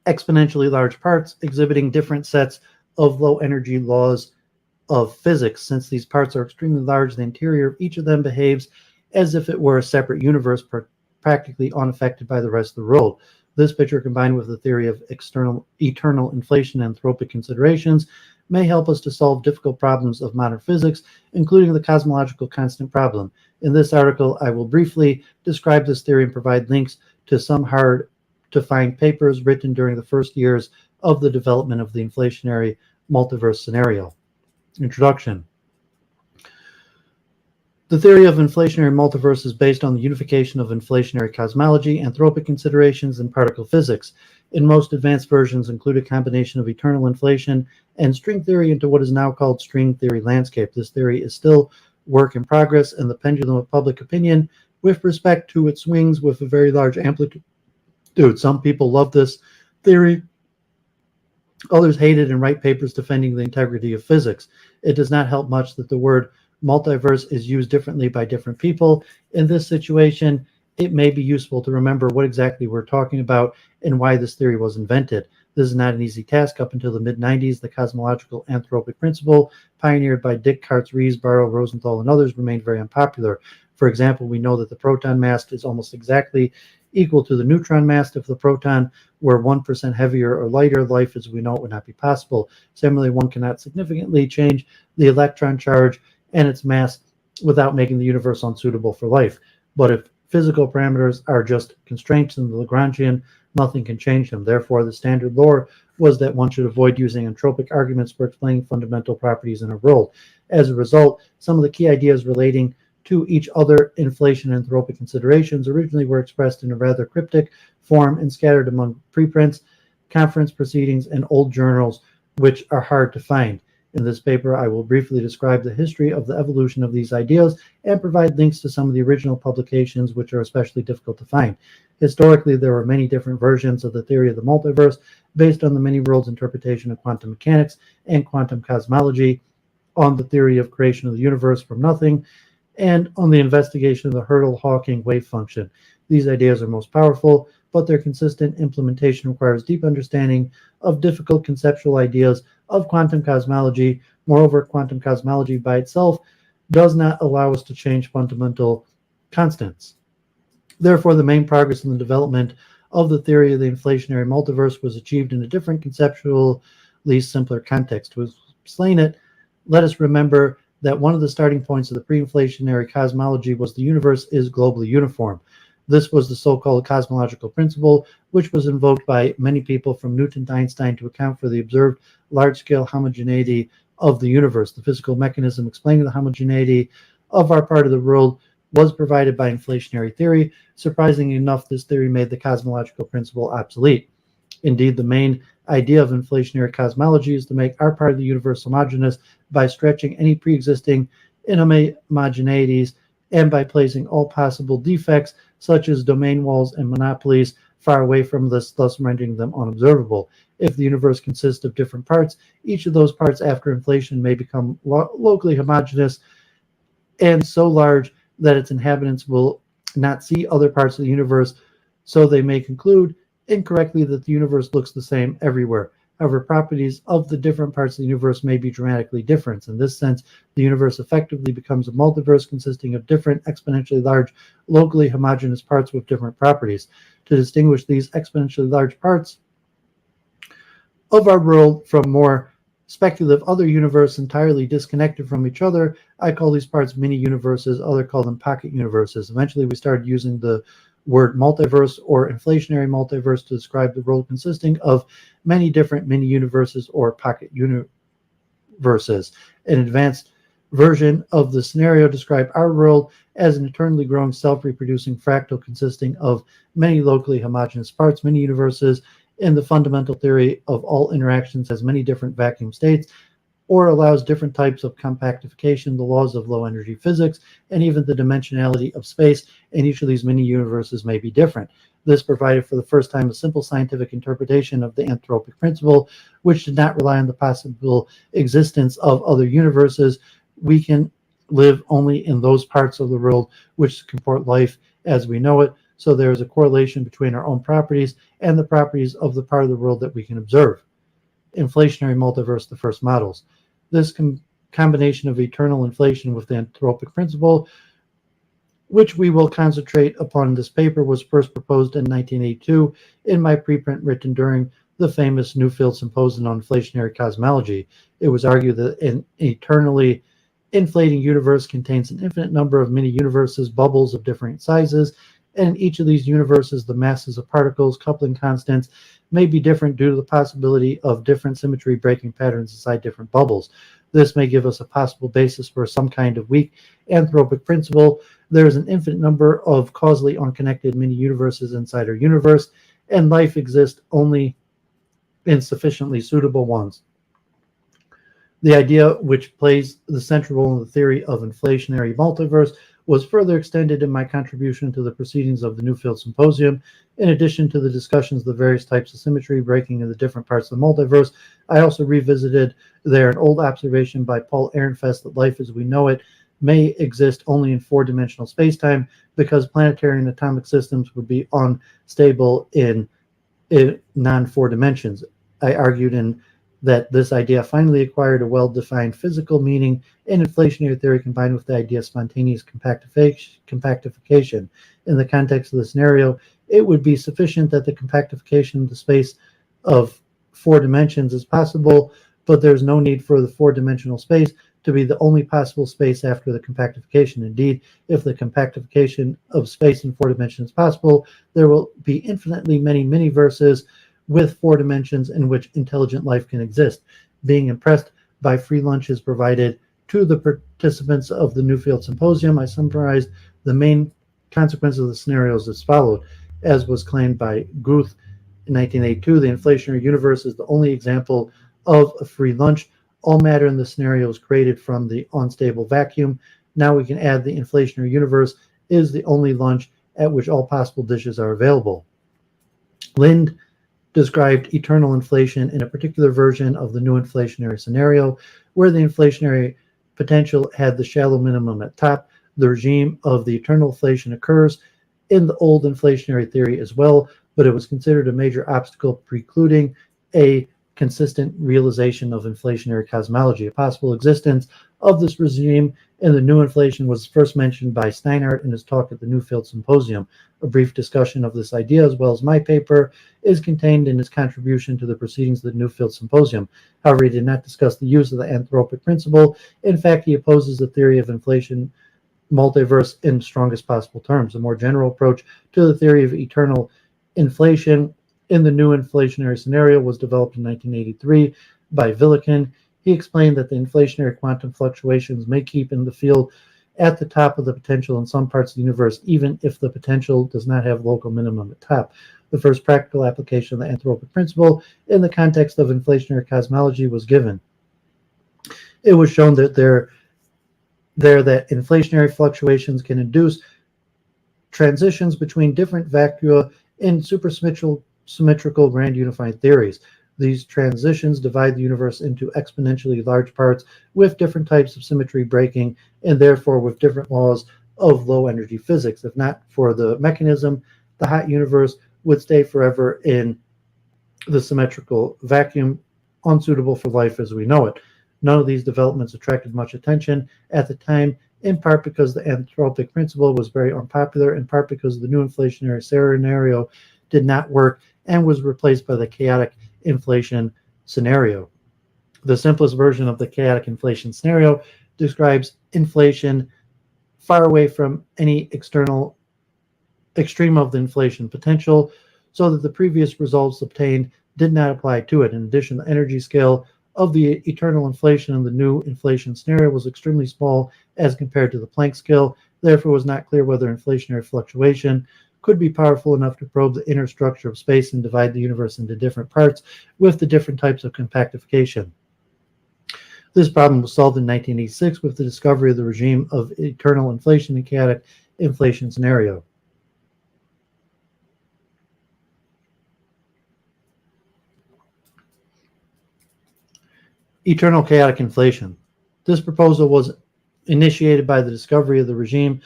exponentially large parts exhibiting different sets of low energy laws of physics. Since these parts are extremely large, the interior of each of them behaves as if it were a separate universe, practically unaffected by the rest of the world. This picture, combined with the theory of eternal inflation and anthropic considerations, may help us to solve difficult problems of modern physics, including the cosmological constant problem. In this article, I will briefly describe this theory and provide links to some hard-to-find papers written during the first years of the development of the inflationary multiverse scenario. Introduction. The theory of inflationary multiverse is based on the unification of inflationary cosmology, anthropic considerations, and particle physics. In most advanced versions include a combination of eternal inflation and string theory into what is now called string theory landscape. This theory is still work in progress, and the pendulum of public opinion with respect to it swings with a very large amplitude. Some people love this theory. Others hate it and write papers defending the integrity of physics. It does not help much that the word multiverse is used differently by different people. In this situation, it may be useful to remember what exactly we're talking about and why this theory was invented. This is not an easy task. Up until the mid-90s, the cosmological anthropic principle, pioneered by Descartes, Rees, Barrow, Rosenthal, and others, remained very unpopular. For example, we know that the proton mass is almost exactly equal to the neutron mass. If the proton were 1% heavier or lighter, life as we know it would not be possible. Similarly, one cannot significantly change the electron charge and its mass without making the universe unsuitable for life. But if physical parameters are just constraints in the Lagrangian, nothing can change them. Therefore, the standard law was that one should avoid using anthropic arguments for explaining fundamental properties in a world. As a result, some of the key ideas relating to each other inflation and anthropic considerations originally were expressed in a rather cryptic form and scattered among preprints, conference proceedings, and old journals, which are hard to find. In this paper, I will briefly describe the history of the evolution of these ideas and provide links to some of the original publications, which are especially difficult to find. Historically, there were many different versions of the theory of the multiverse based on the many worlds interpretation of quantum mechanics and quantum cosmology, on the theory of creation of the universe from nothing, and on the investigation of the Hurdle-Hawking wave function. These ideas are most powerful, but their consistent implementation requires deep understanding of difficult conceptual ideas of quantum cosmology. Moreover, quantum cosmology by itself does not allow us to change fundamental constants. Therefore, the main progress in the development of the theory of the inflationary multiverse was achieved in a different, conceptually simpler context. To explain it, let us remember that one of the starting points of the pre-inflationary cosmology was the universe is globally uniform. This was the so-called cosmological principle, which was invoked by many people from Newton to Einstein to account for the observed large-scale homogeneity of the universe. The physical mechanism explaining the homogeneity of our part of the world was provided by inflationary theory. Surprisingly enough, this theory made the cosmological principle obsolete. Indeed, the main idea of inflationary cosmology is to make our part of the universe homogeneous by stretching any pre-existing inhomogeneities and by placing all possible defects, such as domain walls and monopolies, far away from this, thus rendering them unobservable. If the universe consists of different parts, each of those parts after inflation may become locally homogeneous and so large that its inhabitants will not see other parts of the universe, so they may conclude incorrectly that the universe looks the same everywhere. However, properties of the different parts of the universe may be dramatically different. In this sense, the universe effectively becomes a multiverse consisting of different exponentially large, locally homogeneous parts with different properties. To distinguish these exponentially large parts of our world from more speculative other universes entirely disconnected from each other, I call these parts mini-universes, others call them pocket universes. Eventually, we started using the word multiverse or inflationary multiverse to describe the world consisting of many different mini-universes or pocket universes. An advanced version of the scenario described our world as an eternally growing, self-reproducing fractal consisting of many locally homogeneous parts, mini-universes, in the fundamental theory of all interactions has many different vacuum states, or allows different types of compactification, the laws of low-energy physics, and even the dimensionality of space in each of these mini-universes may be different. This provided for the first time a simple scientific interpretation of the anthropic principle, which did not rely on the possible existence of other universes. We can live only in those parts of the world which comport life as we know it, so there is a correlation between our own properties and the properties of the part of the world that we can observe. Inflationary multiverse, the first models. This combination of eternal inflation with the anthropic principle, which we will concentrate upon in this paper, was first proposed in 1982 in my preprint written during the famous Newfield Symposium on Inflationary Cosmology. It was argued that an eternally inflating universe contains an infinite number of mini-universes, bubbles of different sizes, and in each of these universes, the masses of particles, coupling constants, may be different due to the possibility of different symmetry breaking patterns inside different bubbles. This may give us a possible basis for some kind of weak anthropic principle. There is an infinite number of causally unconnected mini-universes inside our universe, and life exists only in sufficiently suitable ones. The idea, which plays the central role in the theory of inflationary multiverse, was further extended in my contribution to the proceedings of the Newfield Symposium. In addition to the discussions of the various types of symmetry breaking in the different parts of the multiverse, I also revisited there an old observation by Paul Ehrenfest that life as we know it may exist only in four-dimensional spacetime because planetary and atomic systems would be unstable in non-four dimensions. I argued in that this idea finally acquired a well-defined physical meaning in inflationary theory combined with the idea of spontaneous compactification. In the context of the scenario, it would be sufficient that the compactification of the space of four dimensions is possible, but there's no need for the four-dimensional space to be the only possible space after the compactification. Indeed, if the compactification of space in four dimensions is possible, there will be infinitely many mini-verses with four dimensions in which intelligent life can exist. Being impressed by free lunches provided to the participants of the Newfield Symposium, I summarized the main consequences of the scenarios as followed. As was claimed by Guth in 1982, the inflationary universe is the only example of a free lunch. All matter in the scenario is created from the unstable vacuum. Now we can add the inflationary universe is the only lunch at which all possible dishes are available. Linde described eternal inflation in a particular version of the new inflationary scenario, where the inflationary potential had the shallow minimum at top. The regime of the eternal inflation occurs in the old inflationary theory as well, but it was considered a major obstacle precluding a consistent realization of inflationary cosmology. A possible existence of this regime in the new inflation was first mentioned by Steinhardt in his talk at the Newfield Symposium. A brief discussion of this idea, as well as my paper, is contained in his contribution to the proceedings of the Newfield Symposium. However, he did not discuss the use of the anthropic principle. In fact, he opposes the theory of inflation multiverse in strongest possible terms. A more general approach to the theory of eternal inflation in the new inflationary scenario was developed in 1983 by Villikin. He explained that the inflationary quantum fluctuations may keep in the field at the top of the potential in some parts of the universe, even if the potential does not have local minimum at top. the first practical application of the anthropic principle in the context of inflationary cosmology was given. It was shown that that inflationary fluctuations can induce transitions between different vacua in supersymmetrical grand unified theories. These transitions divide the universe into exponentially large parts with different types of symmetry breaking, and therefore with different laws of low energy physics. If not for the mechanism, the hot universe would stay forever in the symmetrical vacuum, unsuitable for life as we know it. None of these developments attracted much attention at the time, in part because the anthropic principle was very unpopular, in part because the new inflationary scenario did not work and was replaced by the chaotic inflation scenario. The simplest version of the chaotic inflation scenario describes inflation far away from any external extreme of the inflation potential, so that the previous results obtained did not apply to it. In addition, the energy scale of the eternal inflation in the new inflation scenario was extremely small as compared to the Planck scale. Therefore, it was not clear whether inflationary fluctuation could be powerful enough to probe the inner structure of space and divide the universe into different parts with the different types of compactification. This problem was solved in 1986 with the discovery of the regime of eternal inflation and chaotic inflation scenario. Eternal chaotic inflation. This proposal was initiated by the discovery of the regime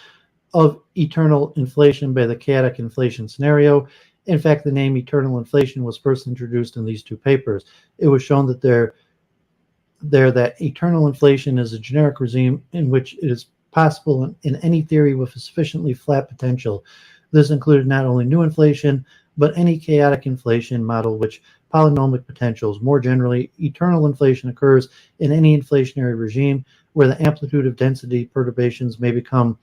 of eternal inflation by the chaotic inflation scenario. In fact, the name eternal inflation was first introduced in these two papers. It was shown that that eternal inflation is a generic regime in which it is possible in any theory with a sufficiently flat potential. This included not only new inflation, but any chaotic inflation model which polynomic potentials. More generally, eternal inflation occurs in any inflationary regime where the amplitude of density perturbations may become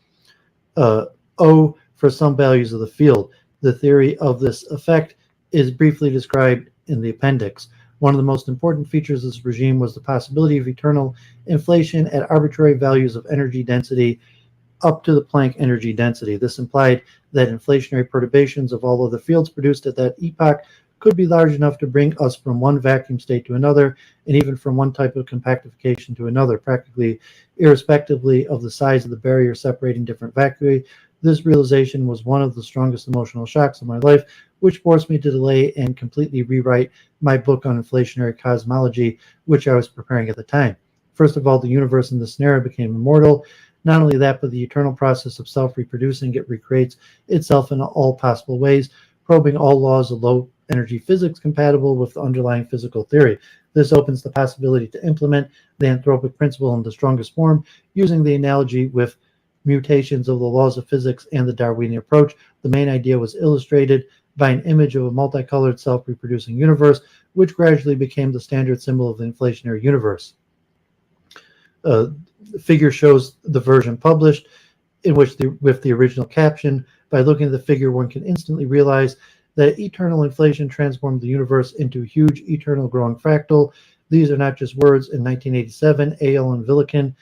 O for some values of the field. The theory of this effect is briefly described in the appendix. One of the most important features of this regime was the possibility of eternal inflation at arbitrary values of energy density up to the Planck energy density. This implied that inflationary perturbations of all of the fields produced at that epoch could be large enough to bring us from one vacuum state to another, and even from one type of compactification to another, practically irrespectively of the size of the barrier separating different vacui. This realization was one of the strongest emotional shocks of my life, which forced me to delay and completely rewrite my book on inflationary cosmology, which I was preparing at the time. First of all, the universe in the scenario became immortal. Not only that, but the eternal process of self-reproducing, it recreates itself in all possible ways, probing all laws of low energy physics compatible with the underlying physical theory. This opens the possibility to implement the anthropic principle in the strongest form, using the analogy with mutations of the laws of physics and the Darwinian approach. The main idea was illustrated by an image of a multicolored self-reproducing universe, which gradually became the standard symbol of the inflationary universe. The figure shows the version published, in which with the original caption. By looking at the figure, one can instantly realize that eternal inflation transformed the universe into a huge eternal growing fractal. These are not just words. In 1987, A.L. and Villikin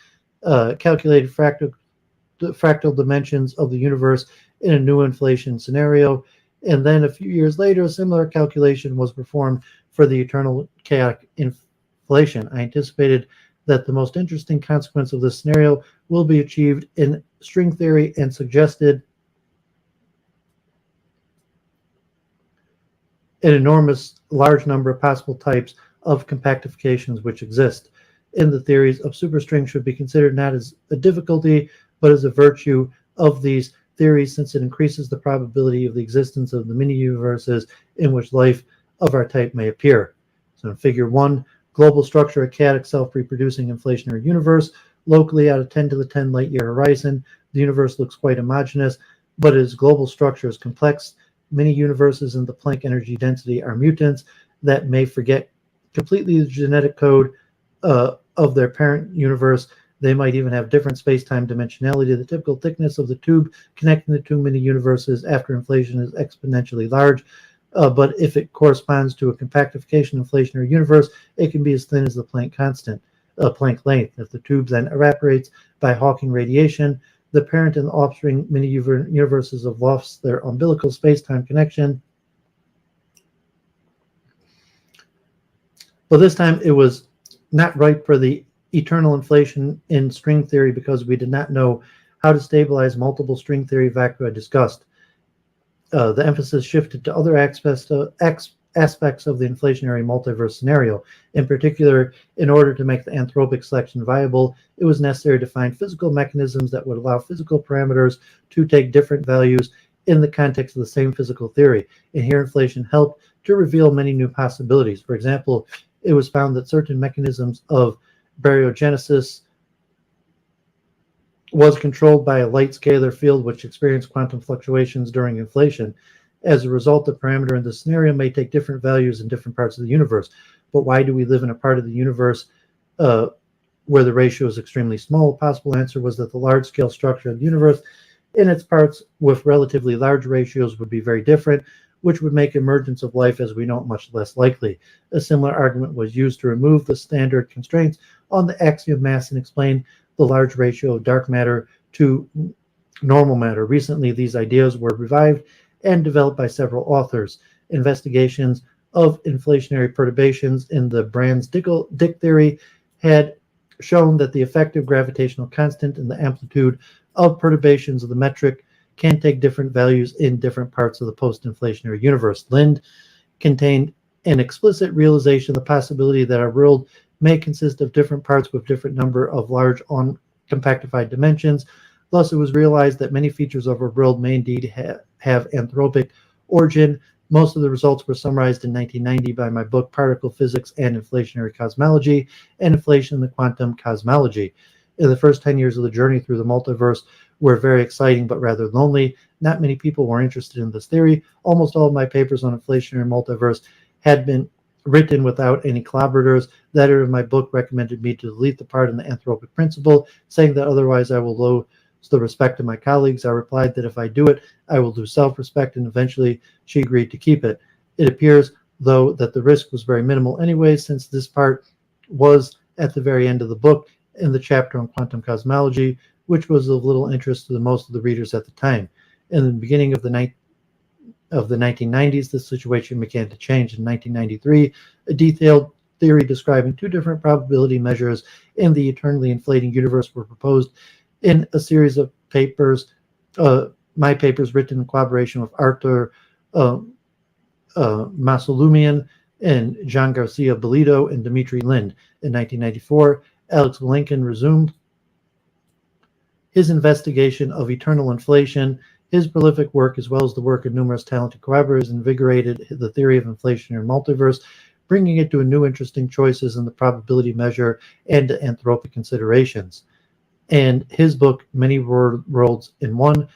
calculated fractal dimensions of the universe in a new inflation scenario. And then a few years later, a similar calculation was performed for the eternal chaotic inflation. I anticipated that the most interesting consequence of this scenario will be achieved in string theory and suggested an enormous large number of possible types of compactifications which exist. In the theories of superstring should be considered not as a difficulty, but as a virtue of these theories, since it increases the probability of the existence of the mini-universes in which life of our type may appear. So in figure 1, global structure, a chaotic self-reproducing inflationary universe, locally out of 10 to the 10 light-year horizon. The universe looks quite homogeneous, but its global structure is complex. Many universes in the Planck energy density are mutants that may forget completely the genetic code of their parent universe. They might even have different space-time dimensionality. The typical thickness of the tube connecting the two mini-universes after inflation is exponentially large. But if it corresponds to a compactification inflationary universe, it can be as thin as the Planck constant, Planck length. If the tube then evaporates by Hawking radiation, the parent and the offspring mini-universes have lost their umbilical space-time connection Well, this time it was not ripe for the eternal inflation in string theory because we did not know how to stabilize multiple string theory vector discussed. The emphasis shifted to other aspects of the inflationary multiverse scenario. In particular, in order to make the anthropic selection viable, it was necessary to find physical mechanisms that would allow physical parameters to take different values in the context of the same physical theory. And here inflation helped to reveal many new possibilities. For example, it was found that certain mechanisms of baryogenesis was controlled by a light scalar field which experienced quantum fluctuations during inflation. As a result, the parameter in the scenario may take different values in different parts of the universe. But why do we live in a part of the universe where the ratio is extremely small? A possible answer was that the large-scale structure of the universe in its parts with relatively large ratios would be very different, which would make emergence of life as we know it much less likely. A similar argument was used to remove the standard constraints on the axiom of mass and explain the large ratio of dark matter to normal matter. Recently, these ideas were revived and developed by several authors. Investigations of inflationary perturbations in the Brans-Dicke theory had shown that the effective gravitational constant and the amplitude of perturbations of the metric can take different values in different parts of the post-inflationary universe. Linde contained an explicit realization of the possibility that our world may consist of different parts with different number of large uncompactified dimensions. Thus, it was realized that many features of our world may indeed have anthropic origin. Most of the results were summarized in 1990 by my book, Particle Physics and Inflationary Cosmology, and Inflation in the Quantum Cosmology. In the first 10 years of the journey through the multiverse were very exciting but rather lonely. Not many people were interested in this theory. Almost all of my papers on inflationary multiverse had been written without any collaborators. The editor of my book recommended me to delete the part on the anthropic principle, saying that otherwise I will lose the respect of my colleagues. I replied that if I do it, I will lose self-respect, and eventually she agreed to keep it. It appears, though, that the risk was very minimal anyway, since this part was at the very end of the book in the chapter on quantum cosmology, which was of little interest to most of the readers at the time. In the beginning of the 1990s, the situation began to change. In 1993, a detailed theory describing two different probability measures in the eternally inflating universe were proposed in a series of papers, my papers written in collaboration with Arthur Masolumian and Jean Garcia Bellido and Dmitry Linde. In 1994, Alex Lincoln resumed his investigation of eternal inflation. His prolific work, as well as the work of numerous talented collaborators, invigorated the theory of inflation and multiverse, bringing it to a new interesting choices in the probability measure and anthropic considerations. And his book, Many Worlds in One.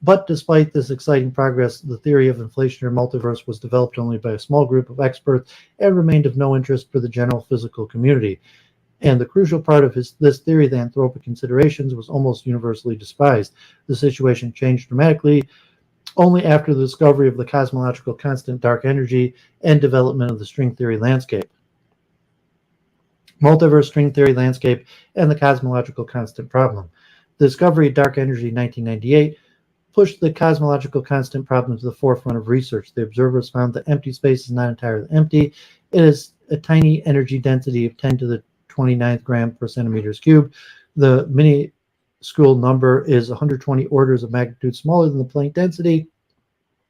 But despite this exciting progress, the theory of inflationary multiverse was developed only by a small group of experts and remained of no interest for the general physical community. And the crucial part of this theory, the anthropic considerations, was almost universally despised. The situation changed dramatically only after the discovery of the cosmological constant dark energy and development of the string theory landscape. Multiverse string theory landscape and the cosmological constant problem. The discovery of dark energy in 1998 pushed the cosmological constant problem to the forefront of research. The observers found that empty space is not entirely empty. It is a tiny energy density of 10 to the 29th gram per centimeters cubed. The minuscule number is 120 orders of magnitude smaller than the Planck density.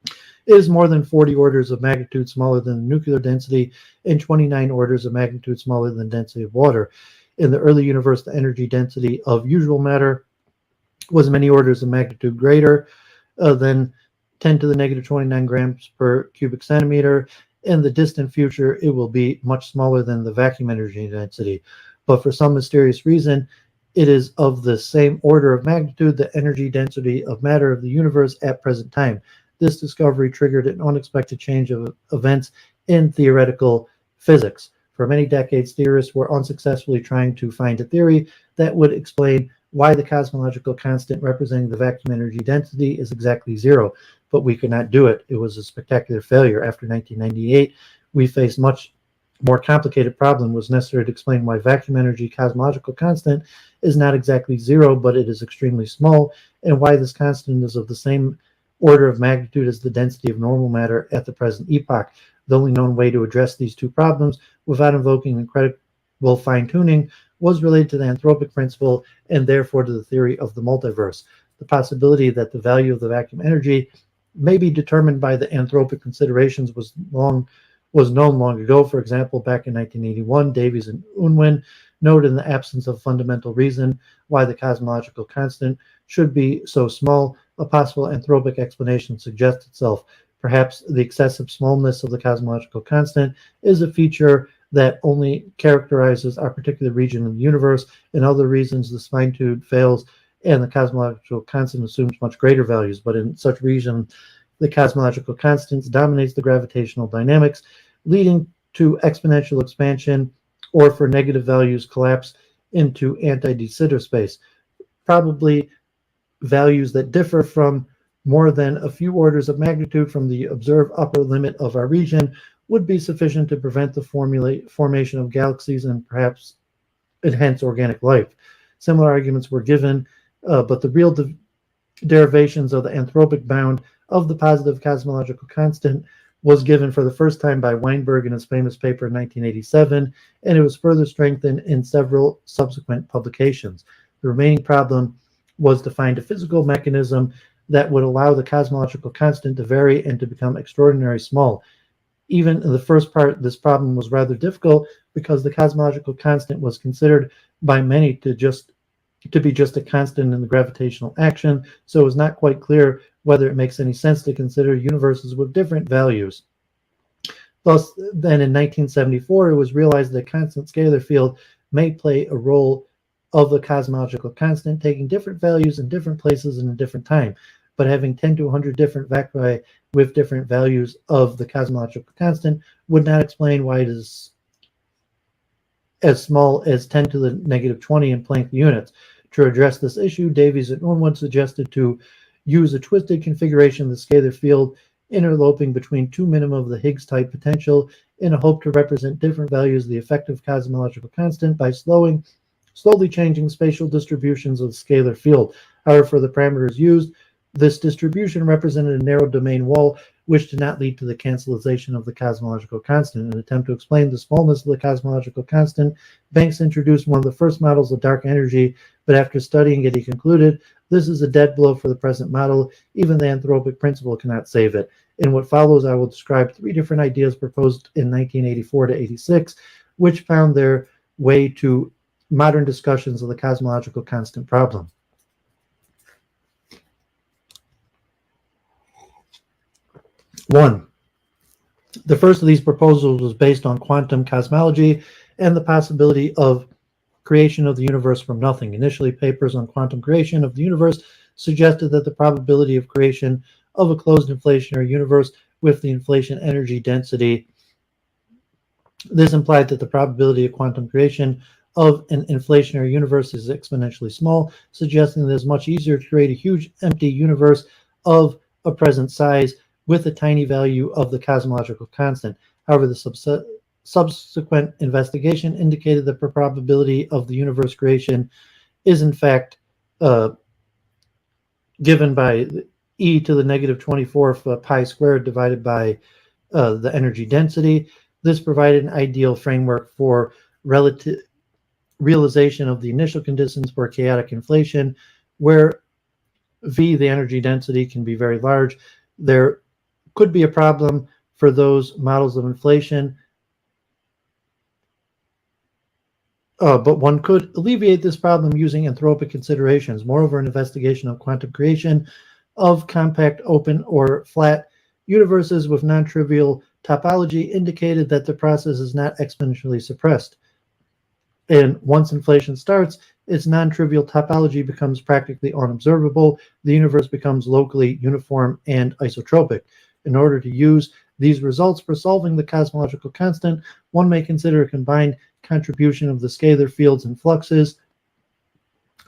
It is more than 40 orders of magnitude smaller than the nuclear density and 29 orders of magnitude smaller than the density of water. In the early universe, the energy density of usual matter was many orders of magnitude greater than 10 to the negative 29 grams per cubic centimeter. In the distant future, it will be much smaller than the vacuum energy density. But for some mysterious reason, it is of the same order of magnitude, the energy density of matter of the universe at present time. This discovery triggered an unexpected change of events in theoretical physics. For many decades, theorists were unsuccessfully trying to find a theory that would explain why the cosmological constant representing the vacuum energy density is exactly zero, but we could not do it. It was a spectacular failure. After 1998, we faced much more complicated problem. It was necessary to explain why vacuum energy cosmological constant is not exactly zero, but it is extremely small, and why this constant is of the same order of magnitude as the density of normal matter at the present epoch. The only known way to address these two problems without invoking incredible fine-tuning was related to the anthropic principle and therefore to the theory of the multiverse. The possibility that the value of the vacuum energy may be determined by the anthropic considerations was known long ago. For example, back in 1981, Davies and Unwin noted in the absence of fundamental reason why the cosmological constant should be so small, a possible anthropic explanation suggests itself. Perhaps the excessive smallness of the cosmological constant is a feature that only characterizes our particular region of the universe. In other reasons, the fine-tune fails and the cosmological constant assumes much greater values. But in such region, the cosmological constant dominates the gravitational dynamics, leading to exponential expansion, or for negative values, collapse into anti-de Sitter space. Probably values that differ from more than a few orders of magnitude from the observed upper limit of our region would be sufficient to prevent the formation of galaxies and perhaps enhance organic life. Similar arguments were given, but the real derivations of the anthropic bound of the positive cosmological constant was given for the first time by Weinberg in his famous paper in 1987, and it was further strengthened in several subsequent publications. The remaining problem was to find a physical mechanism that would allow the cosmological constant to vary and to become extraordinarily small. Even in the first part, this problem was rather difficult because the cosmological constant was considered by many to be just a constant in the gravitational action, so it was not quite clear whether it makes any sense to consider universes with different values. Thus, then in 1974, it was realized that a constant scalar field may play a role of the cosmological constant, taking different values in different places and in different time, but having 10 to 100 different vectori with different values of the cosmological constant would not explain why it is as small as 10 to the negative 20 in Planck units. To address this issue, Davies and Unwin suggested to use a twisted configuration of the scalar field interloping between two minima of the Higgs-type potential in a hope to represent different values of the effective cosmological constant by slowly changing spatial distributions of the scalar field. However, for the parameters used, this distribution represented a narrow domain wall, which did not lead to the cancellation of the cosmological constant. In an attempt to explain the smallness of the cosmological constant, Banks introduced one of the first models of dark energy, but after studying it, he concluded, this is a dead blow for the present model. Even the anthropic principle cannot save it. In what follows, I will describe three different ideas proposed in 1984 to 86, which found their way to modern discussions of the cosmological constant problem. One, the first of these proposals was based on quantum cosmology and the possibility of creation of the universe from nothing. Initially, papers on quantum creation of the universe suggested that the probability of creation of a closed inflationary universe with the inflation energy density. This implied that the probability of quantum creation of an inflationary universe is exponentially small, suggesting that it is much easier to create a huge empty universe of a present size with a tiny value of the cosmological constant. However, the subsequent investigation indicated that the probability of the universe creation is in fact given by e to the negative 24th pi squared divided by the energy density. This provided an ideal framework for relative realization of the initial conditions for chaotic inflation, where v, the energy density, can be very large. There could be a problem for those models of inflation, but one could alleviate this problem using anthropic considerations. Moreover, an investigation of quantum creation of compact, open, or flat universes with non-trivial topology indicated that the process is not exponentially suppressed. And once inflation starts, its non-trivial topology becomes practically unobservable. The universe becomes locally uniform and isotropic. In order to use these results for solving the cosmological constant, one may consider a combined contribution of the scalar fields and fluxes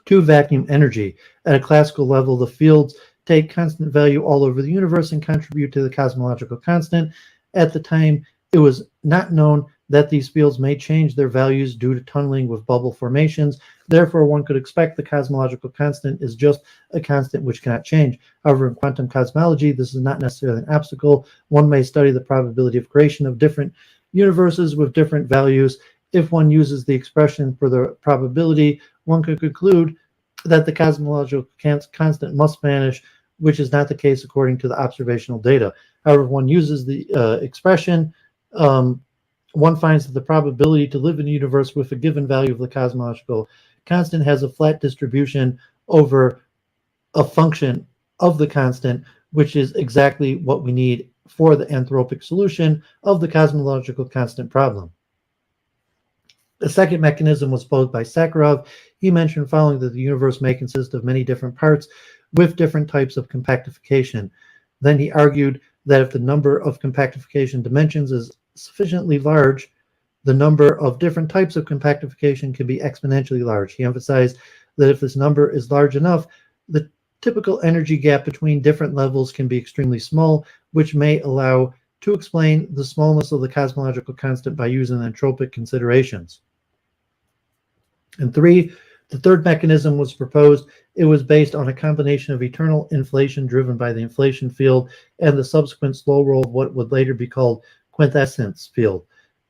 to vacuum energy. At a classical level, the fields take constant value all over the universe and contribute to the cosmological constant. At the time, it was not known that these fields may change their values due to tunneling with bubble formations. Therefore, one could expect the cosmological constant is just a constant which cannot change. However, in quantum cosmology, this is not necessarily an obstacle. One may study the probability of creation of different universes with different values. If one uses the expression for the probability, one could conclude that the cosmological constant must vanish, which is not the case according to the observational data. However, if one uses the expression, one finds that the probability to live in a universe with a given value of the cosmological constant has a flat distribution over a function of the constant, which is exactly what we need for the anthropic solution of the cosmological constant problem. The second mechanism was posed by Sakharov. He mentioned following that the universe may consist of many different parts with different types of compactification. Then he argued that if the number of compactification dimensions is sufficiently large, the number of different types of compactification can be exponentially large. He emphasized that if this number is large enough, the typical energy gap between different levels can be extremely small, which may allow to explain the smallness of the cosmological constant by using entropic considerations. And three, the third mechanism was proposed. It was based on a combination of eternal inflation driven by the inflation field and the subsequent slow roll of what would later be called quintessence field.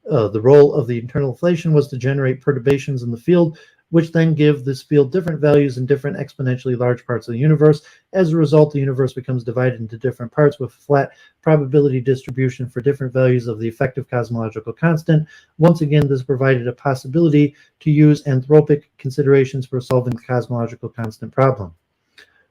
The role of the internal inflation was to generate perturbations in the field, which then give this field different values in different exponentially large parts of the universe. As a result, the universe becomes divided into different parts with flat probability distribution for different values of the effective cosmological constant. Once again, this provided a possibility to use anthropic considerations for solving the cosmological constant problem.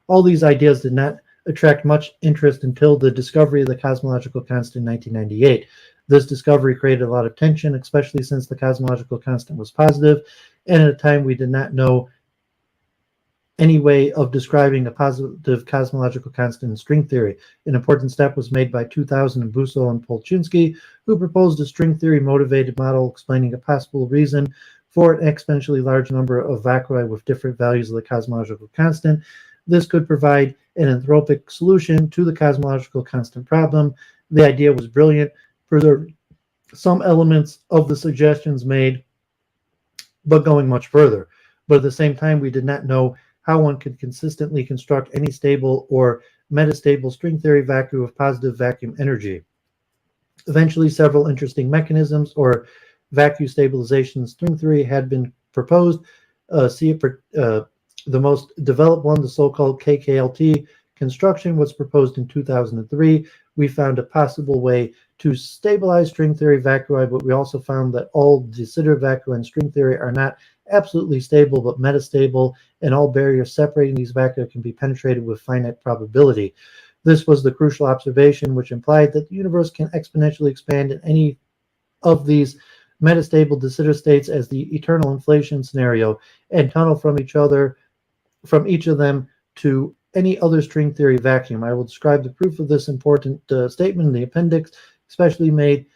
All these ideas did not attract much interest until the discovery of the cosmological constant in 1998. This discovery created a lot of tension, especially since the cosmological constant was positive, and at a time we did not know any way of describing a positive cosmological constant in string theory. An important step was made by 2000 in Busso and Polchinski, who proposed a string theory motivated model explaining a possible reason for an exponentially large number of vacui with different values of the cosmological constant. This could provide an anthropic solution to the cosmological constant problem. The idea was brilliant, preserved some elements of the suggestions made, but going much further. But at the same time, we did not know how one could consistently construct any stable or metastable string theory vacuum with positive vacuum energy. Eventually, several interesting mechanisms or vacuum stabilization in string theory had been proposed. The most developed one, the so-called KKLT construction, was proposed in 2003. We found a possible way to stabilize string theory vacui, but we also found that all de Sitter vacui in string theory are not absolutely stable, but metastable, and all barriers separating these vacui can be penetrated with finite probability. This was the crucial observation, which implied that the universe can exponentially expand in any of these metastable de Sitter states as the eternal inflation scenario and tunnel from each of them to any other string theory vacuum. I will describe the proof of this important statement in the appendix, especially made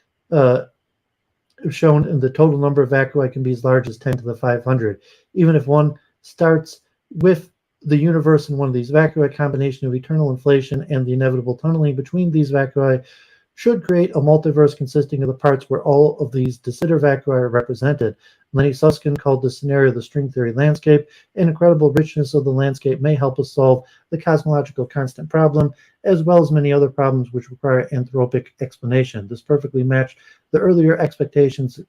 shown in the total number of vacui can be as large as 10 to the 500. Even if one starts with the universe in one of these vacui, a combination of eternal inflation and the inevitable tunneling between these vacui should create a multiverse consisting of the parts where all of these de Sitter vacui are represented. Lenny Susskind called this scenario the string theory landscape. An incredible richness of the landscape may help us solve the cosmological constant problem, as well as many other problems which require anthropic explanation. This perfectly matched the earlier expectations.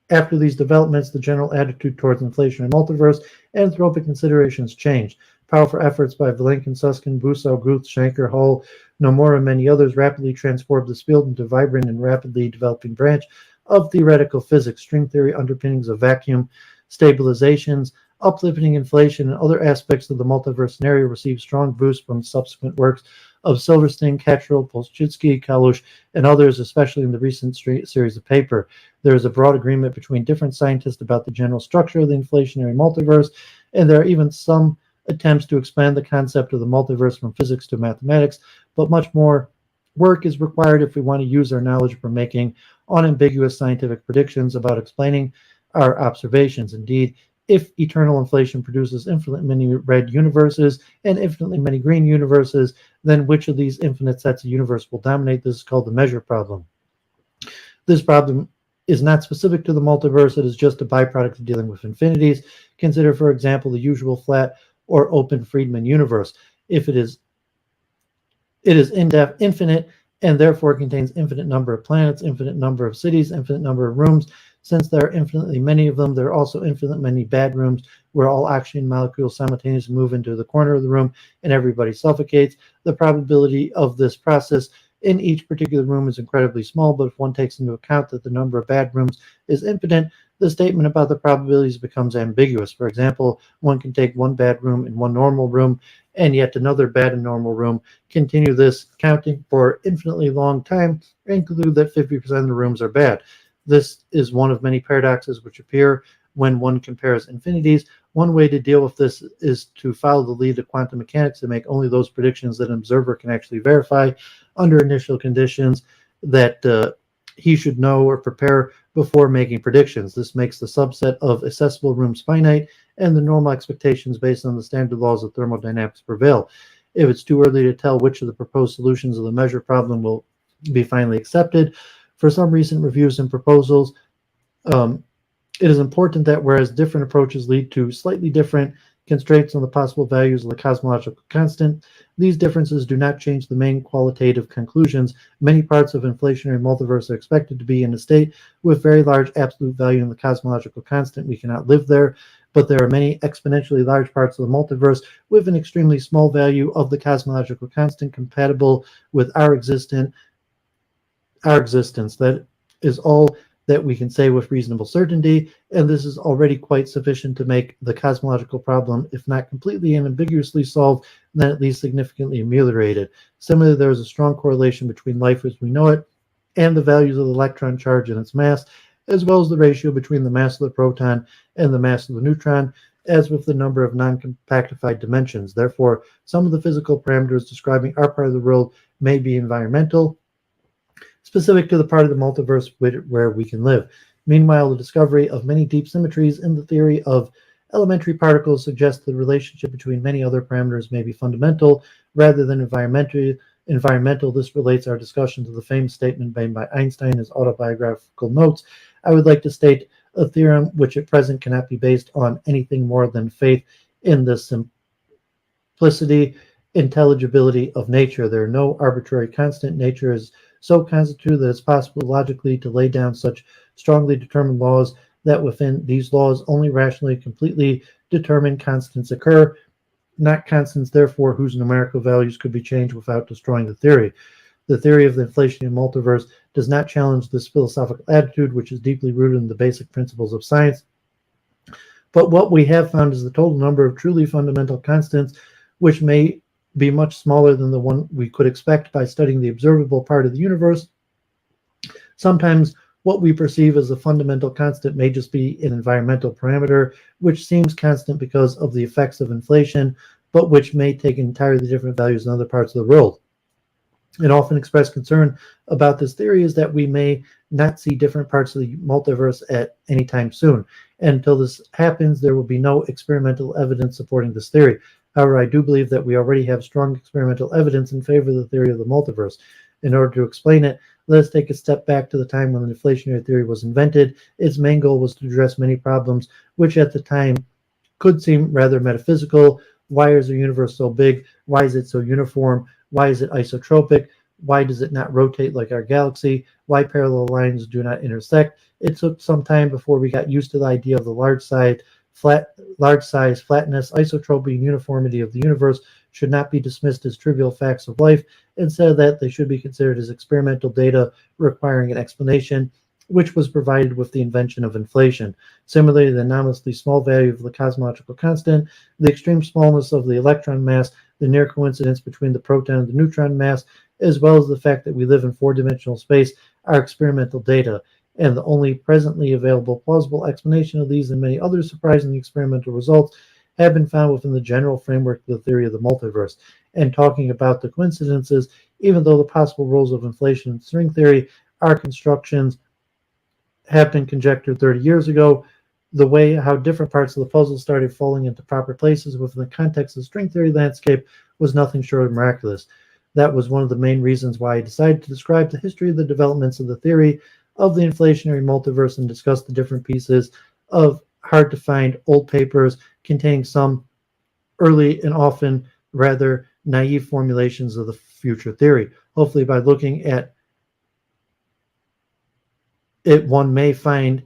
After these developments, the general attitude towards inflation and multiverse and anthropic considerations changed. Powerful efforts by Vilenkin, Susskind, Busso, Guth, Shanker, Hull, Nomura, and many others rapidly transformed this field into a vibrant and rapidly developing branch of theoretical physics. String theory underpinnings of vacuum stabilizations, uplifting inflation, and other aspects of the multiverse scenario received strong boosts from subsequent works of Silverstein, Cottrell, Polchinski, Kalush, and others, especially in the recent series of paper. There is a broad agreement between different scientists about the general structure of the inflationary multiverse, and there are even some attempts to expand the concept of the multiverse from physics to mathematics, but much more work is required if we want to use our knowledge for making unambiguous scientific predictions about explaining our observations. Indeed, if eternal inflation produces infinitely many red universes and infinitely many green universes, then which of these infinite sets of universe will dominate? This is called the measure problem. This problem is not specific to the multiverse. It is just a byproduct of dealing with infinities. Consider, for example, the usual flat or open Friedman universe. If it is infinite, and therefore contains infinite number of planets, infinite number of cities, infinite number of rooms. Since there are infinitely many of them, there are also infinite many bad rooms where all oxygen molecules simultaneously move into the corner of the room and everybody suffocates. The probability of this process in each particular room is incredibly small, but if one takes into account that the number of bad rooms is infinite, the statement about the probabilities becomes ambiguous. For example, one can take one bad room and one normal room and yet another bad and normal room, continue this counting for infinitely long time, and conclude that 50% of the rooms are bad. This is one of many paradoxes which appear when one compares infinities. One way to deal with this is to follow the lead of quantum mechanics and make only those predictions that an observer can actually verify under initial conditions that he should know or prepare before making predictions. This makes the subset of accessible rooms finite, and the normal expectations based on the standard laws of thermodynamics prevail. If it's too early to tell which of the proposed solutions of the measure problem will be finally accepted, for some recent reviews and proposals, it is important that whereas different approaches lead to slightly different constraints on the possible values of the cosmological constant, these differences do not change the main qualitative conclusions. Many parts of inflationary multiverse are expected to be in a state with very large absolute value in the cosmological constant. We cannot live there, but there are many exponentially large parts of the multiverse with an extremely small value of the cosmological constant compatible with our existence. That is all that we can say with reasonable certainty, and this is already quite sufficient to make the cosmological problem, if not completely and ambiguously solved, then at least significantly ameliorated. Similarly, there is a strong correlation between life as we know it and the values of the electron charge and its mass, as well as the ratio between the mass of the proton and the mass of the neutron, as with the number of non-compactified dimensions. Therefore, some of the physical parameters describing our part of the world may be environmental, specific to the part of the multiverse where we can live. Meanwhile, the discovery of many deep symmetries in the theory of elementary particles suggests the relationship between many other parameters may be fundamental rather than environmental. This relates our discussion to the famous statement made by Einstein in his autobiographical notes. I would like to state a theorem which at present cannot be based on anything more than faith in the simplicity, intelligibility of nature. There are no arbitrary constant. Nature is so constituted that it's possible logically to lay down such strongly determined laws that within these laws only rationally completely determined constants occur, not constants therefore whose numerical values could be changed without destroying the theory. The theory of the inflationary multiverse does not challenge this philosophical attitude, which is deeply rooted in the basic principles of science. But what we have found is the total number of truly fundamental constants, which may be much smaller than the one we could expect by studying the observable part of the universe. Sometimes what we perceive as a fundamental constant may just be an environmental parameter, which seems constant because of the effects of inflation, but which may take entirely different values in other parts of the world. An often expressed concern about this theory is that we may not see different parts of the multiverse at any time soon. And until this happens, there will be no experimental evidence supporting this theory. However, I do believe that we already have strong experimental evidence in favor of the theory of the multiverse. In order to explain it, let us take a step back to the time when the inflationary theory was invented. Its main goal was to address many problems which at the time could seem rather metaphysical. Why is the universe so big? Why is it so uniform? Why is it isotropic? Why does it not rotate like our galaxy? Why parallel lines do not intersect? It took some time before we got used to the idea of the large size, flatness, isotropy, and uniformity of the universe should not be dismissed as trivial facts of life. Instead of that, they should be considered as experimental data requiring an explanation, which was provided with the invention of inflation. Similarly, the anomalously small value of the cosmological constant, the extreme smallness of the electron mass, the near coincidence between the proton and the neutron mass, as well as the fact that we live in four-dimensional space, are experimental data. And the only presently available plausible explanation of these and many other surprising experimental results have been found within the general framework of the theory of the multiverse. And talking about the coincidences, even though the possible roles of inflation and string theory are constructions have been conjectured 30 years ago, the way how different parts of the puzzle started falling into proper places within the context of the string theory landscape was nothing short of miraculous. That was one of the main reasons why I decided to describe the history of the developments of the theory of the inflationary multiverse and discuss the different pieces of hard-to-find old papers containing some early and often rather naive formulations of the future theory. Hopefully, by looking at it, one may find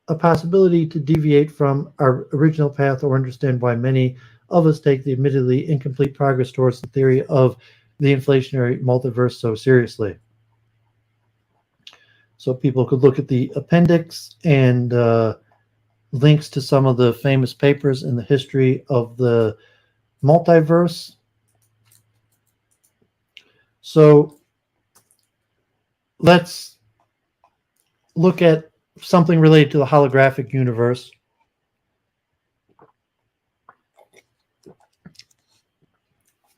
a possibility to deviate from our original path or understand why many of us take the admittedly incomplete progress towards the theory of the inflationary multiverse so seriously. So people could look at the appendix and links to some of the famous papers in the history of the multiverse. So let's look at something related to the holographic universe.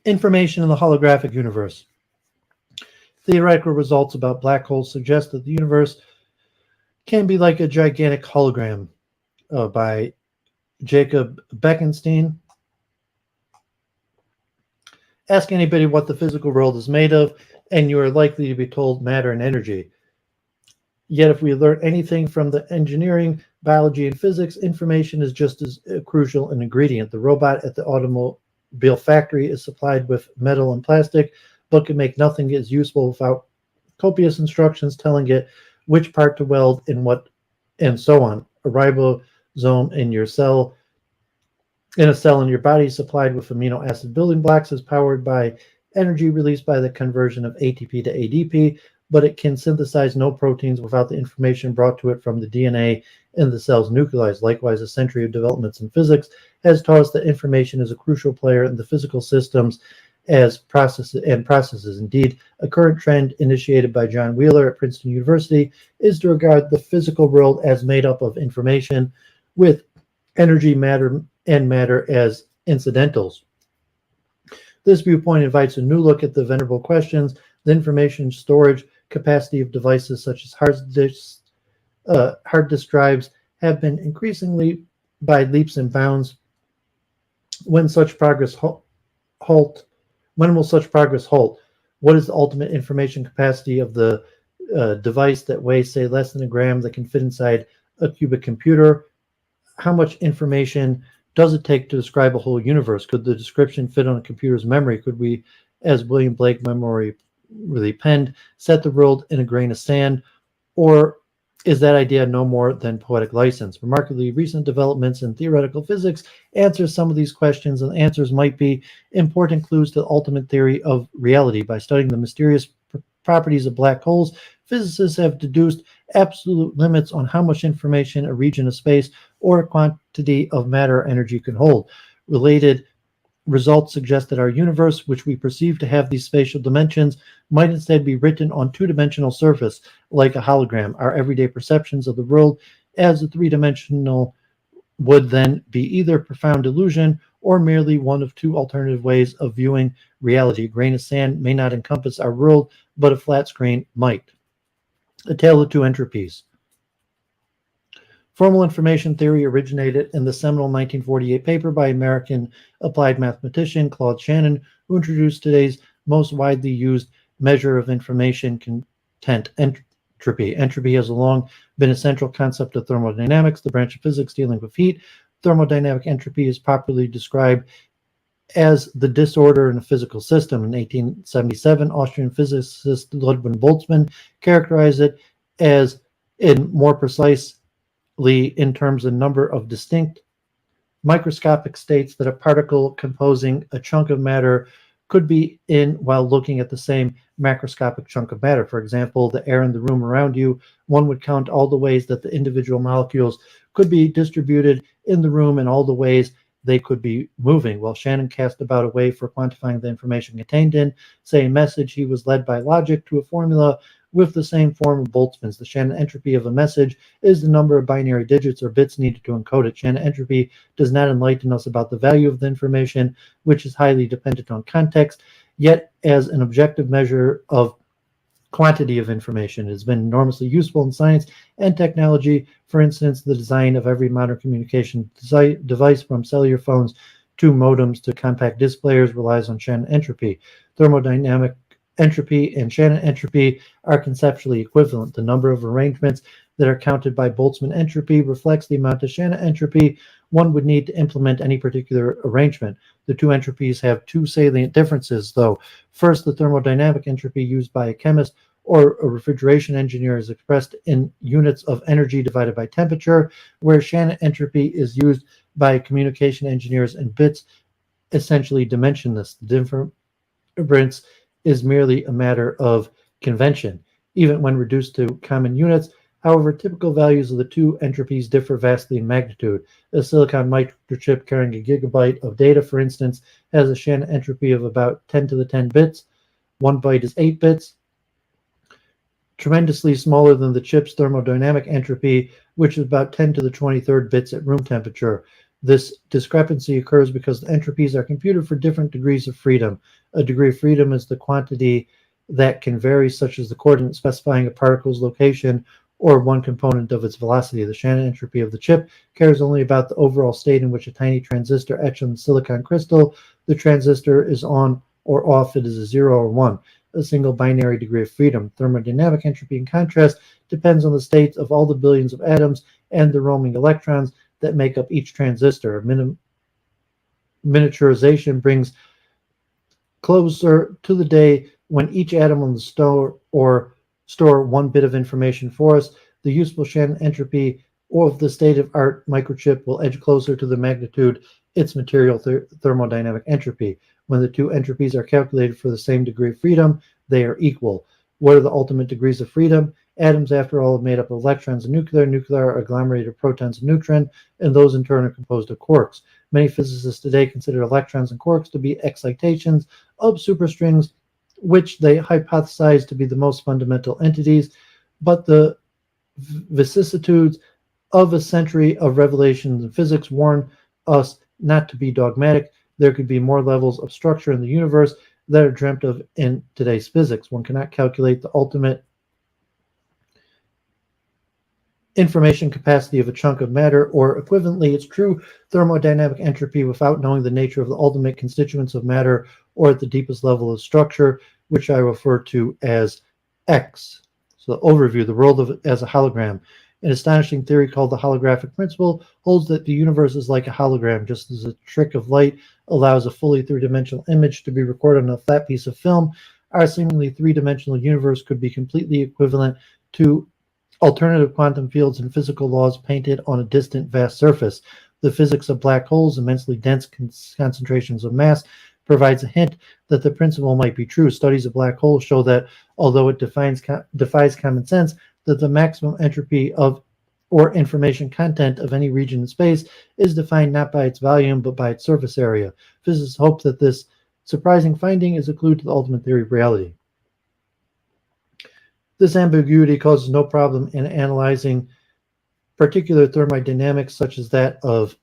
Information in the holographic universe. Theoretical results about black holes suggest that the universe can be like a gigantic hologram by Jacob Bekenstein. Ask anybody what the physical world is made of, and you are likely to be told matter and energy. Yet if we learn anything from the engineering, biology, and physics, information is just as crucial an ingredient. The robot at the automobile factory is supplied with metal and plastic, but can make nothing as useful without copious instructions telling it which part to weld and what, and so on. A ribosome in your cell, in a cell in your body, is supplied with amino acid building blocks, is powered by energy released by the conversion of ATP to ADP, but it can synthesize no proteins without the information brought to it from the DNA in the cell's nuclei. Likewise, a century of developments in physics has taught us that information is a crucial player in the physical systems as processes. Indeed, a current trend initiated by John Wheeler at Princeton University is to regard the physical world as made up of information, with energy, matter, and matter as incidentals. This viewpoint invites a new look at the venerable questions. The information storage capacity of devices such as hard disk drives have been increasingly by leaps and bounds. When such progress halt? When will such progress halt? What is the ultimate information capacity of the device that weighs, say, less than a gram that can fit inside a cubic computer? How much information does it take to describe a whole universe? Could the description fit on a computer's memory? Could we, as William Blake memory really penned, set the world in a grain of sand? Or is that idea no more than poetic license? Remarkably, recent developments in theoretical physics answer some of these questions, and answers might be important clues to the ultimate theory of reality. By studying the mysterious properties of black holes, physicists have deduced absolute limits on how much information a region of space or a quantity of matter or energy can hold. Related results suggest that our universe, which we perceive to have these spatial dimensions, might instead be written on two-dimensional surface, like a hologram. Our everyday perceptions of the world as a three-dimensional would then be either profound illusion or merely one of two alternative ways of viewing reality. A grain of sand may not encompass our world, but a flat screen might. A Tale of Two Entropies. Formal information theory originated in the seminal 1948 paper by American applied mathematician Claude Shannon, who introduced today's most widely used measure of information content, entropy. Entropy has long been a central concept of thermodynamics, the branch of physics dealing with heat. Thermodynamic entropy is popularly described as the disorder in a physical system. In 1877, Austrian physicist Ludwig Boltzmann characterized it as, in more precise in terms of number of distinct microscopic states that a particle composing a chunk of matter could be in while looking at the same macroscopic chunk of matter. For example, the air in the room around you, one would count all the ways that the individual molecules could be distributed in the room and all the ways they could be moving. While Shannon cast about a way for quantifying the information contained in, say, a message, he was led by logic to a formula with the same form of Boltzmann's. The Shannon entropy of a message is the number of binary digits or bits needed to encode it. Shannon entropy does not enlighten us about the value of the information, which is highly dependent on context, yet as an objective measure of quantity of information. It has been enormously useful in science and technology. For instance, the design of every modern communication device, from cellular phones to modems to compact disc players, relies on Shannon entropy. Thermodynamic entropy and Shannon entropy are conceptually equivalent. The number of arrangements that are counted by Boltzmann entropy reflects the amount of Shannon entropy one would need to implement any particular arrangement. The two entropies have two salient differences, though. First, the thermodynamic entropy used by a chemist or a refrigeration engineer is expressed in units of energy divided by temperature, where Shannon entropy is used by communication engineers in bits, essentially dimensionless. The difference is merely a matter of convention. Even when reduced to common units, however, typical values of the two entropies differ vastly in magnitude. A silicon microchip carrying a gigabyte of data, for instance, has a Shannon entropy of about 10 to the 10 bits. 1 byte is 8 bits, tremendously smaller than the chip's thermodynamic entropy, which is about 10 to the 23rd bits at room temperature. This discrepancy occurs because the entropies are computed for different degrees of freedom. A degree of freedom is the quantity that can vary, such as the coordinate specifying a particle's location or one component of its velocity. The Shannon entropy of the chip cares only about the overall state in which a tiny transistor etched on the silicon crystal. The transistor is on or off. It is a 0 or 1, a single binary degree of freedom. Thermodynamic entropy, in contrast, depends on the states of all the billions of atoms and the roaming electrons that make up each transistor. Miniaturization brings closer to the day when each atom will store 1 bit of information for us. The useful Shannon entropy of the state-of-art microchip will edge closer to the magnitude its material thermodynamic entropy. When the two entropies are calculated for the same degree of freedom, they are equal. What are the ultimate degrees of freedom? Atoms, after all, are made up of electrons and nuclear. Nuclear are agglomerated protons and neutrons, and those in turn are composed of quarks. Many physicists today consider electrons and quarks to be excitations of superstrings, which they hypothesize to be the most fundamental entities, but the vicissitudes of a century of revelations in physics warn us not to be dogmatic. There could be more levels of structure in the universe that are dreamt of in today's physics. One cannot calculate the ultimate information capacity of a chunk of matter, or equivalently, its true thermodynamic entropy, without knowing the nature of the ultimate constituents of matter, or at the deepest level of structure, which I refer to as X. So the overview, the world as a hologram. An astonishing theory called the holographic principle holds that the universe is like a hologram. Just as a trick of light allows a fully three-dimensional image to be recorded on a flat piece of film, our seemingly three-dimensional universe could be completely equivalent to alternative quantum fields and physical laws painted on a distant, vast surface. The physics of black holes, immensely dense concentrations of mass, provides a hint that the principle might be true. Studies of black holes show that, although it defies common sense, that the maximum entropy of or information content of any region in space is defined not by its volume but by its surface area. Physicists hope that this surprising finding is a clue to the ultimate theory of reality. This ambiguity causes no problem in analyzing particular thermodynamics, such as that of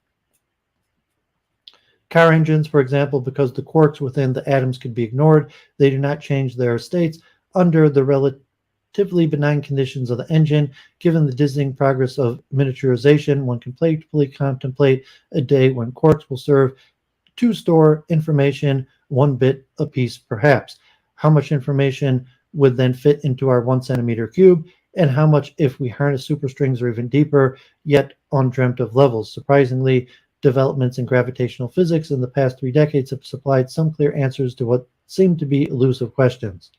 car engines, for example, because the quarks within the atoms can be ignored. They do not change their states under the relatively benign conditions of the engine. Given the dizzying progress of miniaturization, one can playfully contemplate a day when quarks will serve to store information 1 bit apiece, perhaps. How much information would then fit into our 1 centimeter cube, and how much if we harness superstrings or even deeper, yet undreamt of levels? Surprisingly, developments in gravitational physics in the past 3 decades have supplied some clear answers to what seem to be elusive questions.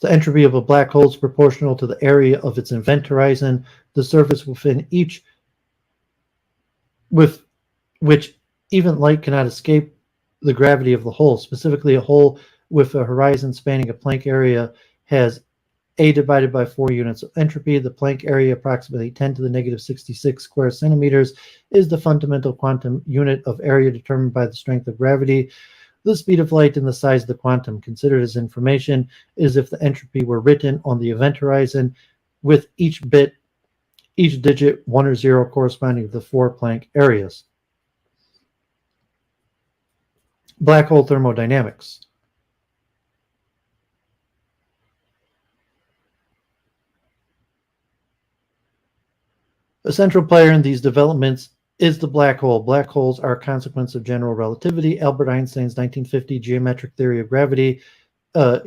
The entropy of a black hole is proportional to the area of its event horizon, the surface within each with which even light cannot escape the gravity of the hole. Specifically, a hole with a horizon spanning a Planck area has A divided by 4 units of entropy. The Planck area, approximately 10 to the negative 66 square centimeters, is the fundamental quantum unit of area determined by the strength of gravity. The speed of light and the size of the quantum, considered as information, is if the entropy were written on the event horizon, with each digit 1 or 0 corresponding to the 4 Planck areas. Black hole thermodynamics. A central player in these developments is the black hole. Black holes are a consequence of general relativity. Albert Einstein's 1950 geometric theory of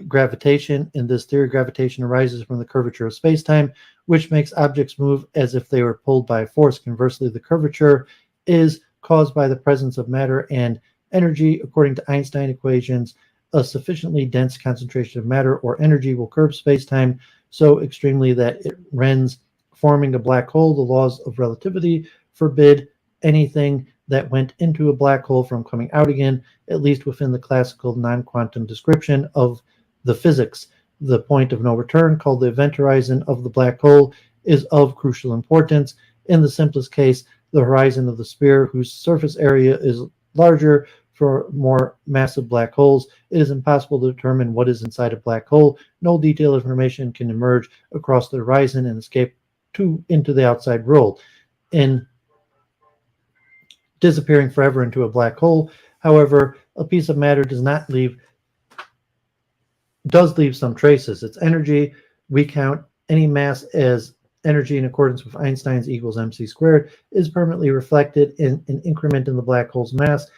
gravitation. In this theory, gravitation arises from the curvature of spacetime, which makes objects move as if they were pulled by a force. Conversely, the curvature is caused by the presence of matter and energy. According to Einstein equations, a sufficiently dense concentration of matter or energy will curve spacetime so extremely that it rends, forming a black hole. The laws of relativity forbid anything that went into a black hole from coming out again, at least within the classical non-quantum description of the physics. The point of no return, called the event horizon of the black hole, is of crucial importance. In the simplest case, the horizon of the sphere, whose surface area is larger for more massive black holes, it is impossible to determine what is inside a black hole. No detailed information can emerge across the horizon and escape into the outside world. In disappearing forever into a black hole, however, a piece of matter does leave some traces. Its energy, we count any mass as energy in accordance with Einstein's equals mc squared, is permanently reflected in an increment in the black hole's mass.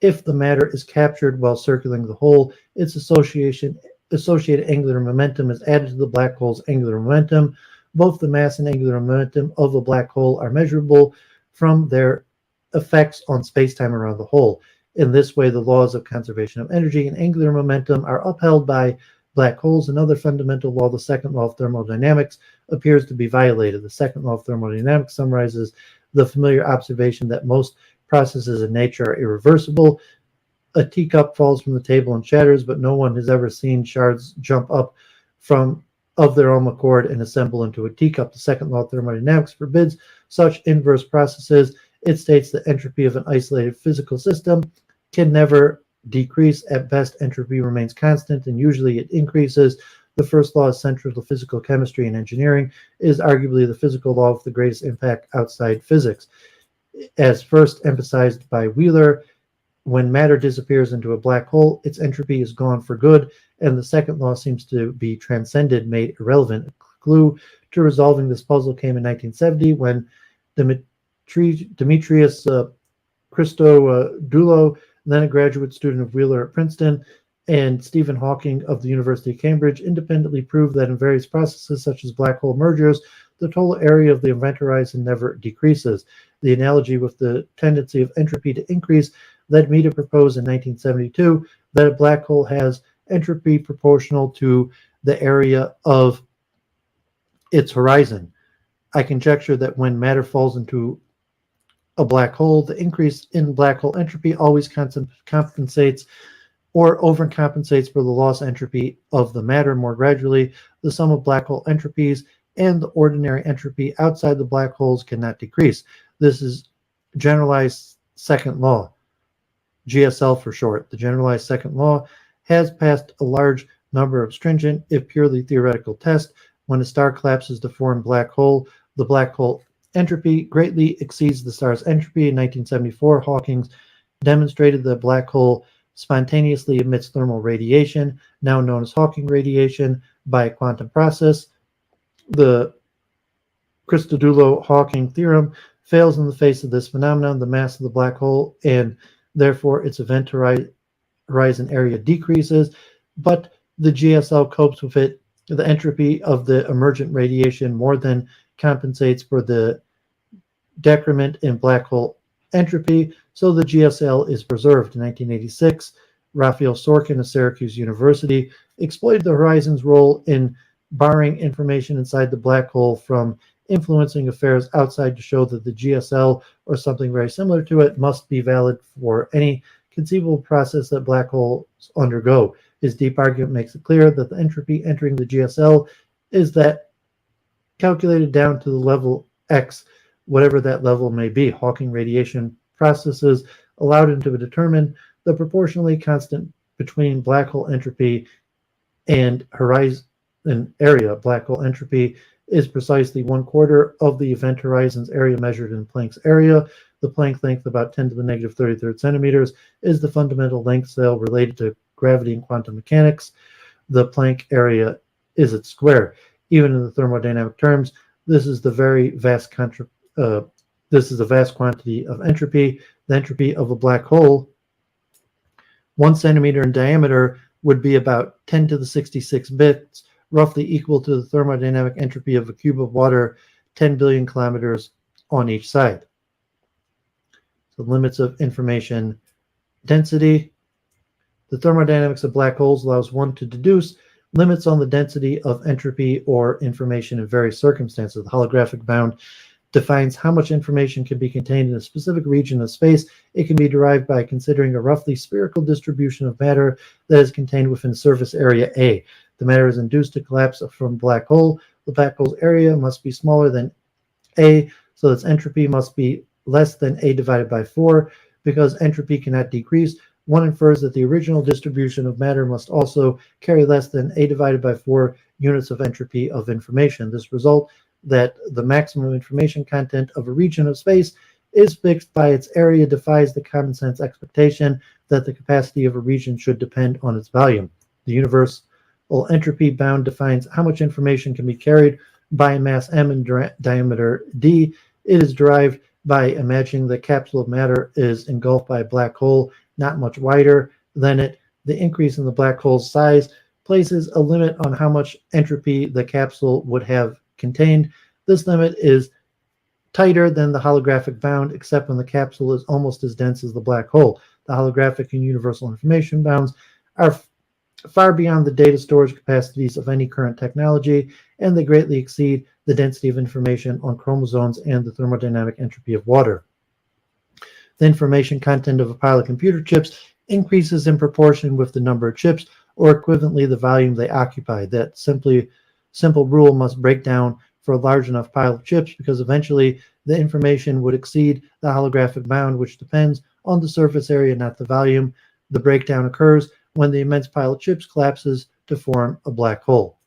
If the matter is captured while circling the hole, its associated angular momentum is added to the black hole's angular momentum. Both the mass and angular momentum of a black hole are measurable from their effects on spacetime around the hole. In this way, the laws of conservation of energy and angular momentum are upheld by black holes. Another fundamental law, the second law of thermodynamics, appears to be violated. The second law of thermodynamics summarizes the familiar observation that most processes in nature are irreversible. A teacup falls from the table and shatters, but no one has ever seen shards jump up of their own accord and assemble into a teacup. The second law of thermodynamics forbids such inverse processes. It states that entropy of an isolated physical system can never decrease. At best, entropy remains constant, and usually it increases. The first law is central to physical chemistry and engineering. It is arguably the physical law of the greatest impact outside physics. As first emphasized by Wheeler, when matter disappears into a black hole, its entropy is gone for good, and the second law seems to be transcended, made irrelevant. A clue to resolving this puzzle came in 1970 when Demetrius Christodoulou, then a graduate student of Wheeler at Princeton, and Stephen Hawking of the University of Cambridge independently proved that in various processes such as black hole mergers, the total area of the event horizon never decreases. The analogy with the tendency of entropy to increase led me to propose in 1972 that a black hole has entropy proportional to the area of its horizon. I conjecture that when matter falls into a black hole, the increase in black hole entropy always compensates or overcompensates for the loss entropy of the matter. More gradually, the sum of black hole entropies and the ordinary entropy outside the black holes cannot decrease. This is generalized second law, GSL for short. The generalized second law has passed a large number of stringent, if purely theoretical, tests. When a star collapses to form black hole, the black hole entropy greatly exceeds the star's entropy. In 1974, Hawking demonstrated that a black hole spontaneously emits thermal radiation, now known as Hawking radiation, by a quantum process. The Christodoulou-Hawking theorem fails in the face of this phenomenon. The mass of the black hole and therefore its event horizon area decreases, but the GSL copes with it. The entropy of the emergent radiation more than compensates for the decrement in black hole entropy, so the GSL is preserved. In 1986, Raphael Sorkin of Syracuse University exploited the horizon's role in barring information inside the black hole from influencing affairs outside to show that the GSL, or something very similar to it, must be valid for any conceivable process that black holes undergo. His deep argument makes it clear that the entropy entering the GSL is that calculated down to the level X, whatever that level may be. Hawking radiation processes allowed him to determine the proportionally constant between black hole entropy and horizon area. Black hole entropy is precisely 1/4 of the event horizon's area measured in Planck's area. The Planck length, about 10 to the negative 33rd centimeters, is the fundamental length scale related to gravity and quantum mechanics. The Planck area is its square. Even in the thermodynamic terms, this is the very vast This is a vast quantity of entropy. The entropy of a black hole, 1 centimeter in diameter, would be about 10 to the 66 bits, roughly equal to the thermodynamic entropy of a cube of water 10 billion kilometers on each side. So limits of information density. The thermodynamics of black holes allows one to deduce limits on the density of entropy or information in various circumstances. The holographic bound defines how much information can be contained in a specific region of space. It can be derived by considering a roughly spherical distribution of matter that is contained within surface area A. The matter is induced to collapse from a black hole. The black hole's area must be smaller than A, so its entropy must be less than A divided by 4. Because entropy cannot decrease, one infers that the original distribution of matter must also carry less than A divided by 4 units of entropy of information. This result that the maximum information content of a region of space is fixed by its area defies the common sense expectation that the capacity of a region should depend on its volume. The universal entropy bound defines how much information can be carried by a mass m in diameter d. It is derived by imagining the capsule of matter is engulfed by a black hole not much wider than it. The increase in the black hole's size places a limit on how much entropy the capsule would have contained. This limit is tighter than the holographic bound, except when the capsule is almost as dense as the black hole. The holographic and universal information bounds are far beyond the data storage capacities of any current technology, and they greatly exceed the density of information on chromosomes and the thermodynamic entropy of water. The information content of a pile of computer chips increases in proportion with the number of chips, or equivalently the volume they occupy. That simple rule must break down for a large enough pile of chips, because eventually the information would exceed the holographic bound, which depends on the surface area, not the volume. The breakdown occurs when the immense pile of chips collapses to form a black hole.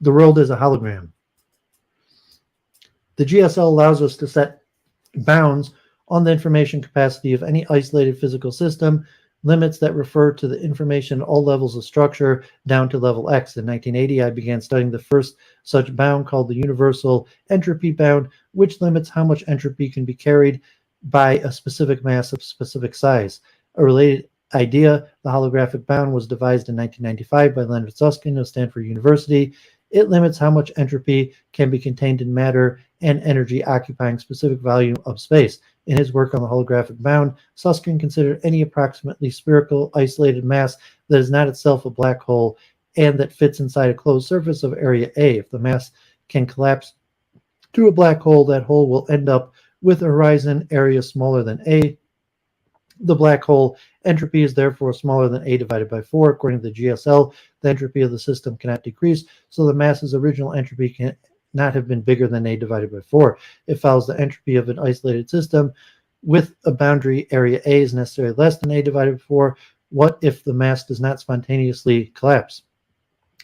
The world is a hologram. The GSL allows us to set bounds on the information capacity of any isolated physical system, limits that refer to the information at all levels of structure down to level X. In 1980, I began studying the first such bound called the universal entropy bound, which limits how much entropy can be carried by a specific mass of specific size. A related idea, the holographic bound, was devised in 1995 by Leonard Susskind of Stanford University. It limits how much entropy can be contained in matter and energy occupying specific volume of space. In his work on the holographic bound, Susskind considered any approximately spherical isolated mass that is not itself a black hole and that fits inside a closed surface of area A. If the mass can collapse to a black hole, that hole will end up with a horizon area smaller than A. The black hole entropy is therefore smaller than A divided by 4. According to the GSL, the entropy of the system cannot decrease, so the mass's original entropy can not have been bigger than A divided by 4. It follows the entropy of an isolated system with a boundary area A is necessarily less than A divided by 4. What if the mass does not spontaneously collapse?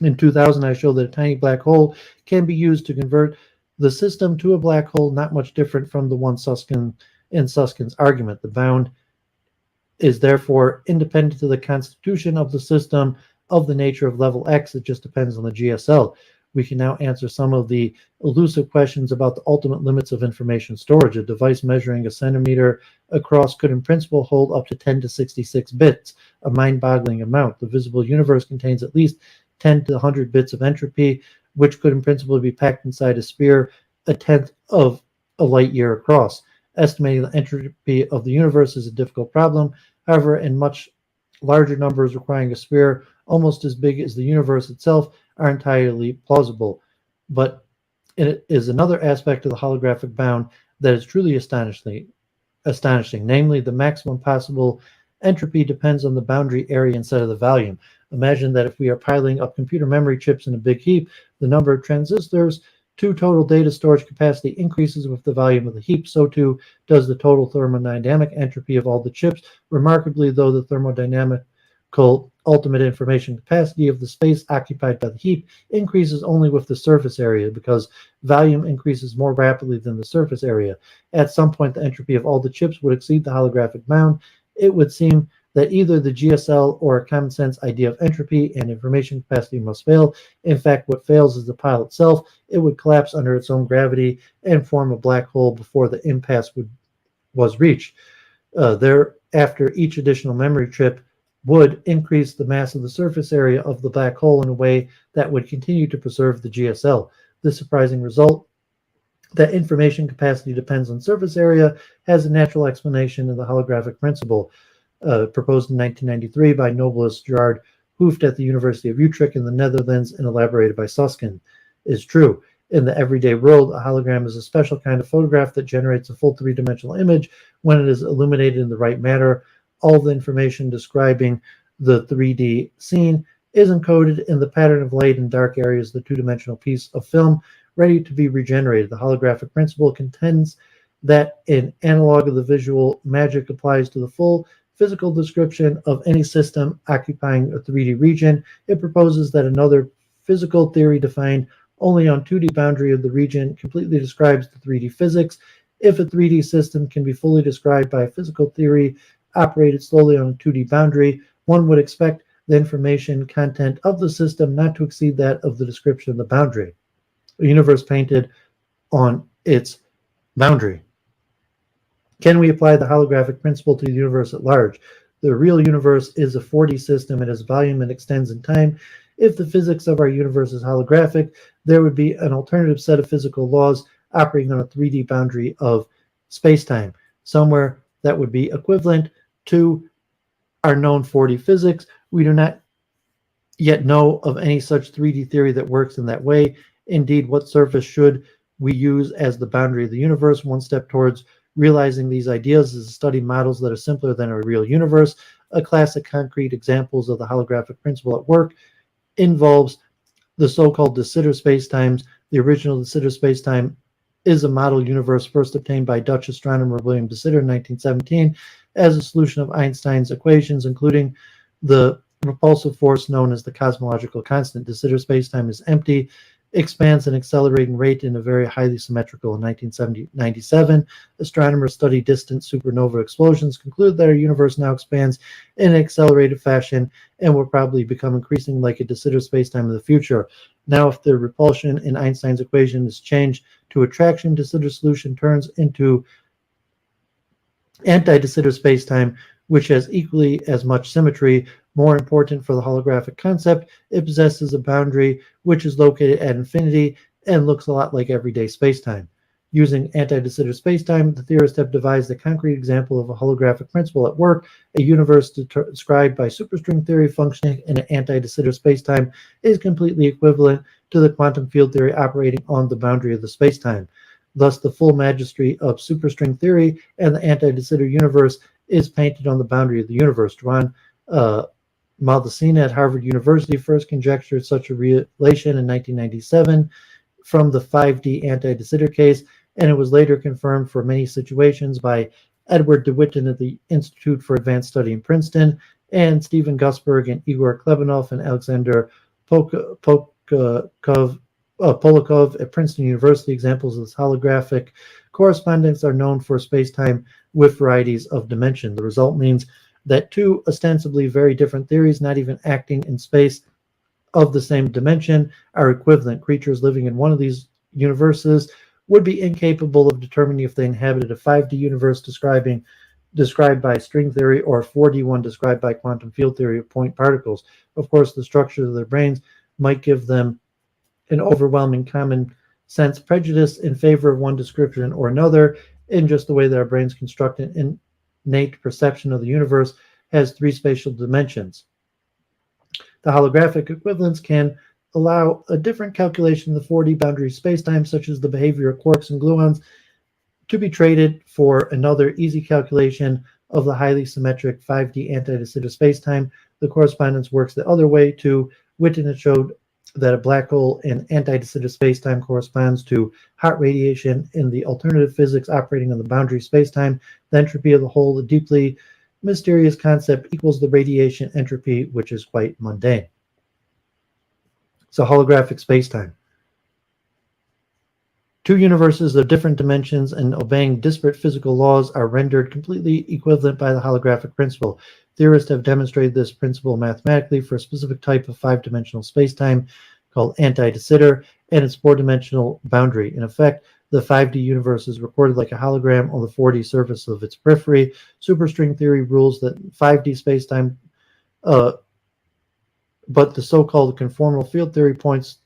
In 2000, I showed that a tiny black hole can be used to convert the system to a black hole, not much different from the one in Suskind's argument. The bound is therefore independent of the constitution of the system of the nature of level X. It just depends on the GSL. We can now answer some of the elusive questions about the ultimate limits of information storage. A device measuring a centimeter across could in principle hold up to 10 to 66 bits, a mind-boggling amount. The visible universe contains at least 10 to 100 bits of entropy, which could in principle be packed inside a sphere a tenth of a light year across. Estimating the entropy of the universe is a difficult problem. However, in much larger numbers requiring a sphere almost as big as the universe itself are entirely plausible. But it is another aspect of the holographic bound that is truly astonishing. Namely, the maximum possible entropy depends on the boundary area instead of the volume. Imagine that if we are piling up computer memory chips in a big heap, the number of transistors to total data storage capacity increases with the volume of the heap. So too does the total thermodynamic entropy of all the chips. Remarkably, though, the thermodynamical ultimate information capacity of the space occupied by the heap increases only with the surface area, because volume increases more rapidly than the surface area. At some point, the entropy of all the chips would exceed the holographic bound. It would seem that either the GSL or a common sense idea of entropy and information capacity must fail. In fact, what fails is the pile itself. It would collapse under its own gravity and form a black hole before the impasse was reached. Thereafter, each additional memory trip would increase the mass of the surface area of the black hole in a way that would continue to preserve the GSL. The surprising result, that information capacity depends on surface area, has a natural explanation in the holographic principle, proposed in 1993 by Nobelist Gerard Hooft at the University of Utrecht in the Netherlands and elaborated by Susskind, is true. In the everyday world, a hologram is a special kind of photograph that generates a full three-dimensional image when it is illuminated in the right manner. All the information describing the 3D scene is encoded in the pattern of light in dark areas, the two-dimensional piece of film ready to be regenerated. The holographic principle contends that an analog of the visual magic applies to the full physical description of any system occupying a 3D region. It proposes that another physical theory defined only on 2D boundary of the region completely describes the 3D physics. If a 3D system can be fully described by a physical theory operated slowly on a 2D boundary, one would expect the information content of the system not to exceed that of the description of the boundary. A universe painted on its boundary. Can we apply the holographic principle to the universe at large? The real universe is a 4D system. It has volume and extends in time. If the physics of our universe is holographic, there would be an alternative set of physical laws operating on a 3D boundary of space-time, somewhere that would be equivalent to our known 4D physics. We do not yet know of any such 3D theory that works in that way. Indeed, what surface should we use as the boundary of the universe? One step towards realizing these ideas is to study models that are simpler than a real universe. A classic concrete examples of the holographic principle at work involves the so-called de Sitter spacetimes. The original de Sitter spacetime is a model universe first obtained by Dutch astronomer William de Sitter in 1917 as a solution of Einstein's equations, including the repulsive force known as the cosmological constant. De Sitter spacetime is empty, expands at an accelerating rate in a very highly symmetrical. In 1997, astronomers studied distant supernova explosions, conclude that our universe now expands in an accelerated fashion and will probably become increasingly like a de Sitter spacetime in the future. Now, if the repulsion in Einstein's equation is changed to attraction, de Sitter solution turns into anti-de Sitter spacetime, which has equally as much symmetry. More important for the holographic concept, it possesses a boundary which is located at infinity and looks a lot like everyday spacetime. Using anti-de Sitter spacetime, the theorists have devised a concrete example of a holographic principle at work. A universe described by superstring theory functioning in an anti-de Sitter spacetime is completely equivalent to the quantum field theory operating on the boundary of the spacetime. Thus, the full majesty of superstring theory and the anti-de Sitter universe is painted on the boundary of the universe. Drawn Maldacena at Harvard University first conjectured such a relation in 1997 from the 5D anti-de Sitter case, and it was later confirmed for many situations by Edward DeWitton at the Institute for Advanced Study in Princeton, and Stephen Gusberg and Igor Klebanov and Alexander Polakov at Princeton University. Examples of this holographic correspondence are known for spacetime with varieties of dimension. The result means that two ostensibly very different theories, not even acting in space of the same dimension, are equivalent. Creatures living in one of these universes would be incapable of determining if they inhabited a 5D universe described by string theory or a 4D one described by quantum field theory of point particles. Of course, the structure of their brains might give them an overwhelming common sense prejudice in favor of one description or another, in just the way that our brains construct an innate perception of the universe has three spatial dimensions. The holographic equivalence can allow a different calculation of the 4D boundary spacetime, such as the behavior of quarks and gluons, to be traded for another easy calculation of the highly symmetric 5D anti-de Sitter spacetime. The correspondence works the other way too. Witten had showed that a black hole in anti-de Sitter spacetime corresponds to hot radiation in the alternative physics operating on the boundary spacetime. The entropy of the hole, a deeply mysterious concept, equals the radiation entropy, which is quite mundane. So holographic spacetime. Two universes of different dimensions and obeying disparate physical laws are rendered completely equivalent by the holographic principle. Theorists have demonstrated this principle mathematically for a specific type of five-dimensional spacetime called anti-de Sitter and its four-dimensional boundary. In effect, the 5D universe is recorded like a hologram on the 4D surface of its periphery. Superstring theory rules that 5D spacetime, but the so-called conformal field theory points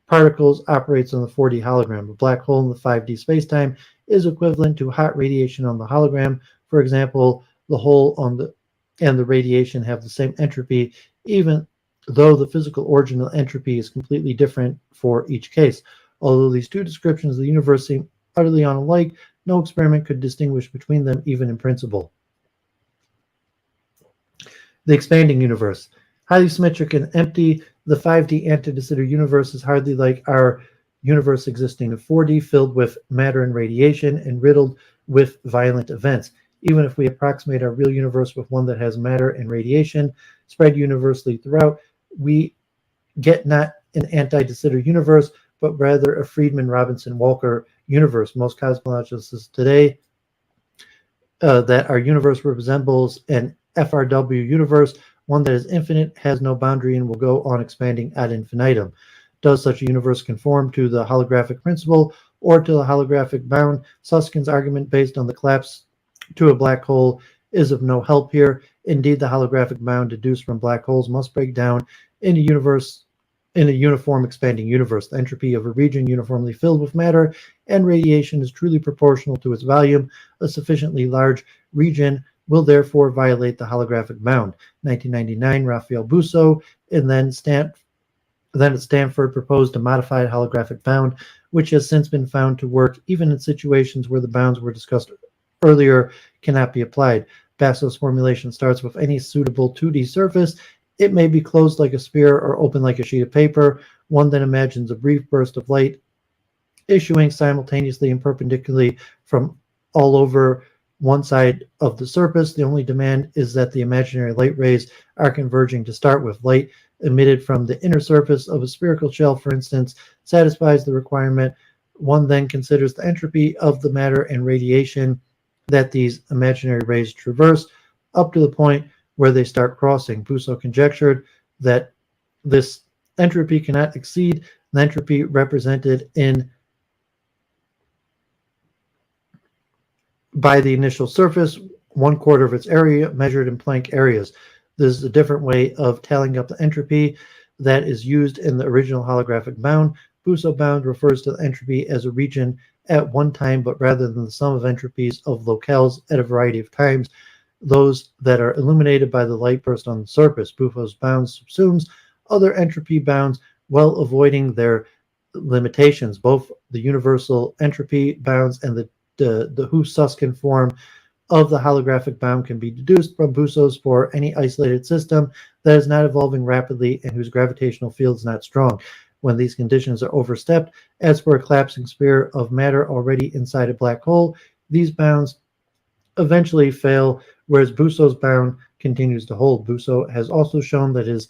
particles operates on the 4D hologram. A black hole in the 5D spacetime is equivalent to hot radiation on the hologram. For example, the hole and the radiation have the same entropy, even though the physical origin of entropy is completely different for each case. Although these two descriptions of the universe seem utterly unlike, no experiment could distinguish between them even in principle. The expanding universe. Highly symmetric and empty, the 5D anti-de Sitter universe is hardly like our universe existing in 4D, filled with matter and radiation and riddled with violent events. Even if we approximate our real universe with one that has matter and radiation spread universally throughout, we get not an anti-de Sitter universe, but rather a Friedman-Robinson-Walker universe. Most cosmologists today that our universe resembles an FRW universe, one that is infinite, has no boundary, and will go on expanding ad infinitum. Does such a universe conform to the holographic principle or to the holographic bound? Susskind's argument based on the collapse to a black hole is of no help here. Indeed, the holographic bound deduced from black holes must break down in a uniform expanding universe. The entropy of a region uniformly filled with matter and radiation is truly proportional to its volume. A sufficiently large region will therefore violate the holographic bound. 1999, Raphael Bousso and then at Stanford proposed a modified holographic bound, which has since been found to work even in situations where the bounds were discussed earlier cannot be applied. Basso's formulation starts with any suitable 2D surface. It may be closed like a sphere or open like a sheet of paper. One then imagines a brief burst of light issuing simultaneously and perpendicularly from all over one side of the surface. The only demand is that the imaginary light rays are converging to start with. Light emitted from the inner surface of a spherical shell, for instance, satisfies the requirement. One then considers the entropy of the matter and radiation that these imaginary rays traverse up to the point where they start crossing. Bousso conjectured that this entropy cannot exceed the entropy represented by the initial surface, 1/4 of its area measured in Planck areas. This is a different way of tallying up the entropy that is used in the original holographic bound. Bousso bound refers to the entropy as a region at one time, but rather than the sum of entropies of locales at a variety of times, those that are illuminated by the light burst on the surface. Bousso's bound subsumes other entropy bounds while avoiding their limitations. Both the universal entropy bounds and the Hughes-Susskind form of the holographic bound can be deduced from Bousso's for any isolated system that is not evolving rapidly and whose gravitational field is not strong. When these conditions are overstepped, as for a collapsing sphere of matter already inside a black hole, these bounds eventually fail, whereas Bousso's bound continues to hold. Bousso has also shown that his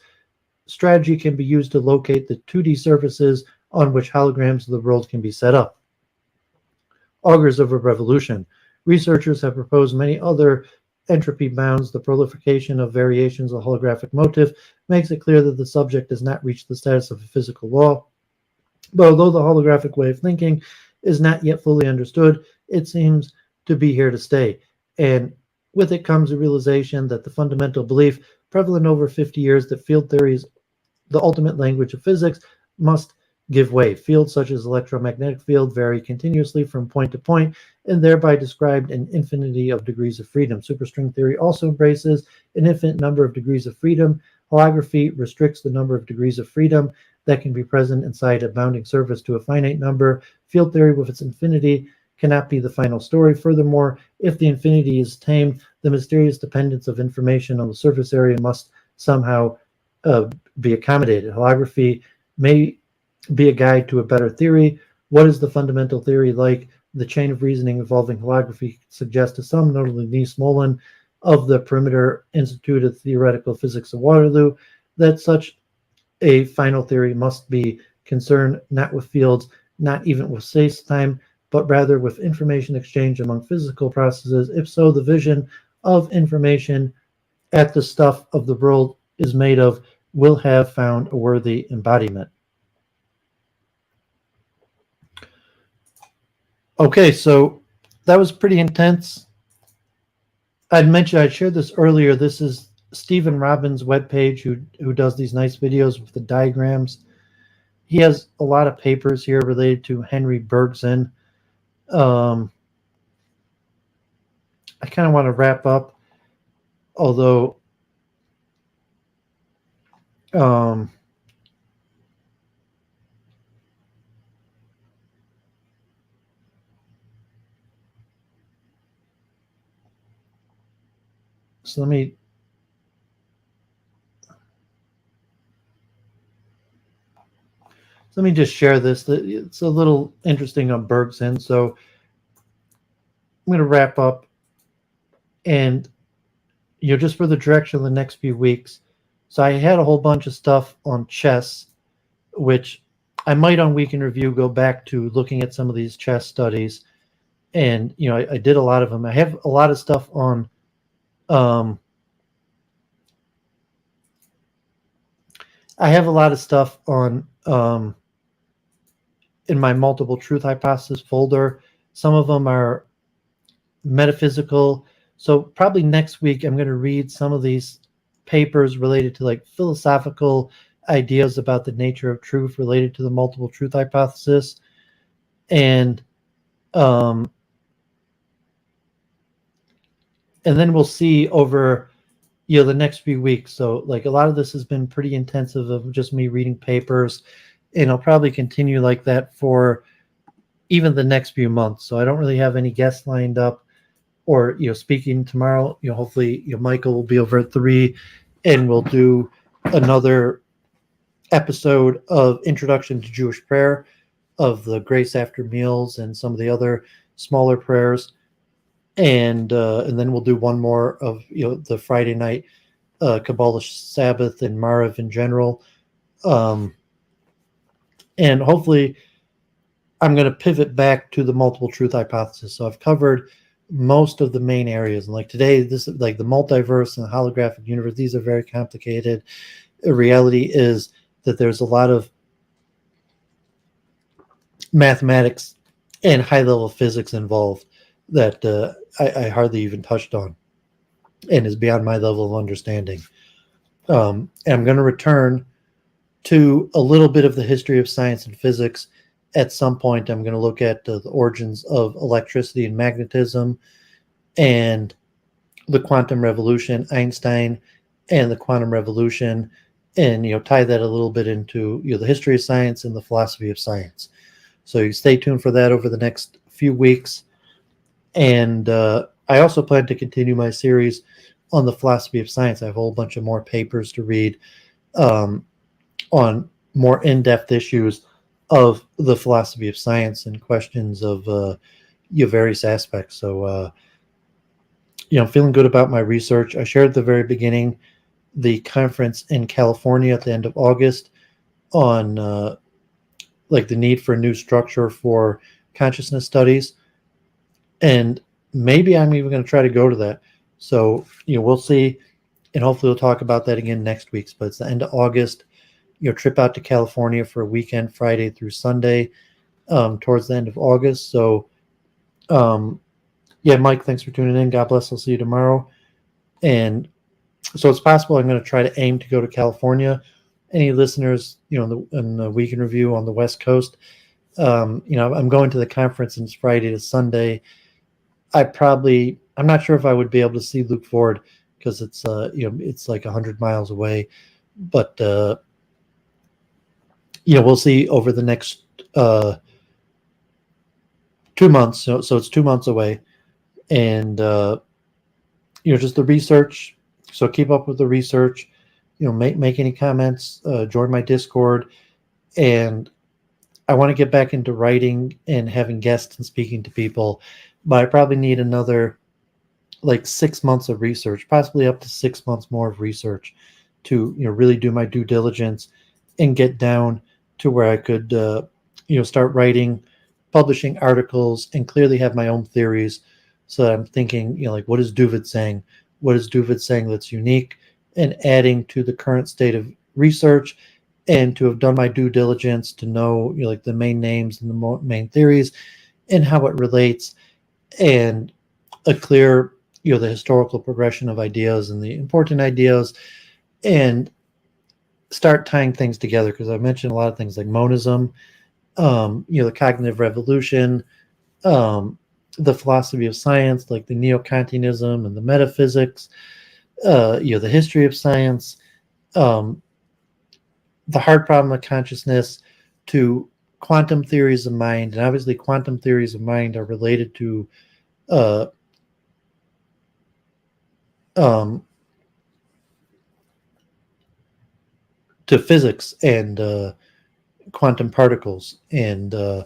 strategy can be used to locate the 2D surfaces on which holograms of the world can be set up. Augurs of a revolution. Researchers have proposed many other entropy bounds. The proliferation of variations of holographic motif makes it clear that the subject does not reach the status of a physical law. But although the holographic way of thinking is not yet fully understood, it seems to be here to stay. And with it comes a realization that the fundamental belief prevalent over 50 years that field theory is the ultimate language of physics must give way. Fields such as electromagnetic field vary continuously from point to point and thereby described an infinity of degrees of freedom. Superstring theory also embraces an infinite number of degrees of freedom. Holography restricts the number of degrees of freedom that can be present inside a bounding surface to a finite number. Field theory with its infinity cannot be the final story. Furthermore, if the infinity is tamed, the mysterious dependence of information on the surface area must somehow be accommodated. Holography may be a guide to a better theory. What is the fundamental theory like? The chain of reasoning involving holography suggests to some, notably Niels Smolin of the Perimeter Institute of Theoretical Physics of Waterloo, that such a final theory must be concerned not with fields not even with space-time, but rather with information exchange among physical processes? If so, the vision of information at the stuff of the world is made of will have found a worthy embodiment. Okay, so that was pretty intense. I'd shared this earlier. This is Stephen Robbins' webpage, who does these nice videos with the diagrams. He has a lot of papers here related to Henry Bergson. I kind of want to wrap up, although so let me just share this. It's a little interesting on Bergson. So I'm going to wrap up, and just for the direction of the next few weeks. So I had a whole bunch of stuff on chess, which I might on Week in Review go back to looking at some of these chess studies, and I did a lot of them. I have a lot of stuff on in my multiple truth hypothesis folder. Some of them are metaphysical. So probably next week I'm going to read some of these papers related to like philosophical ideas about the nature of truth related to the multiple truth hypothesis. And then we'll see over the next few weeks. So like a lot of this has been pretty intensive of just me reading papers, and I'll probably continue like that for even the next few months. So I don't really have any guests lined up or speaking tomorrow. Hopefully Michael will be over at 3 and we'll do another episode of Introduction to Jewish Prayer, of the Grace After Meals and some of the other smaller prayers. And then we'll do one more of the Friday night Kabbalah Sabbath and Mariv in general. And hopefully I'm going to pivot back to the multiple truth hypothesis. So I've covered most of the main areas. And like today, this is like the multiverse and the holographic universe. These are very complicated. The reality is that there's a lot of mathematics and high-level physics involved that I hardly even touched on and is beyond my level of understanding. And I'm going to return to a little bit of the history of science and physics. At some point, I'm going to look at the origins of electricity and magnetism and the quantum revolution, Einstein and the quantum revolution, and tie that a little bit into the history of science and the philosophy of science. So you stay tuned for that over the next few weeks. And I also plan to continue my series on the philosophy of science. I have a whole bunch of more papers to read on more in-depth issues of the philosophy of science and questions of various aspects. So, I'm feeling good about my research. I shared at the very beginning the conference in California at the end of August on like the need for a new structure for consciousness studies. And maybe I'm even going to try to go to that. So, we'll see. And hopefully we'll talk about that again next week. But it's the end of August. Trip out to California for a weekend, Friday through Sunday, towards the end of August. So, Mike, thanks for tuning in. God bless. I'll see you tomorrow. And so it's possible I'm going to try to aim to go to California. Any listeners, in the Week in Review on the West Coast, I'm going to the conference, and it's Friday to Sunday. I'm not sure if I would be able to see Luke Ford because it's, it's like 100 miles away, but, we'll see over the next 2 months. So it's 2 months away, and just the research. So keep up with the research. Make any comments. Join my Discord, and I want to get back into writing and having guests and speaking to people. But I probably need another like 6 months of research, possibly up to 6 months more of research to really do my due diligence and get down to where I could start writing, publishing articles, and clearly have my own theories. So that I'm thinking, like, what is Duvid saying? What is Duvid saying that's unique? And adding to the current state of research, and to have done my due diligence to know, like the main names and the main theories and how it relates, and a clear, the historical progression of ideas and the important ideas, and start tying things together. Because I mentioned a lot of things like monism, the cognitive revolution, the philosophy of science, like the neo-Kantianism and the metaphysics, the history of science, the hard problem of consciousness, to quantum theories of mind. And obviously quantum theories of mind are related to physics and quantum particles. And so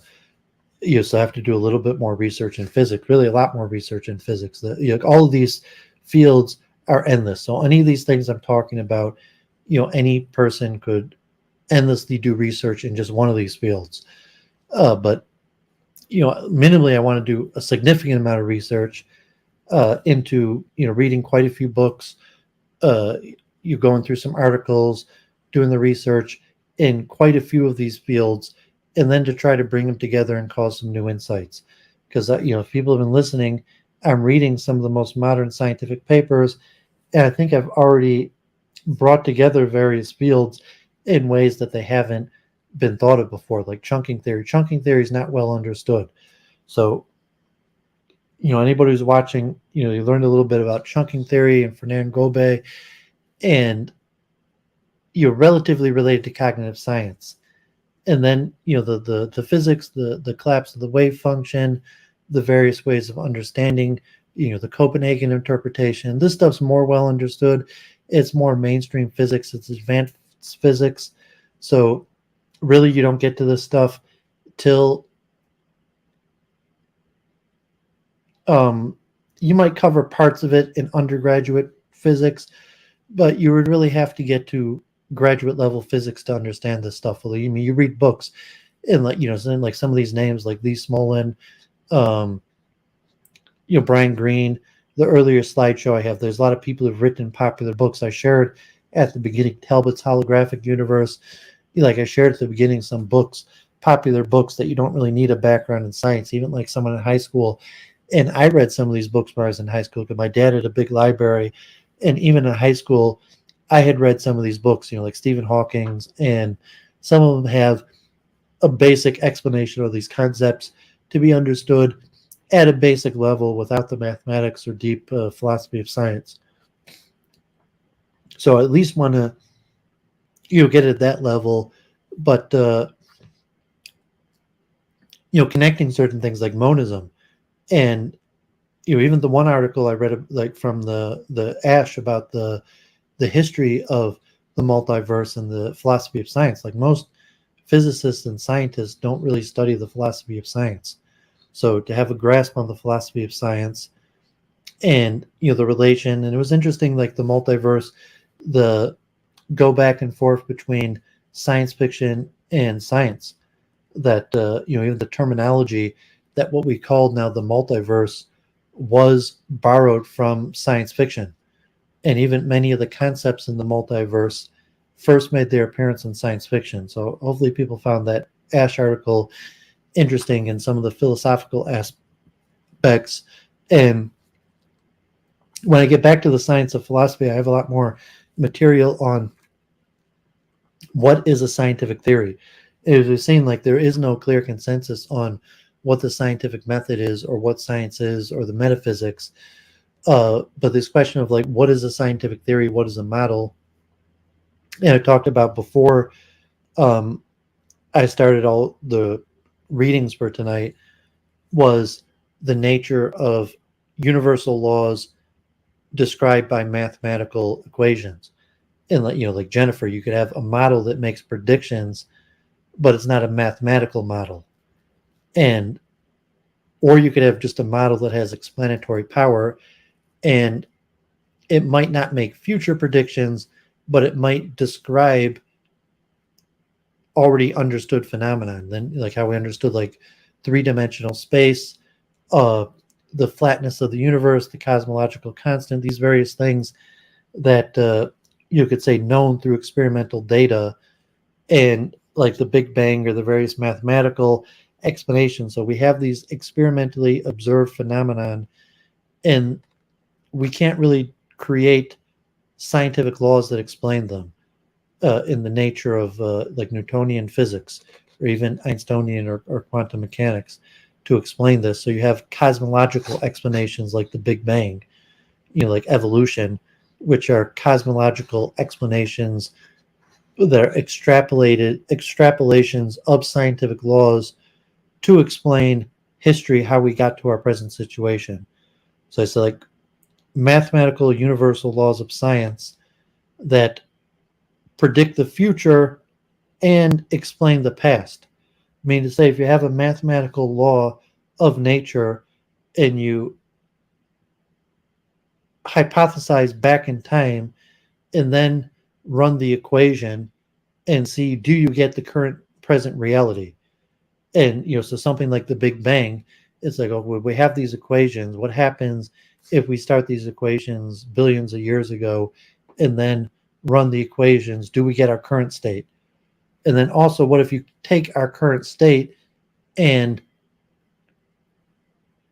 I have to do a little bit more research in physics, really a lot more research in physics. All of these fields are endless. So any of these things I'm talking about, any person could endlessly do research in just one of these fields. But minimally, I want to do a significant amount of research into reading quite a few books, you're going through some articles, doing the research in quite a few of these fields, and then to try to bring them together and cause some new insights. Because if people have been listening, I'm reading some of the most modern scientific papers, and I think I've already brought together various fields in ways that they haven't been thought of before, like chunking theory. Chunking theory is not well understood. So, anybody who's watching, you learned a little bit about chunking theory and Fernand Gobet, and you're relatively related to cognitive science. And then, the physics, the collapse of the wave function, the various ways of understanding, the Copenhagen interpretation. This stuff's more well understood. It's more mainstream physics. It's advanced physics. So really, you don't get to this stuff till you might cover parts of it in undergraduate physics, but you would really have to get to graduate level physics to understand this stuff. I mean, you read books, and like some of these names, like Lee Smolin, Brian Greene. The earlier slideshow I have, there's a lot of people who've written popular books. I shared at the beginning Talbot's Holographic Universe. Like I shared at the beginning some books, popular books that you don't really need a background in science, even like someone in high school. And I read some of these books when I was in high school because my dad had a big library. And even in high school, I had read some of these books, like Stephen Hawking's, and some of them have a basic explanation of these concepts to be understood at a basic level without the mathematics or deep philosophy of science. So I at least want to, get at that level, but connecting certain things like monism, and even the one article I read, like from the Ash, about the history of the multiverse and the philosophy of science. Like most physicists and scientists don't really study the philosophy of science. So to have a grasp on the philosophy of science and the relation, and it was interesting, like the multiverse, the go back and forth between science fiction and science, that even the terminology, that what we call now the multiverse was borrowed from science fiction. And even many of the concepts in the multiverse first made their appearance in science fiction. So hopefully people found that Ash article interesting in some of the philosophical aspects. And when I get back to the science of philosophy, I have a lot more material on what is a scientific theory. As we've seen, like there is no clear consensus on what the scientific method is, or what science is, or the metaphysics. But this question of like, what is a scientific theory? What is a model? And I talked about before I started all the readings for tonight, was the nature of universal laws described by mathematical equations. And like Jennifer, you could have a model that makes predictions, but it's not a mathematical model. Or you could have just a model that has explanatory power, and it might not make future predictions, but it might describe already understood phenomenon. Then, like how we understood like three-dimensional space, uh, the flatness of the universe, the cosmological constant, these various things that you could say known through experimental data, and like the Big Bang or the various mathematical explanations. So we have these experimentally observed phenomenon, and we can't really create scientific laws that explain them in the nature of like Newtonian physics or even Einsteinian or quantum mechanics to explain this. So you have cosmological explanations like the Big Bang, like evolution, which are cosmological explanations that are extrapolations of scientific laws to explain history, how we got to our present situation. So I said like mathematical universal laws of science that predict the future and explain the past. I mean, to say if you have a mathematical law of nature and you hypothesize back in time and then run the equation and see, do you get the current present reality? And so something like the Big Bang, it's like, oh, we have these equations. What happens if we start these equations billions of years ago and then run the equations? Do we get our current state? And then also, what if you take our current state and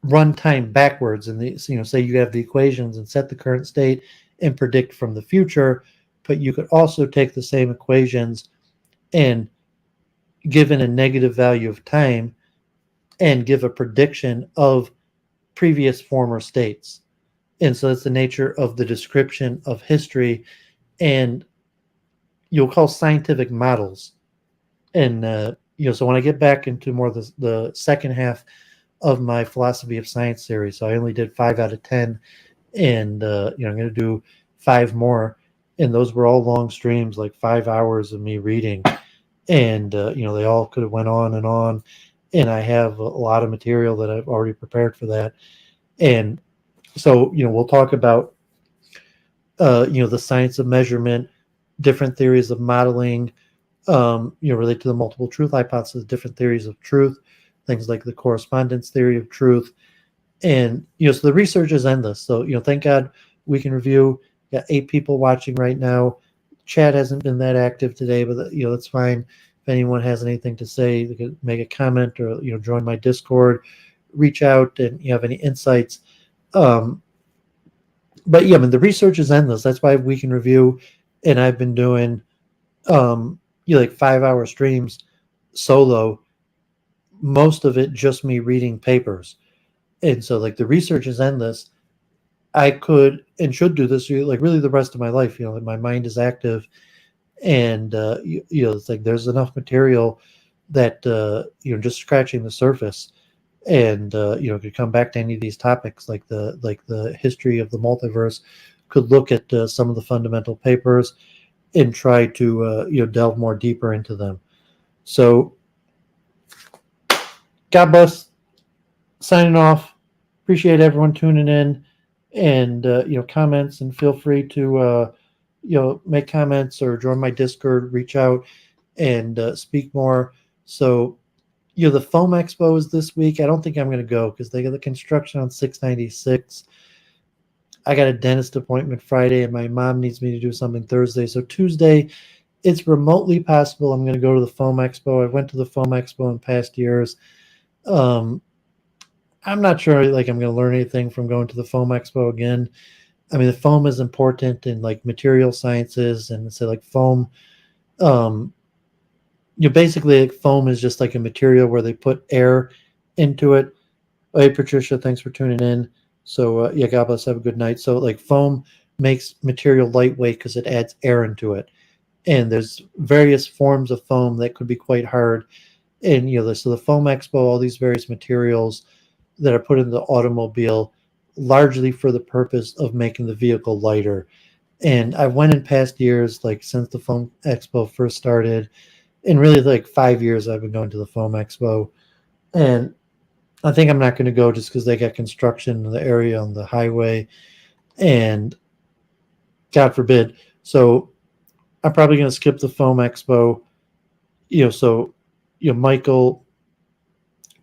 run time backwards, and say you have the equations and set the current state and predict from the future, but you could also take the same equations and given a negative value of time and give a prediction of previous former states. And so that's the nature of the description of history, and you'll call scientific models. And so when I get back into more of the second half of my philosophy of science series, so I only did 5 out of 10, and I'm going to do 5 more, and those were all long streams, like 5 hours of me reading, and they all could have went on, and I have a lot of material that I've already prepared for that. And so we'll talk about the science of measurement, different theories of modeling, relate to the multiple truth hypothesis, different theories of truth, things like the correspondence theory of truth. And, so the research is endless. So, thank God we can review. Got 8 people watching right now. Chat hasn't been that active today, but, that's fine. If anyone has anything to say, they could make a comment or, join my Discord, reach out, and you have any insights. But yeah, I mean, the research is endless. That's why we can review. And I've been doing, like 5-hour streams solo, most of it just me reading papers. And so like the research is endless. I could and should do this like really the rest of my life. My mind is active, and it's like there's enough material that just scratching the surface, and could come back to any of these topics like the history of the multiverse. Could look at some of the fundamental papers and try to delve more deeper into them. So, God bless. Signing off. Appreciate everyone tuning in, and comments, and feel free to make comments or join my Discord, reach out, and speak more. So the Foam Expo is this week. I don't think I'm going to go because they got the construction on 696. I got a dentist appointment Friday, and my mom needs me to do something Thursday. So Tuesday, it's remotely possible I'm going to go to the Foam Expo. I went to the Foam Expo in past years. I'm not sure like I'm going to learn anything from going to the Foam Expo again. I mean, the foam is important in like material sciences, and say like foam. Basically like foam is just like a material where they put air into it. Oh, hey Patricia, thanks for tuning in. So yeah, God bless. Have a good night. So like foam makes material lightweight because it adds air into it, and there's various forms of foam that could be quite hard. And so the Foam Expo, all these various materials that are put in the automobile, largely for the purpose of making the vehicle lighter. And I went in past years, like since the Foam Expo first started, and really like 5 years I've been going to the Foam Expo. And I think I'm not going to go just because they got construction in the area on the highway, and God forbid. So I'm probably going to skip the Foam Expo. So Michael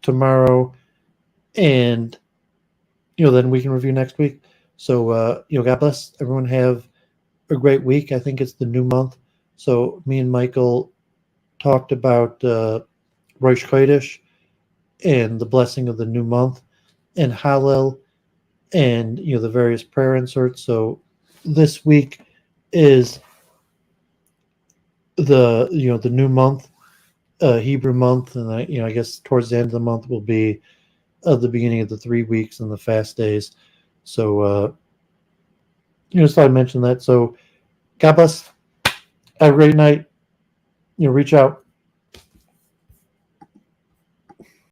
tomorrow, and then we can review next week. So God bless everyone. Have a great week. I think it's the new month, so me and Michael talked about Rosh Chodesh and the blessing of the new month, and Hallel, and the various prayer inserts. So this week is the new month, Hebrew month, and I guess towards the end of the month will be the beginning of the 3 weeks and the fast days. So just thought I'd mention that. So God bless. Have a great night. Reach out.